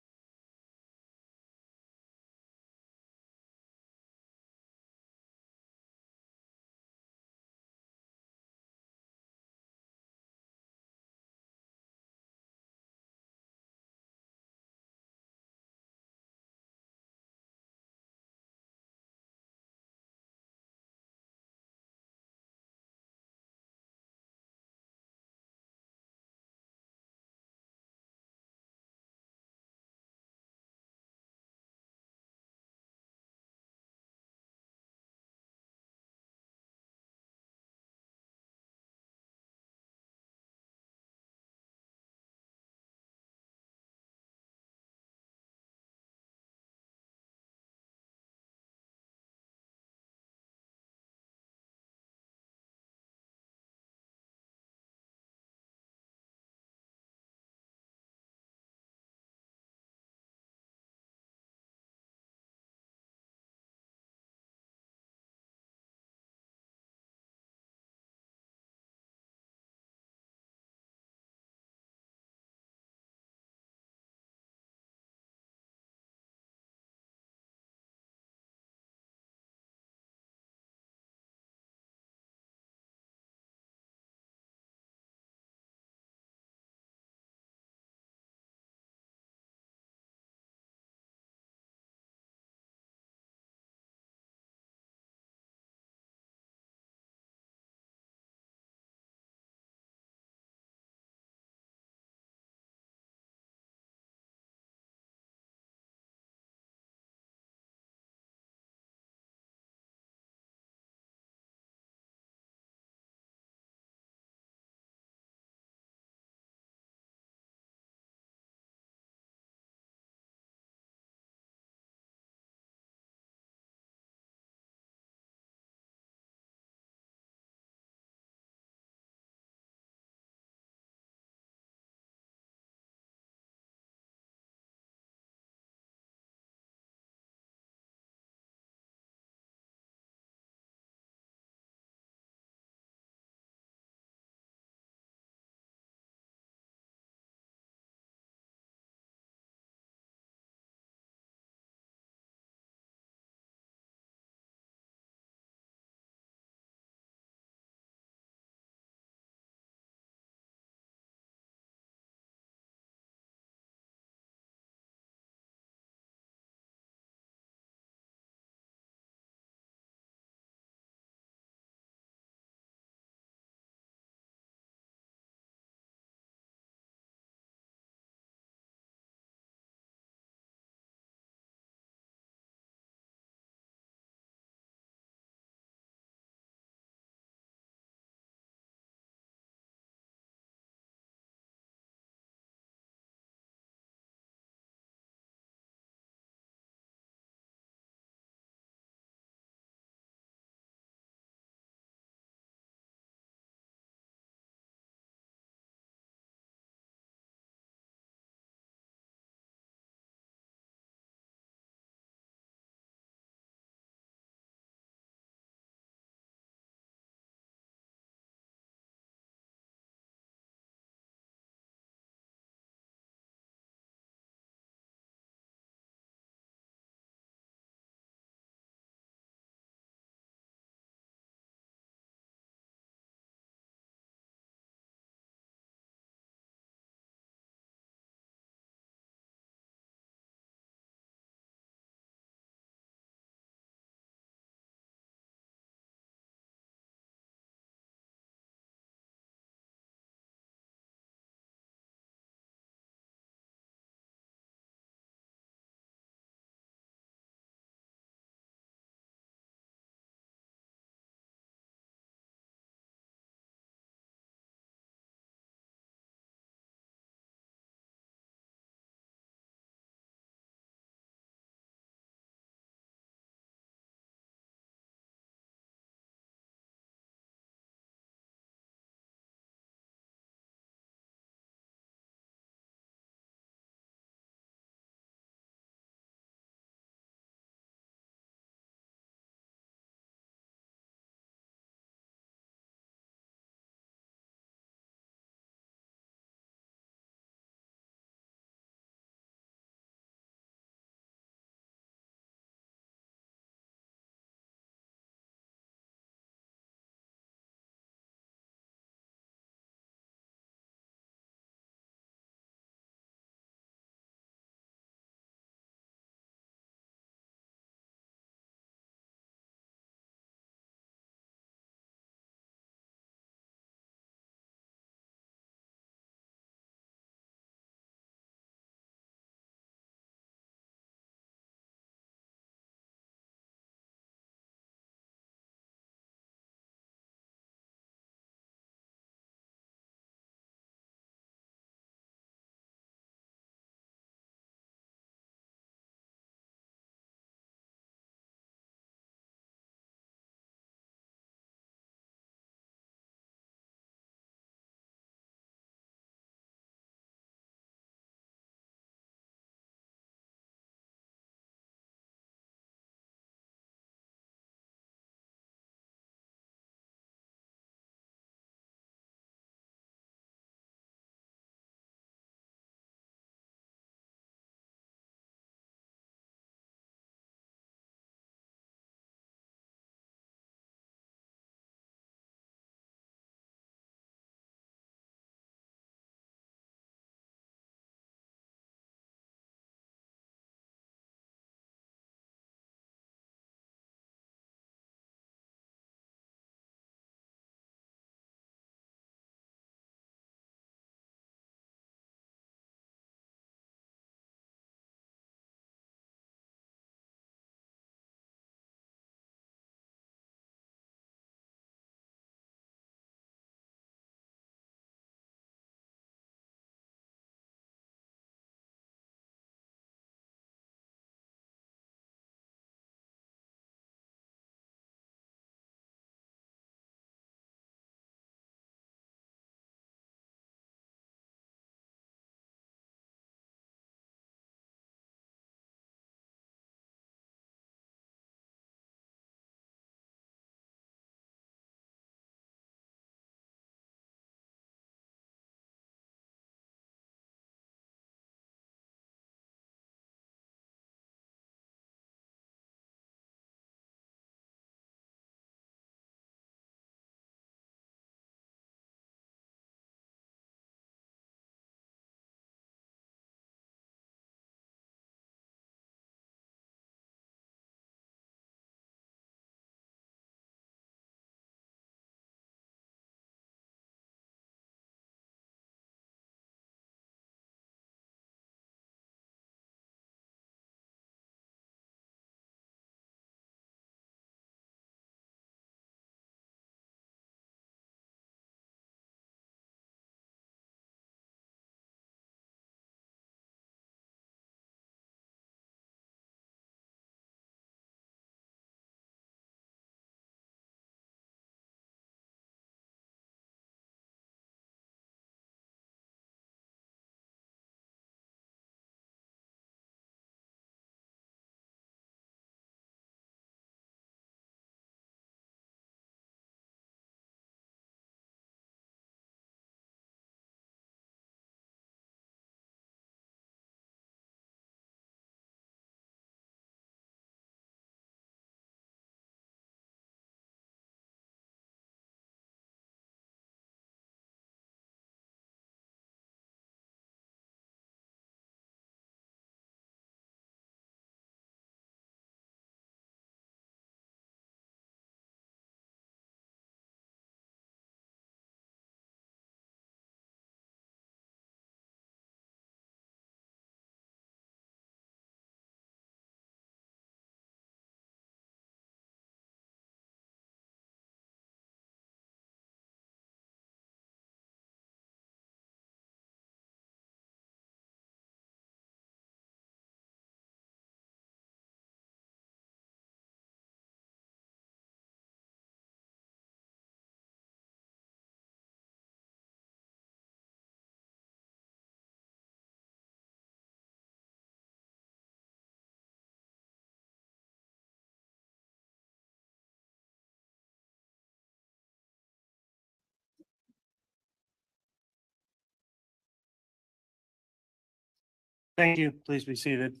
Thank you. Please be seated.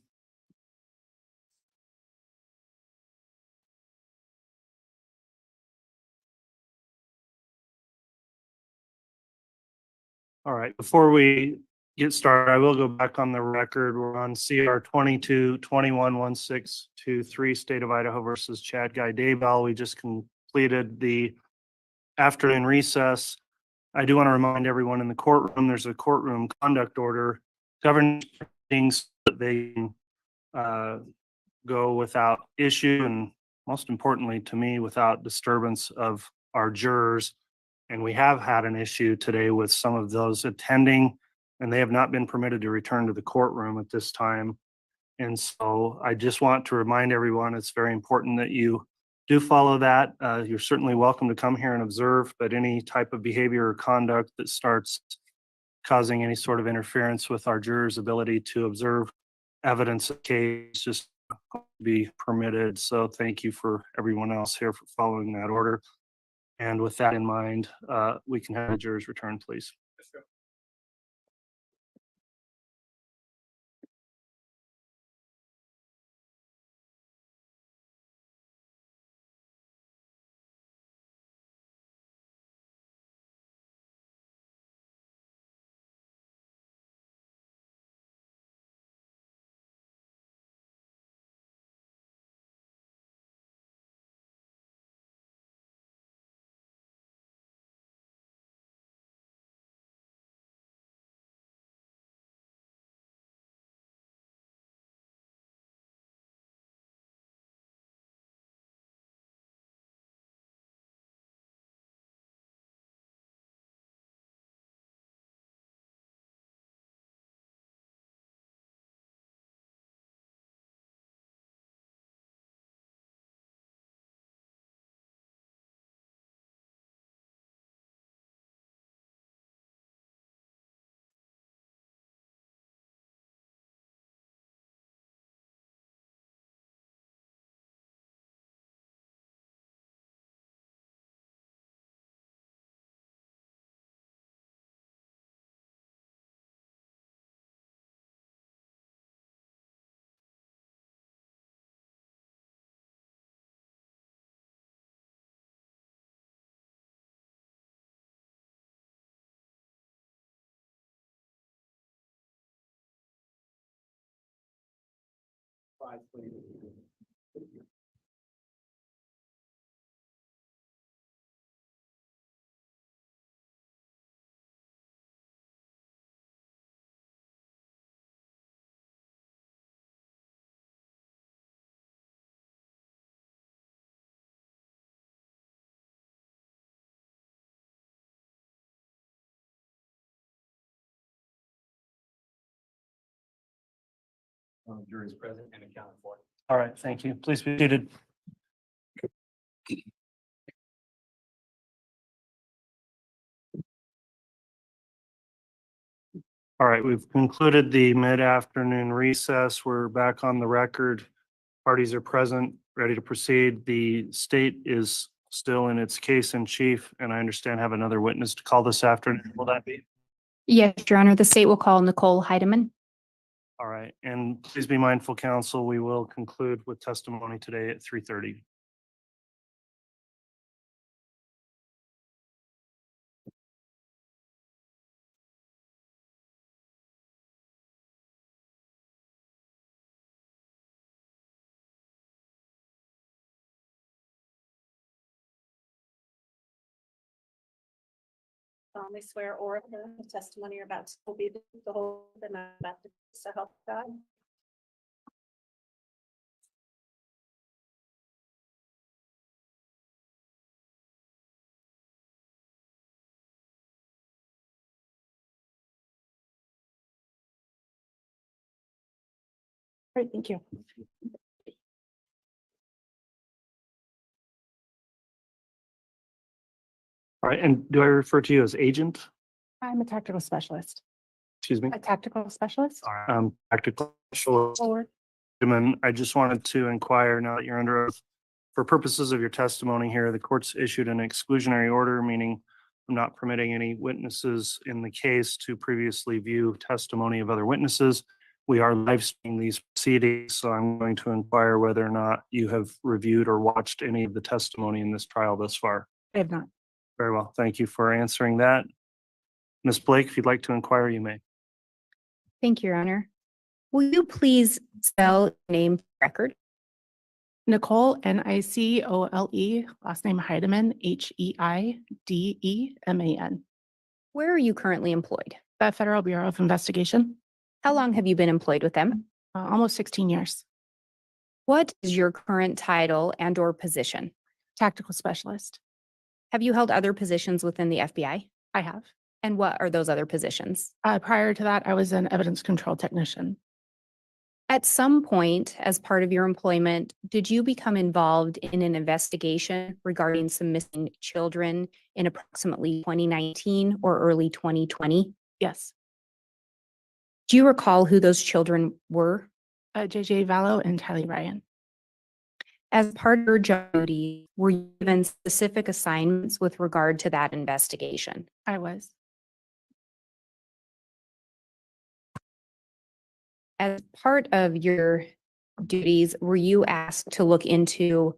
All right, before we get started, I will go back on the record. We're on CR 22-21-1623, State of Idaho versus Chad Guy Daybell. We just completed the afternoon recess. I do want to remind everyone in the courtroom, there's a courtroom conduct order governing things that they can go without issue, and most importantly to me, without disturbance of our jurors. And we have had an issue today with some of those attending, and they have not been permitted to return to the courtroom at this time. And so I just want to remind everyone, it's very important that you do follow that. You're certainly welcome to come here and observe, but any type of behavior or conduct that starts causing any sort of interference with our jurors' ability to observe evidence of the case just be permitted. So thank you for everyone else here for following that order. And with that in mind, we can have the jurors return, please. Jury's present and accounted for. All right, thank you. Please be seated. All right, we've concluded the mid-afternoon recess. We're back on the record. Parties are present, ready to proceed. The state is still in its case in chief, and I understand have another witness to call this afternoon. Will that be? Yes, Your Honor, the state will call Nicole Heidemann. All right, and please be mindful, counsel, we will conclude with testimony today at 3:30. Solemnly swear or affirm the testimony you're about to will be the whole and not about to, so help God. Great, thank you. All right, and do I refer to you as agent? I'm a tactical specialist. Excuse me? A tactical specialist? All right, tactical specialist. Forward. I just wanted to inquire, now that you're under oath, for purposes of your testimony here, the court's issued an exclusionary order, meaning I'm not permitting any witnesses in the case to previously view testimony of other witnesses. we are live streaming these proceedings, so I'm going to inquire whether or not you have reviewed or watched any of the testimony in this trial thus far. I have not. Very well. Thank you for answering that. Ms. Blake, if you'd like to inquire, you may. Thank you, Your Honor. Will you please spell your name for the record? Nicole, Nicole, last name Heidemann, Heideman. Where are you currently employed? The Federal Bureau of Investigation. How long have you been employed with them? Almost 16 years. What is your current title and or position? Tactical specialist. Have you held other positions within the FBI? I have. And what are those other positions? Prior to that, I was an evidence control technician. At some point, as part of your employment, did you become involved in an investigation regarding some missing children in approximately 2019 or early 2020? Yes. Do you recall who those children were? Lori Vallow and Tylee Ryan. As part of your job duty, were you given specific assignments with regard to that investigation? I was. As part of your duties, were you asked to look into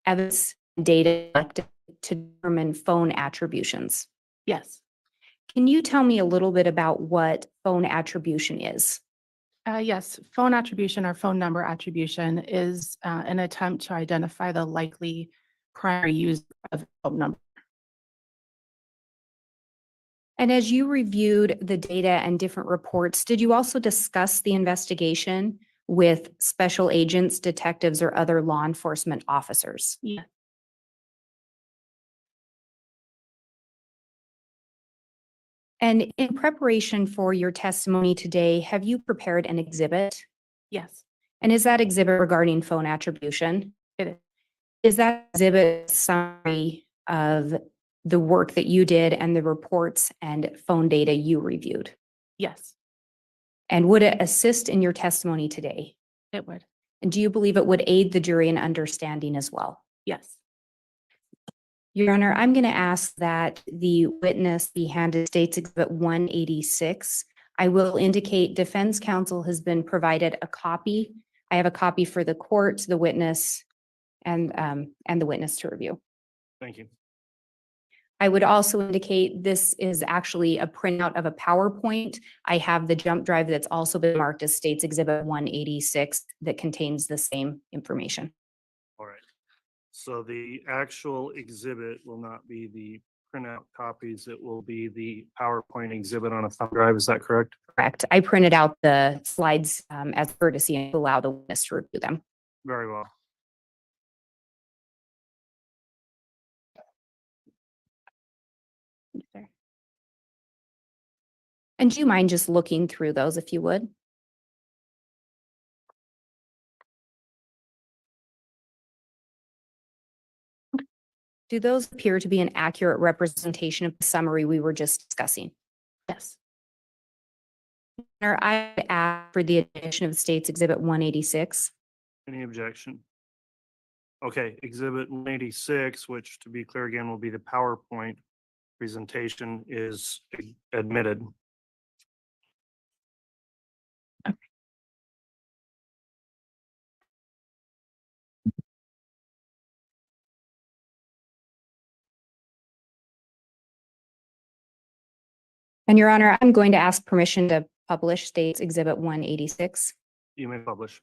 evidence and data collected to determine phone attributions? Yes. Can you tell me a little bit about what phone attribution is? Yes, phone attribution or phone number attribution is an attempt to identify the likely primary user of a phone number. And as you reviewed the data and different reports, did you also discuss the investigation with special agents, detectives, or other law enforcement officers? Yeah. And in preparation for your testimony today, have you prepared an exhibit? Yes. And is that exhibit regarding phone attribution? It is. Is that exhibit a summary of the work that you did and the reports and phone data you reviewed? Yes, And would it assist in your testimony today? it would. And do you believe it would aid the jury in understanding as well? Yes. Your Honor, I'm going to ask that the witness be handed State's Exhibit 186. I will indicate defense counsel has been provided a copy. I have a copy for the court, the witness, and the witness to review. Thank you. I would also indicate this is actually a printout of a PowerPoint. I have the jump drive that's also been marked as State's Exhibit 186 that contains the same information. All right. So the actual exhibit will not be the printout copies. It will be the PowerPoint exhibit on a thumb drive. Is that correct? Correct. I printed out the slides as courtesy and allow the witness to review them. Very well. And do you mind just looking through those if you would? Do those appear to be an accurate representation of the summary we were just discussing? Yes. I would ask for the addition of State's Exhibit 186. Any objection? Okay, Exhibit 186, which to be clear again will be the PowerPoint presentation, is admitted. And Your Honor, I'm going to ask permission to publish State's Exhibit 186. You may publish.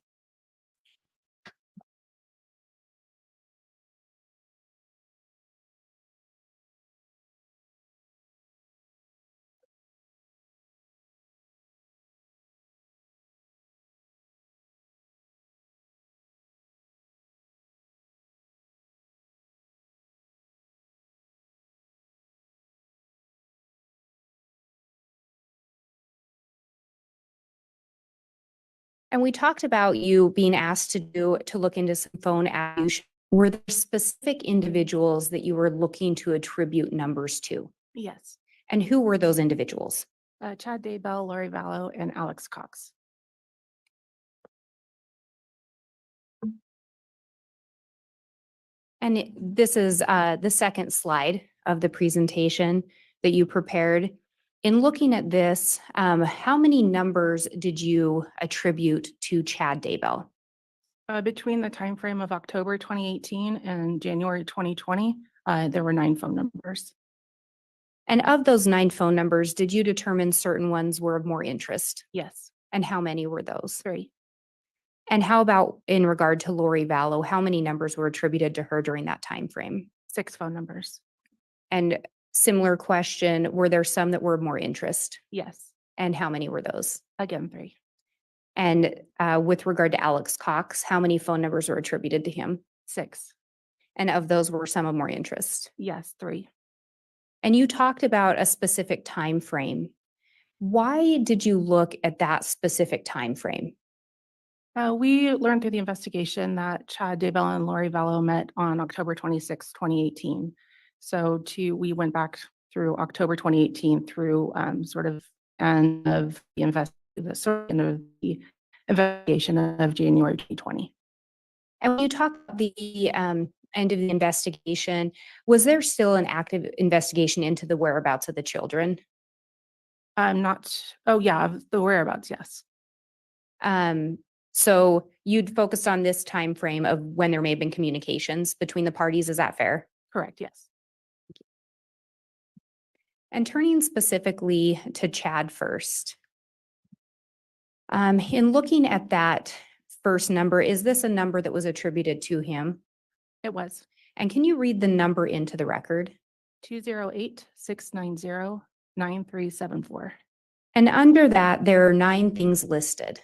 And we talked about you being asked to look into some phone attribution. Were there specific individuals that you were looking to attribute numbers to? Yes. And who were those individuals? Tammy Daybell, Lori Vallow, and Alex Cox. And this is the second slide of the presentation that you prepared. In looking at this, how many numbers did you attribute to Chad Daybell? Between the time frame of October 2018 and January 2020, there were 9 phone numbers. And of those 9 phone numbers, did you determine certain ones were of more interest? Yes, And how many were those? 3. And how about in regard to Lori Vallow, how many numbers were attributed to her during that time frame? 6 phone numbers. And similar question, were there some that were of more interest? Yes, And how many were those? again, 3. And with regard to Alex Cox, how many phone numbers were attributed to him? 6. And of those were some of more interest? Yes, 3. And you talked about a specific time frame. Why did you look at that specific time frame? We learned through the investigation that Chad Daybell and Lori Vallow met on October 26, 2018. So we went back through October 2018 through sort of end of the investigation of January 2020. And when you talk about the end of the investigation, was there still an active investigation into the whereabouts of the children? Oh yeah, the whereabouts, yes. So you'd focused on this time frame of when there may have been communications between the parties, is that fair? Correct, yes. And turning specifically to Chad first. In looking at that first number, is this a number that was attributed to him? It was. And can you read the number into the record? 208-690-9374. And under that, there are 9 things listed.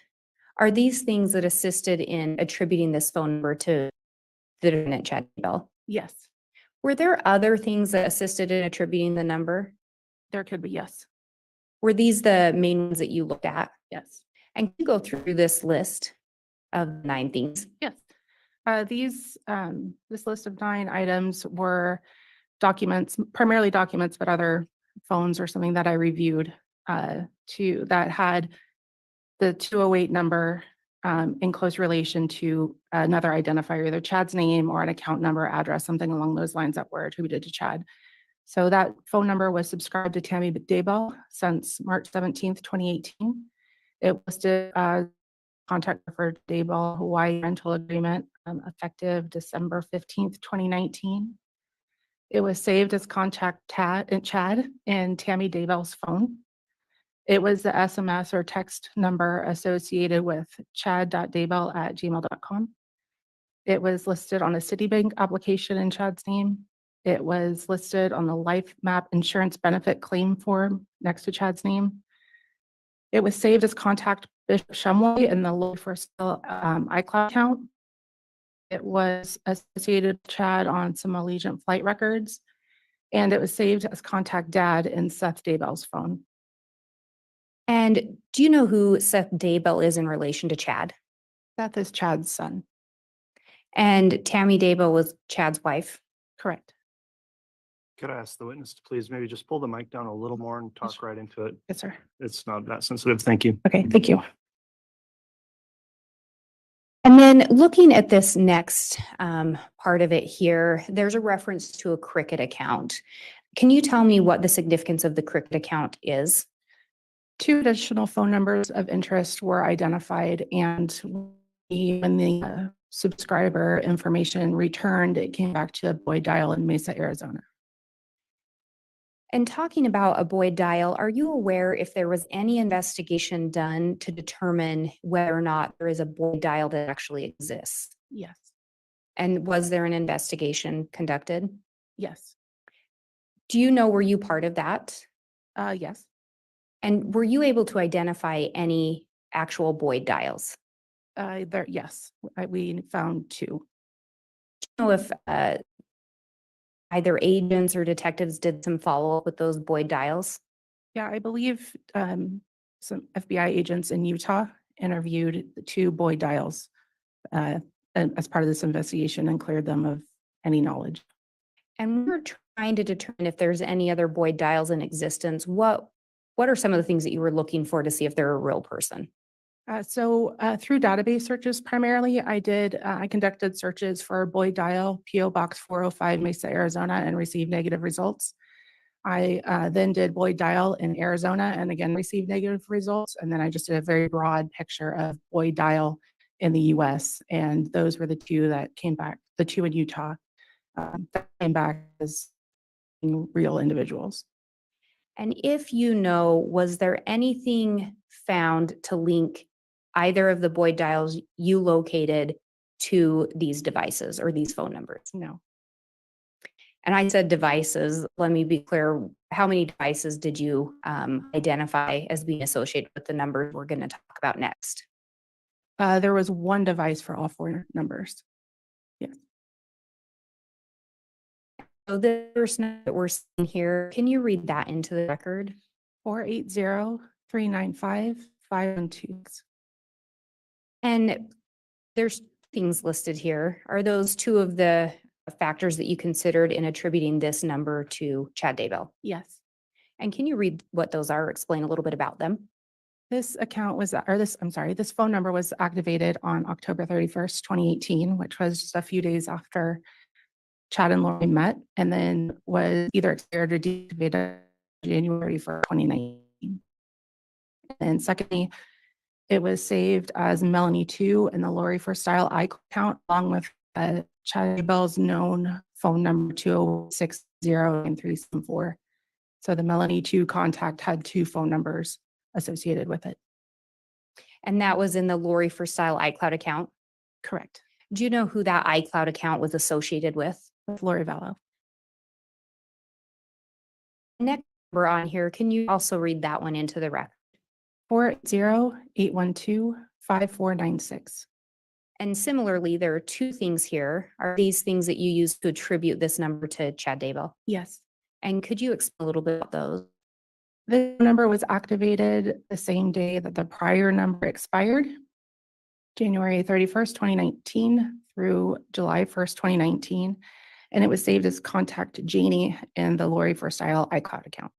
Are these things that assisted in attributing this phone number to the defendant, Chad Daybell? Yes, Were there other things that assisted in attributing the number? there could be, yes. Were these the main ones that you looked at? Yes. And can you go through this list of 9 things? Yes. This list of 9 items were documents, primarily documents, but other phones or something that I reviewed that had the 208 number in close relation to another identifier, either Chad's name or an account number, address, something along those lines that were attributed to Chad. So that phone number was subscribed to Tammy Daybell since March 17th, 2018. It listed as contact for Daybell Hawaii rental agreement effective December 15th, 2019. It was saved as contact Chad in Tammy Daybell's phone. It was the SMS or text number associated with chad.daybell@gmail.com. It was listed on a Citibank application in Chad's name. It was listed on the Life Map insurance benefit claim form next to Chad's name. It was saved as contact Bishop Shumway in the Lord for Sale iCloud account. It was associated with Chad on some Allegiant flight records, and it was saved as contact Dad in Seth Daybell's phone. And do you know who Seth Daybell is in relation to Chad? Seth is Chad's son. And Tammy Daybell was Chad's wife? Correct. Could I ask the witness to please maybe just pull the mic down a little more and talk right into it? Yes, sir. It's not that sensitive. Thank you. Okay, thank you. And then looking at this next part of it here, there's a reference to a Cricket account. Can you tell me what the significance of the Cricket account is? 2 additional phone numbers of interest were identified, and when the subscriber information returned, it came back to a Boyd dial in Mesa, Arizona. And talking about a Boyd dial, are you aware if there was any investigation done to determine whether or not there is a Boyd dial that actually exists? Yes. And was there an investigation conducted? Yes. Do you know, were you part of that? Yes. And were you able to identify any actual Boyd dials? Yes, we found 2. Do you know if either agents or detectives did some follow-up with those Boyd dials? Yeah, I believe some FBI agents in Utah interviewed the 2 Boyd dials as part of this investigation and cleared them of any knowledge. And we were trying to determine if there's any other Boyd dials in existence. What are some of the things that you were looking for to see if they're a real person? Through database searches primarily, I conducted searches for Boyd dial, PO Box 405, Mesa, Arizona, and received negative results. I then did Boyd Dial in Arizona and again received negative results. And then I just did a very broad picture of Boyd Dial in the US. And those were the two that came back, the two in Utah that came back as real individuals. And if you know, was there anything found to link either of the Boyd dials you located to these devices or these phone numbers? No. And I said devices. Let me be clear. How many devices did you identify as being associated with the numbers we're going to talk about next? There was one device for all four numbers. Yes. So the first number that we're seeing here, can you read that into the record? 480-395-512. And there's things listed here. Are those two of the factors that you considered in attributing this number to Chad Daybell? Yes. And can you read what those are, explain a little bit about them? This account was, or this, I'm sorry, this phone number was activated on October 31st, 2018, which was just a few days after Chad and Lori met, and then was either expired or deactivated January 1st, 2019. And secondly, it was saved as Melanie 2 in the Lori for Style account, along with Chad Daybell's known phone number 206-0374. So the Melanie 2 contact had two phone numbers associated with it. And that was in the Lori for Style iCloud account? Correct. Do you know who that iCloud account was associated with? With Lori Vallow. Next number on here, can you also read that one into the record? 480-812-5496. And similarly, there are two things here. Are these things that you use to attribute this number to Chad Daybell? Yes. And could you explain a little bit about those? The number was activated the same day that the prior number expired, January 31st, 2019 through July 1st, 2019. And it was saved as contact Janie in the Lori for Style iCloud account.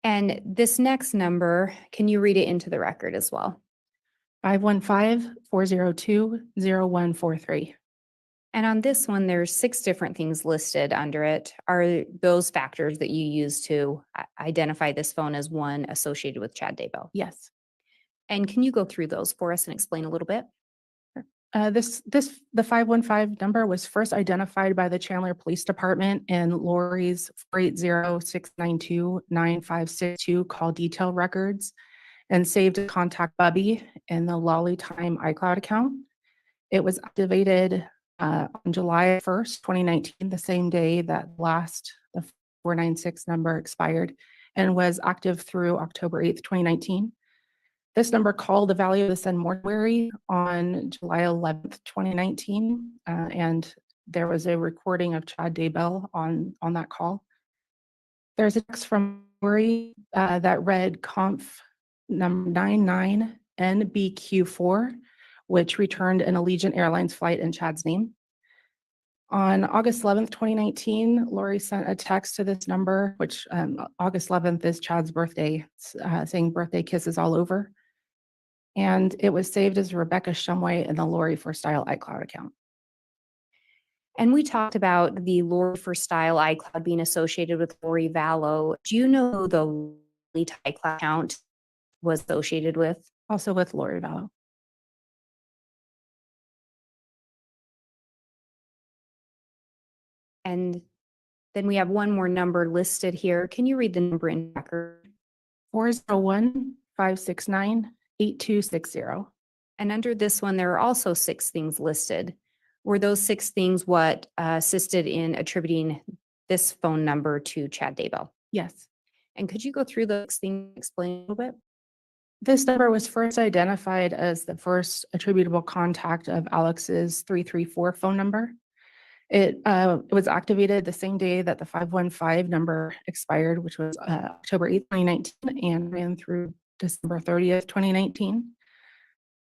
And this next number, can you read it into the record as well? 515-402-0143. And on this one, there's 6 different things listed under it. Are those factors that you use to identify this phone as one associated with Chad Daybell? Yes. And can you go through those for us and explain a little bit? The 515 number was first identified by the Chandler Police Department in Lori's 480-692-9562 call detail records and saved to contact Bubby in the Lolly Time iCloud account. It was activated on July 1st, 2019, the same day that the 496 number expired, and was active through October 8th, 2019. This number called the Valley of the Sun mortuary on July 11th, 2019, and there was a recording of Chad Daybell on that call. There's a text from Lori that read conf number 99NBQ4, which returned an Allegiant Airlines flight in Chad's name. On August 11th, 2019, Lori sent a text to this number, which August 11th is Chad's birthday, saying birthday kisses all over. And it was saved as Rebecca Shumway in the Lori for Style iCloud account. And we talked about the Lori for Style iCloud being associated with Lori Vallow. Do you know who the Lori iCloud account was associated with? Also with Lori Vallow. And then we have one more number listed here. Can you read the number in record? 401-569-8260. And under this one, there are also 6 things listed. Were those 6 things what assisted in attributing this phone number to Chad Daybell? Yes. And could you go through those things, explain a little bit? This number was first identified as the first attributable contact of Alex's 334 phone number. It was activated the same day that the 515 number expired, which was October 8th, 2019, and ran through December 30th, 2019.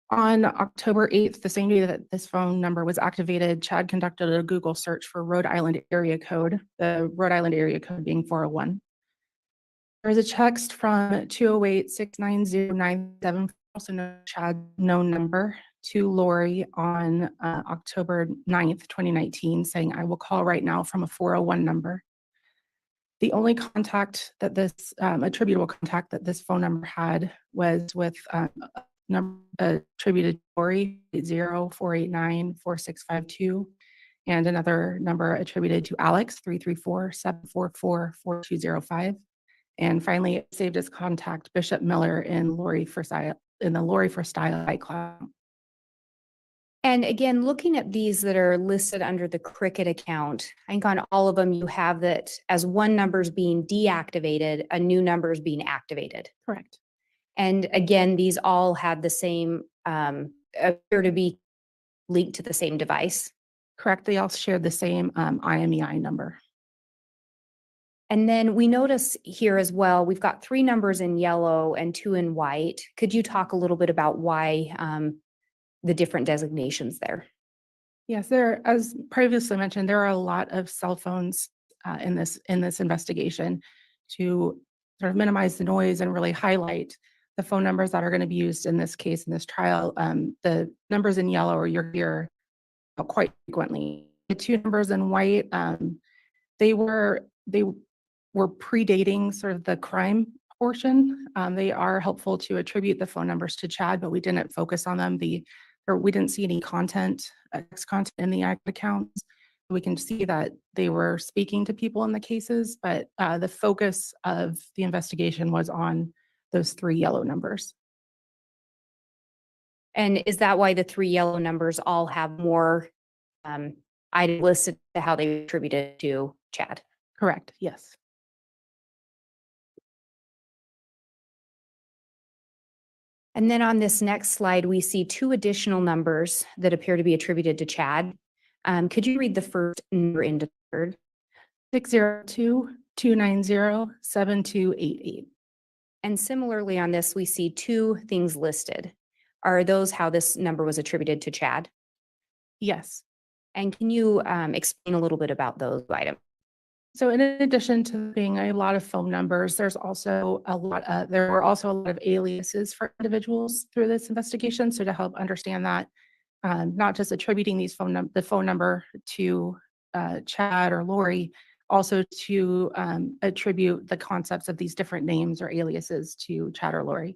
On October 8th, the same day that this phone number was activated, Chad conducted a Google search for Rhode Island area code, the Rhode Island area code being 401. There was a text from 208-690-97, also known Chad's known number, to Lori on October 9th, 2019, saying, "I will call right now from a 401 number." The only contact that this attributable contact that this phone number had was with number attributed to Lori 04894652, and another number attributed to Alex 334-744-4205. And finally, it saved as contact Bishop Miller in Lori for Style iCloud. And again, looking at these that are listed under the Cricket account, I think on all of them, you have that as one number is being deactivated, a new number is being activated. Correct. And again, these all had the same, appear to be linked to the same device. Correct. They all shared the same IMEI number. And then we notice here as well, we've got 3 numbers in yellow and 2 in white. Could you talk a little bit about why the different designations there? Yes, there, as previously mentioned, there are a lot of cell phones in this investigation to sort of minimize the noise and really highlight the phone numbers that are going to be used in this case, in this trial. The numbers in yellow are you'll hear quite frequently. The 2 numbers in white, they were predating sort of the crime portion. They are helpful to attribute the phone numbers to Chad, but we didn't focus on them. We didn't see any content, text content in the accounts. We can see that they were speaking to people in the cases, but the focus of the investigation was on those 3 yellow numbers. And is that why the 3 yellow numbers all have more items listed to how they attributed to Chad? Correct, yes. And then on this next slide, we see 2 additional numbers that appear to be attributed to Chad. Could you read the first number into third? 602-290-7288. And similarly on this, we see 2 things listed. Are those how this number was attributed to Chad? Yes. And can you explain a little bit about those items? So in addition to being a lot of phone numbers, there were also a lot of aliases for individuals through this investigation. So to help understand that, not just attributing the phone number to Chad or Lori, also to attribute the concepts of these different names or aliases to Chad or Lori.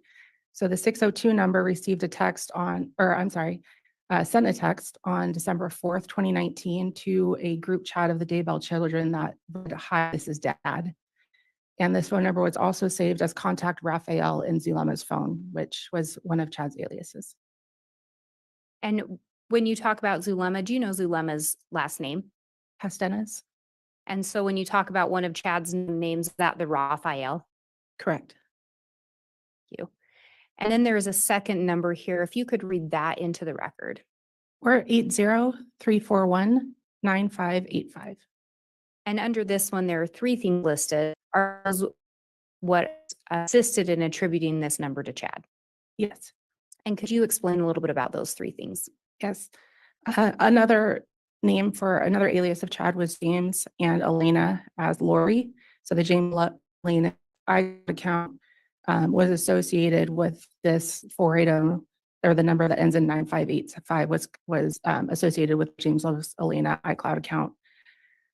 So the 602 number received a text sent a text on December 4th, 2019 to a group chat of the Daybell children that read, "Hi, this is Dad." And this phone number was also saved as contact Raphael in Zulema's phone, which was one of Chad's aliases. And when you talk about Zulema, do you know Zulema's last name? Castenas. And so when you talk about one of Chad's names, is that the Raphael? Correct. Thank you. And then there's a second number here. If you could read that into the record. We're 80-341-9585. And under this one, there are 3 things listed. Are those what assisted in attributing this number to Chad? Yes. And could you explain a little bit about those 3 things? Yes. Another name for another alias of Chad was James and Elena as Lori. So the James Elena account was associated with this 480, or the number that ends in 9585 was associated with James Elena iCloud account.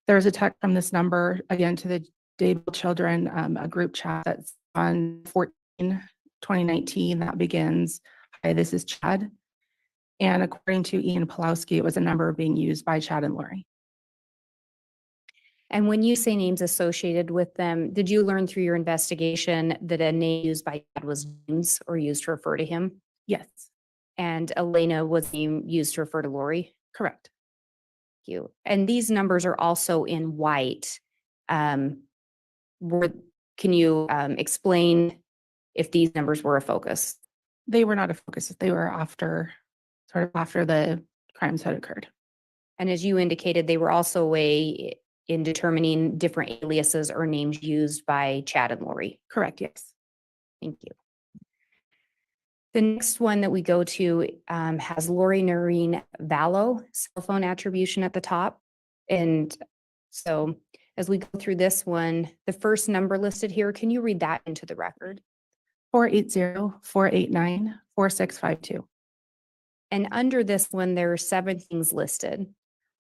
There's a text from this number again to the Daybell children, a group chat that's on 14/2019 that begins, "Hi, this is Chad." And according to Ian Pulowski, it was a number being used by Chad and Lori. And when you say names associated with them, did you learn through your investigation that a name used by Chad was James or used to refer to him? Yes. And Elena was used to refer to Lori? Correct. Thank you. And these numbers are also in white. Can you explain if these numbers were a focus? They were not a focus. They were after the crimes had occurred. And as you indicated, they were also a way in determining different aliases or names used by Chad and Lori. Correct, yes. Thank you. The next one that we go to has Lori Vallow cell phone attribution at the top. And so as we go through this one, the first number listed here, can you read that into the record? 480-489-4652. And under this one, there are 7 things listed.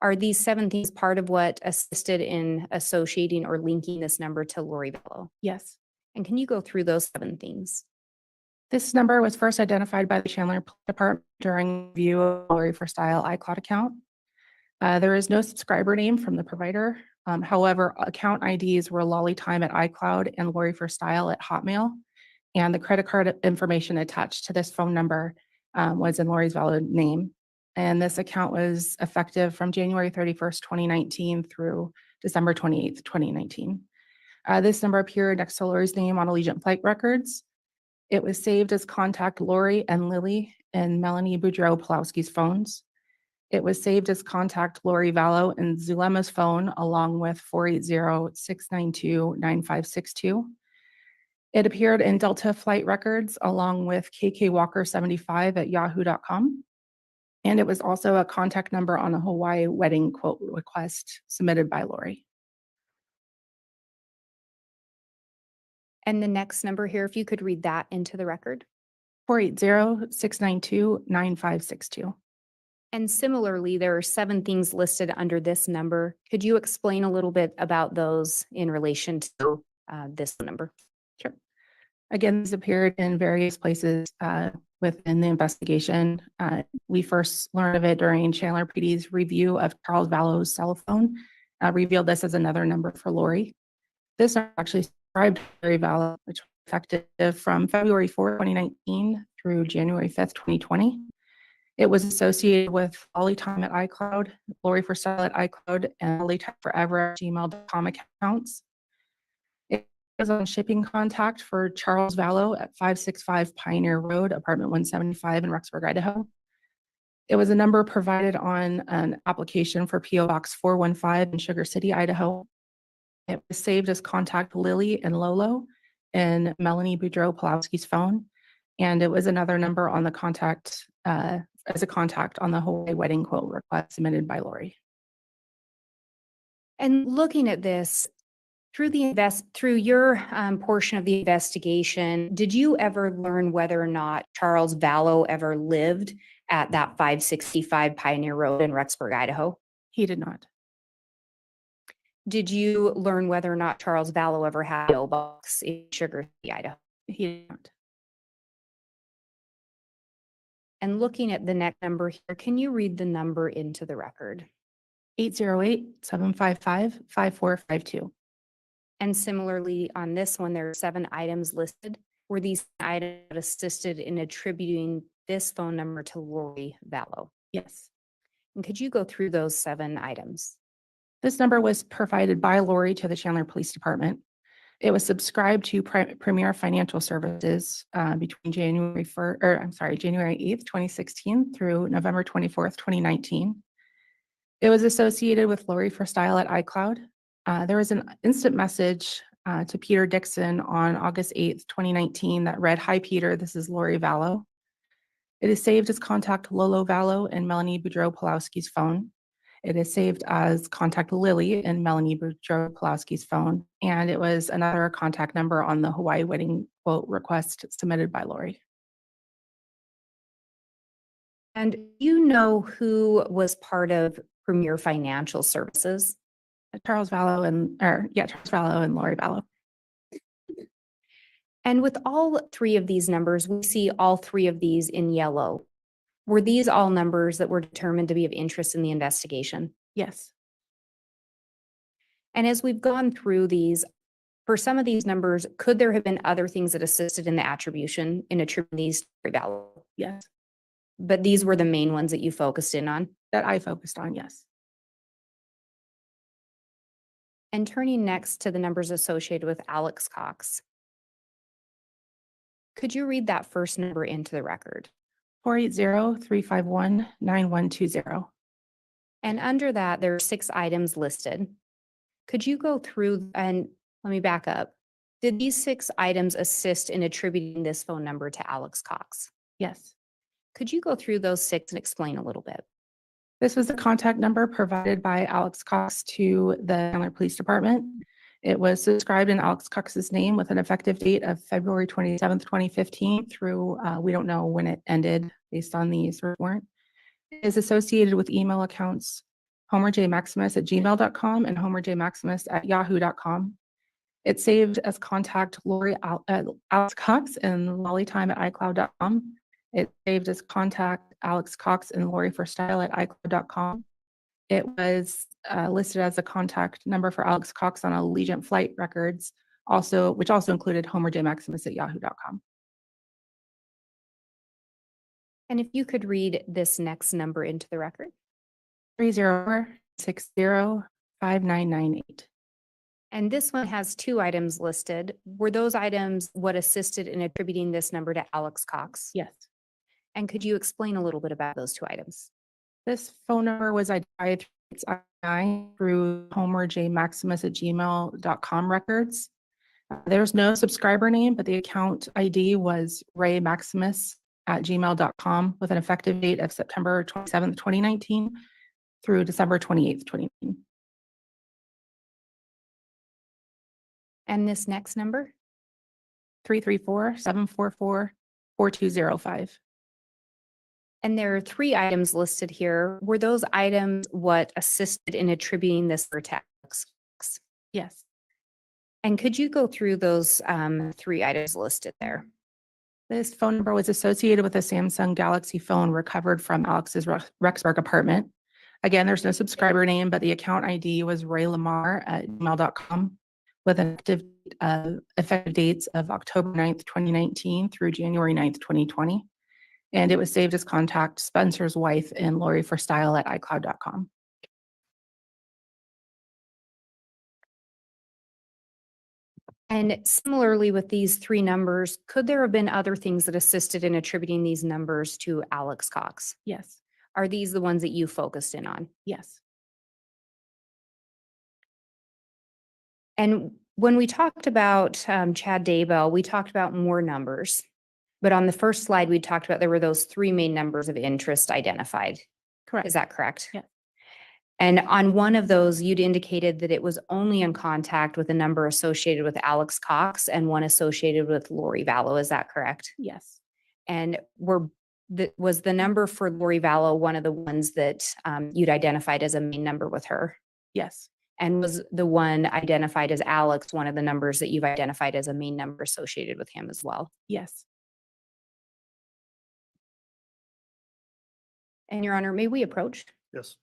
Are these 7 things part of what assisted in associating or linking this number to Lori Vallow? Yes. And can you go through those 7 things? This number was first identified by the Chandler Police Department during review of Lori for Style iCloud account. There is no subscriber name from the provider. However, account IDs were Lolly Time at iCloud and Lori for Style at Hotmail. And the credit card information attached to this phone number was in Lori's valid name. And this account was effective from January 31st, 2019 through December 28th, 2019. This number appeared next to Lori's name on Allegiant flight records. It was saved as contact Lori and Lily and Melanie Boudreau-Pulowski's phones. It was saved as contact Lori Vallow and Zulema's phone, along with 480-692-9562. It appeared in Delta flight records, along with KKWalker75 at yahoo.com. And it was also a contact number on a Hawaii wedding quote request submitted by Lori. And the next number here, if you could read that into the record. 480-692-9562. And similarly, there are 7 things listed under this number. Could you explain a little bit about those in relation to this number? Sure. Again, these appeared in various places within the investigation. We first learned of it during Chandler PD's review of Charles Vallow's cell phone, revealed this as another number for Lori. This actually subscribed to Lori Vallow, which was effective from February 4, 2019 through January 5th, 2020. It was associated with Lolly Time at iCloud, Lori for Style at iCloud, and Lolly Time Forever at gmail.com accounts. It was on shipping contact for Charles Vallow at 565 Pioneer Road, apartment 175 in Rexburg, Idaho. It was a number provided on an application for PO Box 415 in Sugar City, Idaho. It was saved as contact Lily and Lolo and Melanie Boudreau-Pulowski's phone. And it was another number on the contact as a contact on the Hawaii wedding quote request submitted by Lori. And looking at this, through your portion of the investigation, did you ever learn whether or not Charles Vallow ever lived at that 565 Pioneer Road in Rexburg, Idaho? He did not. Did you learn whether or not Charles Vallow ever had a PO box in Sugar City, Idaho? He did not. And looking at the next number here, can you read the number into the record? 808-755-5452. And similarly, on this one, there are 7 items listed. Were these items that assisted in attributing this phone number to Lori Vallow? Yes. And could you go through those 7 items? This number was provided by Lori to the Chandler Police Department. It was subscribed to Premier Financial Services between January 8th, 2016 through November 24th, 2019. It was associated with Lori for Style at iCloud. There was an instant message to Peter Dixon on August 8th, 2019 that read, "Hi, Peter, this is Lori Vallow." It is saved as contact Lolo Vallow and Melanie Boudreau-Pulowski's phone. It is saved as contact Lily and Melanie Boudreau-Pulowski's phone. And it was another contact number on the Hawaii wedding quote request submitted by Lori. And you know who was part of Premier Financial Services? Charles Vallow and Lori Vallow. And with all 3 of these numbers, we see all 3 of these in yellow. Were these all numbers that were determined to be of interest in the investigation? Yes. And as we've gone through these, for some of these numbers, could there have been other things that assisted in the attribution in attributing these to Lori Vallow? Yes. But these were the main ones that you focused in on? That I focused on, yes. And turning next to the numbers associated with Alex Cox. Could you read that first number into the record? 480-351-9120. And under that, there are 6 items listed. Could you go through and let me back up. Did these 6 items assist in attributing this phone number to Alex Cox? Yes. Could you go through those 6 and explain a little bit? This was the contact number provided by Alex Cox to the Chandler Police Department. It was subscribed in Alex Cox's name with an effective date of February 27th, 2015 through, we don't know when it ended based on the search warrant. Is associated with email accounts homerjmaximus@gmail.com and homerjmaximus@yahoo.com. It's saved as contact Alex Cox and lollytime@icloud.com. It's saved as contact Alex Cox and Lori for Style at icloud.com. It was listed as a contact number for Alex Cox on Allegiant Flight Records, which also included homerjmaximus@yahoo.com. And if you could read this next number into the record. 304-60-5998. And this one has two items listed. Were those items what assisted in attributing this number to Alex Cox? Yes. And could you explain a little bit about those two items? This phone number was identified through homerjmaximus@gmail.com records. There's no subscriber name, but the account ID was raymaximus@gmail.com with an effective date of September 27th, 2019 through December 28th, 2019. And this next number? 334-744-4205. And there are three items listed here. Were those items what assisted in attributing this for to Alex Cox? Yes. And could you go through those three items listed there? This phone number was associated with a Samsung Galaxy phone recovered from Alex's Rexburg apartment. Again, there's no subscriber name, but the account ID was raylamar@gmail.com with an effective dates of October 9th, 2019 through January 9th, 2020. And it was saved as contact Spencer's wife and Lori for Style at icloud.com. And similarly with these three numbers, could there have been other things that assisted in attributing these numbers to Alex Cox? Yes. Are these the ones that you focused in on? Yes. And when we talked about Chad Daybell, we talked about more numbers. But on the first slide, we talked about there were those three main numbers of interest identified. Correct. Is that correct? Yeah. And on one of those, you'd indicated that it was only in contact with a number associated with Alex Cox and one associated with Lori Vallow. Is that correct? Yes. And was the number for Lori Vallow one of the ones that you'd identified as a main number with her? Yes. And was the one identified as Alex one of the numbers that you've identified as a main number associated with him as well? Yes. And Your Honor, may we approach? Yes.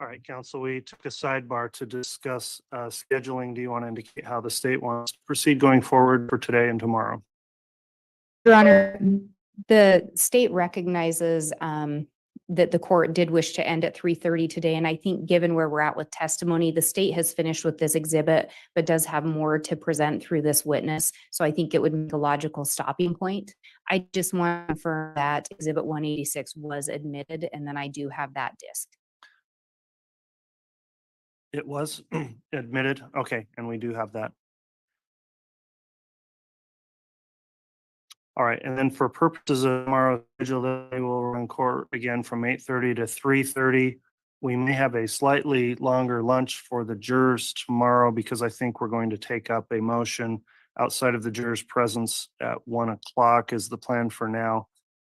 All right, council, we took a sidebar to discuss scheduling. Do you want to indicate how the state wants to proceed going forward for today and tomorrow? Your Honor, the state recognizes that the court did wish to end at 3:30 today. And I think given where we're at with testimony, the state has finished with this exhibit, but does have more to present through this witness. So I think it would make a logical stopping point. I just want to confirm that exhibit 186 was admitted, and then I do have that disc. It was admitted. Okay, and we do have that. All right, and then for purposes of tomorrow's schedule, they will run court again from 8:30 to 3:30. We may have a slightly longer lunch for the jurors tomorrow because I think we're going to take up a motion outside of the jurors' presence at 1 o'clock is the plan for now.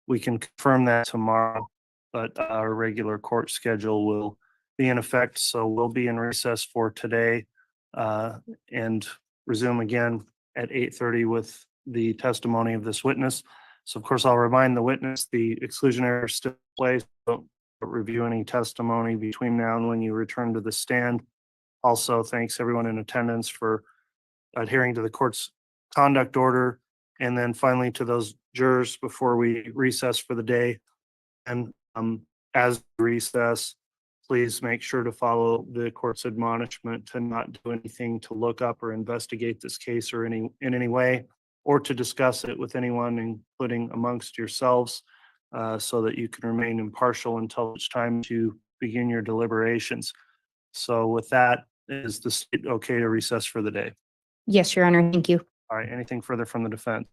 We can confirm that tomorrow, but our regular court schedule will be in effect. So we'll be in recess for today and resume again at 8:30 with the testimony of this witness. So of course, I'll remind the witness, the exclusionary is still in place. Don't review any testimony between now and when you return to the stand. Also, thanks everyone in attendance for adhering to the court's conduct order. And then finally to those jurors before we recess for the day. And as recess, please make sure to follow the court's admonishment to not do anything to look up or investigate this case or in any way, or to discuss it with anyone, including amongst yourselves, so that you can remain impartial until it's time to begin your deliberations. So with that, is the state okay to recess for the day? Yes, Your Honor. Thank you. All right, anything further from the defense?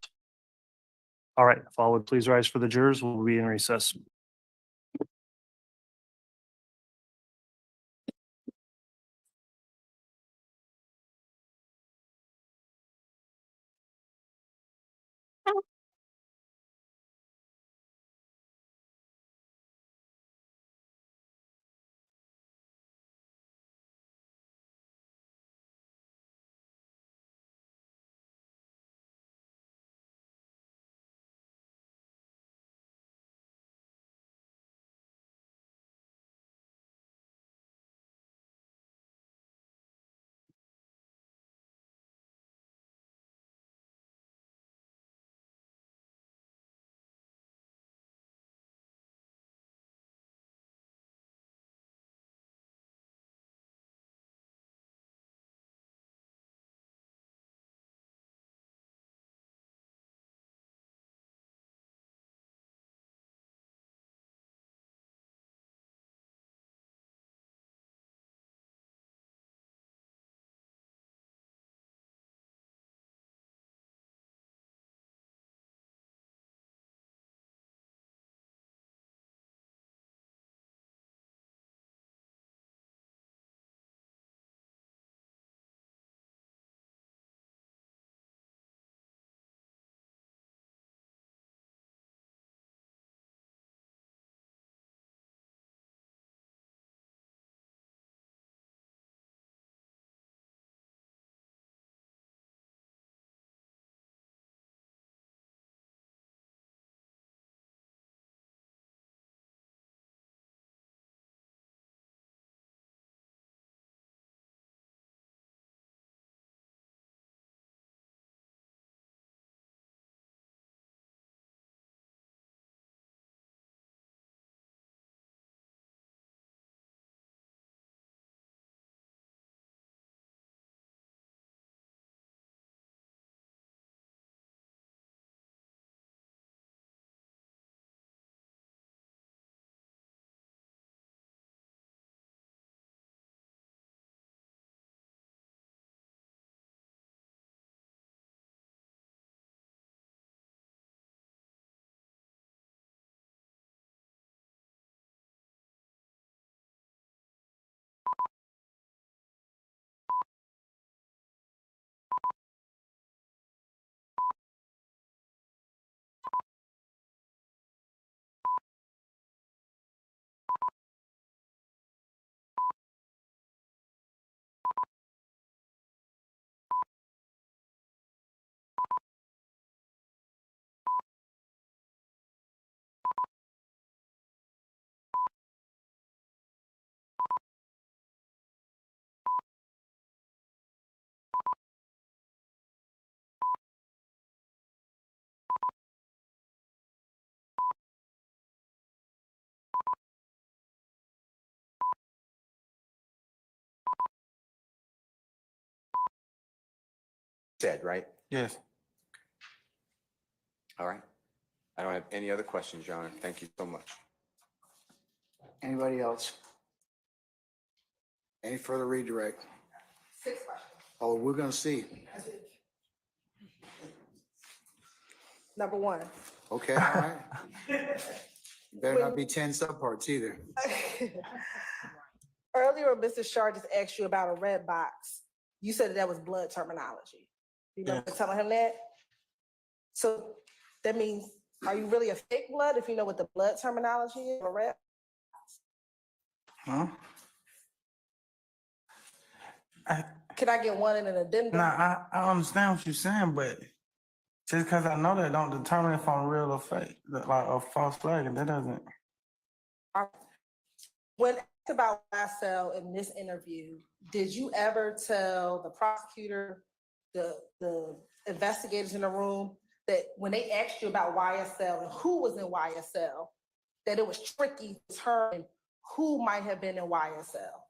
All right, if all would please rise for the jurors, we'll be in recess. said, right? Yes. All right. I don't have any other questions, Your Honor. Thank you so much. Anybody else? Any further redirect? 6 questions. Oh, we're gonna see. Number 1. Okay, all right. Better not be 10 subparts either. Earlier, Mr. Shar just asked you about a red box. You said that was blood terminology. You remember telling him that? So that means, are you really a fake blood if you know what the blood terminology is? A red? Huh? Can I get one in an addendum? Nah, I understand what you're saying, but just because I know that don't determine if I'm real or fake, like a false flag, and that doesn't. When asked about YSL in this interview, did you ever tell the prosecutor, the investigators in the room, that when they asked you about YSL and who was in YSL, that it was tricky to determine who might have been in YSL?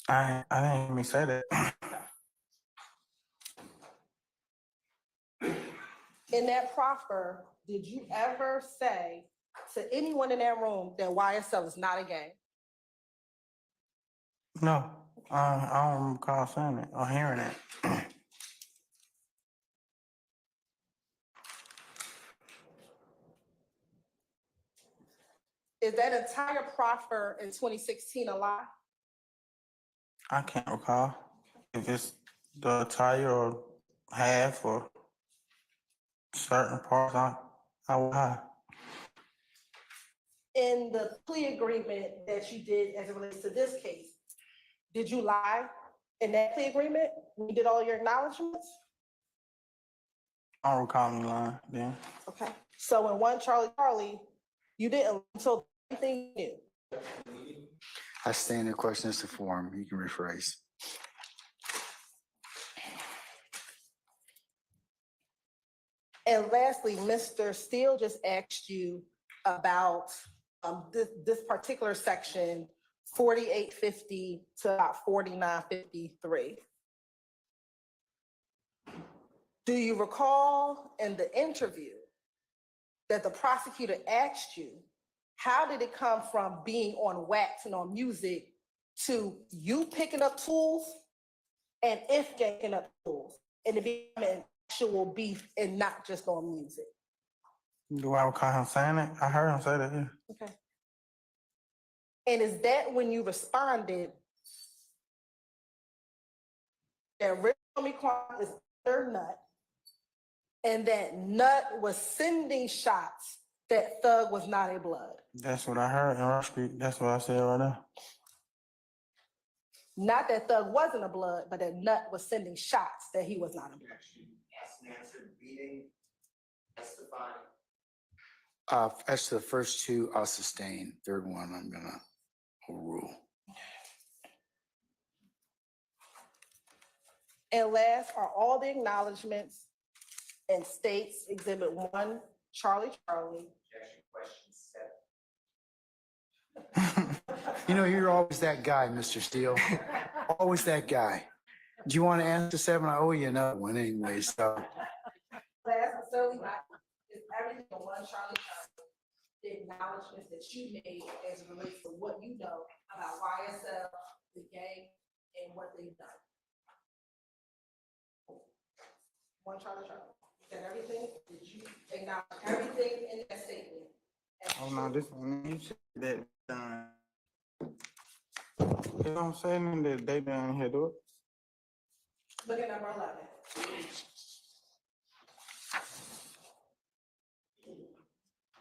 I didn't even say that. In that proffer, did you ever say to anyone in that room that YSL is not a gang? No, I don't recall saying it or hearing it. Is that entire proffer in 2016 a lie? I can't recall if it's the entire or half or certain parts. I will lie. In the plea agreement that you did as it relates to this case, did you lie in that plea agreement when you did all your acknowledgements? I don't recall me lying then. Okay. So in one Charlie, you didn't until anything you knew. I stand in question as to form. You can rephrase. And lastly, Mr. Steele just asked you about this particular section, 4850 to about 4953. Do you recall in the interview that the prosecutor asked you, how did it come from being on wax and on music to you picking up tools and if picking up tools and it becoming actual beef and not just on music? Do I recall him saying it? I heard him say that, yeah. Okay. And is that when you responded that Rick Omicron is their nut and that Nut was sending shots that Thug was not a blood? That's what I heard in Rush Street. That's what I said right now. Not that Thug wasn't a blood, but that Nut was sending shots that he was not a blood. As to the first 2, I'll sustain. Third one, I'm gonna overrule. And last are all the acknowledgements and states Exhibit 1, Charlie. You know, you're always that guy, Mr. Steele. Always that guy. Do you want to answer 7? I owe you another one anyway, so. Last but certainly not, is everything in 1, Charlie. The acknowledgements that you made as it relates to what you know about YSL, the gang, and what they've done. 1, Charlie. Is that everything? Did you acknowledge everything in that statement? Oh no, this one you said that you know what I'm saying? That they done here do it. Look at number 11.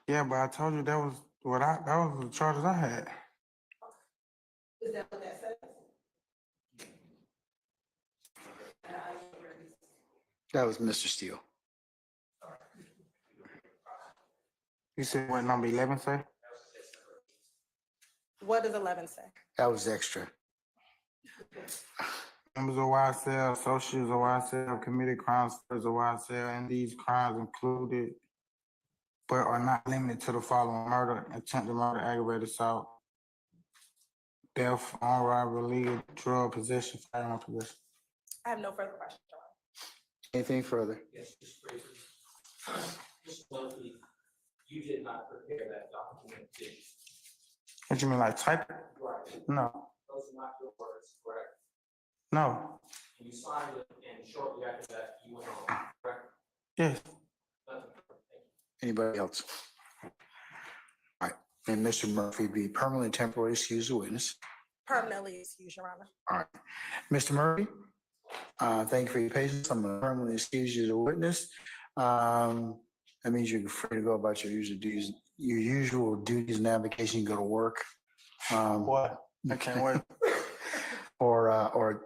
Yeah, but I told you that was that was the charges I had. Is that what that says? That was Mr. Steele. You said what number 11 say? What does 11 say? That was extra. Members of YSL, associates of YSL, committed crimes of YSL, and these crimes included, but are not limited to the following: murder, attempted murder, aggravated assault, theft, armed robbery, illegal drug possession, firearm possession. I have no further questions. Anything further? Yes, just briefly. Just one thing, you did not prepare that document, did you? What you mean, like type it? Right. No, Those are not your words, correct? no, You signed it and shortly after that, you went on, correct? yes. Nothing further. Thank you. Anybody else? All right, and Mr. Murphy be permanently temporarily excused as a witness. Permanently excused, Your Honor. All right, Mr. Murphy, thank you for your patience. I'm gonna permanently excuse you as a witness. That means you're free to go about your usual duties and avocation, go to work. What? I can't wait. Or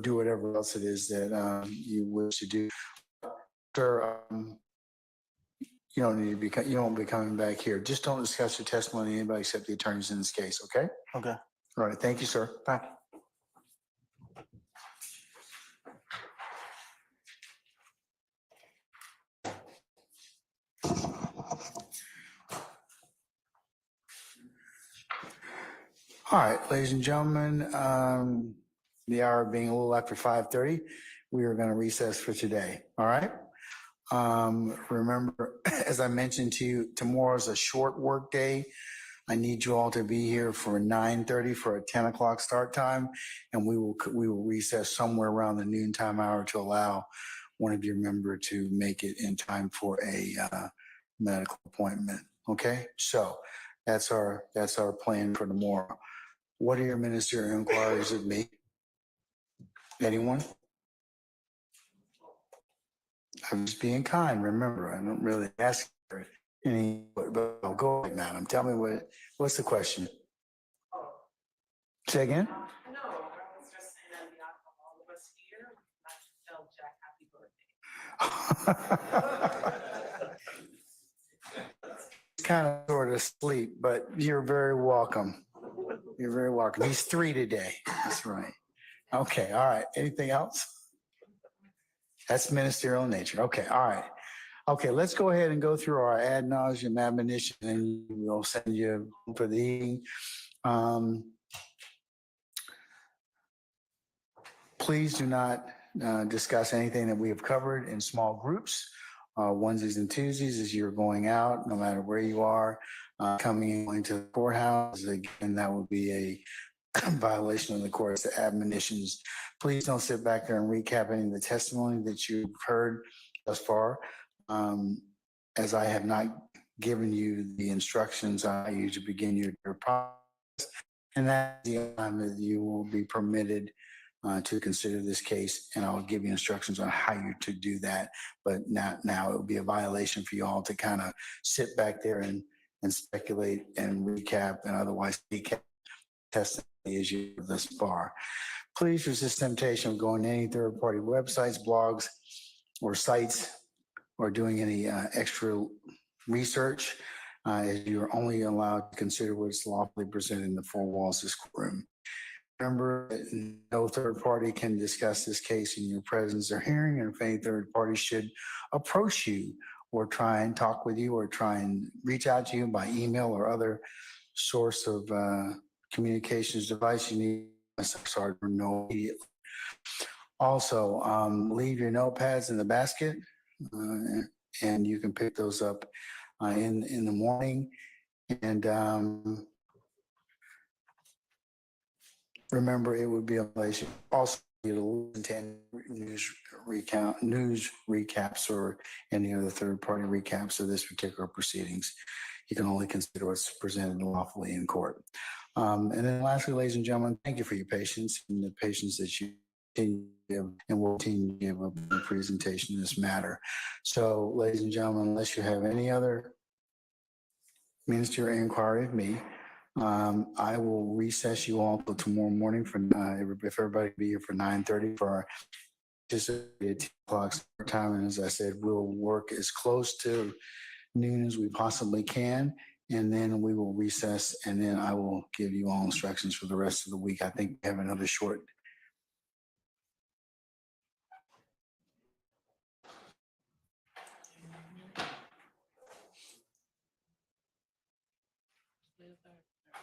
do whatever else it is that you wish to do. Sir, you don't need to be, you won't be coming back here. Just don't discuss your testimony with anybody except the attorneys in this case, okay? Okay. All right, thank you, sir. Thank you. All right, ladies and gentlemen, the hour being a little after 5:30, we are going to recess for today, all right? Remember, as I mentioned to you, tomorrow's a short work day. I need you all to be here for 9:30 for a 10 o'clock start time, and we will recess somewhere around the noontime hour to allow one of your member to make it in time for a medical appointment, okay? So that's our plan for tomorrow. What are your ministerial inquiries of me? Anyone? I'm just being kind. Remember, I don't really ask for any, but I'll go ahead, madam. Tell me what's the question? Say again? No, I was just saying on behalf of all of us here, I should tell Jack happy birthday. Kind of sort of asleep, but you're very welcome. You're very welcome. He's 3 today. That's right. Okay, all right. Anything else? That's ministerial in nature. Okay, all right. Okay, let's go ahead and go through our ad nauseum admonition, and we'll send you for the evening. Please do not discuss anything that we have covered in small groups, onesies and twosies as you're going out, no matter where you are, coming into the courthouse. Again, that would be a violation of the court's admonitions. Please don't sit back there and recap any of the testimony that you've heard thus far, as I have not given you the instructions on how you to begin your process, and that's the time that you will be permitted to consider this case, and I'll give you instructions on how you to do that. But now it would be a violation for you all to kind of sit back there and speculate and recap and otherwise recap testimony as you thus far. Please resist temptation of going to any third-party websites, blogs, or sites, or doing any extra research, as you are only allowed to consider what's lawfully presented in the four walls of this courtroom. Remember that no third party can discuss this case in your presence or hearing, and if any third party should approach you or try and talk with you or try and reach out to you by email or other source of communications device, you need a sergeant to know immediately. Also, leave your notepads in the basket, and you can pick those up in the morning. And remember, it would be a violation. Also, you listen to any news recaps or any other third-party recaps of this particular proceedings. You can only consider what's presented lawfully in court. And then lastly, ladies and gentlemen, thank you for your patience and the patience that you continue to give and will continue to give up the presentation in this matter. So, ladies and gentlemen, unless you have any other ministerial inquiry of me, I will recess you all till tomorrow morning for if everybody can be here for 9:30 for our anticipated 10 o'clock start time. And as I said, we'll work as close to noon as we possibly can, and then we will recess, and then I will give you all instructions for the rest of the week. I think we have another short.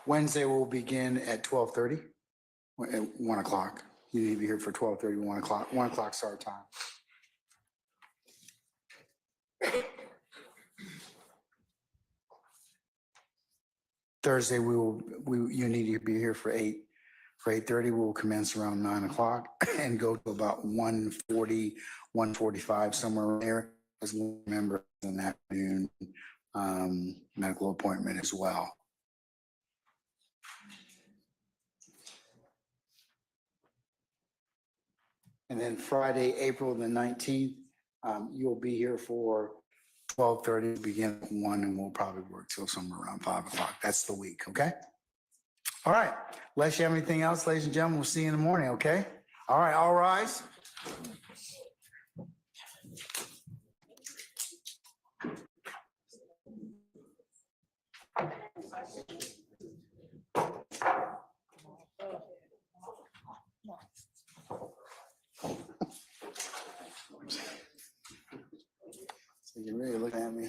Wednesday will begin at 12:30, at 1 o'clock. You need to be here for 12:30, 1 o'clock, 1 o'clock start time. Thursday, you need to be here for 8:30. We will commence around 9 o'clock and go to about 1:40, 1:45, somewhere around there. As one member in the afternoon, medical appointment as well. And then Friday, April the 19th, you'll be here for 12:30, begin at 1, and we'll probably work till somewhere around 5 o'clock. That's the week, okay? All right, unless you have anything else, ladies and gentlemen, we'll see you in the morning, okay? All right, all rise. So you're really looking at me.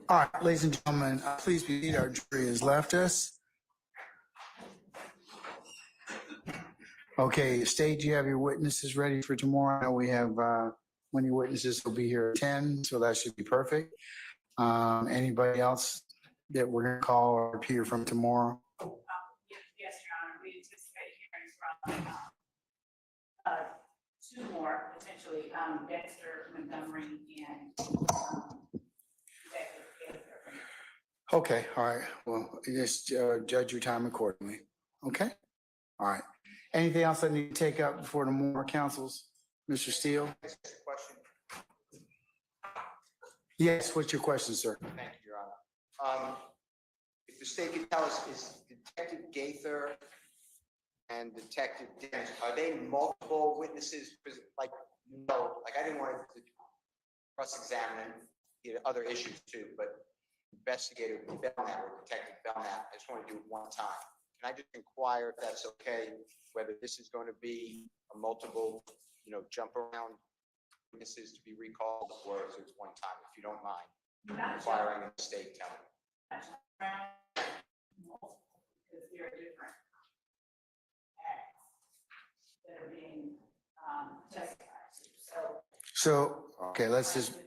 All right, ladies and gentlemen, please be seated. Our jury has left us. Okay, state, you have your witnesses ready for tomorrow. I know we have, one of your witnesses will be here at 10, so that should be perfect. Anybody else that we're gonna call or hear from tomorrow? Yes, Your Honor, we anticipate hearing from two more, potentially, Dexter, Montgomery, and Okay, all right, well, just judge your time accordingly, okay? All right, anything else I need to take up before the more councils? Mr. Steele? Question. Yes, what's your question, sir? Thank you, Your Honor. If the state could tell us, is Detective Gaither and Detective Dennis, are they multiple witnesses? Because like, I didn't want to cross-examine other issues too, but Investigator Belknap or Detective Belknap, I just want to do it one time. Can I just inquire if that's okay, whether this is going to be a multiple, jump around witnesses to be recalled, or is it one time, if you don't mind? Inquiring the state telling me. Because they're different acts that are being testified to. So, okay, let's just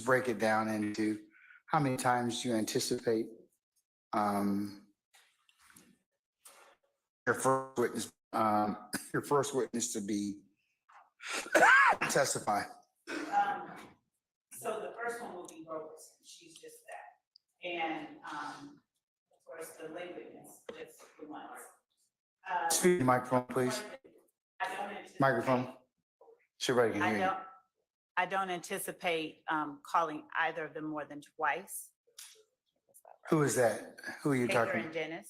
break it down into how many times you anticipate your first witness to be testify. So the first one will be Robertson. She's just that. And of course, the lay witness is the one. Speak to the microphone, please. Microphone. So everybody can hear you. I don't anticipate calling either of them more than twice. Who is that? Who are you Gaither talking and about? Dennis.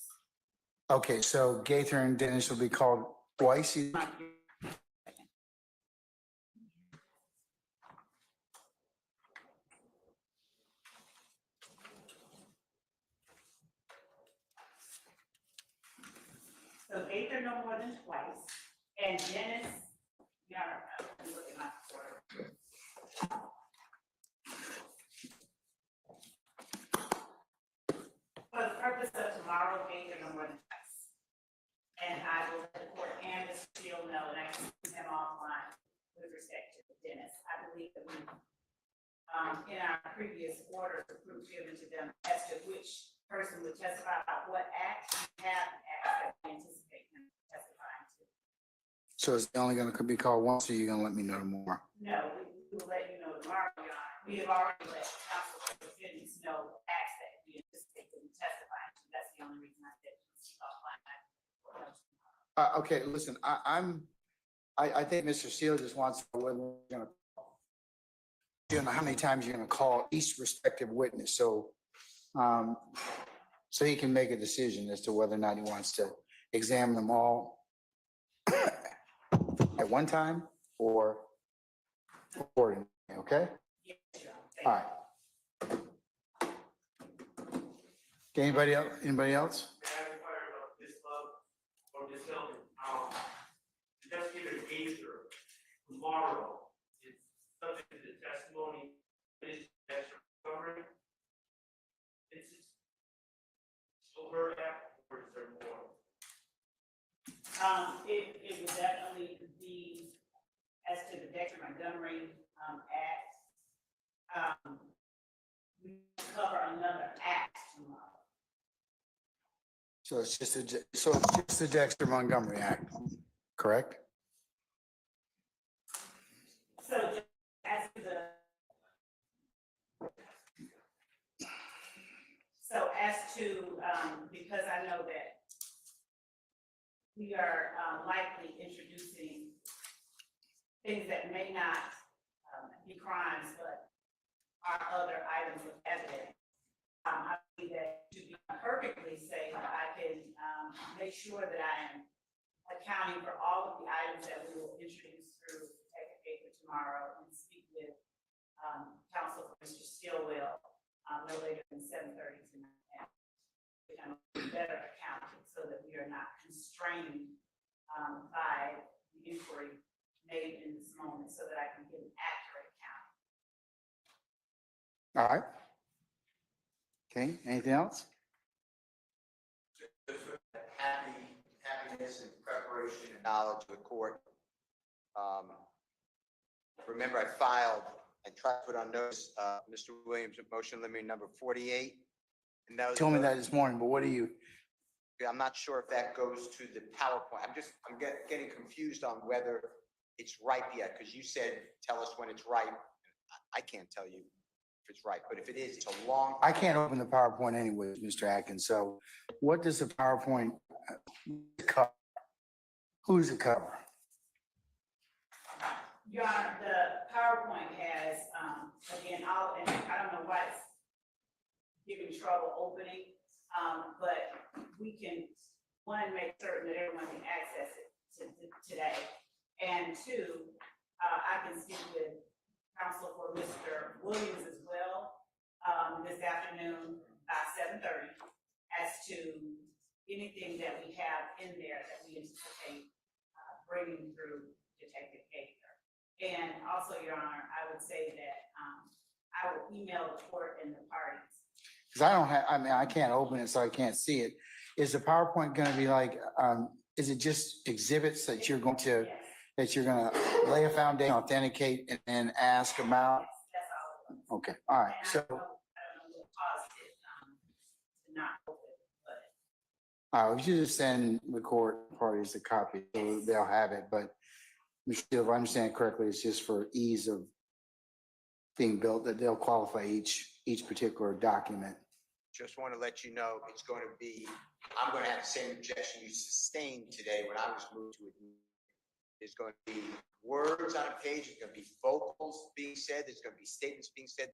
Okay, so Gaither and Dennis will be called twice. So Gaither no more than twice, and Dennis, let me look at my order. For the purpose of tomorrow, Gaither no more than twice. And I will let the court and the Steele know, and I can send him offline with respect to Dennis. I believe that we, in our previous orders, the proof given to them as to which person would testify about what act, we have acts that we anticipate him testifying to. So it's only going to be called once, or you're going to let me know tomorrow? No, we will let you know tomorrow, Your Honor. We have already let counsel for defendants know acts that we anticipate them testifying to. That's the only reason I said offline. Okay, listen, I think Mr. Steele just wants to know whether we're going to, how many times you're going to call each respective witness. So, so he can make a decision as to whether or not he wants to examine them all at one time or accordingly, okay? All right. Okay, anybody else? Anybody else? Investigator Gaither tomorrow is subject to the testimony It would definitely be as to the Dexter Montgomery, Act. We cover another act tomorrow. So it's just the Dexter Montgomery Act, correct? So just as to the, because I know that we are likely introducing things that may not be crimes, but are other items of evidence. I believe that to be perfectly safe, I can make sure that I am accounting for all of the items that we will introduce through Detective Baker tomorrow and speak with Counsel for Mr. Stillwell no later than 7:30 tonight. And better accounting so that we are not constrained by the inquiry made in this moment so that I can get an accurate account. All right. Okay, anything else? Happiness and preparation and knowledge of the court. Remember, I filed and tried to put on notice, Mr. Williams, motion limiting number 48. And that was Told me that this morning, but what do you? I'm not sure if that goes to the PowerPoint. I'm getting confused on whether it's ripe yet, because you said, tell us when it's ripe. I can't tell you if it's ripe, but if it is, it's a long. I can't open the PowerPoint anyway, Mr. Atkins. So what does the PowerPoint cover? Who does it cover? Your Honor, the PowerPoint has, again, and I don't know why it's giving trouble opening, but we can, one, make certain that everyone can access it today. And two, I can speak with Counsel for Mr. Williams as well this afternoon by 7:30 as to anything that we have in there that we anticipate bringing through Detective Gaither. And also, Your Honor, I would say that I will email the court and the parties. Because I don't have, I mean, I can't open it, so I can't see it. Is the PowerPoint going to be like, is it just exhibits that you're going to, lay a foundation, authenticate, and then ask about? That's all. Okay, all right. So, I don't know what caused it to not open, but. all right, we should just send the court parties a copy, so they'll have it. But Michelle, if I understand correctly, it's just for ease of being built, that they'll qualify each particular document. Just want to let you know, it's going to be, I'm going to have the same objection you sustained today when I was moved to it. There's going to be words on a page, there's going to be vocals being said, there's going to be statements being said.